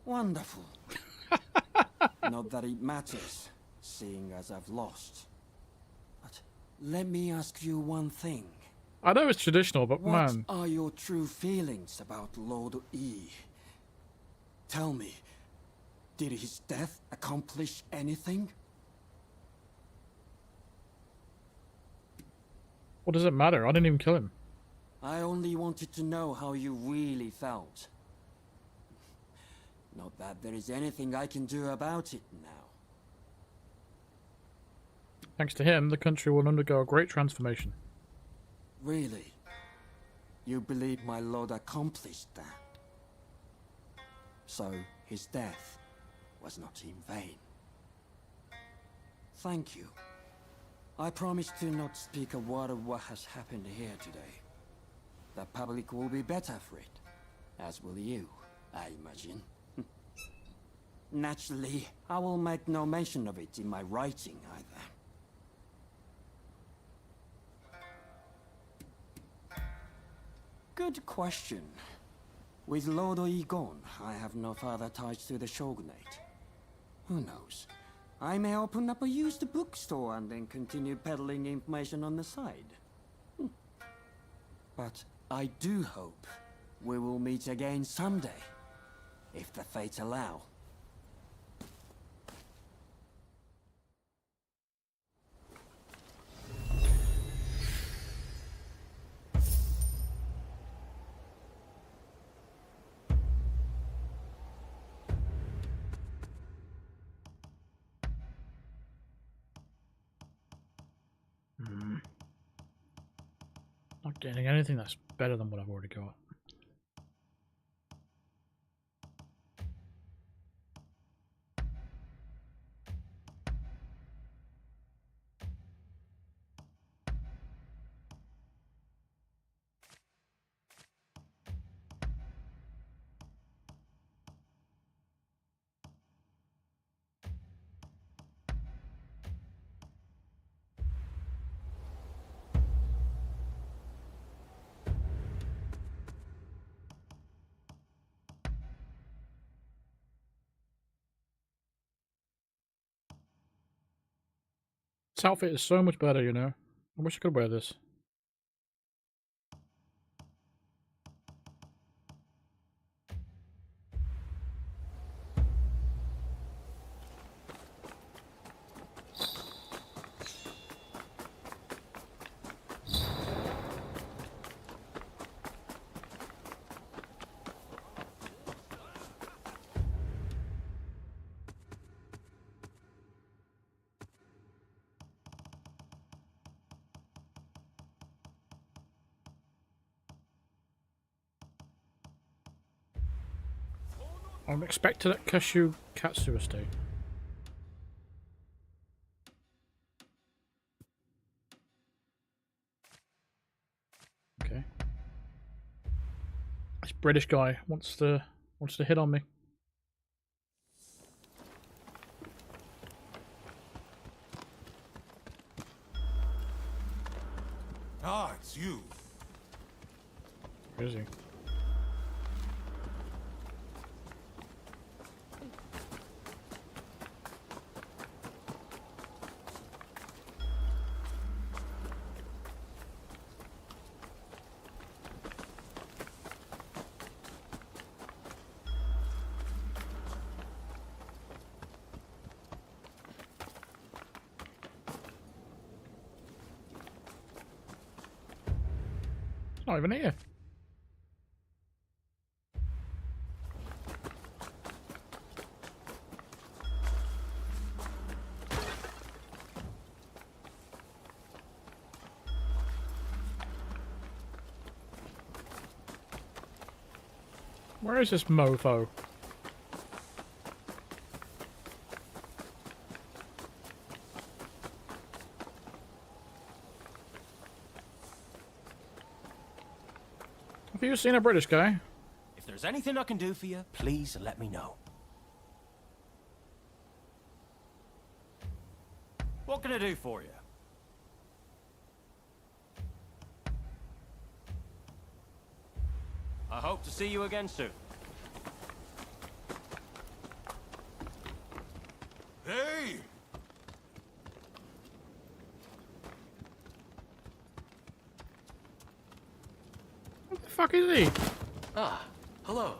Wonderful. Not that it matters, seeing as I've lost. But let me ask you one thing. I know it's traditional, but man. What are your true feelings about Lord E? Tell me, did his death accomplish anything? What does it matter? I didn't even kill him. I only wanted to know how you really felt. Not that there is anything I can do about it now. Thanks to him, the country will undergo a great transformation. Really? You believe my lord accomplished that? So, his death was not in vain. Thank you. I promise to not speak a word of what has happened here today. The public will be better for it, as will you, I imagine. Naturally, I will make no mention of it in my writing either. Good question. With Lord Oi gone, I have no further ties to the Shogunate. Who knows? I may open up a used bookstore and then continue peddling information on the side. But I do hope we will meet again someday, if the fates allow. Not getting anything that's better than what I've already got. This outfit is so much better, you know. I wish I could wear this. I'm expected at Kashu Katsu Estate. Okay. This British guy wants to hit on me. Ah, it's you. Where is he? Not even here. Where is this mofo? Have you seen a British guy? If there's anything I can do for you, please let me know. What can I do for you? I hope to see you again soon. Hey! What the fuck is he? Ah, hello.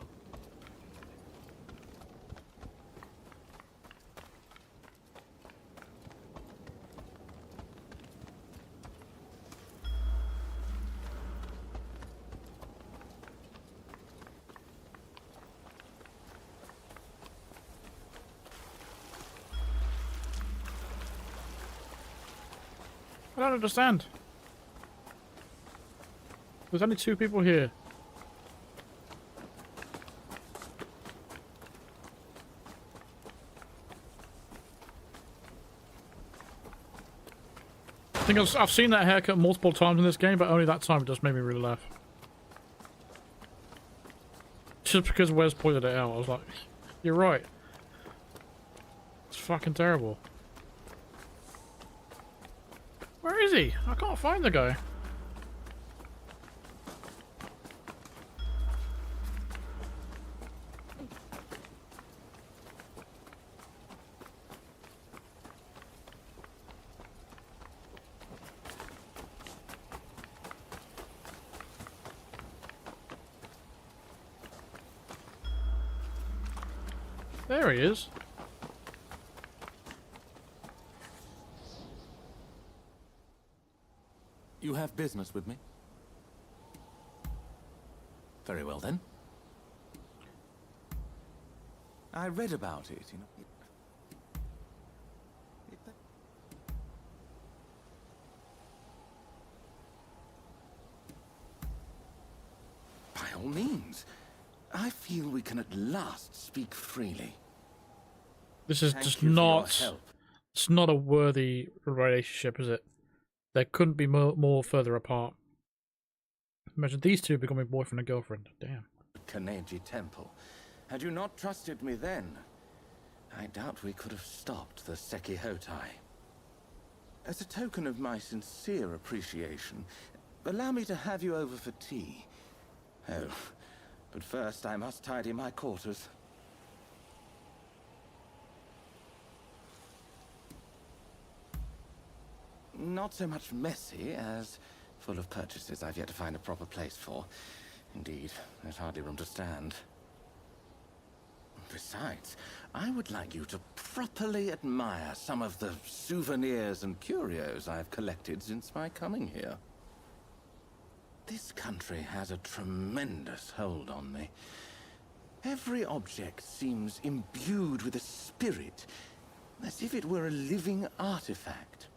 I don't understand. There's only 2 people here. I think I've seen that haircut multiple times in this game, but only that time it just made me really laugh. Just because Wes pointed it out, I was like, you're right. It's fucking terrible. Where is he? I can't find the guy. There he is. You have business with me? Very well then. I read about it, you know. By all means. I feel we can at last speak freely. This is Thank just you for your not... help. It's not a worthy relationship, is it? There couldn't be more further apart. Imagine these two becoming boyfriend and girlfriend. Damn. Kaneji Temple. Had you not trusted me then, I doubt we could have stopped the Sekihotai. As a token of my sincere appreciation, allow me to have you over for tea. Oh, but first I must tidy my quarters. Not so much messy as full of purchases I've yet to find a proper place for. Indeed, there's hardly room to stand. Besides, I would like you to properly admire some of the souvenirs and curios I've collected since my coming here. This country has a tremendous hold on me. Every object seems imbued with a spirit, as if it were a living artifact.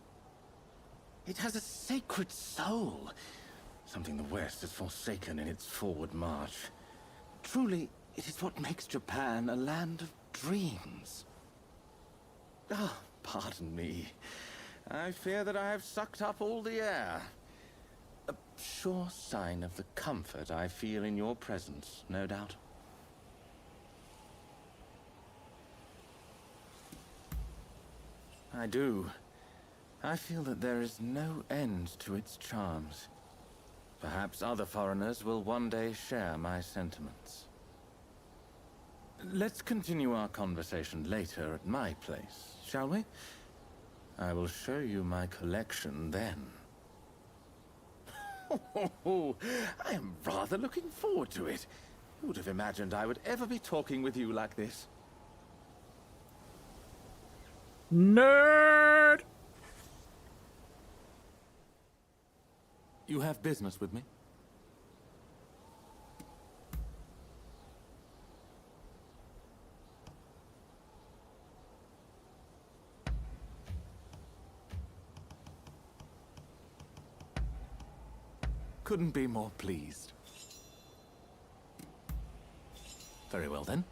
It has a sacred soul, something the West has forsaken in its forward march. Truly It is what makes Japan a land of dreams. Ah, pardon me. I fear that I have sucked up all the air. A sure sign of the comfort I feel in your presence, no doubt. I do. I feel that there is no end to its charms. Perhaps other foreigners will one day share my sentiments. Let's continue our conversation later at my place, shall we? I will show you my collection then. I am rather looking forward to it. Who would have imagined I would ever be talking with you like this? Nerd! You have business with me? Couldn't be more pleased. Very well then.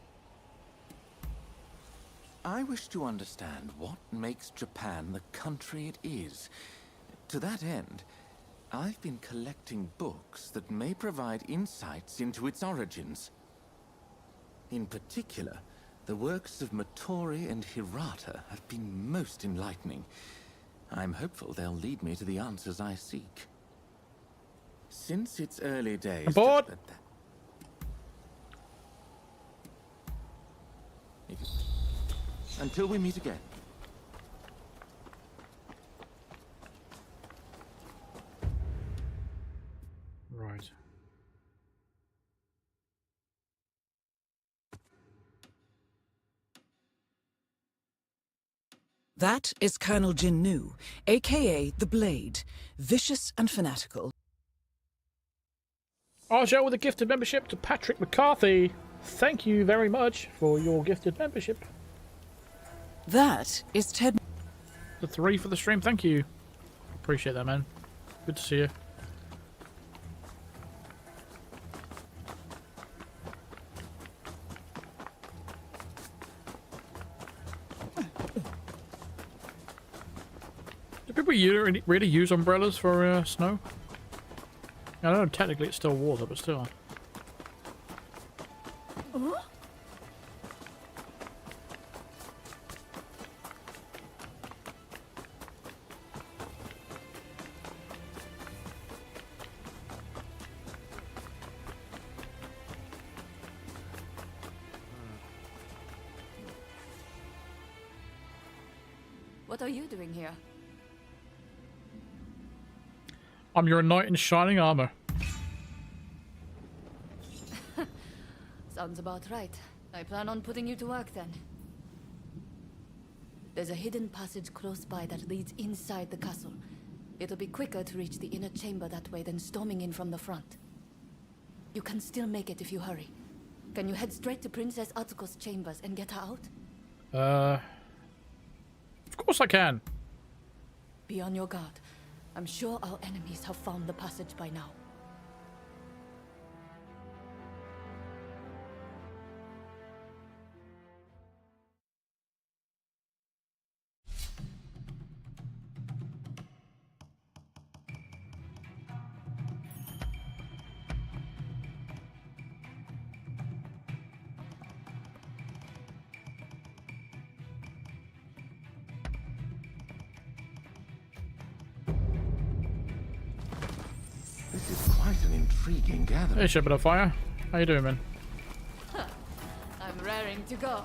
I wish to understand what makes Japan the country it is. To that end, I've been collecting books that may provide insights into its origins. In particular, the works of Motori and Hirata have been most enlightening. I'm hopeful they'll lead me to the answers I seek. Since its early days... Aboard! Until we meet again. Right. That is Colonel Jinnu, aka the Blade, vicious and fanatical. Arjo with a gifted membership to Patrick McCarthy. Thank you very much for your gifted membership. That is Ted. The 3 for the stream, thank you. Appreciate that, man. Good to see you. Do people really use umbrellas for snow? I know technically it's still water, but still. What are you doing here? I'm your knight in shining armor. Sounds about right. I plan on putting you to work then. There's a hidden passage close by that leads inside the castle. It'll be quicker to reach the inner chamber that way than storming in from the front. You can still make it if you hurry. Can you head straight to Princess Atsuko's chambers and get her out? Of course I can. Be on your guard. I'm sure our enemies have found the passage by now. This is quite an intriguing gathering. Hey, Shepherd of Fire. How you doing, man? I'm raring to go.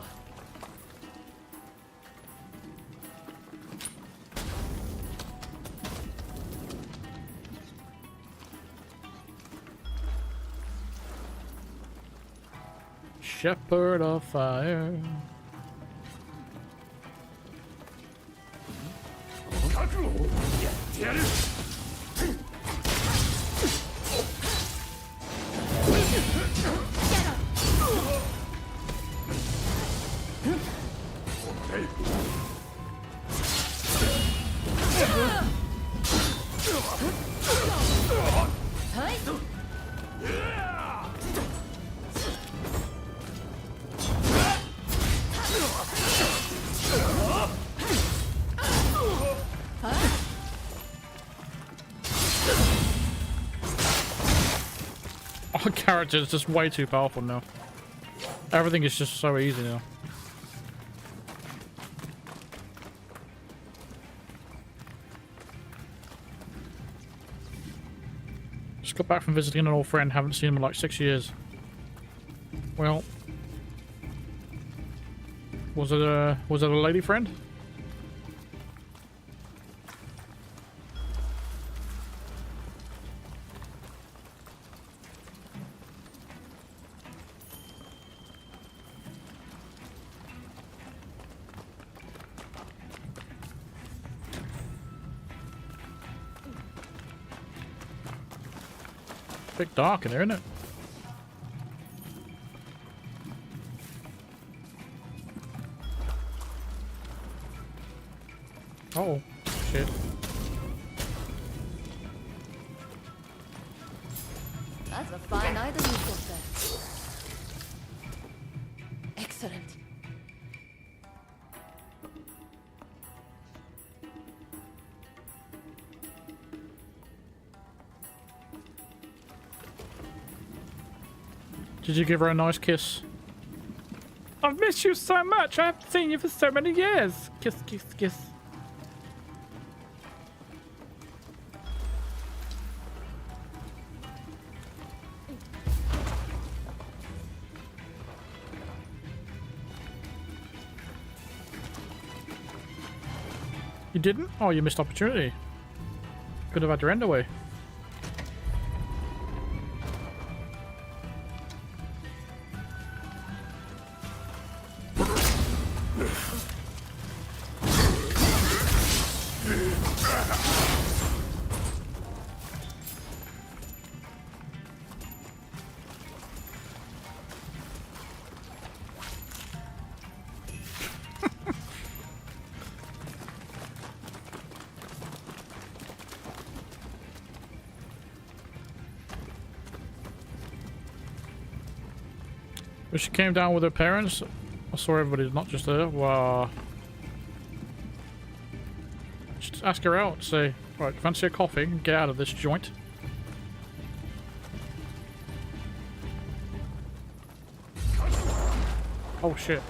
Shepherd of Fire. My character is just way too powerful now. Everything is just so easy now. Just got back from visiting an old friend. Haven't seen him in like 6 years. Well, was it a lady friend? Bit dark in there, isn't it? Oh, shit. That's a fine item you got there. Excellent. Did you give her a nice kiss? I've missed you so much. I haven't seen you for so many years. Kiss, kiss, kiss. You didn't? Oh, you missed opportunity. Could have had your end away. When she came down with her parents, I saw everybody, not just her. Wow. Just ask her out, say, right, fancy a coffee and get out of this joint. Oh shit.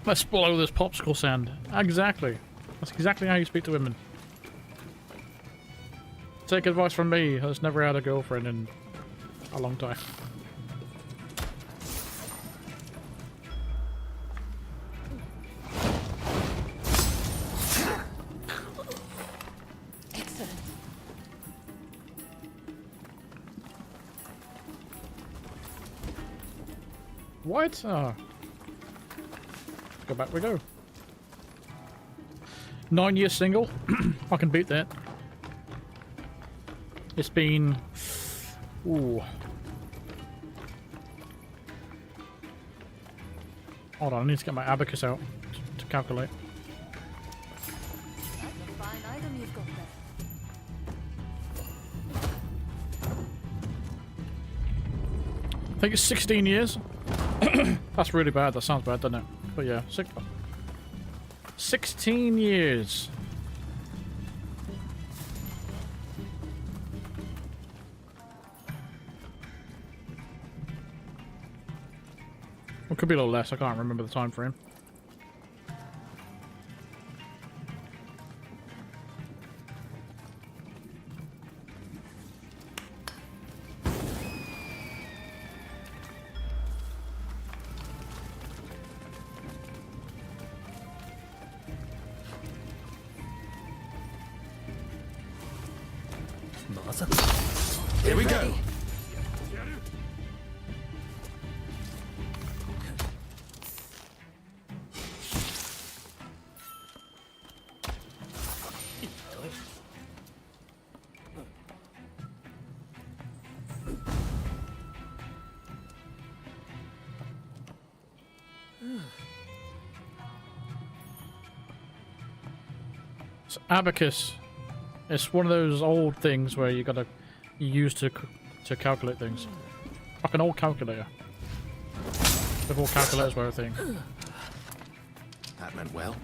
Let's blow this popsicle sand. Exactly. That's exactly how you speak to women. Take advice from me, who's never had a girlfriend in a long time. Excellent. What? Oh. Go back we go. 9-year single. I can beat that. It's been... Ooh. Hold on, I need to get my abacus out to calculate. That's a fine item you've got there. I think it's 16 years. That's really bad. That sounds bad, doesn't it? But yeah, 16 years. It could be a little less. I can't remember the time frame. Here we go. It's abacus. It's one of those old things where you gotta use to to calculate things. Like an old calculator. Before calculators were a thing. That went well.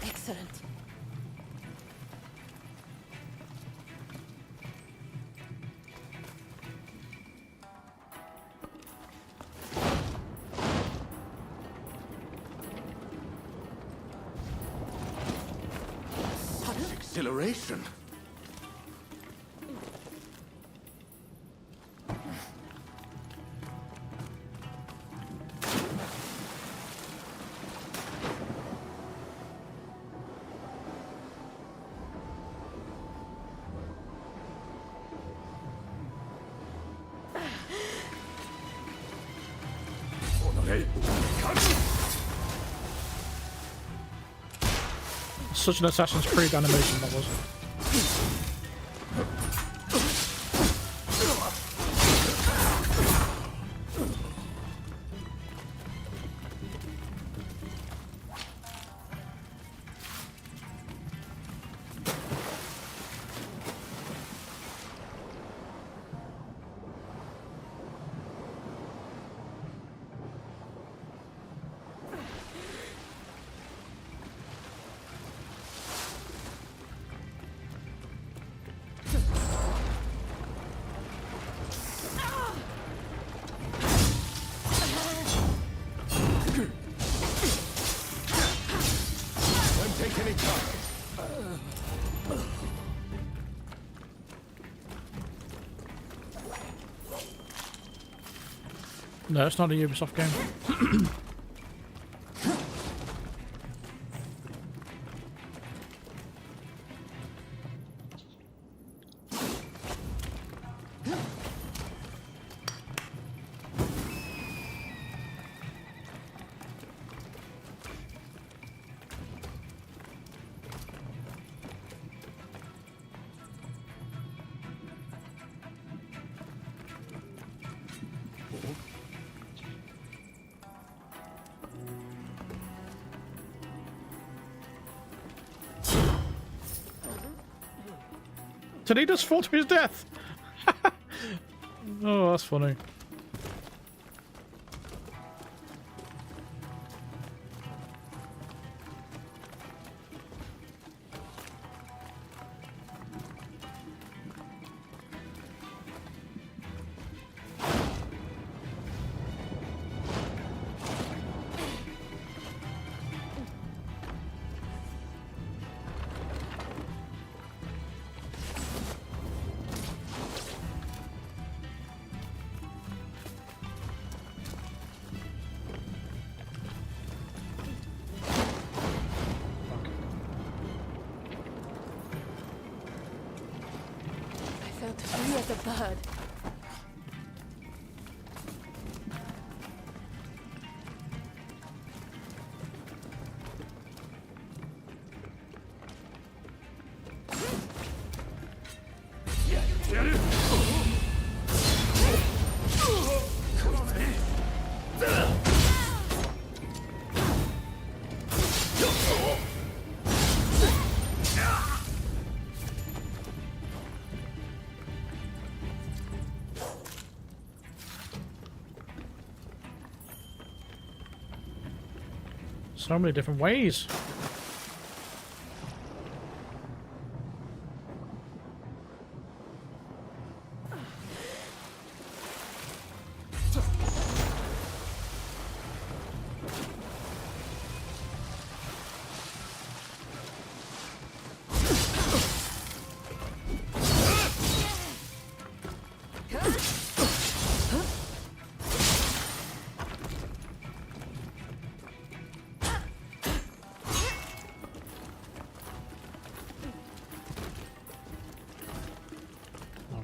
Excellent. Such exhilaration. Such an Assassin's Creed animation that was. No, it's not a Ubisoft game. Did he just fall to his death? Oh, that's funny. free as a bird. So many different ways.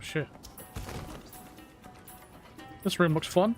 Shit. This room looks fun.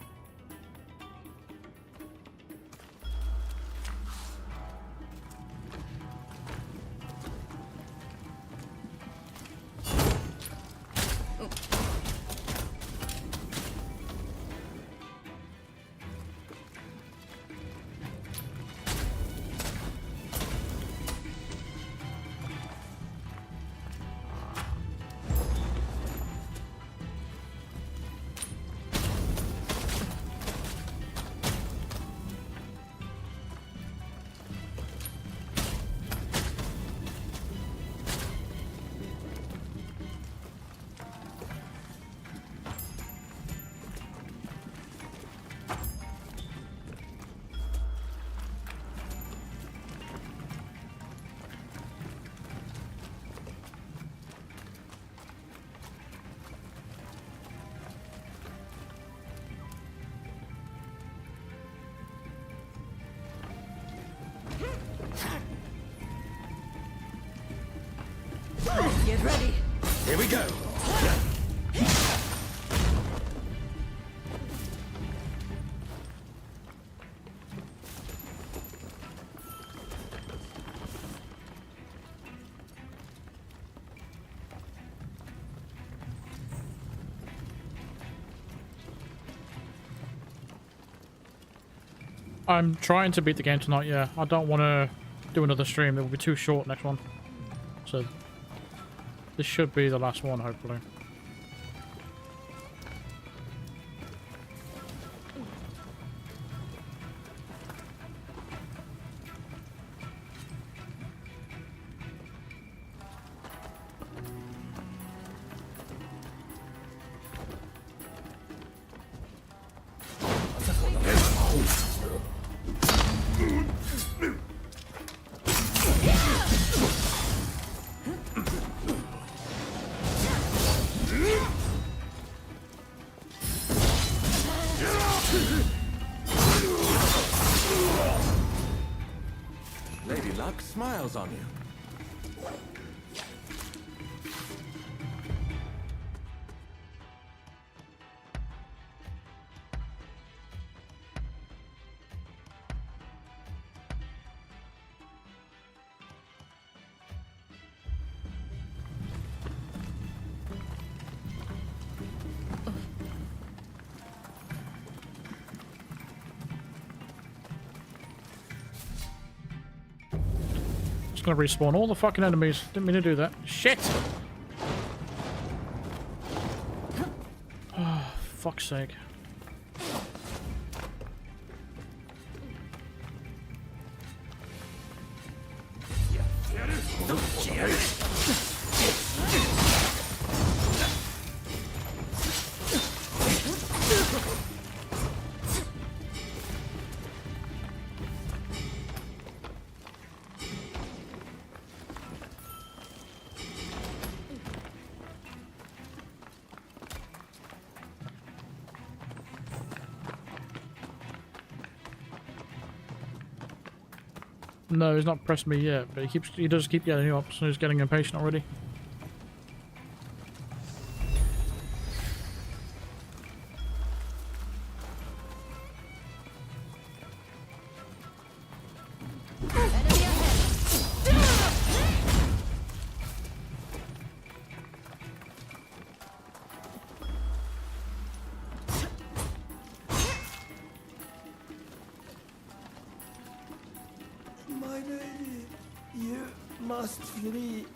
Get ready. Here we go. I'm trying to beat the game tonight, yeah. I don't want to do another stream. It will be too short next one. So this should be the last one, hopefully. Lady Luck smiles on you. Gonna respawn all the fucking enemies. Didn't mean to do that. Shit! Oh, fuck's sake. No, he's not pressed me yet, but he does keep getting up, so he's getting impatient already. You must flee.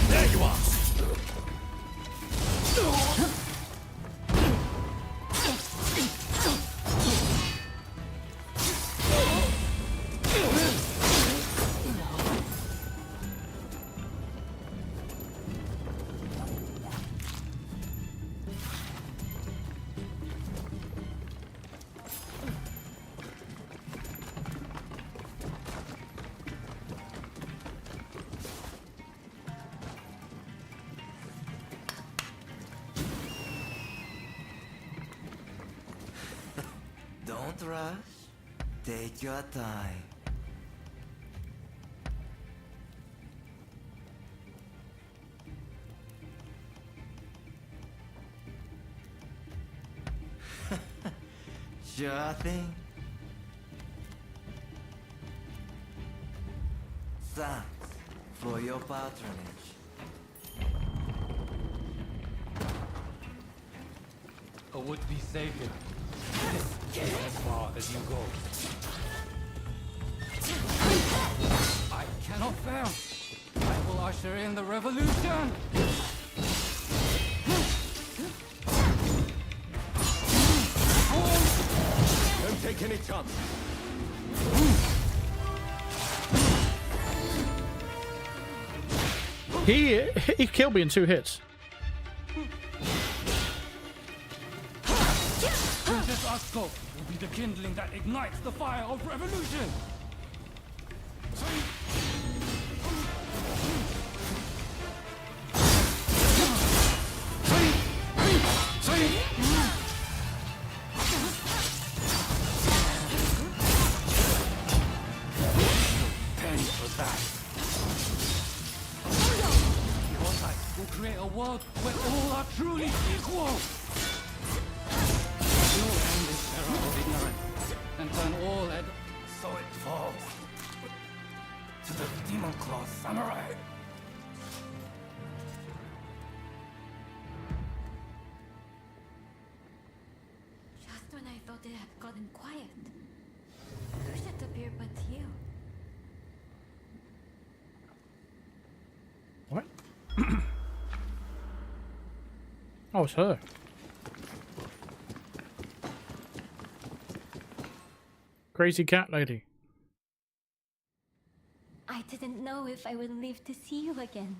There you are! Don't rush. Take your time. Sure thing. Thanks for your patronage. A would-be savior. As far as you go. I cannot fail. I will usher in the revolution. Don't take any chance. He killed me in 2 hits. Princess Asko will be the kindling that ignites the fire of revolution. Penny for that. Your life will create a world where all are truly equal. You will end this era of ignorance and turn all so it falls to the demon claw samurai. Just when I thought it had gotten quiet, who should appear but you? What? Oh, it's her. Crazy cat lady. I didn't know if I would live to see you again.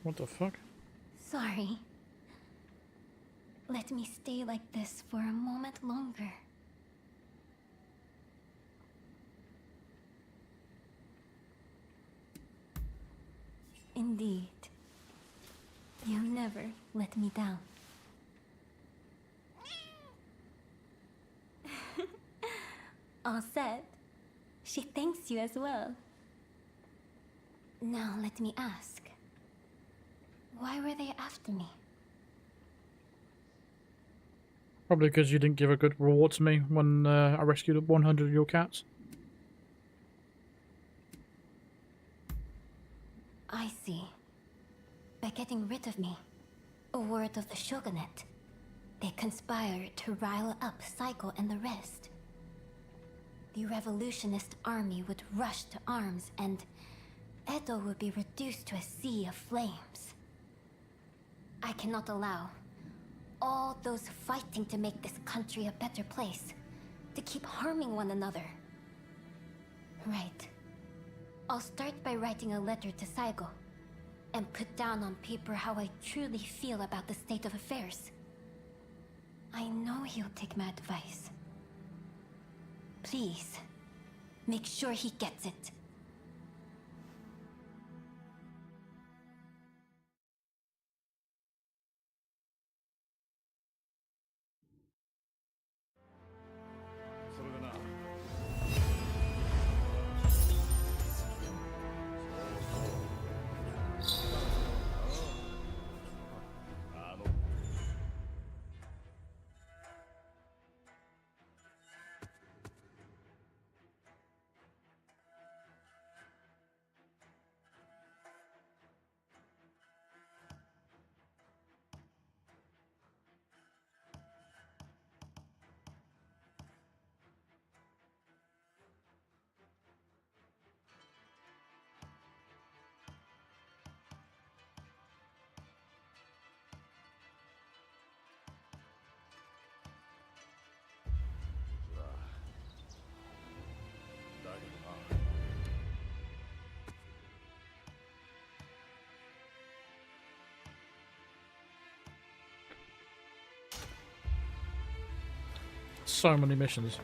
What the fuck? Sorry. Let me stay like this for a moment longer. Indeed. You never let me down. All said. She thanks you as well. Now let me ask. Why were they after me? Probably because you didn't give a good reward to me when I rescued 100 of your cats. I see. By getting rid of me, a word of the shogunate, they conspired to rile up Saiko and the rest. The revolutionist army would rush to arms and Edo would be reduced to a sea of flames. I cannot allow all those fighting to make this country a better place to keep harming one another. Right. I'll start by writing a letter to Saigo and put down on paper how I truly feel about the state of affairs. I know he'll take my advice. Please, make sure he gets it. So many missions.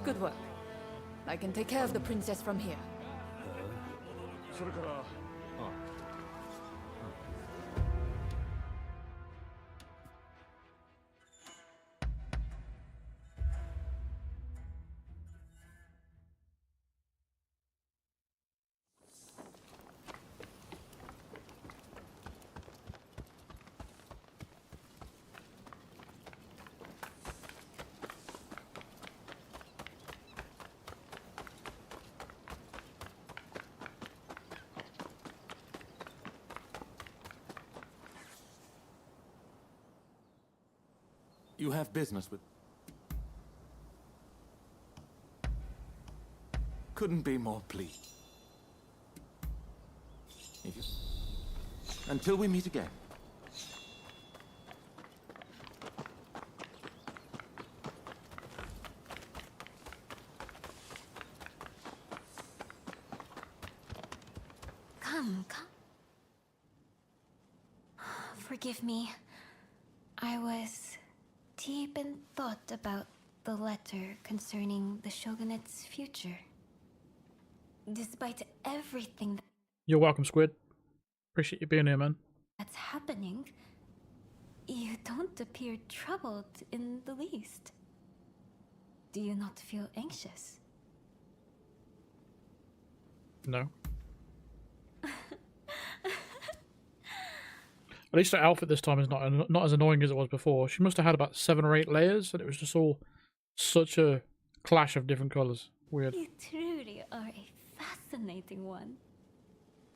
Good work. I can take care of the princess from here. You have business with... Couldn't be more pleased. If you... Until we meet again. Come. Forgive me. I was deep in thought about the letter concerning the shogunate's future. Despite everything You're welcome, Squid. Appreciate you being here, man. that's happening, you don't appear troubled in the least. Do you not feel anxious? No. At least her outfit this time is not as annoying as it was before. She must have had about 7 or 8 layers, and it was just all such a clash of different colours. Weird. You truly are a fascinating one.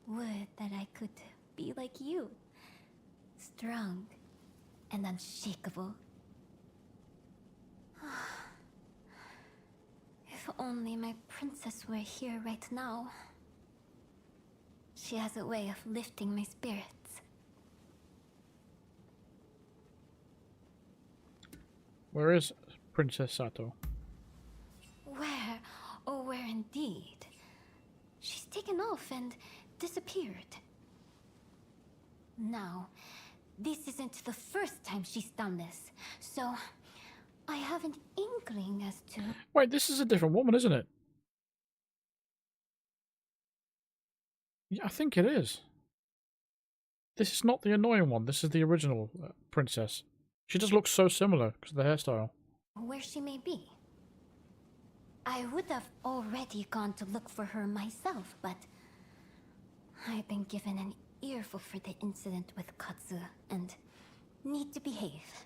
Would that I could be like you. Strong and unshakable. If only my princess were here right now. She has a way of lifting my spirits. Where is Princess Sato? Where? Oh, where indeed? She's taken off and disappeared. Now, this isn't the first time she's done this, so I have an inkling as to... Wait, this is a different woman, isn't it? Yeah, I think it is. This is not the annoying one. This is the original princess. She just looks so similar because of the hairstyle. Where she may be. I would have already gone to look for her myself, but I've been given an earful for the incident with Katsu and need to behave.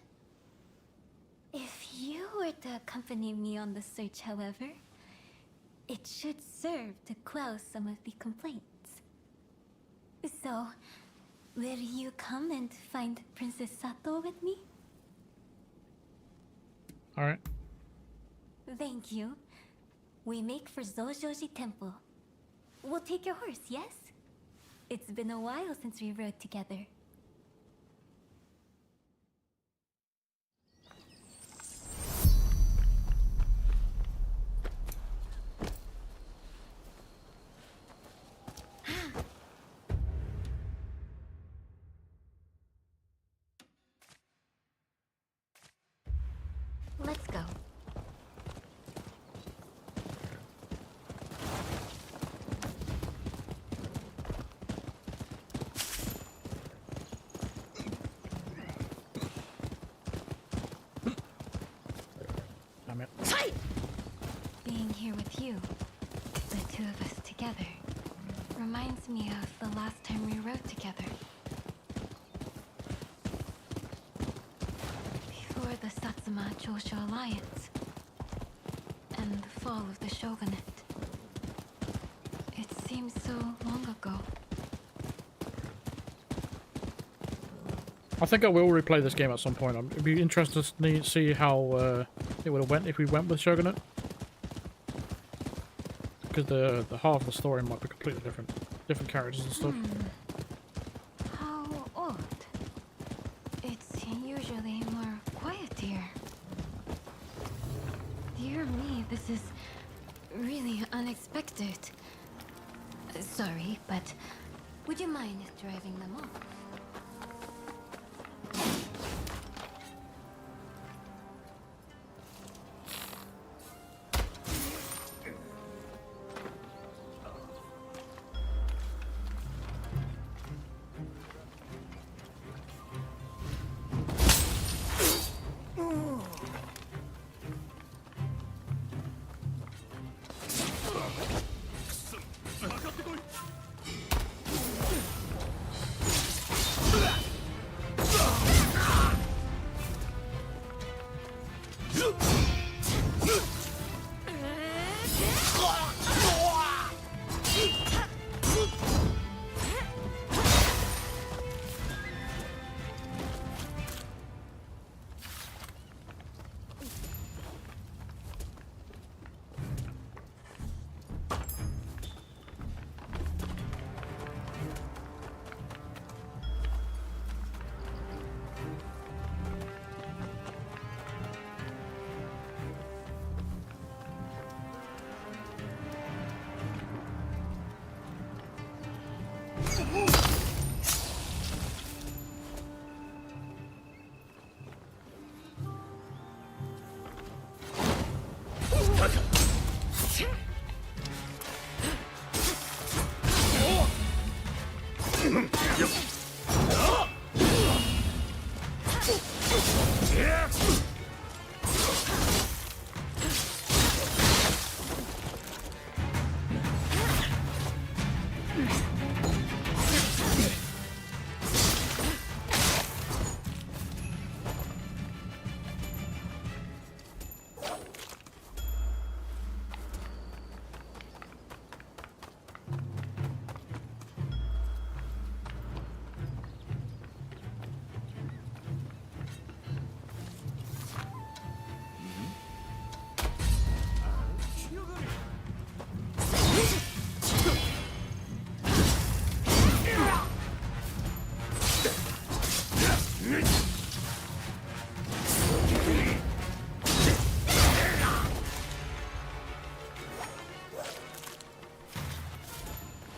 If you were to accompany me on the search, however, it should serve to quell some of the complaints. So, will you come and find Princess Sato with me? Alright. Thank you. We make for Zojoji Temple. We'll take your horse, yes? It's been a while since we rode together. Let's go. Damn it. Being here with you, the two of us together, reminds me of the last time we rode together. Before the Satsuma-Chosho Alliance and the fall of the shogunate. It seems so long ago. I think I will replay this game at some point. It'd be interesting to see how it would have went if we went with Shogunate. Because the half of the story might be completely different characters and stuff. How odd. It's usually more quiet here. Dear me, this is really unexpected. Sorry, but would you mind driving them off?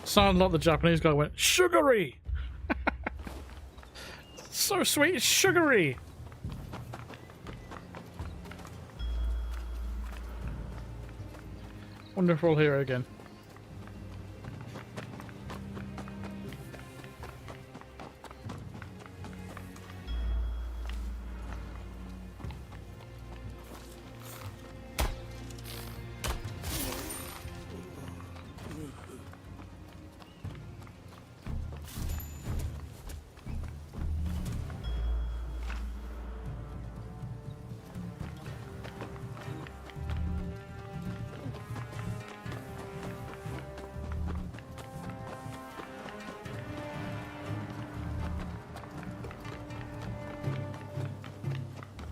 Sound like the Japanese guy went, sugary! So sweet, it's sugary! Wonder if we'll hear it again.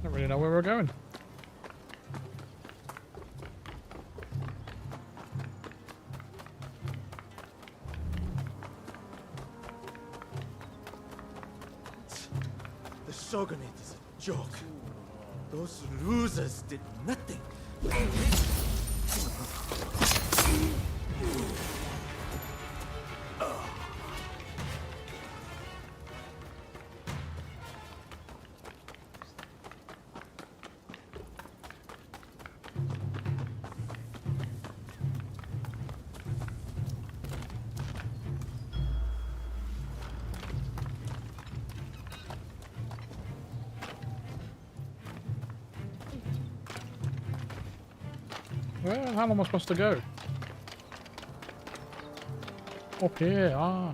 Don't really know where we're going. The Shogunate is a joke. Those losers did nothing. Well, how am I supposed to go? Up here, ah.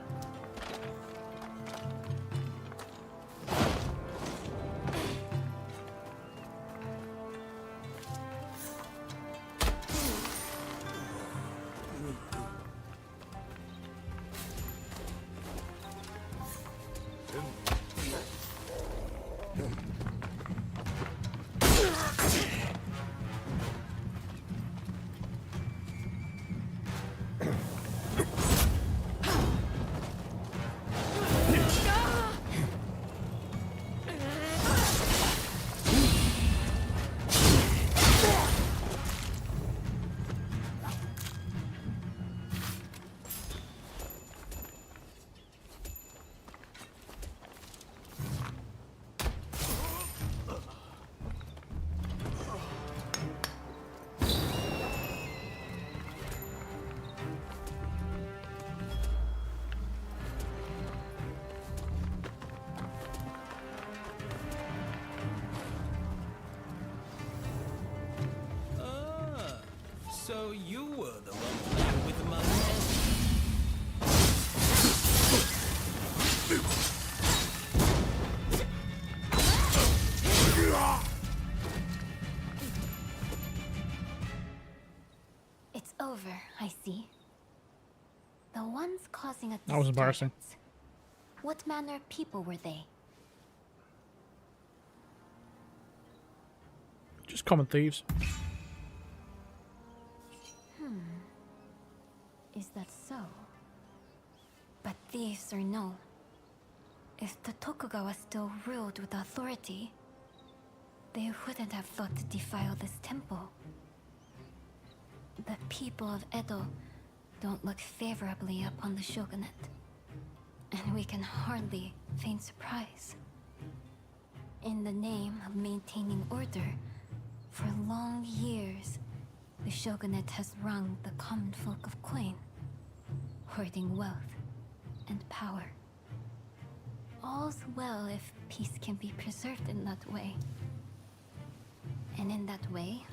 So you were the one playing with my head. It's over, I see. The ones causing a That was embarrassing. disturbance. What manner of people were they? Just common thieves. Is that so? But thieves or no, if the Tokugawa still ruled with authority, they wouldn't have thought to defile this temple. The people of Edo don't look favorably upon the shogunate, and we can hardly feign surprise. In the name of maintaining order, for long years, the shogunate has wrung the common folk of coin, hoarding wealth and power. All's well if peace can be preserved in that way. And in that way,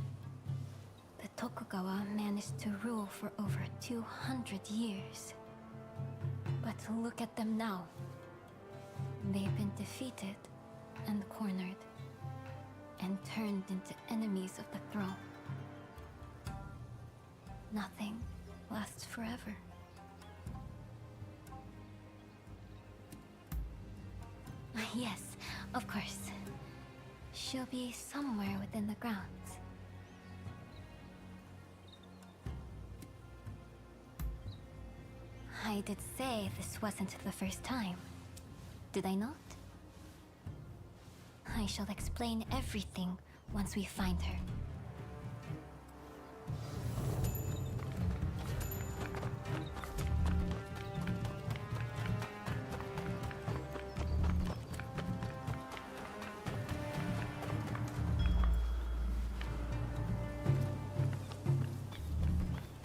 the Tokugawa managed to rule for over 200 years. But look at them now. They've been defeated and cornered, and turned into enemies of the throne. Nothing lasts forever. Yes, of course. She'll be somewhere within the grounds. I did say this wasn't the first time, did I not? I shall explain everything once we find her.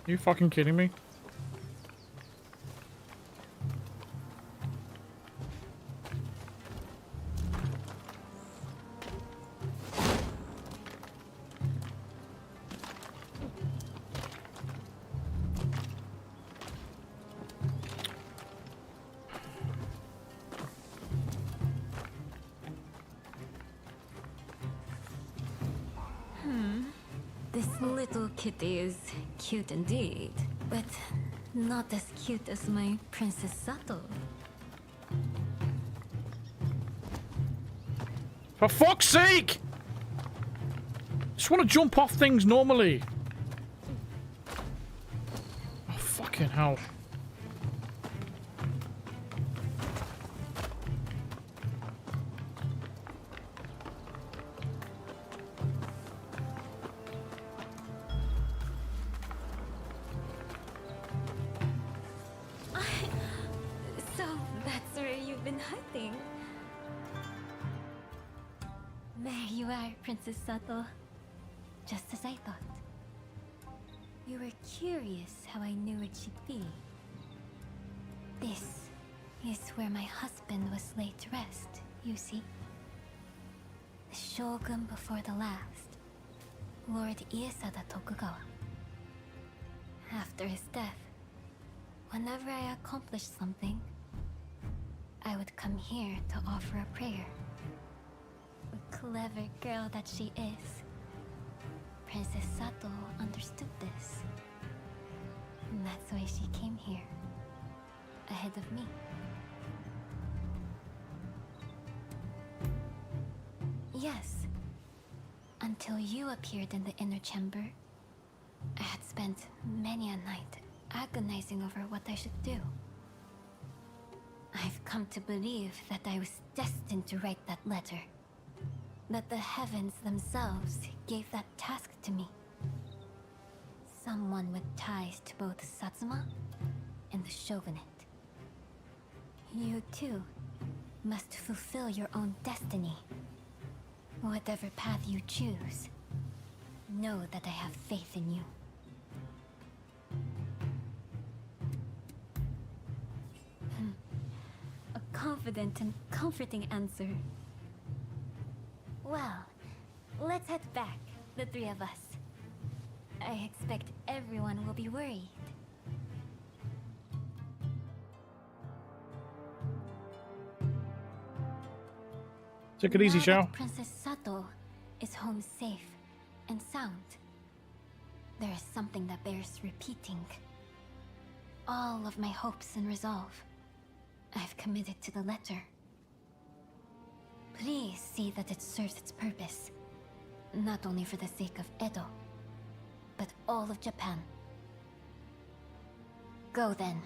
Are you fucking kidding me? This little kitty is cute indeed, but not as cute as my Princess Sato. For fuck's sake! Just want to jump off things normally. Oh, fucking hell. So that's where you've been hiding. There you are, Princess Sato. Just as I thought. You were curious how I knew where she'd be. This is where my husband was laid to rest, you see. The shogun before the last, Lord Iesada Tokugawa. After his death, whenever I accomplished something, I would come here to offer a prayer. The clever girl that she is, Princess Sato understood this. And that's why she came here, ahead of me. Yes. Until you appeared in the inner chamber, I had spent many a night agonizing over what I should do. I've come to believe that I was destined to write that letter. That the heavens themselves gave that task to me. Someone with ties to both Satsuma and the Shogunate. You too must fulfill your own destiny. Whatever path you choose, know that I have faith in you. A confident and comforting answer. Well, let's head back, the three of us. I expect everyone will be worried. Take it easy, Now Shao. that Princess Sato is home safe and sound, there is something that bears repeating. All of my hopes and resolve, I've committed to the letter. Please see that it serves its purpose, not only for the sake of Edo, but all of Japan. Go then.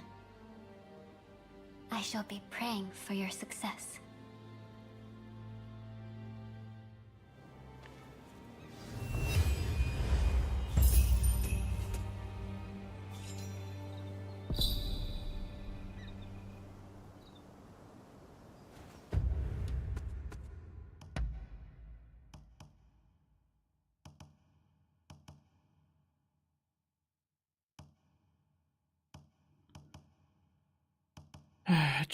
I shall be praying for your success.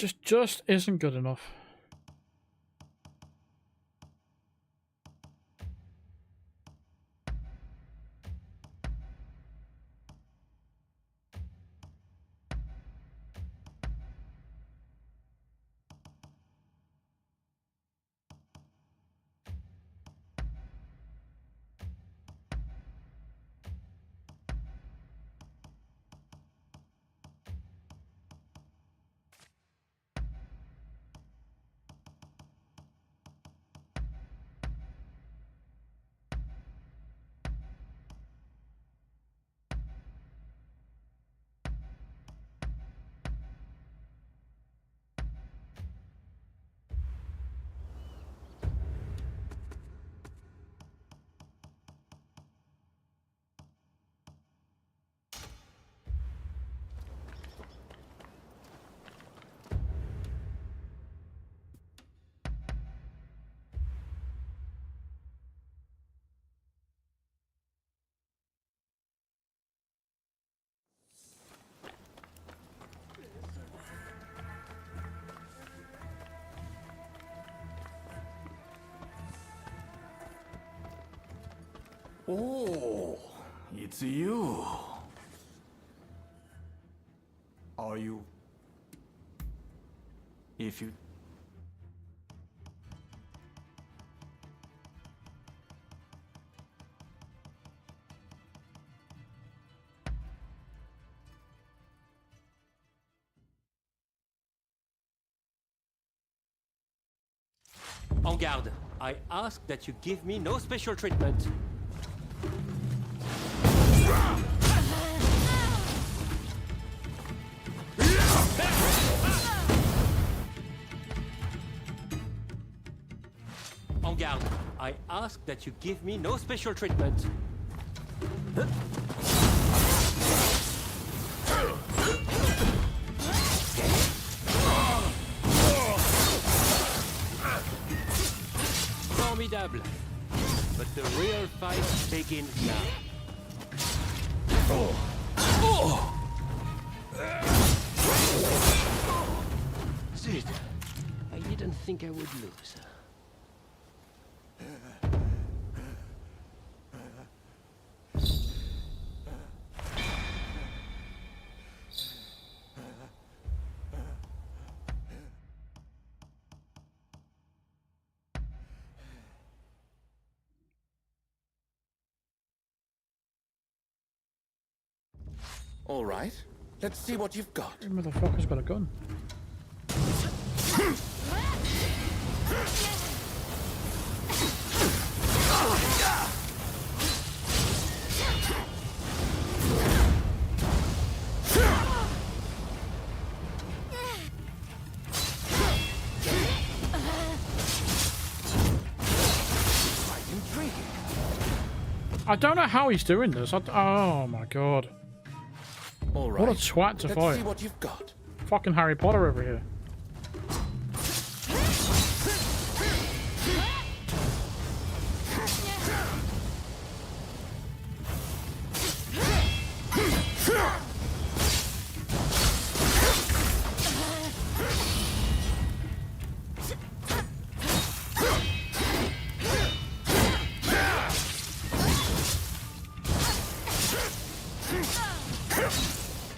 It just isn't good enough. Oh, it's you. Are you... If you... En garde. I ask that you give me no special treatment. En garde. I ask that you give me no special treatment. Formidable. But the real fight begins now. Zid, I didn't think I would lose. All right, let's see what you've got. This motherfucker's got a gun. I don't know how he's doing this. Oh my god. All right. What a twat to Let's fight. see what you've got. Fucking Harry Potter over here.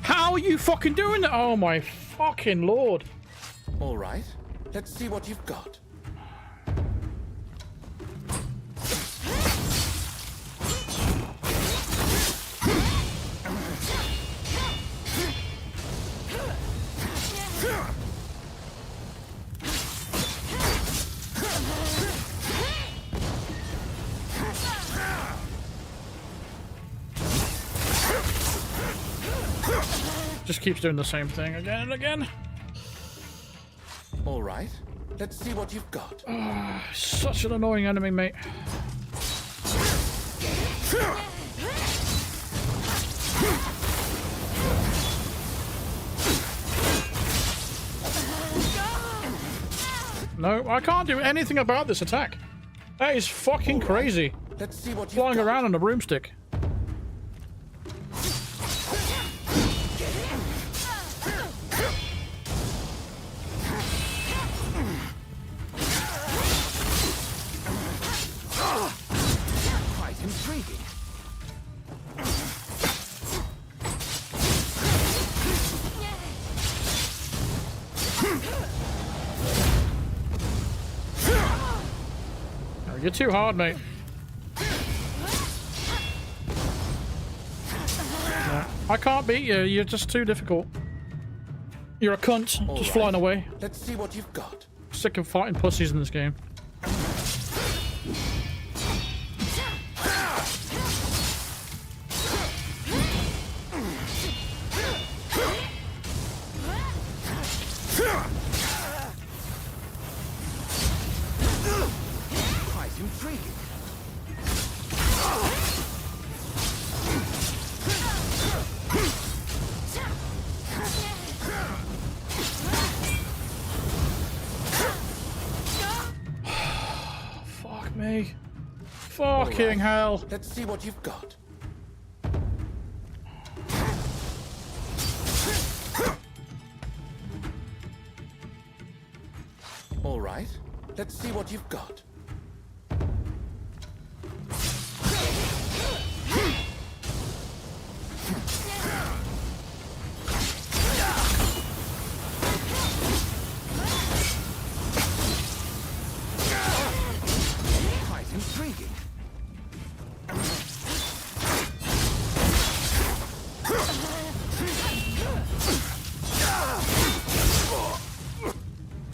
How are you fucking doing that? Oh my fucking lord. All right. Let's see what you've got. Just keeps doing the same thing again and again. All right. Let's see what you've got. Such an annoying enemy, mate. No, I can't do anything about this attack. That is fucking crazy. Let's see what Flying around on a broomstick. Quite intriguing. Oh, you're too hard, mate. Yeah, I can't beat you. You're just too difficult. You're a cunt. All just right. flying away. Let's see what you've got. Sick of fighting pussies in this game. Quite intriguing. Fuck me. Fucking hell. Let's see what you've got. All right. Let's see what you've got. Quite intriguing.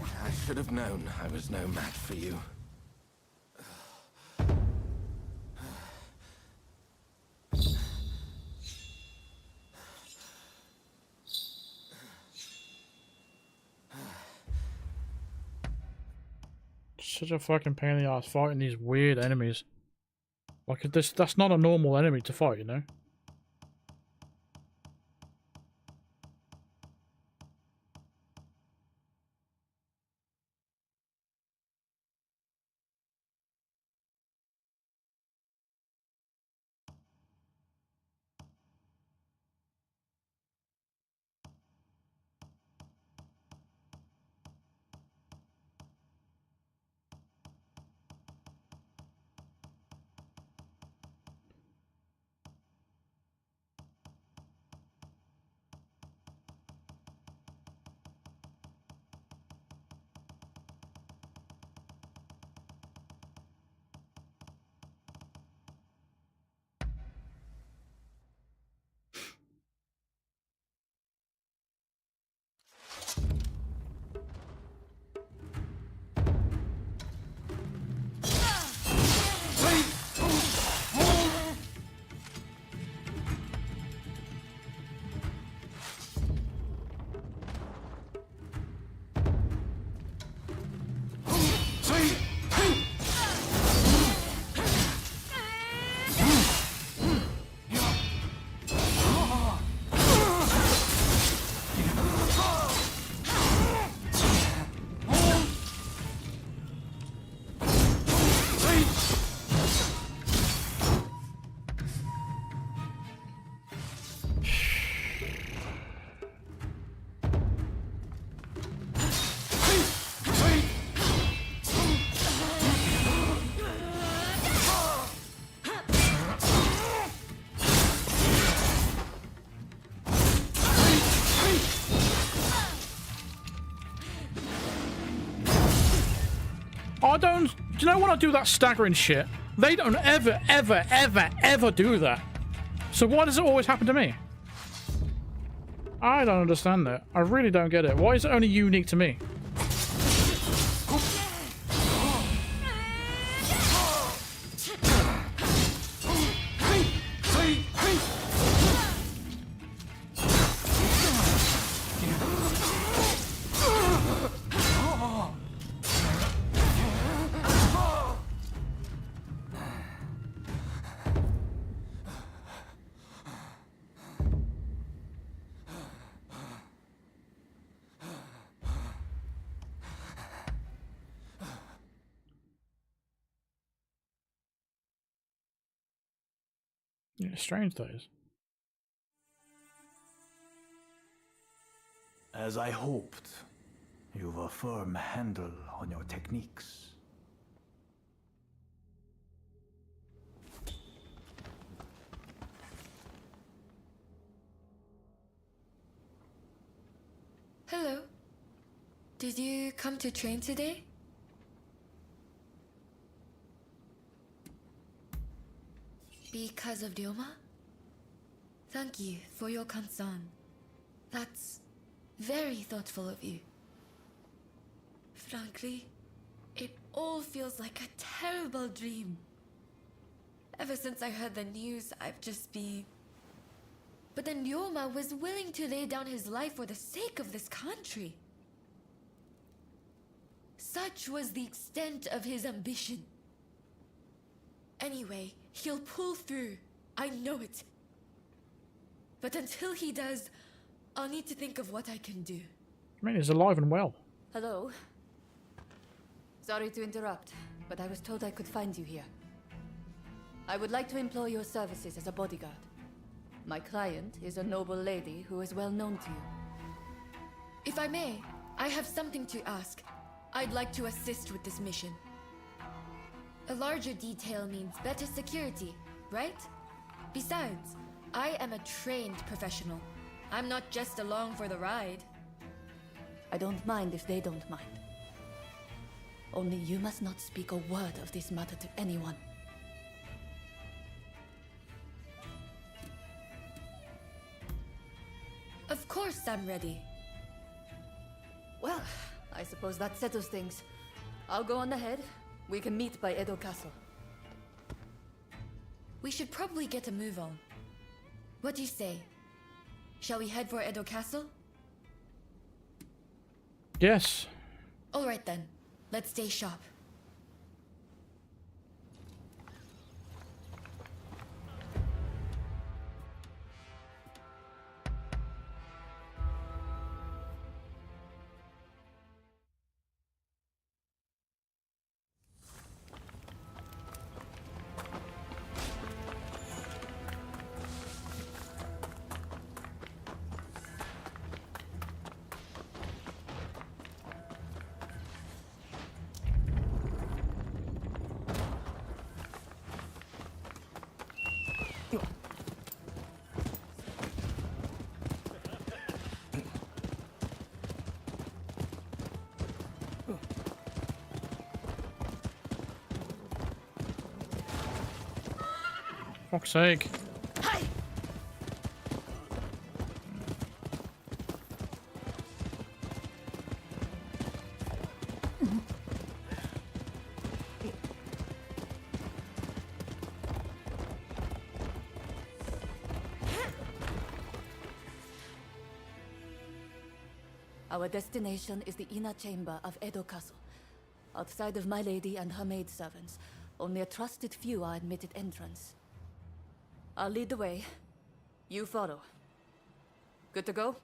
I should have known I was no match for you. Such a fucking pain in the ass fighting these weird enemies. Like that's not a normal enemy to fight, you know? I don't... Do you know when I do that staggering shit? They don't ever, ever, ever, ever do that. So why does it always happen to me? I don't understand that. I really don't get it. Why is it only unique to me? Yeah, strange that is. As I hoped, you've a firm handle on your techniques. Hello. Did you come to train today? Because of Ryoma? Thank you for your concern. That's very thoughtful of you. Frankly, it all feels like a terrible dream. Ever since I heard the news, I've just been... But then Ryoma was willing to lay down his life for the sake of this country. Such was the extent of his ambition. Anyway, he'll pull through. I know it. But until he does, I'll need to think of what I can do. I mean, he's alive and well. Hello. Sorry to interrupt, but I was told I could find you here. I would like to employ your services as a bodyguard. My client is a noble lady who is well known to you. If I may, I have something to ask. I'd like to assist with this mission. A larger detail means better security, right? Besides, I am a trained professional. I'm not just along for the ride. I don't mind if they don't mind. Only you must not speak a word of this matter to anyone. Of course I'm ready. Well, I suppose that settles things. I'll go on ahead. We can meet by Edo Castle. We should probably get a move on. What do you say? Shall we head for Edo Castle? Yes. Alright then. Let's stay sharp. Fuck's sake. Our destination is the inner chamber of Edo Castle. Outside of my lady and her maidservants, only a trusted few are admitted entrance. I'll lead the way. You follow. Good to go?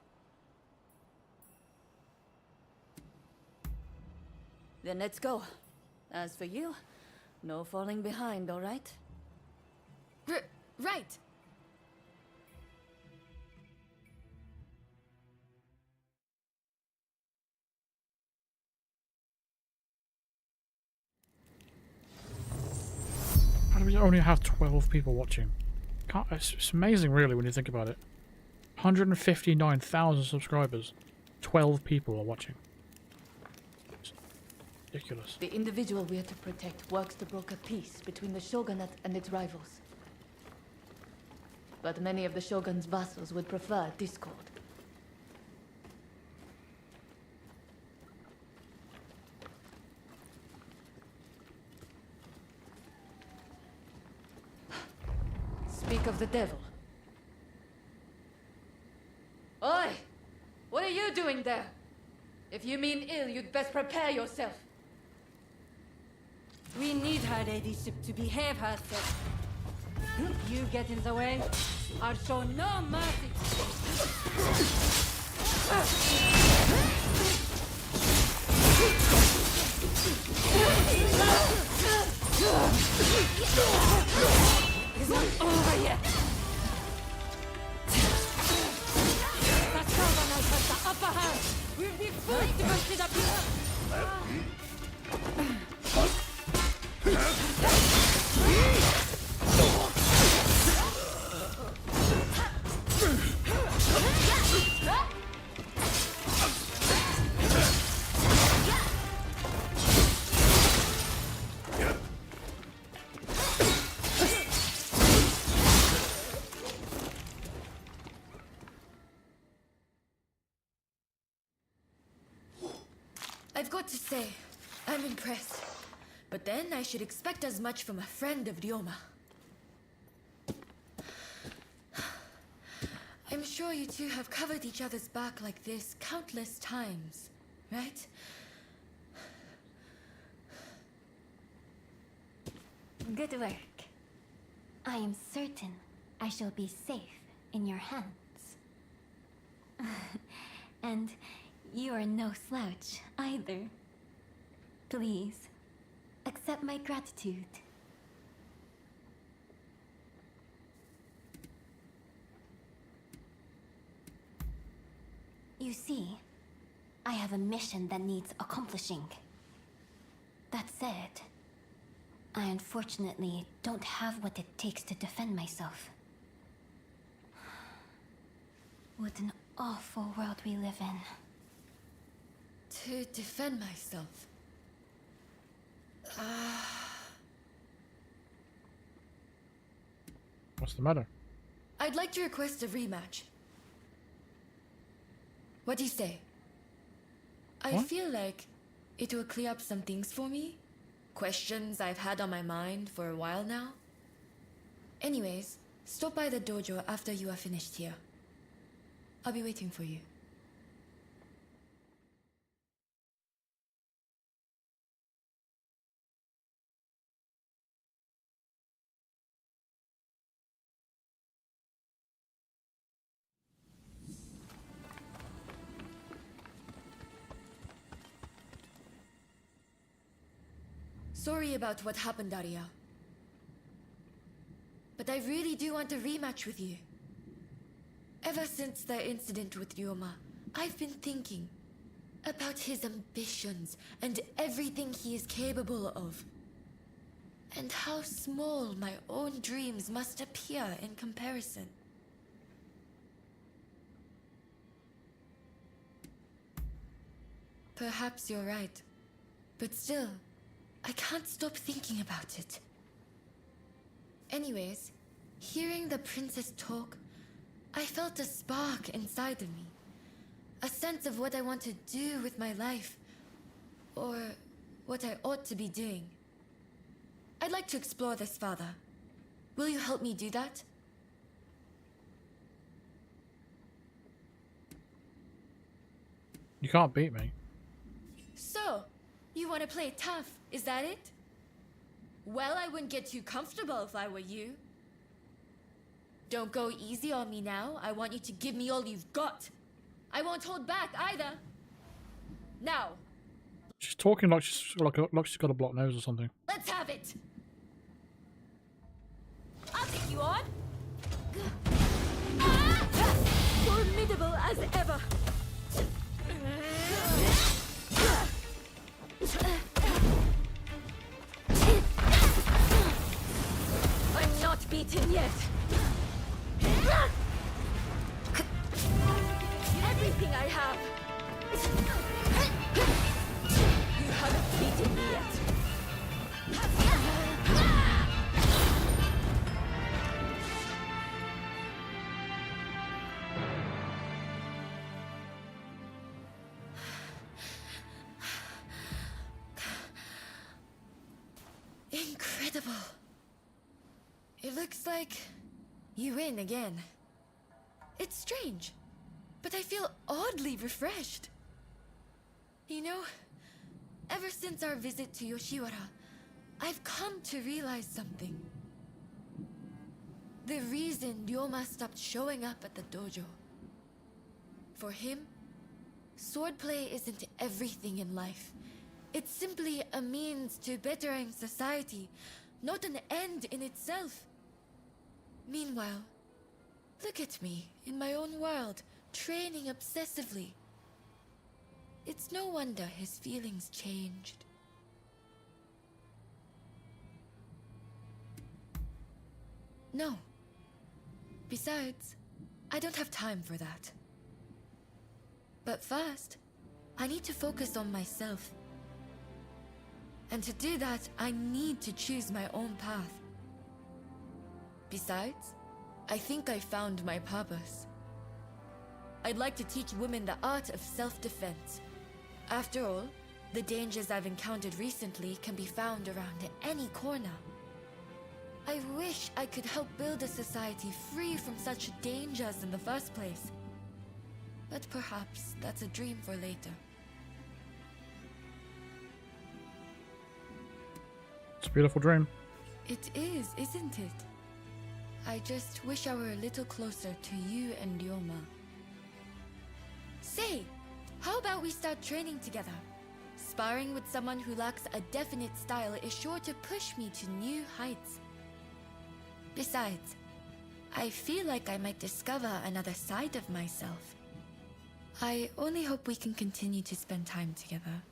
Then let's go. As for you, no falling behind, all right? Right! How do we only have 12 people watching? It's amazing, really, when you think about it. 159,000 subscribers. 12 people are watching. Ridiculous. The individual we are to protect works to broker peace between the shogunate and its rivals. But many of the shogun's vassals would prefer discord. Speak of the devil. Oi! What are you doing there? If you mean ill, you'd best prepare yourself. We need her ladyship to behave herself. You get in the way, I'll show no mercy. It's not over yet. The Shogunate has the upper hand. We'll be forced to consider people. I've got to say, I'm impressed. But then I should expect as much from a friend of Ryoma. I'm sure you two have covered each other's back like this countless times, right? Good work. I am certain I shall be safe in your hands. And you are no slouch either. Please, accept my gratitude. You see, I have a mission that needs accomplishing. That said, I unfortunately don't have what it takes to defend myself. What an awful world we live in. To defend myself. What's the matter? I'd like to request a rematch. What do you say? I What? feel like it will clear up some things for me. Questions I've had on my mind for a while now. Anyways, stop by the dojo after you are finished here. I'll be waiting for you. Sorry about what happened, Arya. But I really do want a rematch with you. Ever since the incident with Ryoma, I've been thinking about his ambitions and everything he is capable of. And how small my own dreams must appear in comparison. Perhaps you're right. But still, I can't stop thinking about it. Anyways, hearing the princess talk, I felt a spark inside of me. A sense of what I want to do with my life. Or what I ought to be doing. I'd like to explore this further. Will you help me do that? You can't beat me. So, you want to play tough, is that it? Well, I wouldn't get too comfortable if I were you. Don't go easy on me now. I want you to give me all you've got. I won't hold back either. Now, She's talking like she's got a blocked nose or something. let's have it. I'll take you on. Formidable as ever. I'm not beaten yet. Everything I have. You haven't beaten Incredible. It looks like you win again. It's strange, but I feel oddly refreshed. You know, ever since our visit to Yoshiwara, I've come to realize something. The reason Ryoma stopped showing up at the dojo. For him, swordplay isn't everything in life. It's simply a means to bettering society, not an end in itself. Meanwhile, look at me, in my own world, training obsessively. It's no wonder his feelings changed. No. Besides, I don't have time for that. But first, I need to focus on myself. And to do that, I need to choose my own path. Besides, I think I found my purpose. I'd like to teach women the art of self-defense. After all, the dangers I've encountered recently can be found around any corner. I wish I could help build a society free from such dangers in the first place. But perhaps that's a dream for later. It's a beautiful dream. It is, isn't it? I just wish I were a little closer to you and Ryoma. Say, how about we start training together? Sparring with someone who lacks a definite style is sure to push me to new heights. Besides, I feel like I might discover another side of myself. I only hope we can continue to spend time together.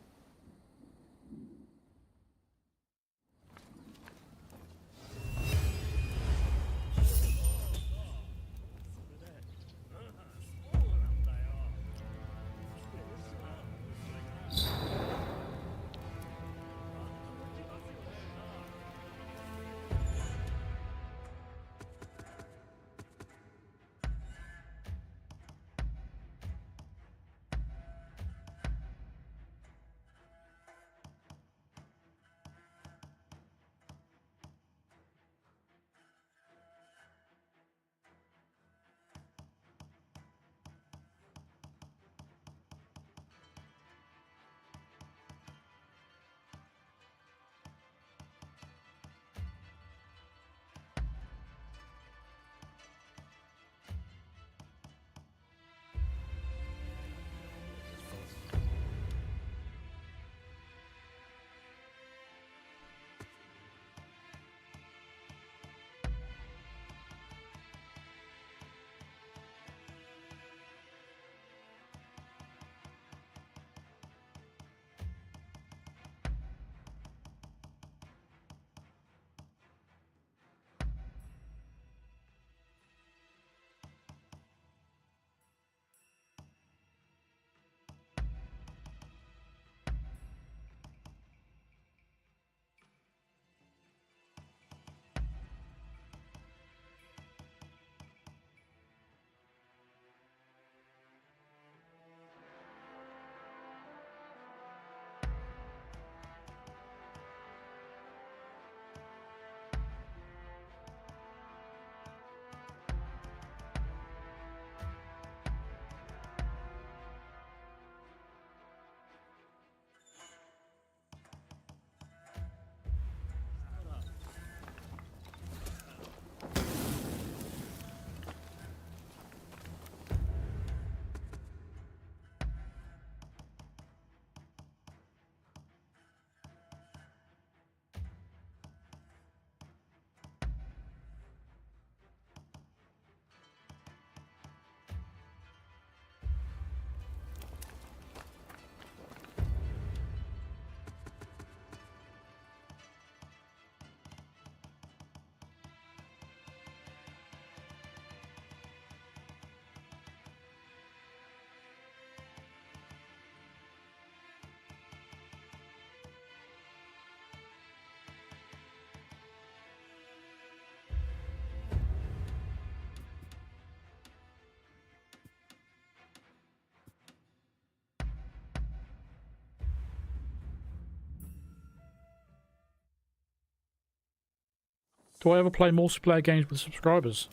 Do I ever play multiplayer games with subscribers?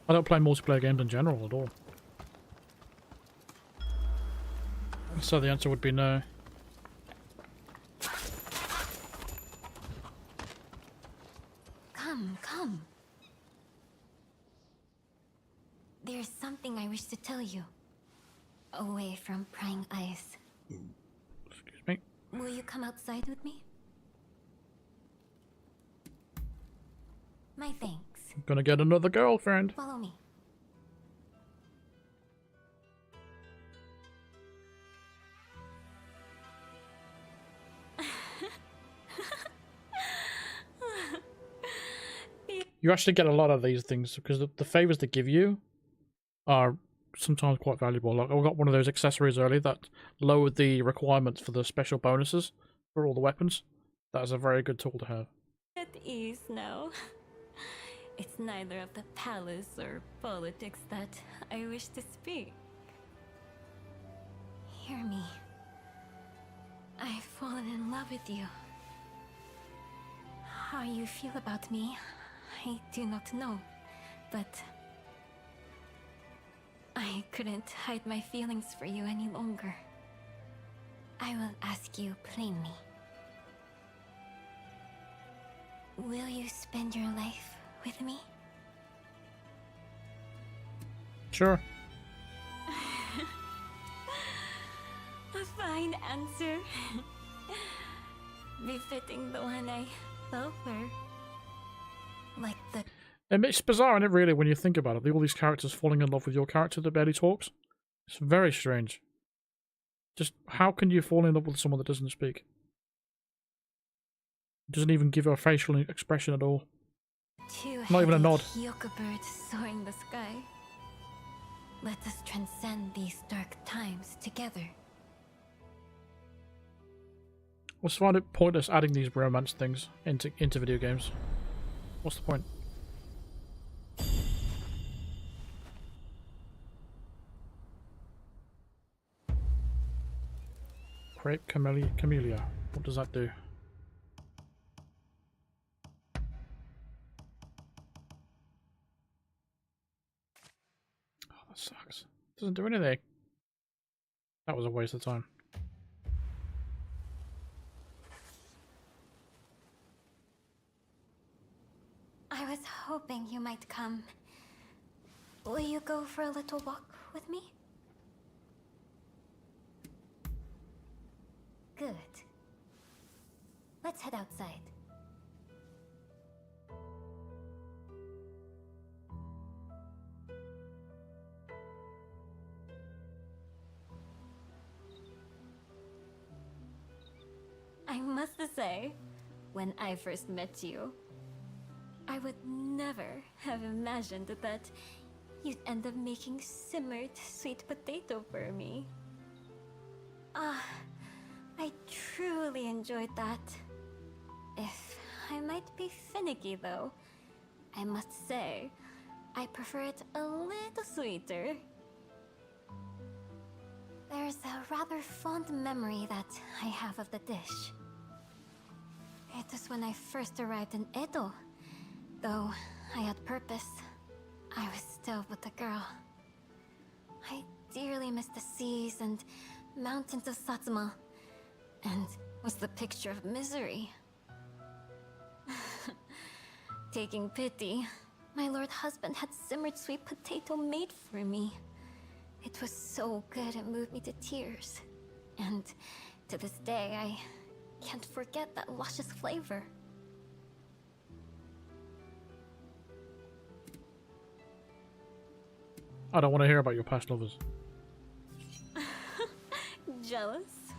I don't play multiplayer games in general at all. So the answer would be no. Come, come. There's something I wish to tell you. Away from prying eyes. Excuse me. Will you come outside with me? My thanks. I'm gonna get another girlfriend. Follow me. You actually get a lot of these things because the favors they give you are sometimes quite valuable. Like I got one of those accessories early that lowered the requirements for the special bonuses for all the weapons. That is a very good tool to have. At ease now. It's neither of the palace or politics that I wish to speak. Hear me. I've fallen in love with you. How you feel about me, I do not know, but I couldn't hide my feelings for you any longer. I will ask you plainly. Will you spend your life with me? Sure. A fine answer. Befitting the one I fell for. Like the... It's bizarre, isn't it, really, when you think about it? All these characters falling in love with your character that barely talks. It's very strange. Just, how can you fall in love with someone that doesn't speak? Doesn't even give a facial expression at all. Not even a nod. Yoka birds soaring the sky. Let us transcend these dark times together. I just find it pointless adding these romance things into video games. What's the point? Crepe Camellia. What does that do? Oh, that sucks. Doesn't do anything. That was a waste of time. I was hoping you might come. Will you go for a little walk with me? Good. Let's head outside. I must say, when I first met you, I would never have imagined that you'd end up making simmered sweet potato for me. I truly enjoyed that. If I might be finicky though, I must say, I prefer it a little sweeter. There's a rather fond memory that I have of the dish. It was when I first arrived in Edo. Though I had purpose, I was still but a girl. I dearly missed the seas and mountains of Satsuma, and was the picture of misery. Taking pity, my lord husband had simmered sweet potato made for me. It was so good it moved me to tears. And to this day, I can't forget that luscious flavor. I don't want to hear about your past lovers. Jealous?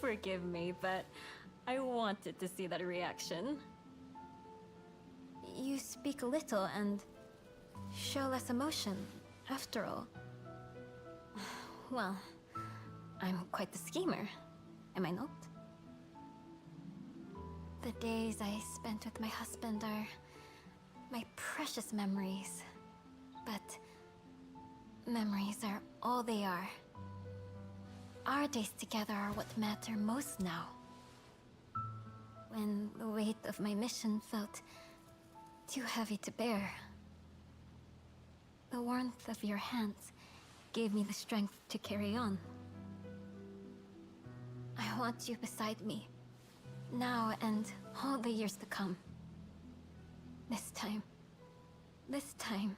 Forgive me, but I wanted to see that reaction. You speak little and show less emotion, after all. Well, I'm quite the schemer, am I not? The days I spent with my husband are my precious memories. But memories are all they are. Our days together are what matter most now. when the weight of my mission felt too heavy to bear. The warmth of your hands gave me the strength to carry on. I want you beside me, now and all the years to come. This time,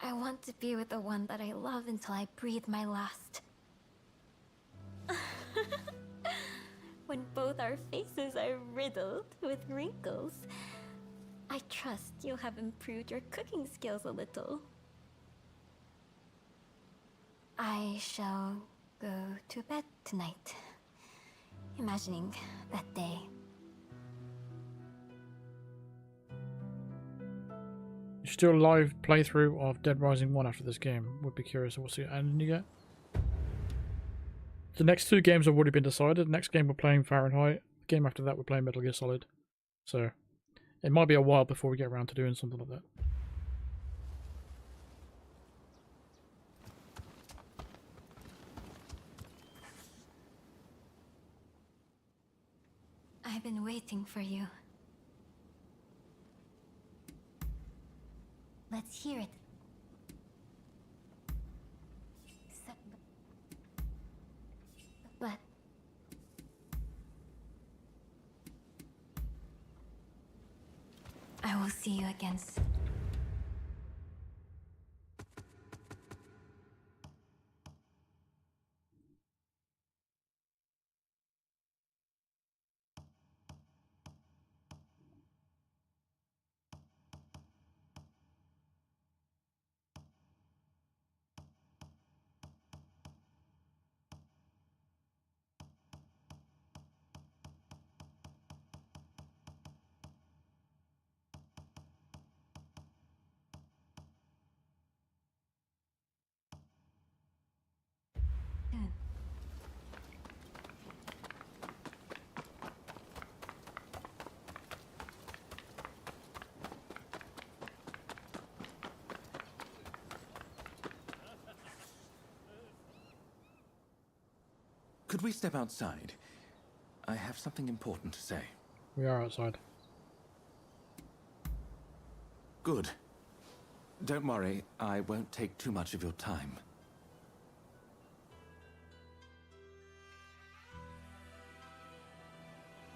I want to be with the one that I love until I breathe my last. When both our faces are riddled with wrinkles, I trust you'll have improved your cooking skills a little. I shall go to bed tonight, imagining that day. Still a live playthrough of Dead Rising 1 after this game. Would be curious what's the ending you get. The next two games have already been decided. The next game we're playing Fahrenheit. The game after that we're playing Metal Gear Solid. So it might be a while before we get around to doing something like that. I've been waiting for you. Let's hear it. But I will see you again soon. Could we step outside? I have something important to say. We are outside. Good. Don't worry, I won't take too much of your time.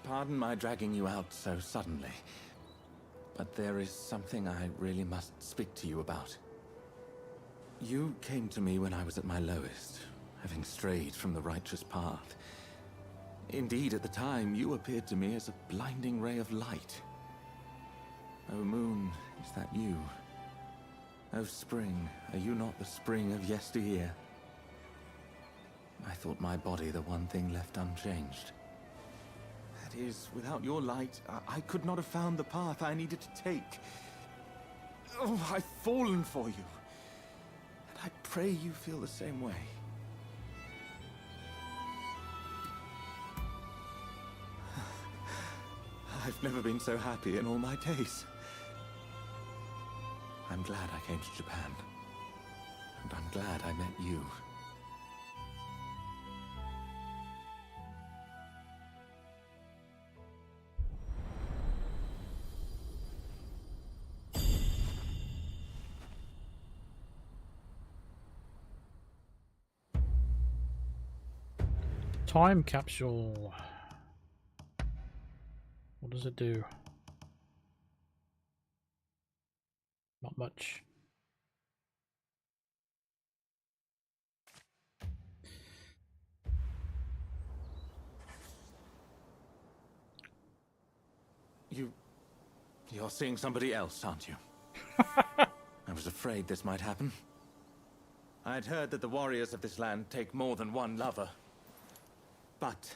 Pardon my dragging you out so suddenly, but there is something I really must speak to you about. You came to me when I was at my lowest, having strayed from the righteous path. Indeed, at the time, you appeared to me as a blinding ray of light. O moon, is that you? O spring, are you not the spring of yesteryear? I thought my body the one thing left unchanged. That is, without your light, I could not have found the path I needed to take. Oh, I've fallen for you. And I pray you feel the same way. I've never been so happy in all my days. I'm glad I came to Japan. And I'm glad I met you. Time capsule. What does it do? Not much. You're seeing somebody else, aren't you? I was afraid this might happen. I'd heard that the warriors of this land take more than one lover. But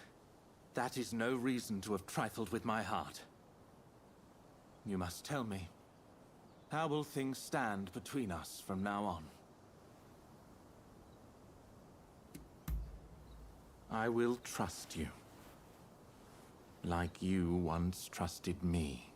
that is no reason to have trifled with my heart. You must tell me, how will things stand between us from now on? I will trust you. Like you once trusted me.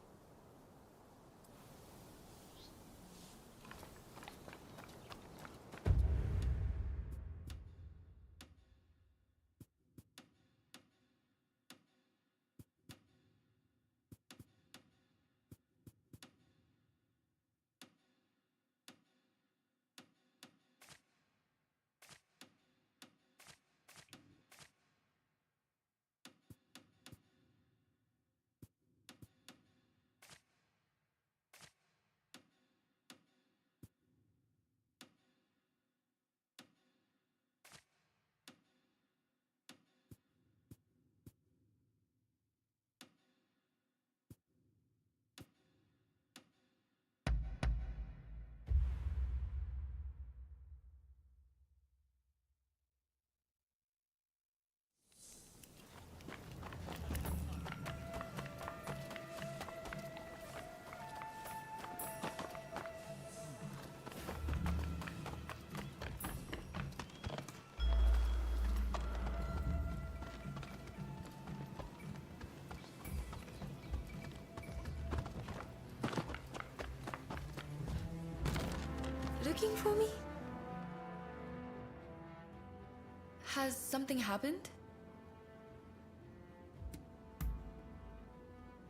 looking for me? Has something happened?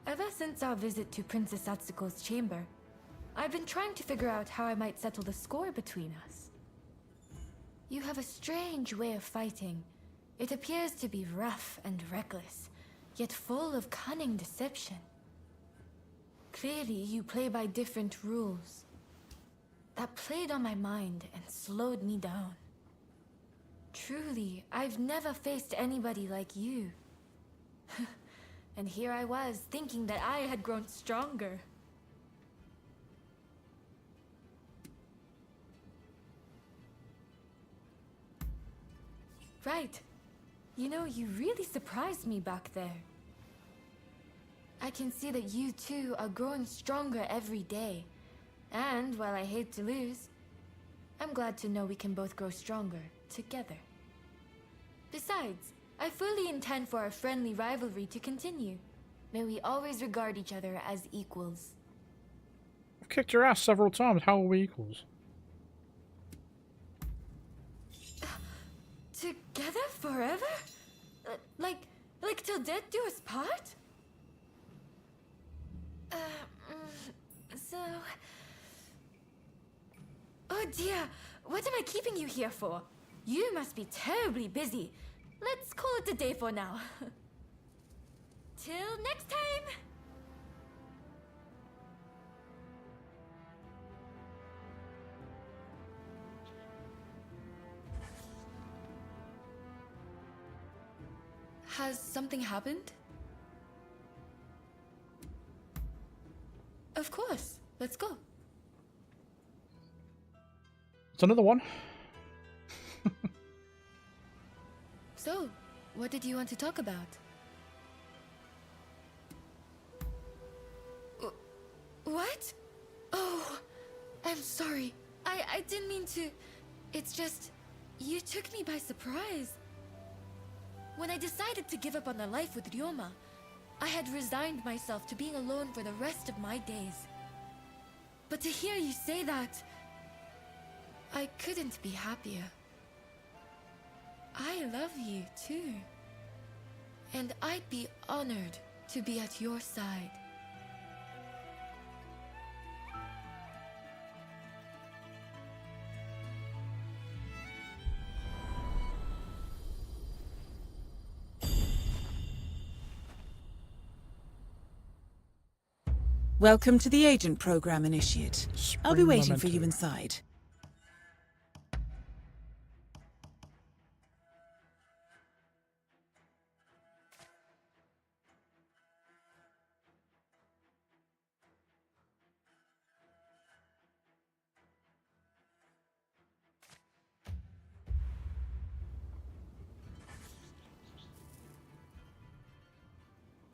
Ever since our visit to Princess Atsuko's chamber, I've been trying to figure out how I might settle the score between us. You have a strange way of fighting. It appears to be rough and reckless, yet full of cunning deception. Clearly, you play by different rules. That played on my mind and slowed me down. Truly, I've never faced anybody like you. And here I was, thinking that I had grown stronger. Right. You know, you really surprised me back there. I can see that you two are growing stronger every day. And while I hate to lose, I'm glad to know we can both grow stronger together. Besides, I fully intend for our friendly rivalry to continue. May we always regard each other as equals. I've kicked your ass several times. How are we equals? Together forever? Like till death do us part? So... Oh dear, what am I keeping you here for? You must be terribly busy. Let's call it a day for now. Till next time! Has something happened? Of course. Let's go. It's another one. So, what did you want to talk about? What? Oh, I'm sorry. I didn't mean to... It's just... You took me by surprise. When I decided to give up on a life with Ryoma, I had resigned myself to being alone for the rest of my days. But to hear you say that... I couldn't be happier. I love you too. And I'd be honored to be at your side. Welcome to the Agent Program, Initiate. I'll be waiting for you inside.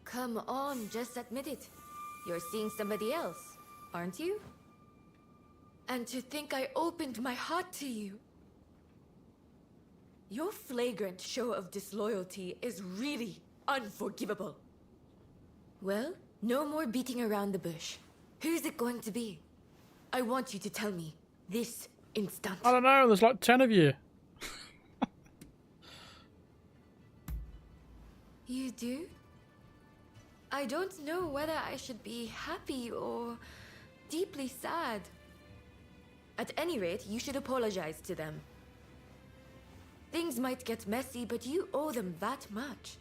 Come on, just admit it. You're seeing somebody else, aren't you? And to think I opened my heart to you. Your flagrant show of disloyalty is really unforgivable. Well, no more beating around the bush. Who's it going to be? I want you to tell me this instant. I don't know, there's like 10 of you. You do? I don't know whether I should be happy or deeply sad. At any rate, you should apologize to them. Things might get messy, but you owe them that much.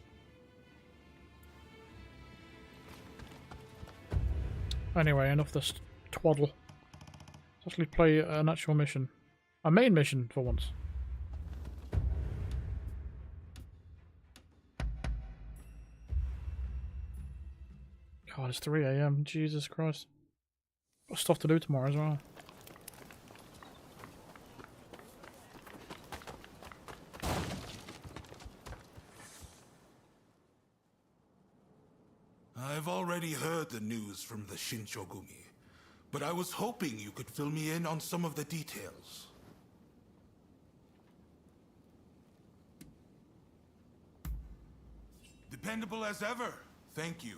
Anyway, enough this twaddle. Let's actually play an actual mission. A main mission, for once. God, it's 3 AM. Jesus Christ. Got stuff to do tomorrow as well. I've already heard the news from the Shinchogumi, but I was hoping you could fill me in on some of the details. Dependable as ever. Thank you.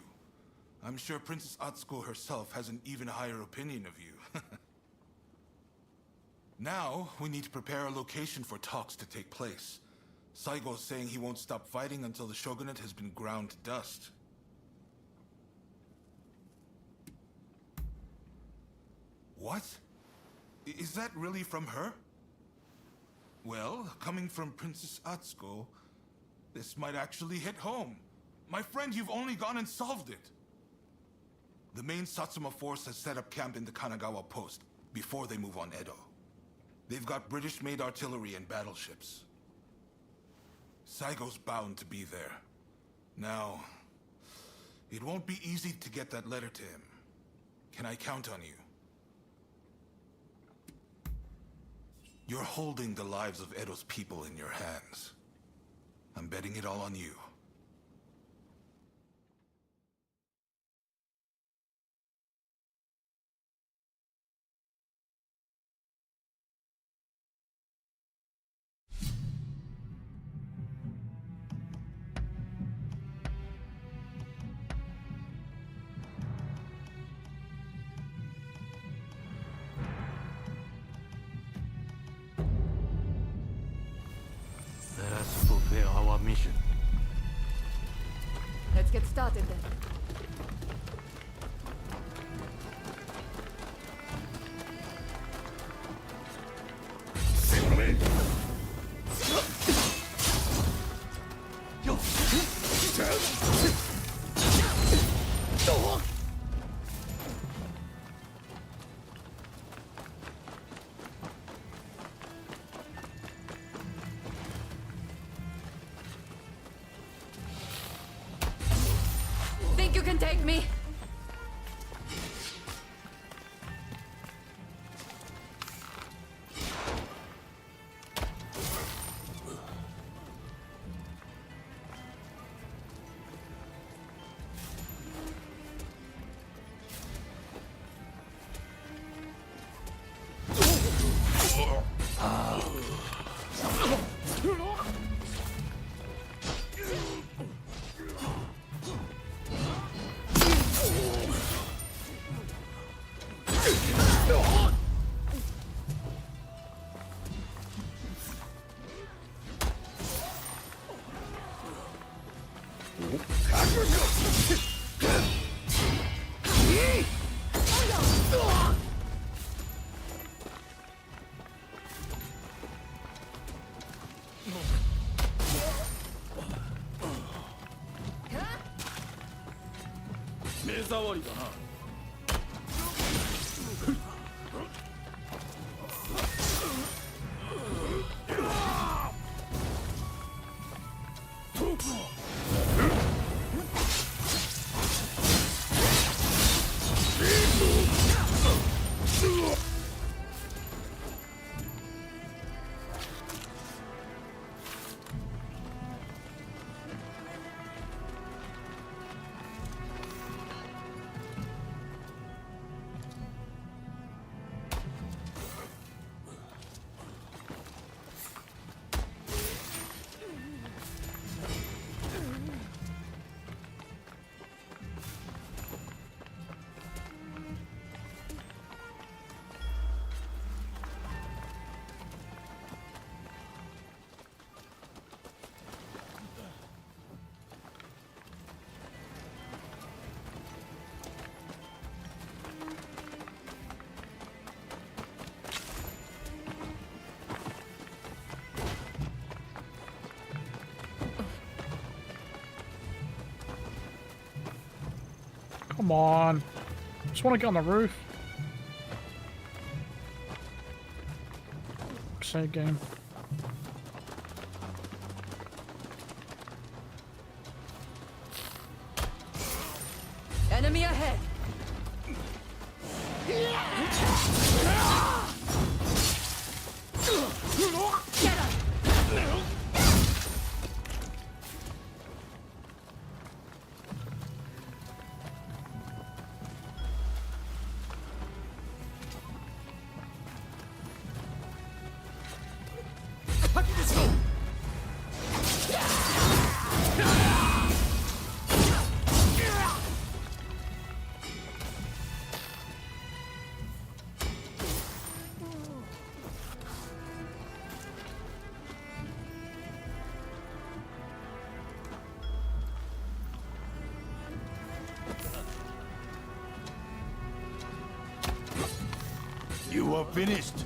I'm sure Princess Atsuko herself has an even higher opinion of you. Now, we need to prepare a location for talks to take place. Saigo's saying he won't stop fighting until the shogunate has been ground to dust. What? Is that really from her? Well, coming from Princess Atsuko, this might actually hit home. My friend, you've only gone and solved it. The main Satsuma force has set up camp in the Kanagawa post before they move on Edo. They've got British-made artillery and battleships. Saigo's bound to be there. Now, it won't be easy to get that letter to him. Can I count on you? You're holding the lives of Edo's people in your hands. I'm betting it all on you. Let us fulfill our mission. Let's get started then. Think you can take me? Come on. Just want to get on the roof. Save game. Enemy ahead. Get up. You are finished.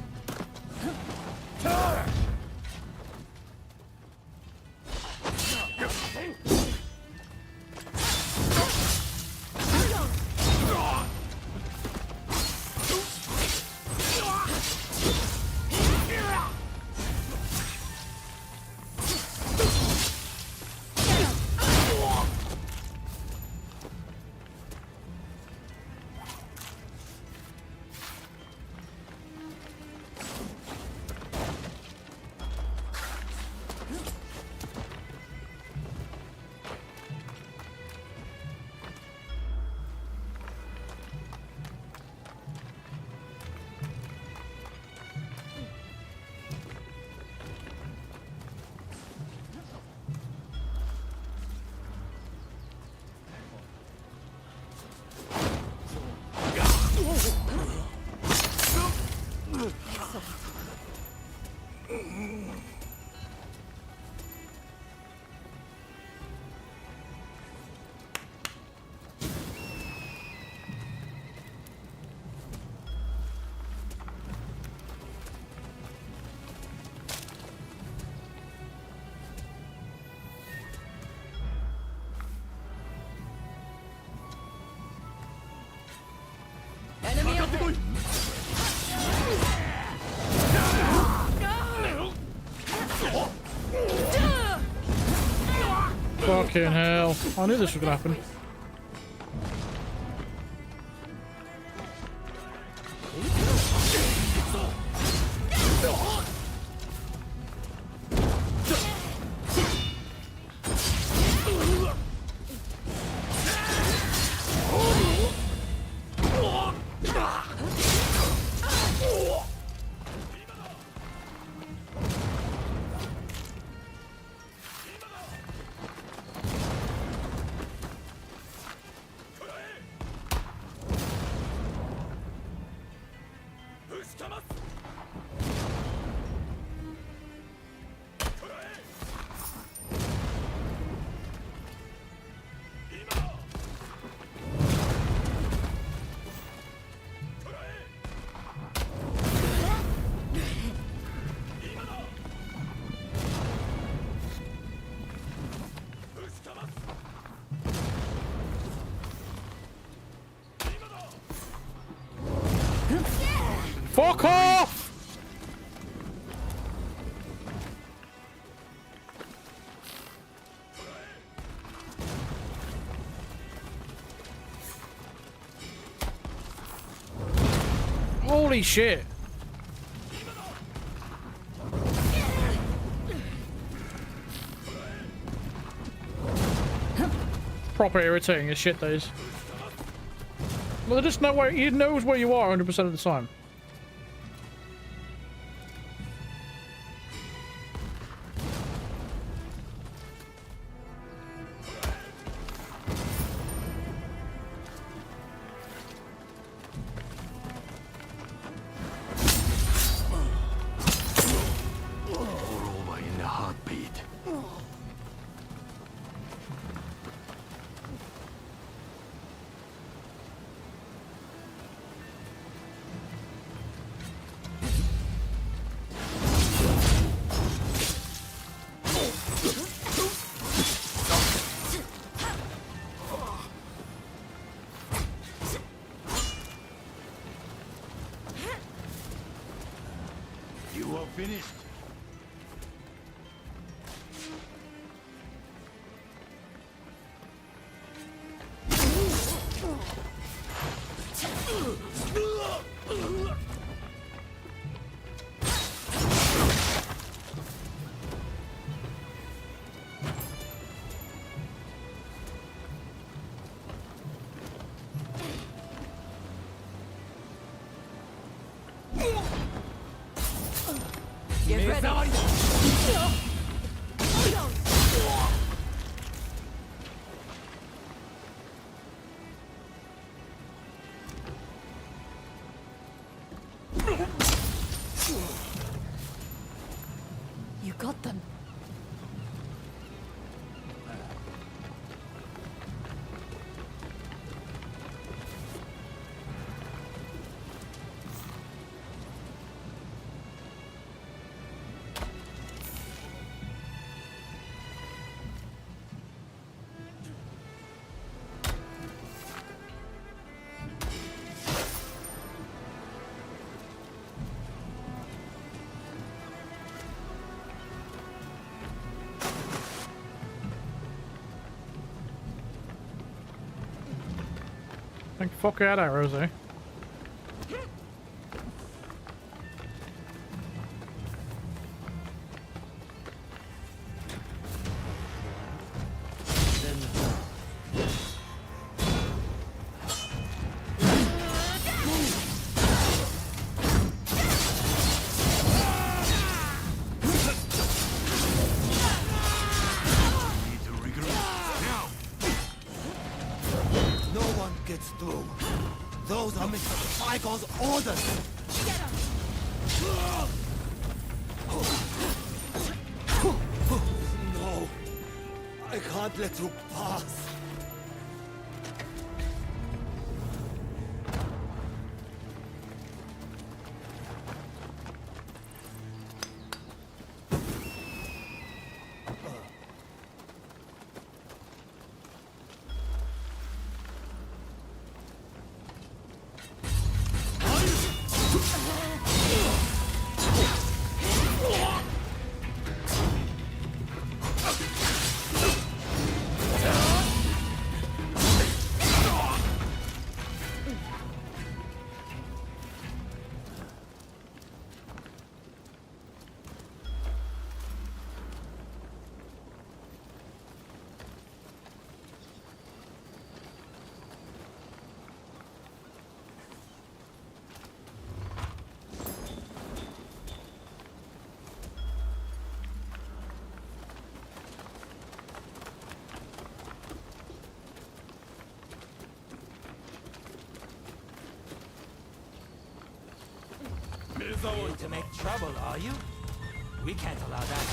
Fucking hell. I knew this was gonna happen. Fuck off! Holy shit! Proper irritating as shit, those. Well, there's just no way he knows where you are 100% of the time. Finished. Get ready. You got them. Thank the fuck out of Rosie. Let you pass. Going to make trouble, are you? We can't allow that.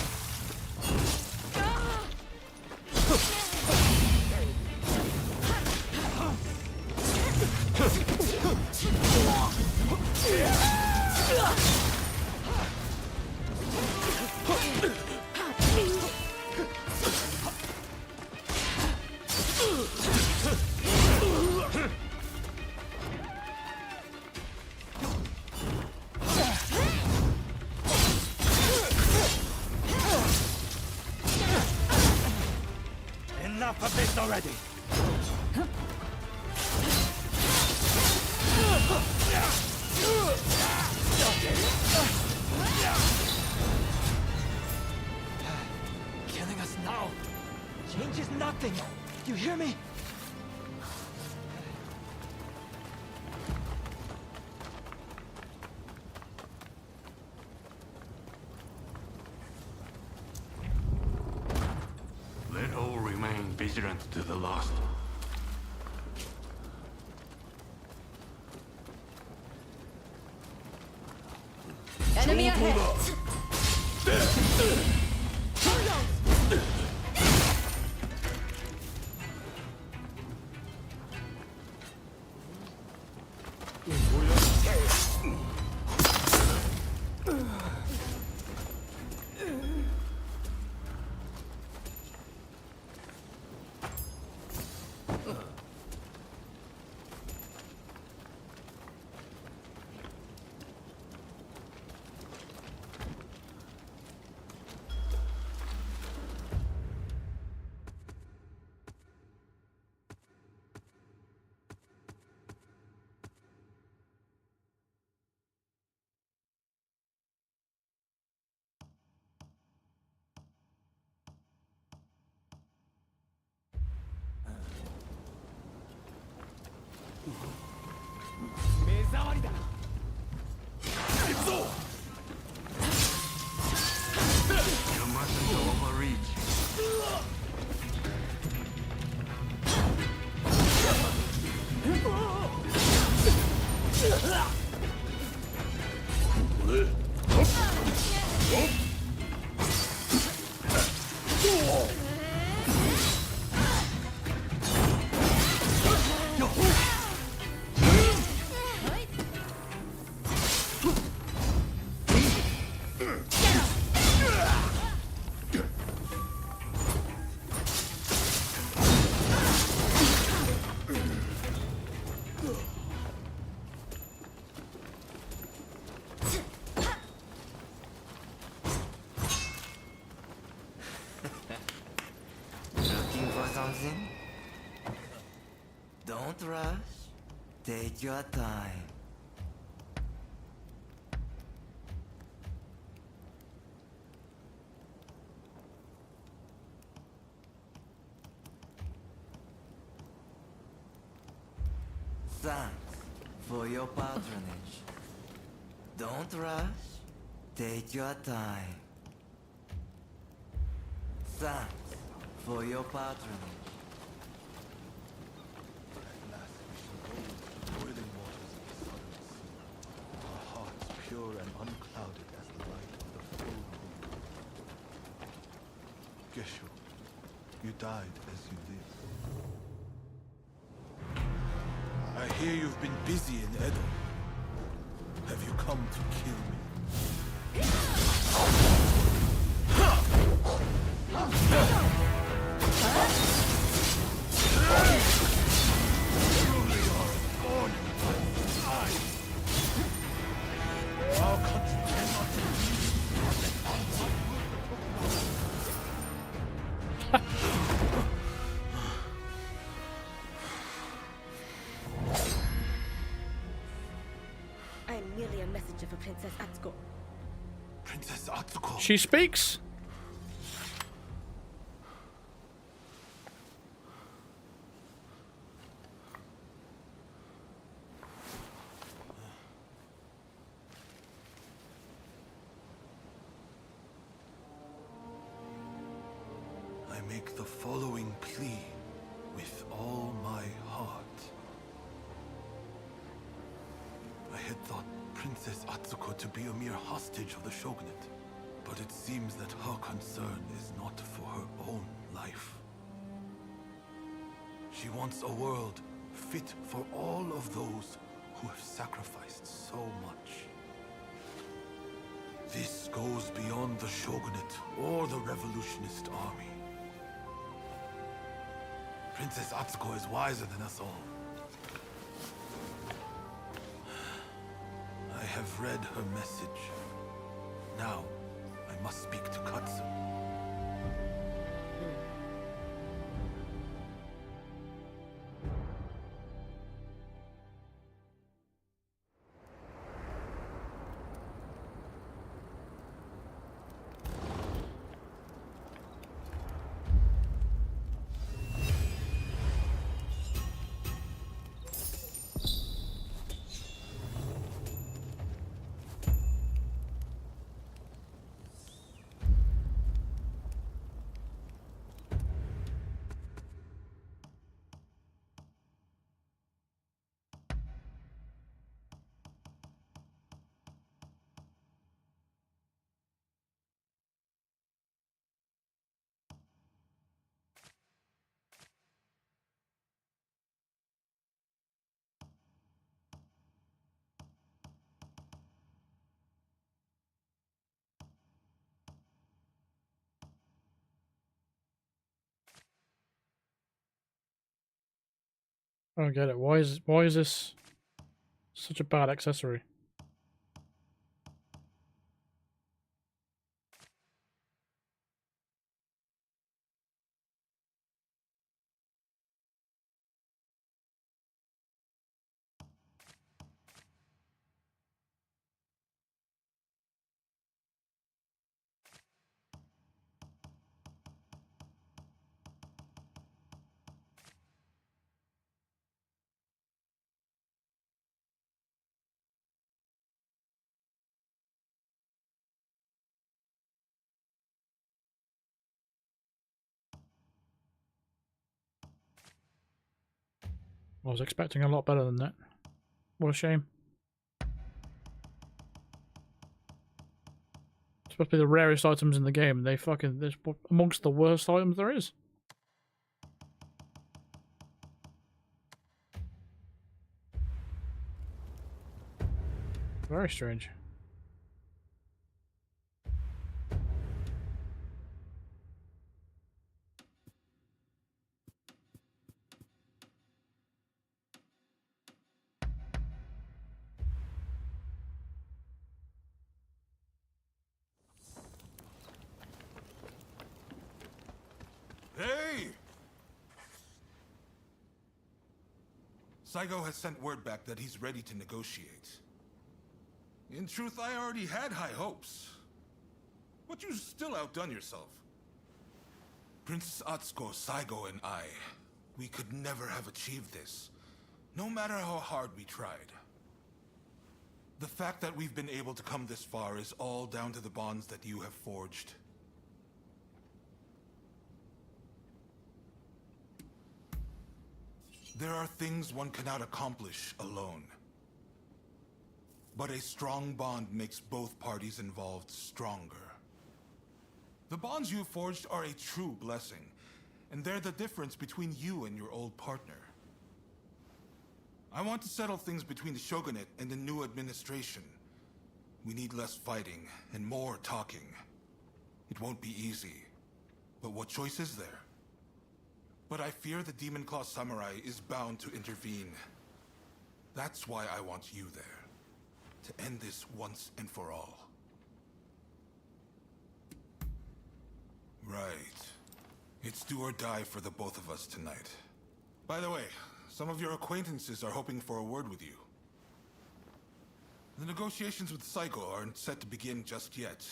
Enough of this already! Killing us now changes nothing. You hear me? Let all remain vigilant to the last. Enemy ahead! You mustn't overreach. Looking for something? Don't rush. Take your time. Thanks for your patronage. Don't rush. Take your time. Thanks for your patronage. At last we shall go into the boiling waters of the southern sea, our hearts pure and unclouded as the light of the full moon. Geshu, you died as you lived. I hear you've been busy in Edo. Have you come to kill me? Truly are born alive. Our country cannot I am merely a messenger for Princess Atsuko. Princess Atsuko. She speaks. I make the following plea with all my heart. I had thought Princess Atsuko to be a mere hostage of the shogunate, but it seems that her concern is not for her own life. She wants a world fit for all of those who have sacrificed so much. This goes beyond the shogunate or the revolutionist army. Princess Atsuko is wiser than us all. I have read her message. Now, I must speak to Katsu. I don't get it. Why is this such a bad accessory? I was expecting a lot better than that. What a shame. It's supposed to be the rarest items in the game. They fucking... They're amongst the worst items there is. Very strange. Hey! Saigo has sent word back that he's ready to negotiate. In truth, I already had high hopes. But you still outdone yourself. Princess Atsuko, Saigo, and I, we could never have achieved this, no matter how hard we tried. The fact that we've been able to come this far is all down to the bonds that you have forged. There are things one cannot accomplish alone. But a strong bond makes both parties involved stronger. The bonds you have forged are a true blessing, and they're the difference between you and your old partner. I want to settle things between the Shogunate and the new administration. We need less fighting and more talking. It won't be easy, but what choice is there? But I fear the Demon Claw Samurai is bound to intervene. That's why I want you there, to end this once and for all. Right. It's do or die for the both of us tonight. By the way, some of your acquaintances are hoping for a word with you. The negotiations with Saigo aren't set to begin just yet.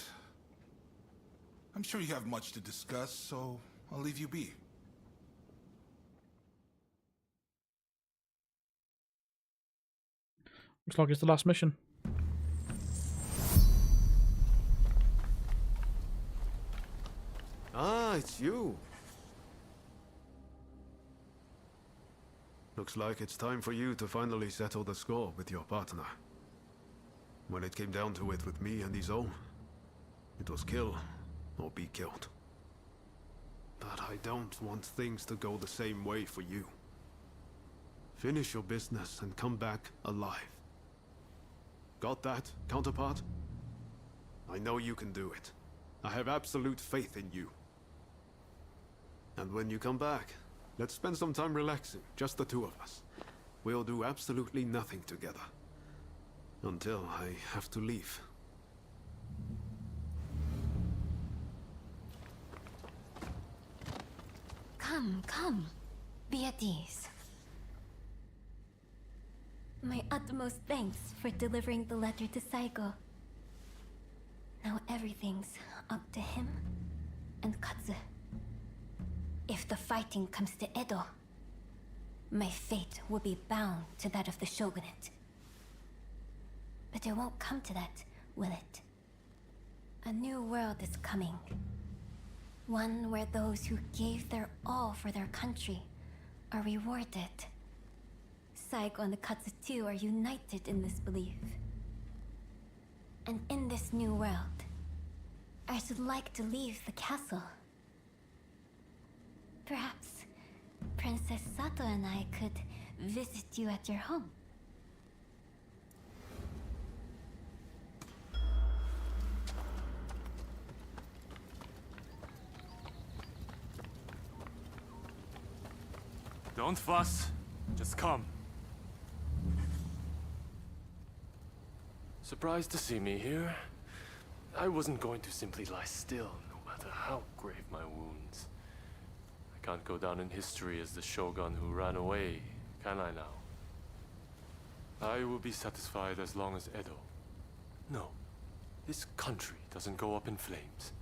I'm sure you have much to discuss, so I'll leave you be. Looks like it's the last mission. Ah, it's you. Looks like it's time for you to finally settle the score with your partner. When it came down to it with me and Izo, it was kill or be killed. But I don't want things to go the same way for you. Finish your business and come back alive. Got that, counterpart? I know you can do it. I have absolute faith in you. And when you come back, let's spend some time relaxing, just the two of us. We'll do absolutely nothing together. Until I have to leave. Come. Be at ease. My utmost thanks for delivering the letter to Saigo. Now everything's up to him and Katsu. If the fighting comes to Edo, my fate will be bound to that of the Shogunate. But it won't come to that, will it? A new world is coming. One where those who gave their all for their country are rewarded. Saigo and the Katsu too are united in this belief. And in this new world, I should like to leave the castle. Perhaps Princess Sato and I could visit you at your home. Don't fuss. Just come. Surprised to see me here? I wasn't going to simply lie still, no matter how grave my wounds. I can't go down in history as the shogun who ran away, can I now? I will be satisfied as long as Edo. No, this country doesn't go up in flames.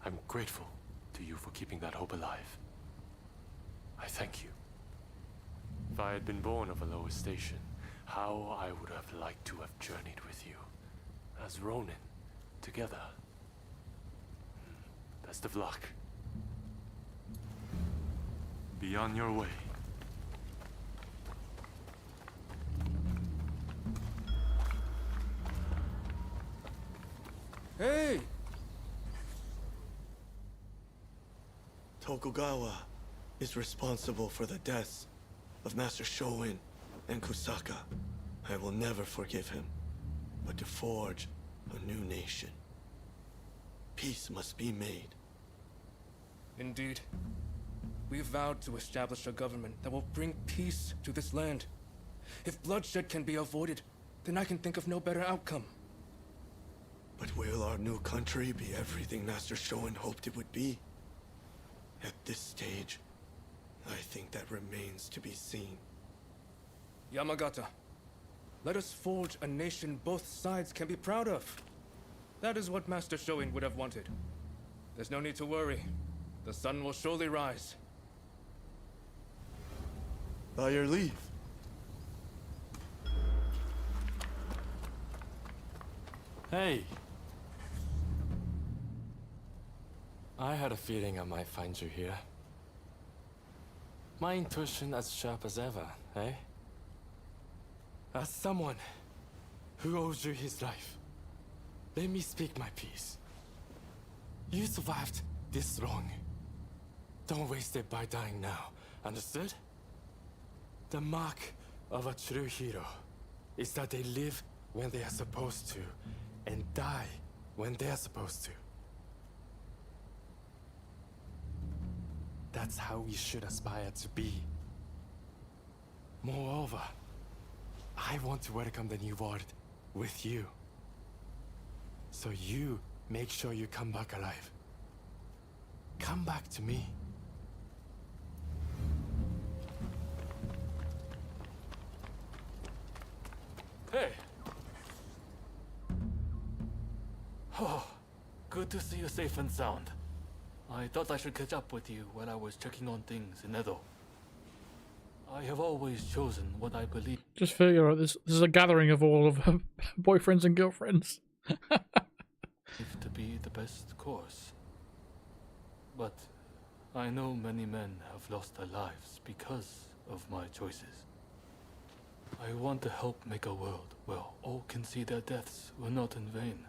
I'm grateful to you for keeping that hope alive. I thank you. If I had been born of a lower station, how I would have liked to have journeyed with you, as Ronin, together. Best of luck. Be on your way. Hey! Tokugawa is responsible for the deaths of Master Shoin and Kusaka. I will never forgive him, but to forge a new nation. Peace must be made. Indeed. We vowed to establish a government that will bring peace to this land. If bloodshed can be avoided, then I can think of no better outcome. But will our new country be everything Master Shoin hoped it would be? At this stage, I think that remains to be seen. Yamagata, let us forge a nation both sides can be proud of. That is what Master Shoin would have wanted. There's no need to worry. The sun will surely rise. By your leave. Hey! I had a feeling I might find you here. My intuition as sharp as ever, eh? As someone who owes you his life, let me speak my piece. You survived this long. Don't waste it by dying now, understood? The mark of a true hero is that they live when they are supposed to, and die when they are supposed to. That's how we should aspire to be. Moreover, I want to welcome the new VoD with you. So you make sure you come back alive. Come back to me. Hey! Oh, good to see you safe and sound. I thought I should catch up with you while I was checking on things in Edo. I have always chosen what I believe Just figure out this is a gathering of all of her boyfriends and girlfriends. to be the best course. But I know many men have lost their lives because of my choices. I want to help make a world where all can see their deaths were not in vain.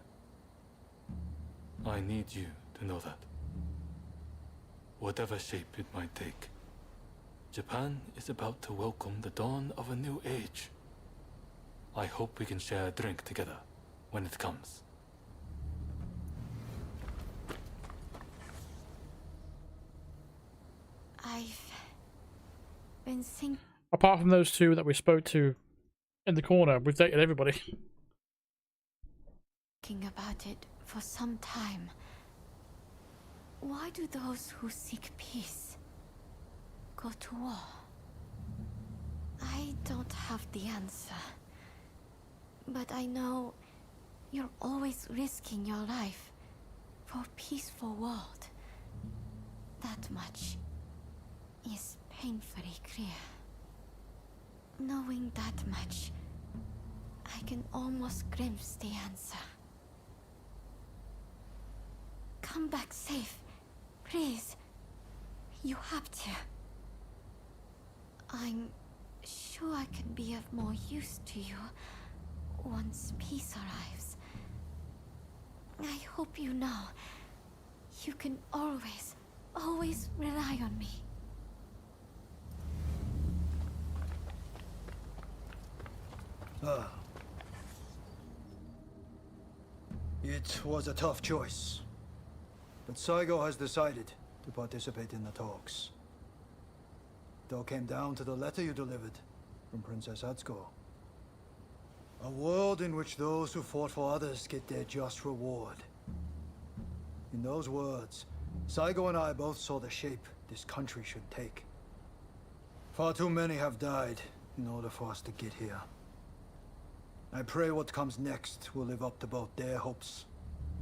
I need you to know that. Whatever shape it might take, Japan is about to welcome the dawn of a new age. I hope we can share a drink together when it comes. I've been thinking Apart from those two that we spoke to in the corner, we've dated everybody. about it for some time. Why do those who seek peace go to war? I don't have the answer. But I know you're always risking your life for a peaceful world. That much is painfully clear. Knowing that much, I can almost glimpse the answer. Come back safe, please. You have to. I'm sure I can be of more use to you once peace arrives. I hope you know you can always rely on me. Ah. It was a tough choice. But Saigo has decided to participate in the talks. It all came down to the letter you delivered from Princess Atsuko. A world in which those who fought for others get their just reward. In those words, Saigo and I both saw the shape this country should take. Far too many have died in order for us to get here. I pray what comes next will live up to both their hopes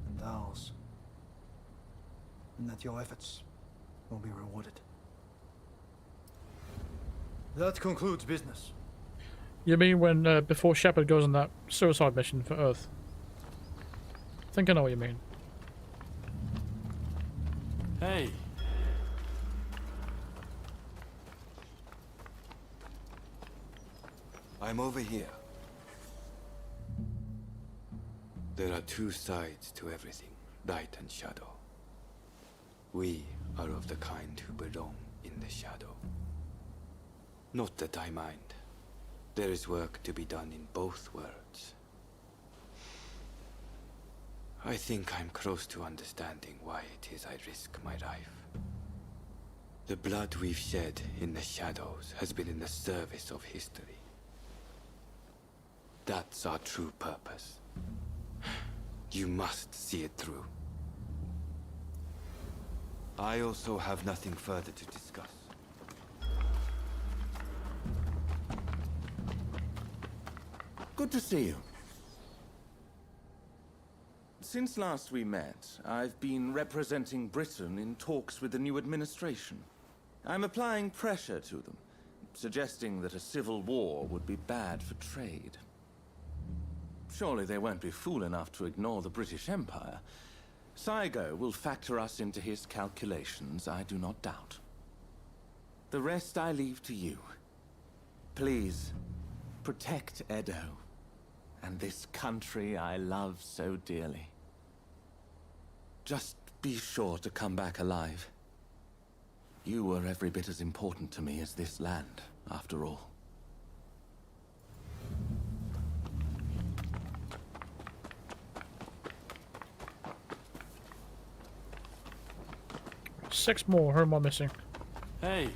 and ours. And that your efforts will be rewarded. That concludes business. You mean when before Shepard goes on that suicide mission for Earth? I think I know what you mean. Hey! I'm over here. There are two sides to everything, light and shadow. We are of the kind who belong in the shadow. Not that I mind. There is work to be done in both worlds. I think I'm close to understanding why it is I risk my life. The blood we've shed in the shadows has been in the service of history. That's our true purpose. You must see it through. I also have nothing further to discuss. Good to see you. Since last we met, I've been representing Britain in talks with the new administration. I'm applying pressure to them, suggesting that a civil war would be bad for trade. Surely they won't be fool enough to ignore the British Empire. Saigo will factor us into his calculations, I do not doubt. The rest I leave to you. Please, protect Edo, and this country I love so dearly. Just be sure to come back alive. You were every bit as important to me as this land, after all. Six more. Who am I missing? Hey.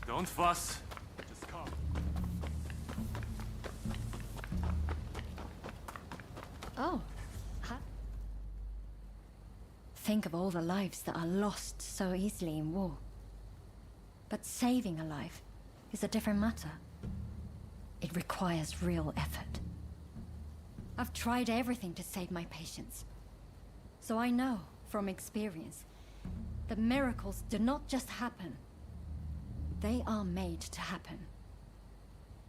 Don't fuss. Just come. Oh. Huh? Think of all the lives that are lost so easily in war. But saving a life is a different matter. It requires real effort. I've tried everything to save my patients. So I know, from experience, that miracles do not just happen. They are made to happen.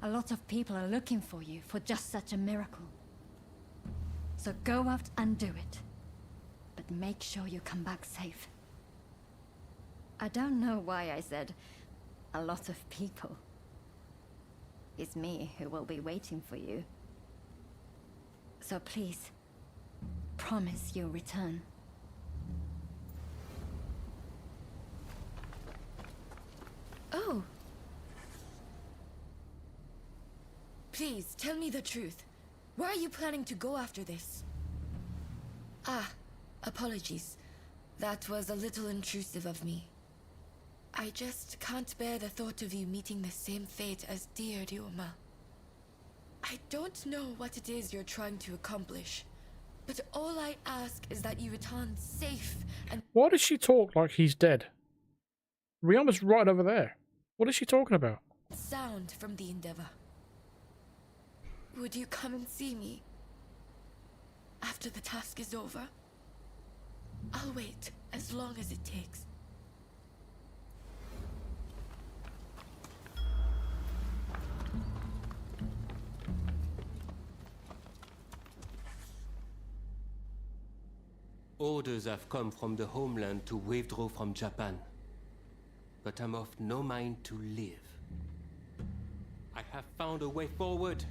A lot of people are looking for you for just such a miracle. So go out and do it. But make sure you come back safe. I don't know why I said a lot of people. It's me who will be waiting for you. So please, promise you'll return. Oh. Please, tell me the truth. Where are you planning to go after this? Ah, apologies. That was a little intrusive of me. I just can't bear the thought of you meeting the same fate as dear Ryoma. I don't know what it is you're trying to accomplish, but all I ask is that you return safe and— Why does she talk like he's dead? Ryoma's right over there. What is she talking about? sound from the endeavor. Would you come and see me after the task is over? I'll wait as long as it takes. Orders have come from the homeland to withdraw from Japan. But I'm of no mind to live. I have found a way forward.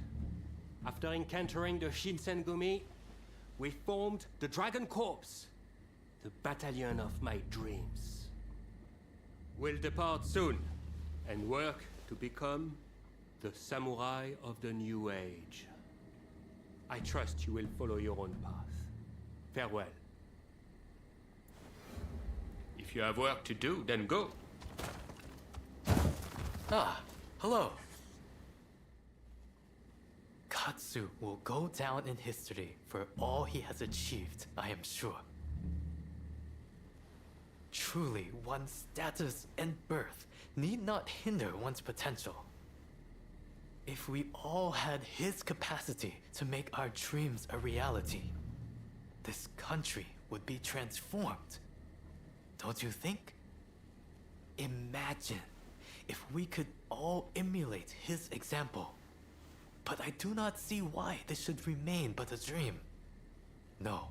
After encountering the Shinsengumi, we formed the Dragon Corps, the battalion of my dreams. We'll depart soon and work to become the samurai of the new age. I trust you will follow your own path. Farewell. If you have work to do, then go. Ah, hello. Katsu will go down in history for all he has achieved, I am sure. Truly, one's status and birth need not hinder one's potential. If we all had his capacity to make our dreams a reality, this country would be transformed. Don't you think? Imagine if we could all emulate his example. But I do not see why this should remain but a dream. No,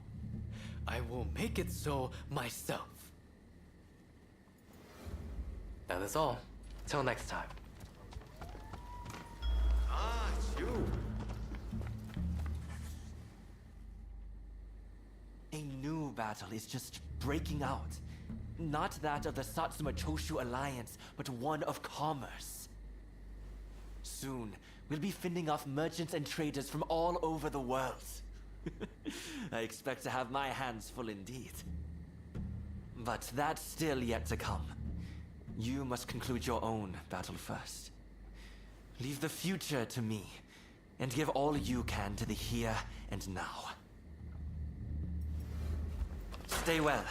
I will make it so myself. That is all. Till next time. Ah, it's you. A new battle is just breaking out. Not that of the Satsuma Choshu alliance, but one of commerce. Soon, we'll be fending off merchants and traders from all over the world. I expect to have my hands full indeed. But that's still yet to come. You must conclude your own battle first. Leave the future to me, and give all you can to the here and now. Stay well.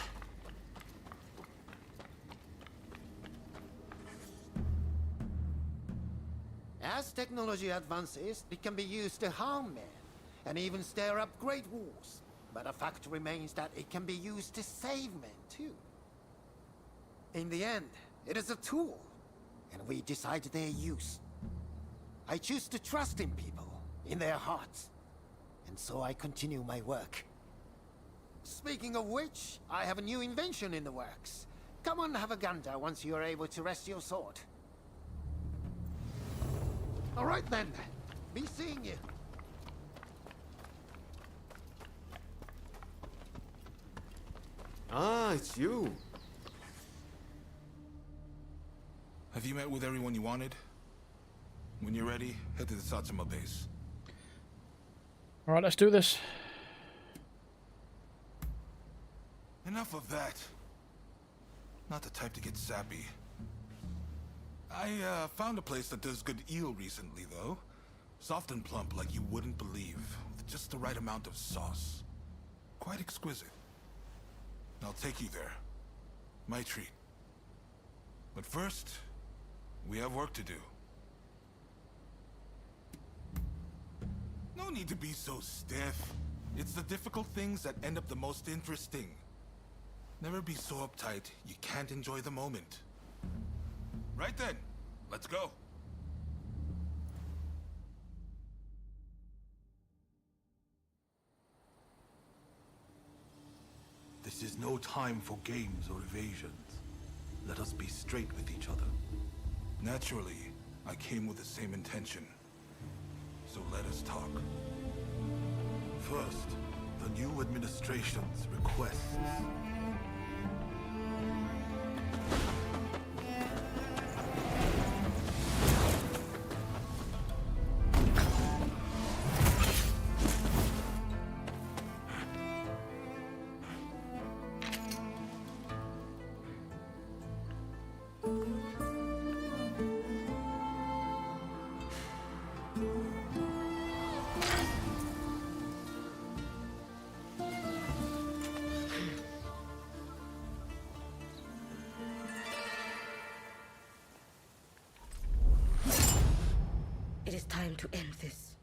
As technology advances, it can be used to harm men, and even stir up great wars. But the fact remains that it can be used to save men, too. In the end, it is a tool, and we decide their use. I choose to trust in people, in their hearts, and so I continue my work. Speaking of which, I have a new invention in the works. Come on, have a gander once you are able to rest your sword. All right then. Be seeing you. Ah, it's you. Have you met with everyone you wanted? When you're ready, head to the Satsuma base. Alright, let's do this. Enough of that. Not the type to get sappy. I found a place that does good eel recently, though. Soft and plump like you wouldn't believe, with just the right amount of sauce. Quite exquisite. I'll take you there. My treat. But first, we have work to do. No need to be so stiff. It's the difficult things that end up the most interesting. Never be so uptight you can't enjoy the moment. Right then, let's go. This is no time for games or evasions. Let us be straight with each other. Naturally, I came with the same intention. So let us talk. First, the new administration's requests. It is time to end this.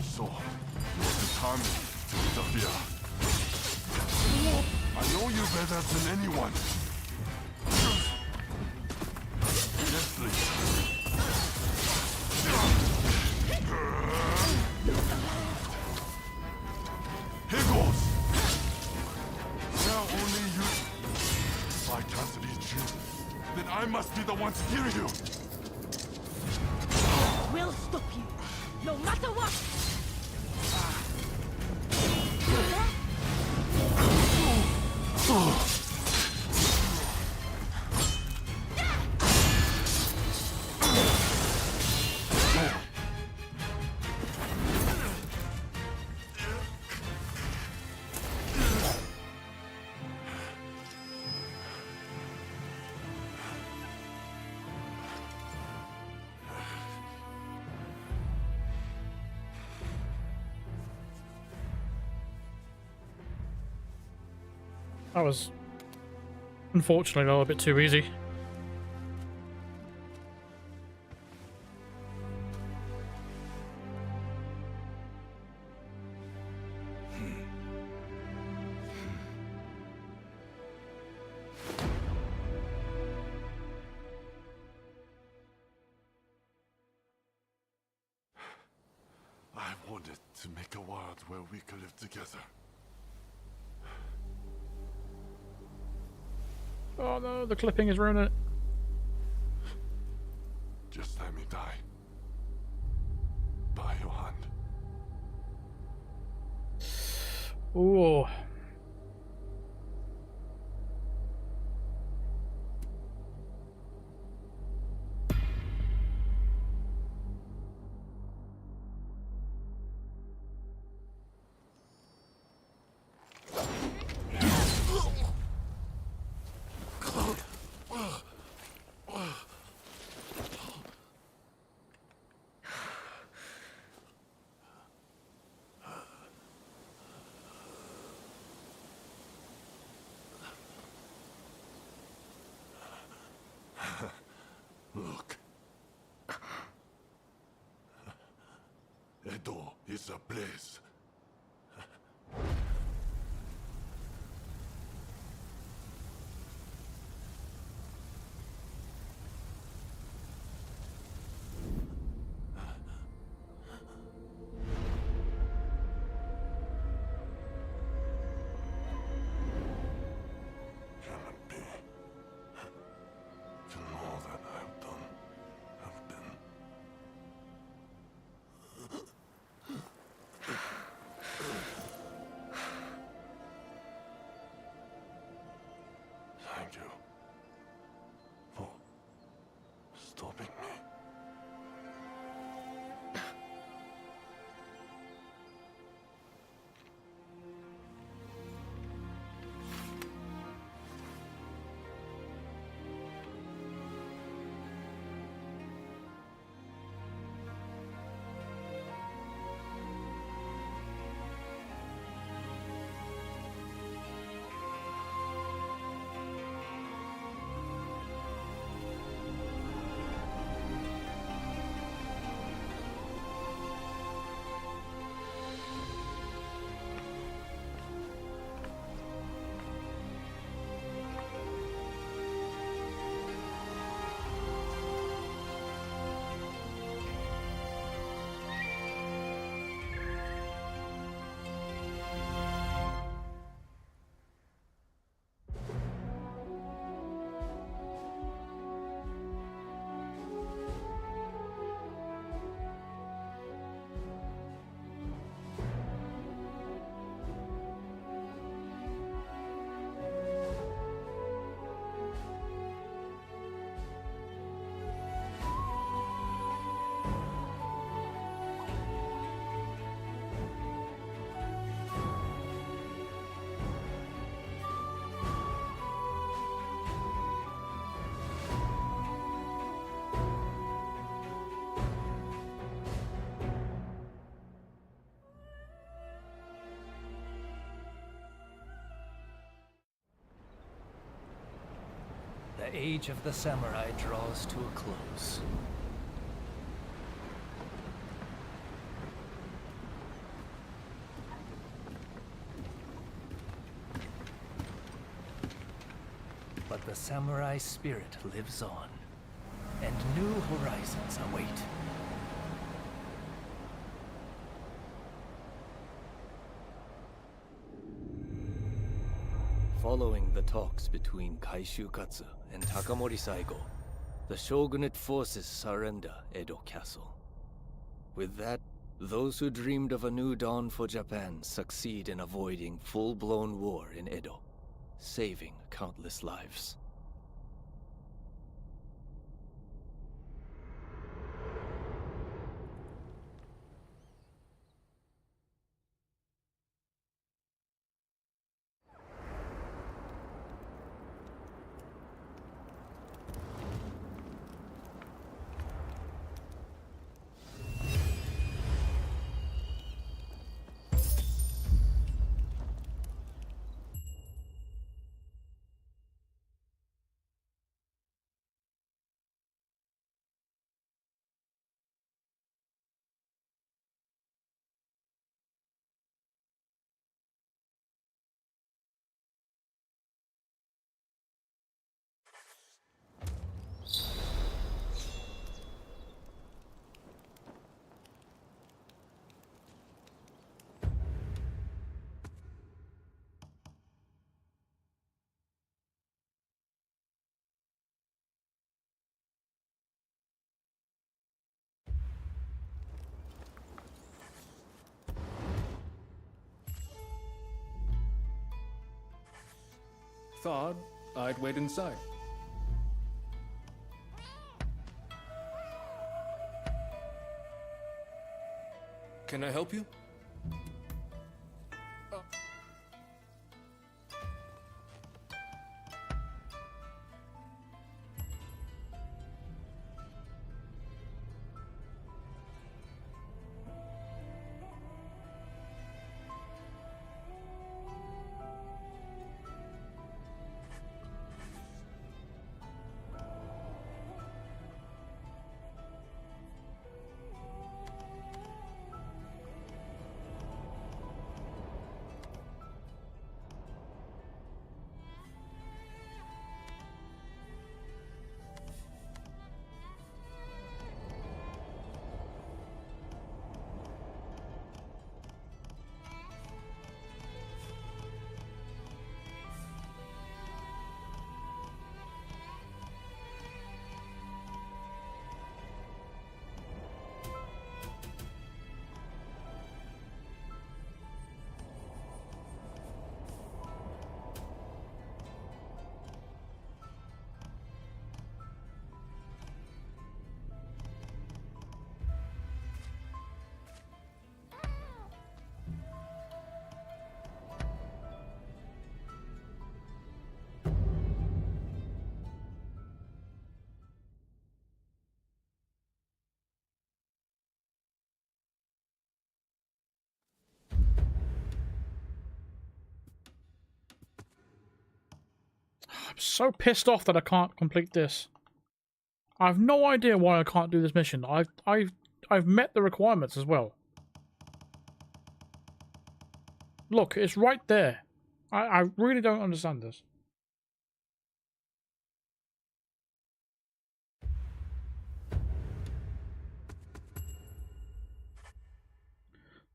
So, you're determined to interfere. I know you better than anyone. Yes, please. Here goes. Now only you. If I can't reach you, then I must be the one to hear you. We'll stop you, no matter what! That was, unfortunately, though, a bit too easy. I wanted to make a world where we could live together. Oh no, the clipping is ruining it. Just let me die. By your hand. Ooh. is ablaze. Thank you for stopping me. The age of the samurai draws to a close. But the samurai spirit lives on, and new horizons await. Following the talks between Kaishukatsu and Takamori Saigo, the shogunate forces surrender Edo Castle. With that, those who dreamed of a new dawn for Japan succeed in avoiding full-blown war in Edo, saving countless lives. Thought I'd wait inside. Can I help you? I'm so pissed off that I can't complete this. I have no idea why I can't do this mission. I've met the requirements as well. Look, it's right there. I really don't understand this.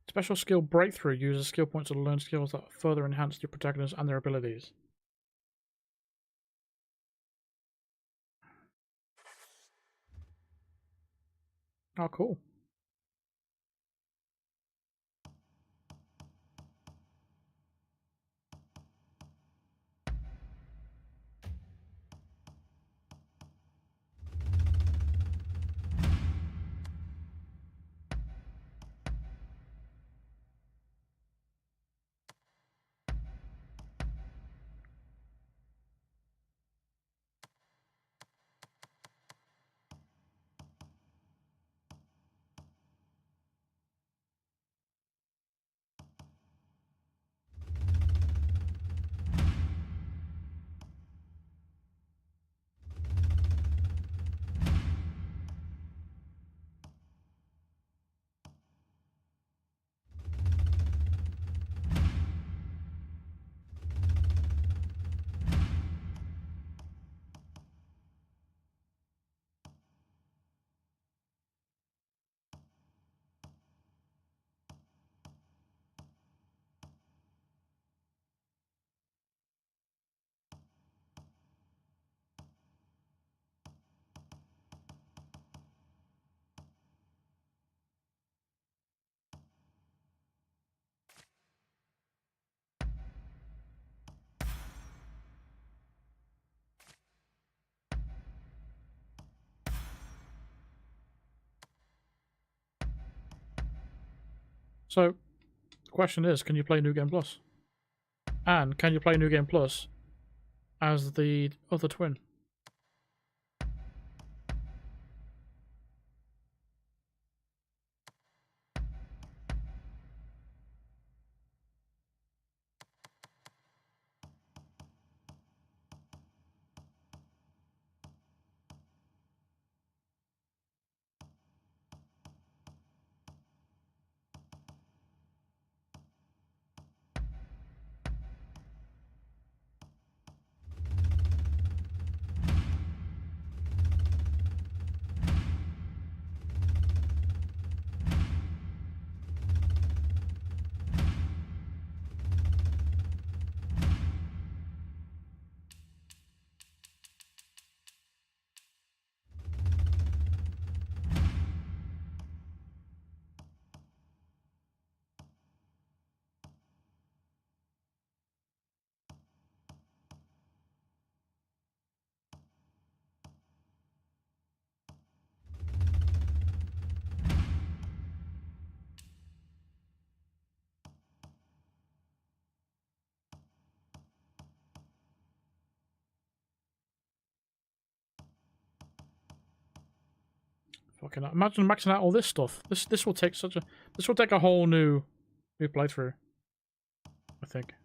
Special skill breakthrough uses skill points to learn skills that further enhance your protagonists and their abilities. Oh, cool. So, the question is, can you play New Game Plus? And can you play New Game Plus as the other twin? Fucking imagine maxing out all this stuff. This will take a whole new playthrough, I think.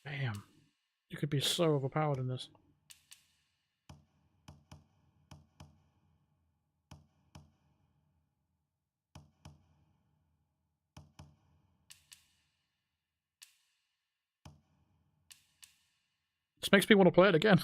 Damn. You could be so overpowered in this. This makes me want to play it again.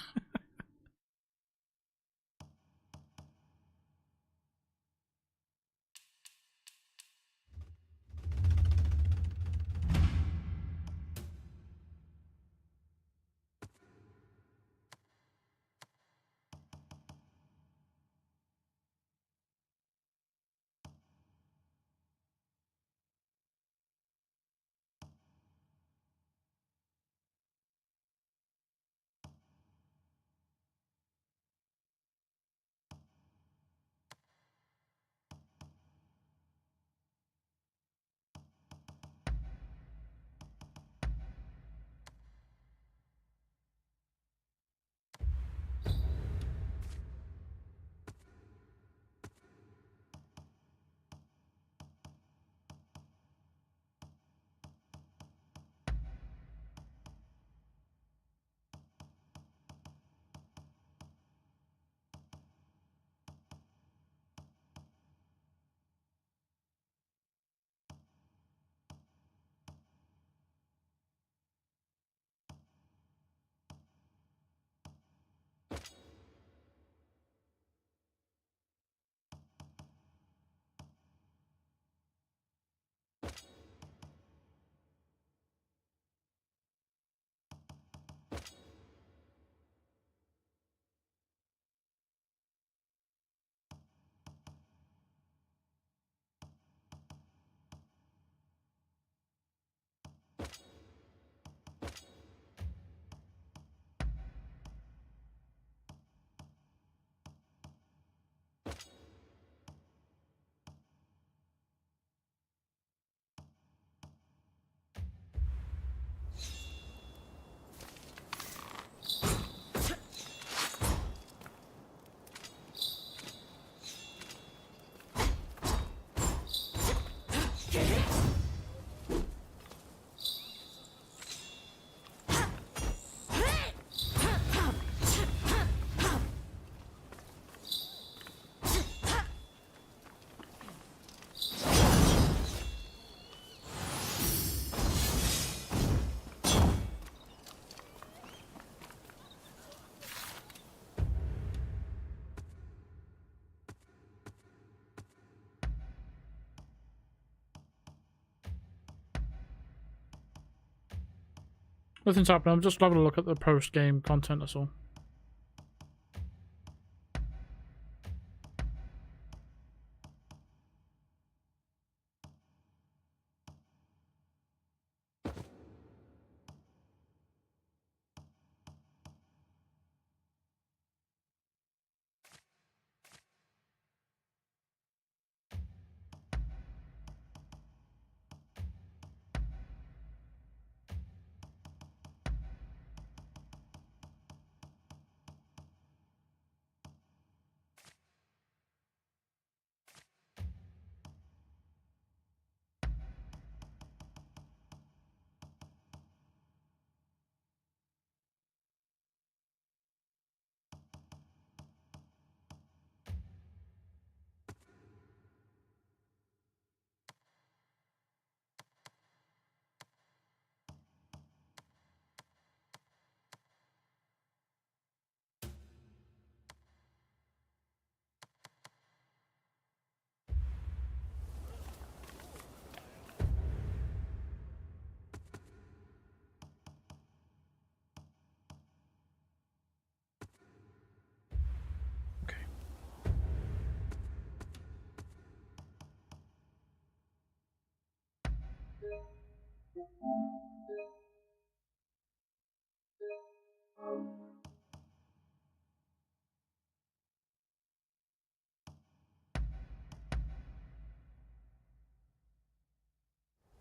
Nothing's happening. I'm just having a look at the post-game content, that's all.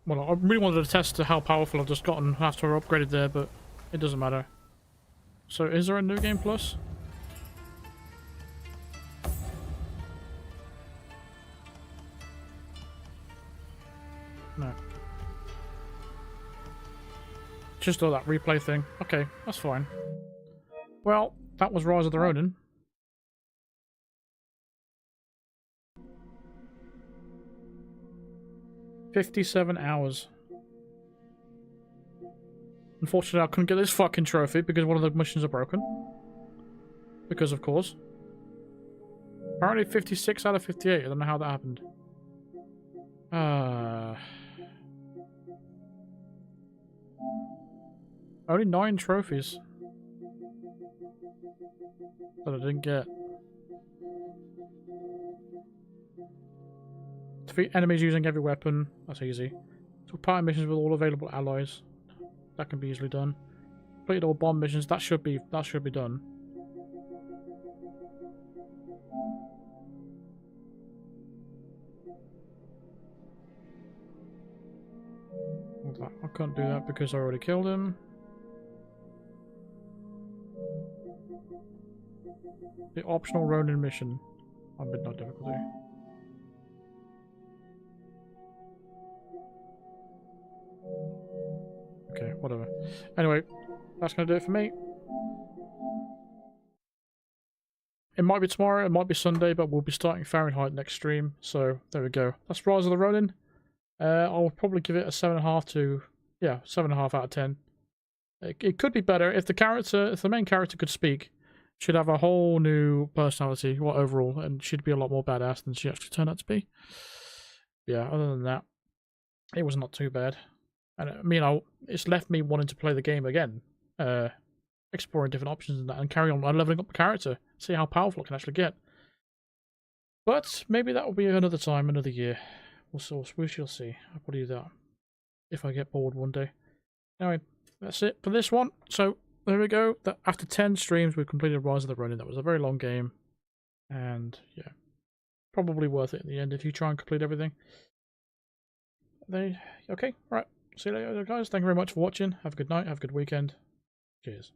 Well, I really wanted to test how powerful I've just gotten after I upgraded there, but it doesn't matter. So, is there a new game plus? No. Just all that replay thing. Okay, that's fine. Well, that was Rise of the Ronin. $57 hours. Unfortunately, I couldn't get this fucking trophy because one of the missions are broken. Because, of course. Apparently 56 out of 58. I don't know how that happened. Only 9 trophies that I didn't get. Defeat enemies using every weapon. That's easy. Took part in missions with all available allies. That can be easily done. Completed all bomb missions. That should be done. I can't do that because I already killed him. The optional Ronin mission on midnight difficulty. Okay, whatever. Anyway, that's going to do it for me. It might be tomorrow, it might be Sunday, but we'll be starting Fahrenheit next stream. So, there we go. That's Rise of the Ronin. I'll probably give it a 7.5 to... Yeah, 7.5 out of 10. It could be better if the main character could speak. She'd have a whole new personality, overall, and she'd be a lot more badass than she actually turned out to be. Yeah, other than that, it was not too bad. And I mean, it's left me wanting to play the game again, exploring different options and that, and carry on leveling up the character, see how powerful I can actually get. But maybe that will be another time, another year. We shall see. I'll probably do that if I get bored one day. Anyway, that's it for this one. So there we go. After 10 streams, we've completed Rise of the Ronin. That was a very long game, and yeah, probably worth it in the end if you try and complete everything. Okay, right. See you later, guys. Thank you very much for watching. Have a good night. Have a good weekend. Cheers.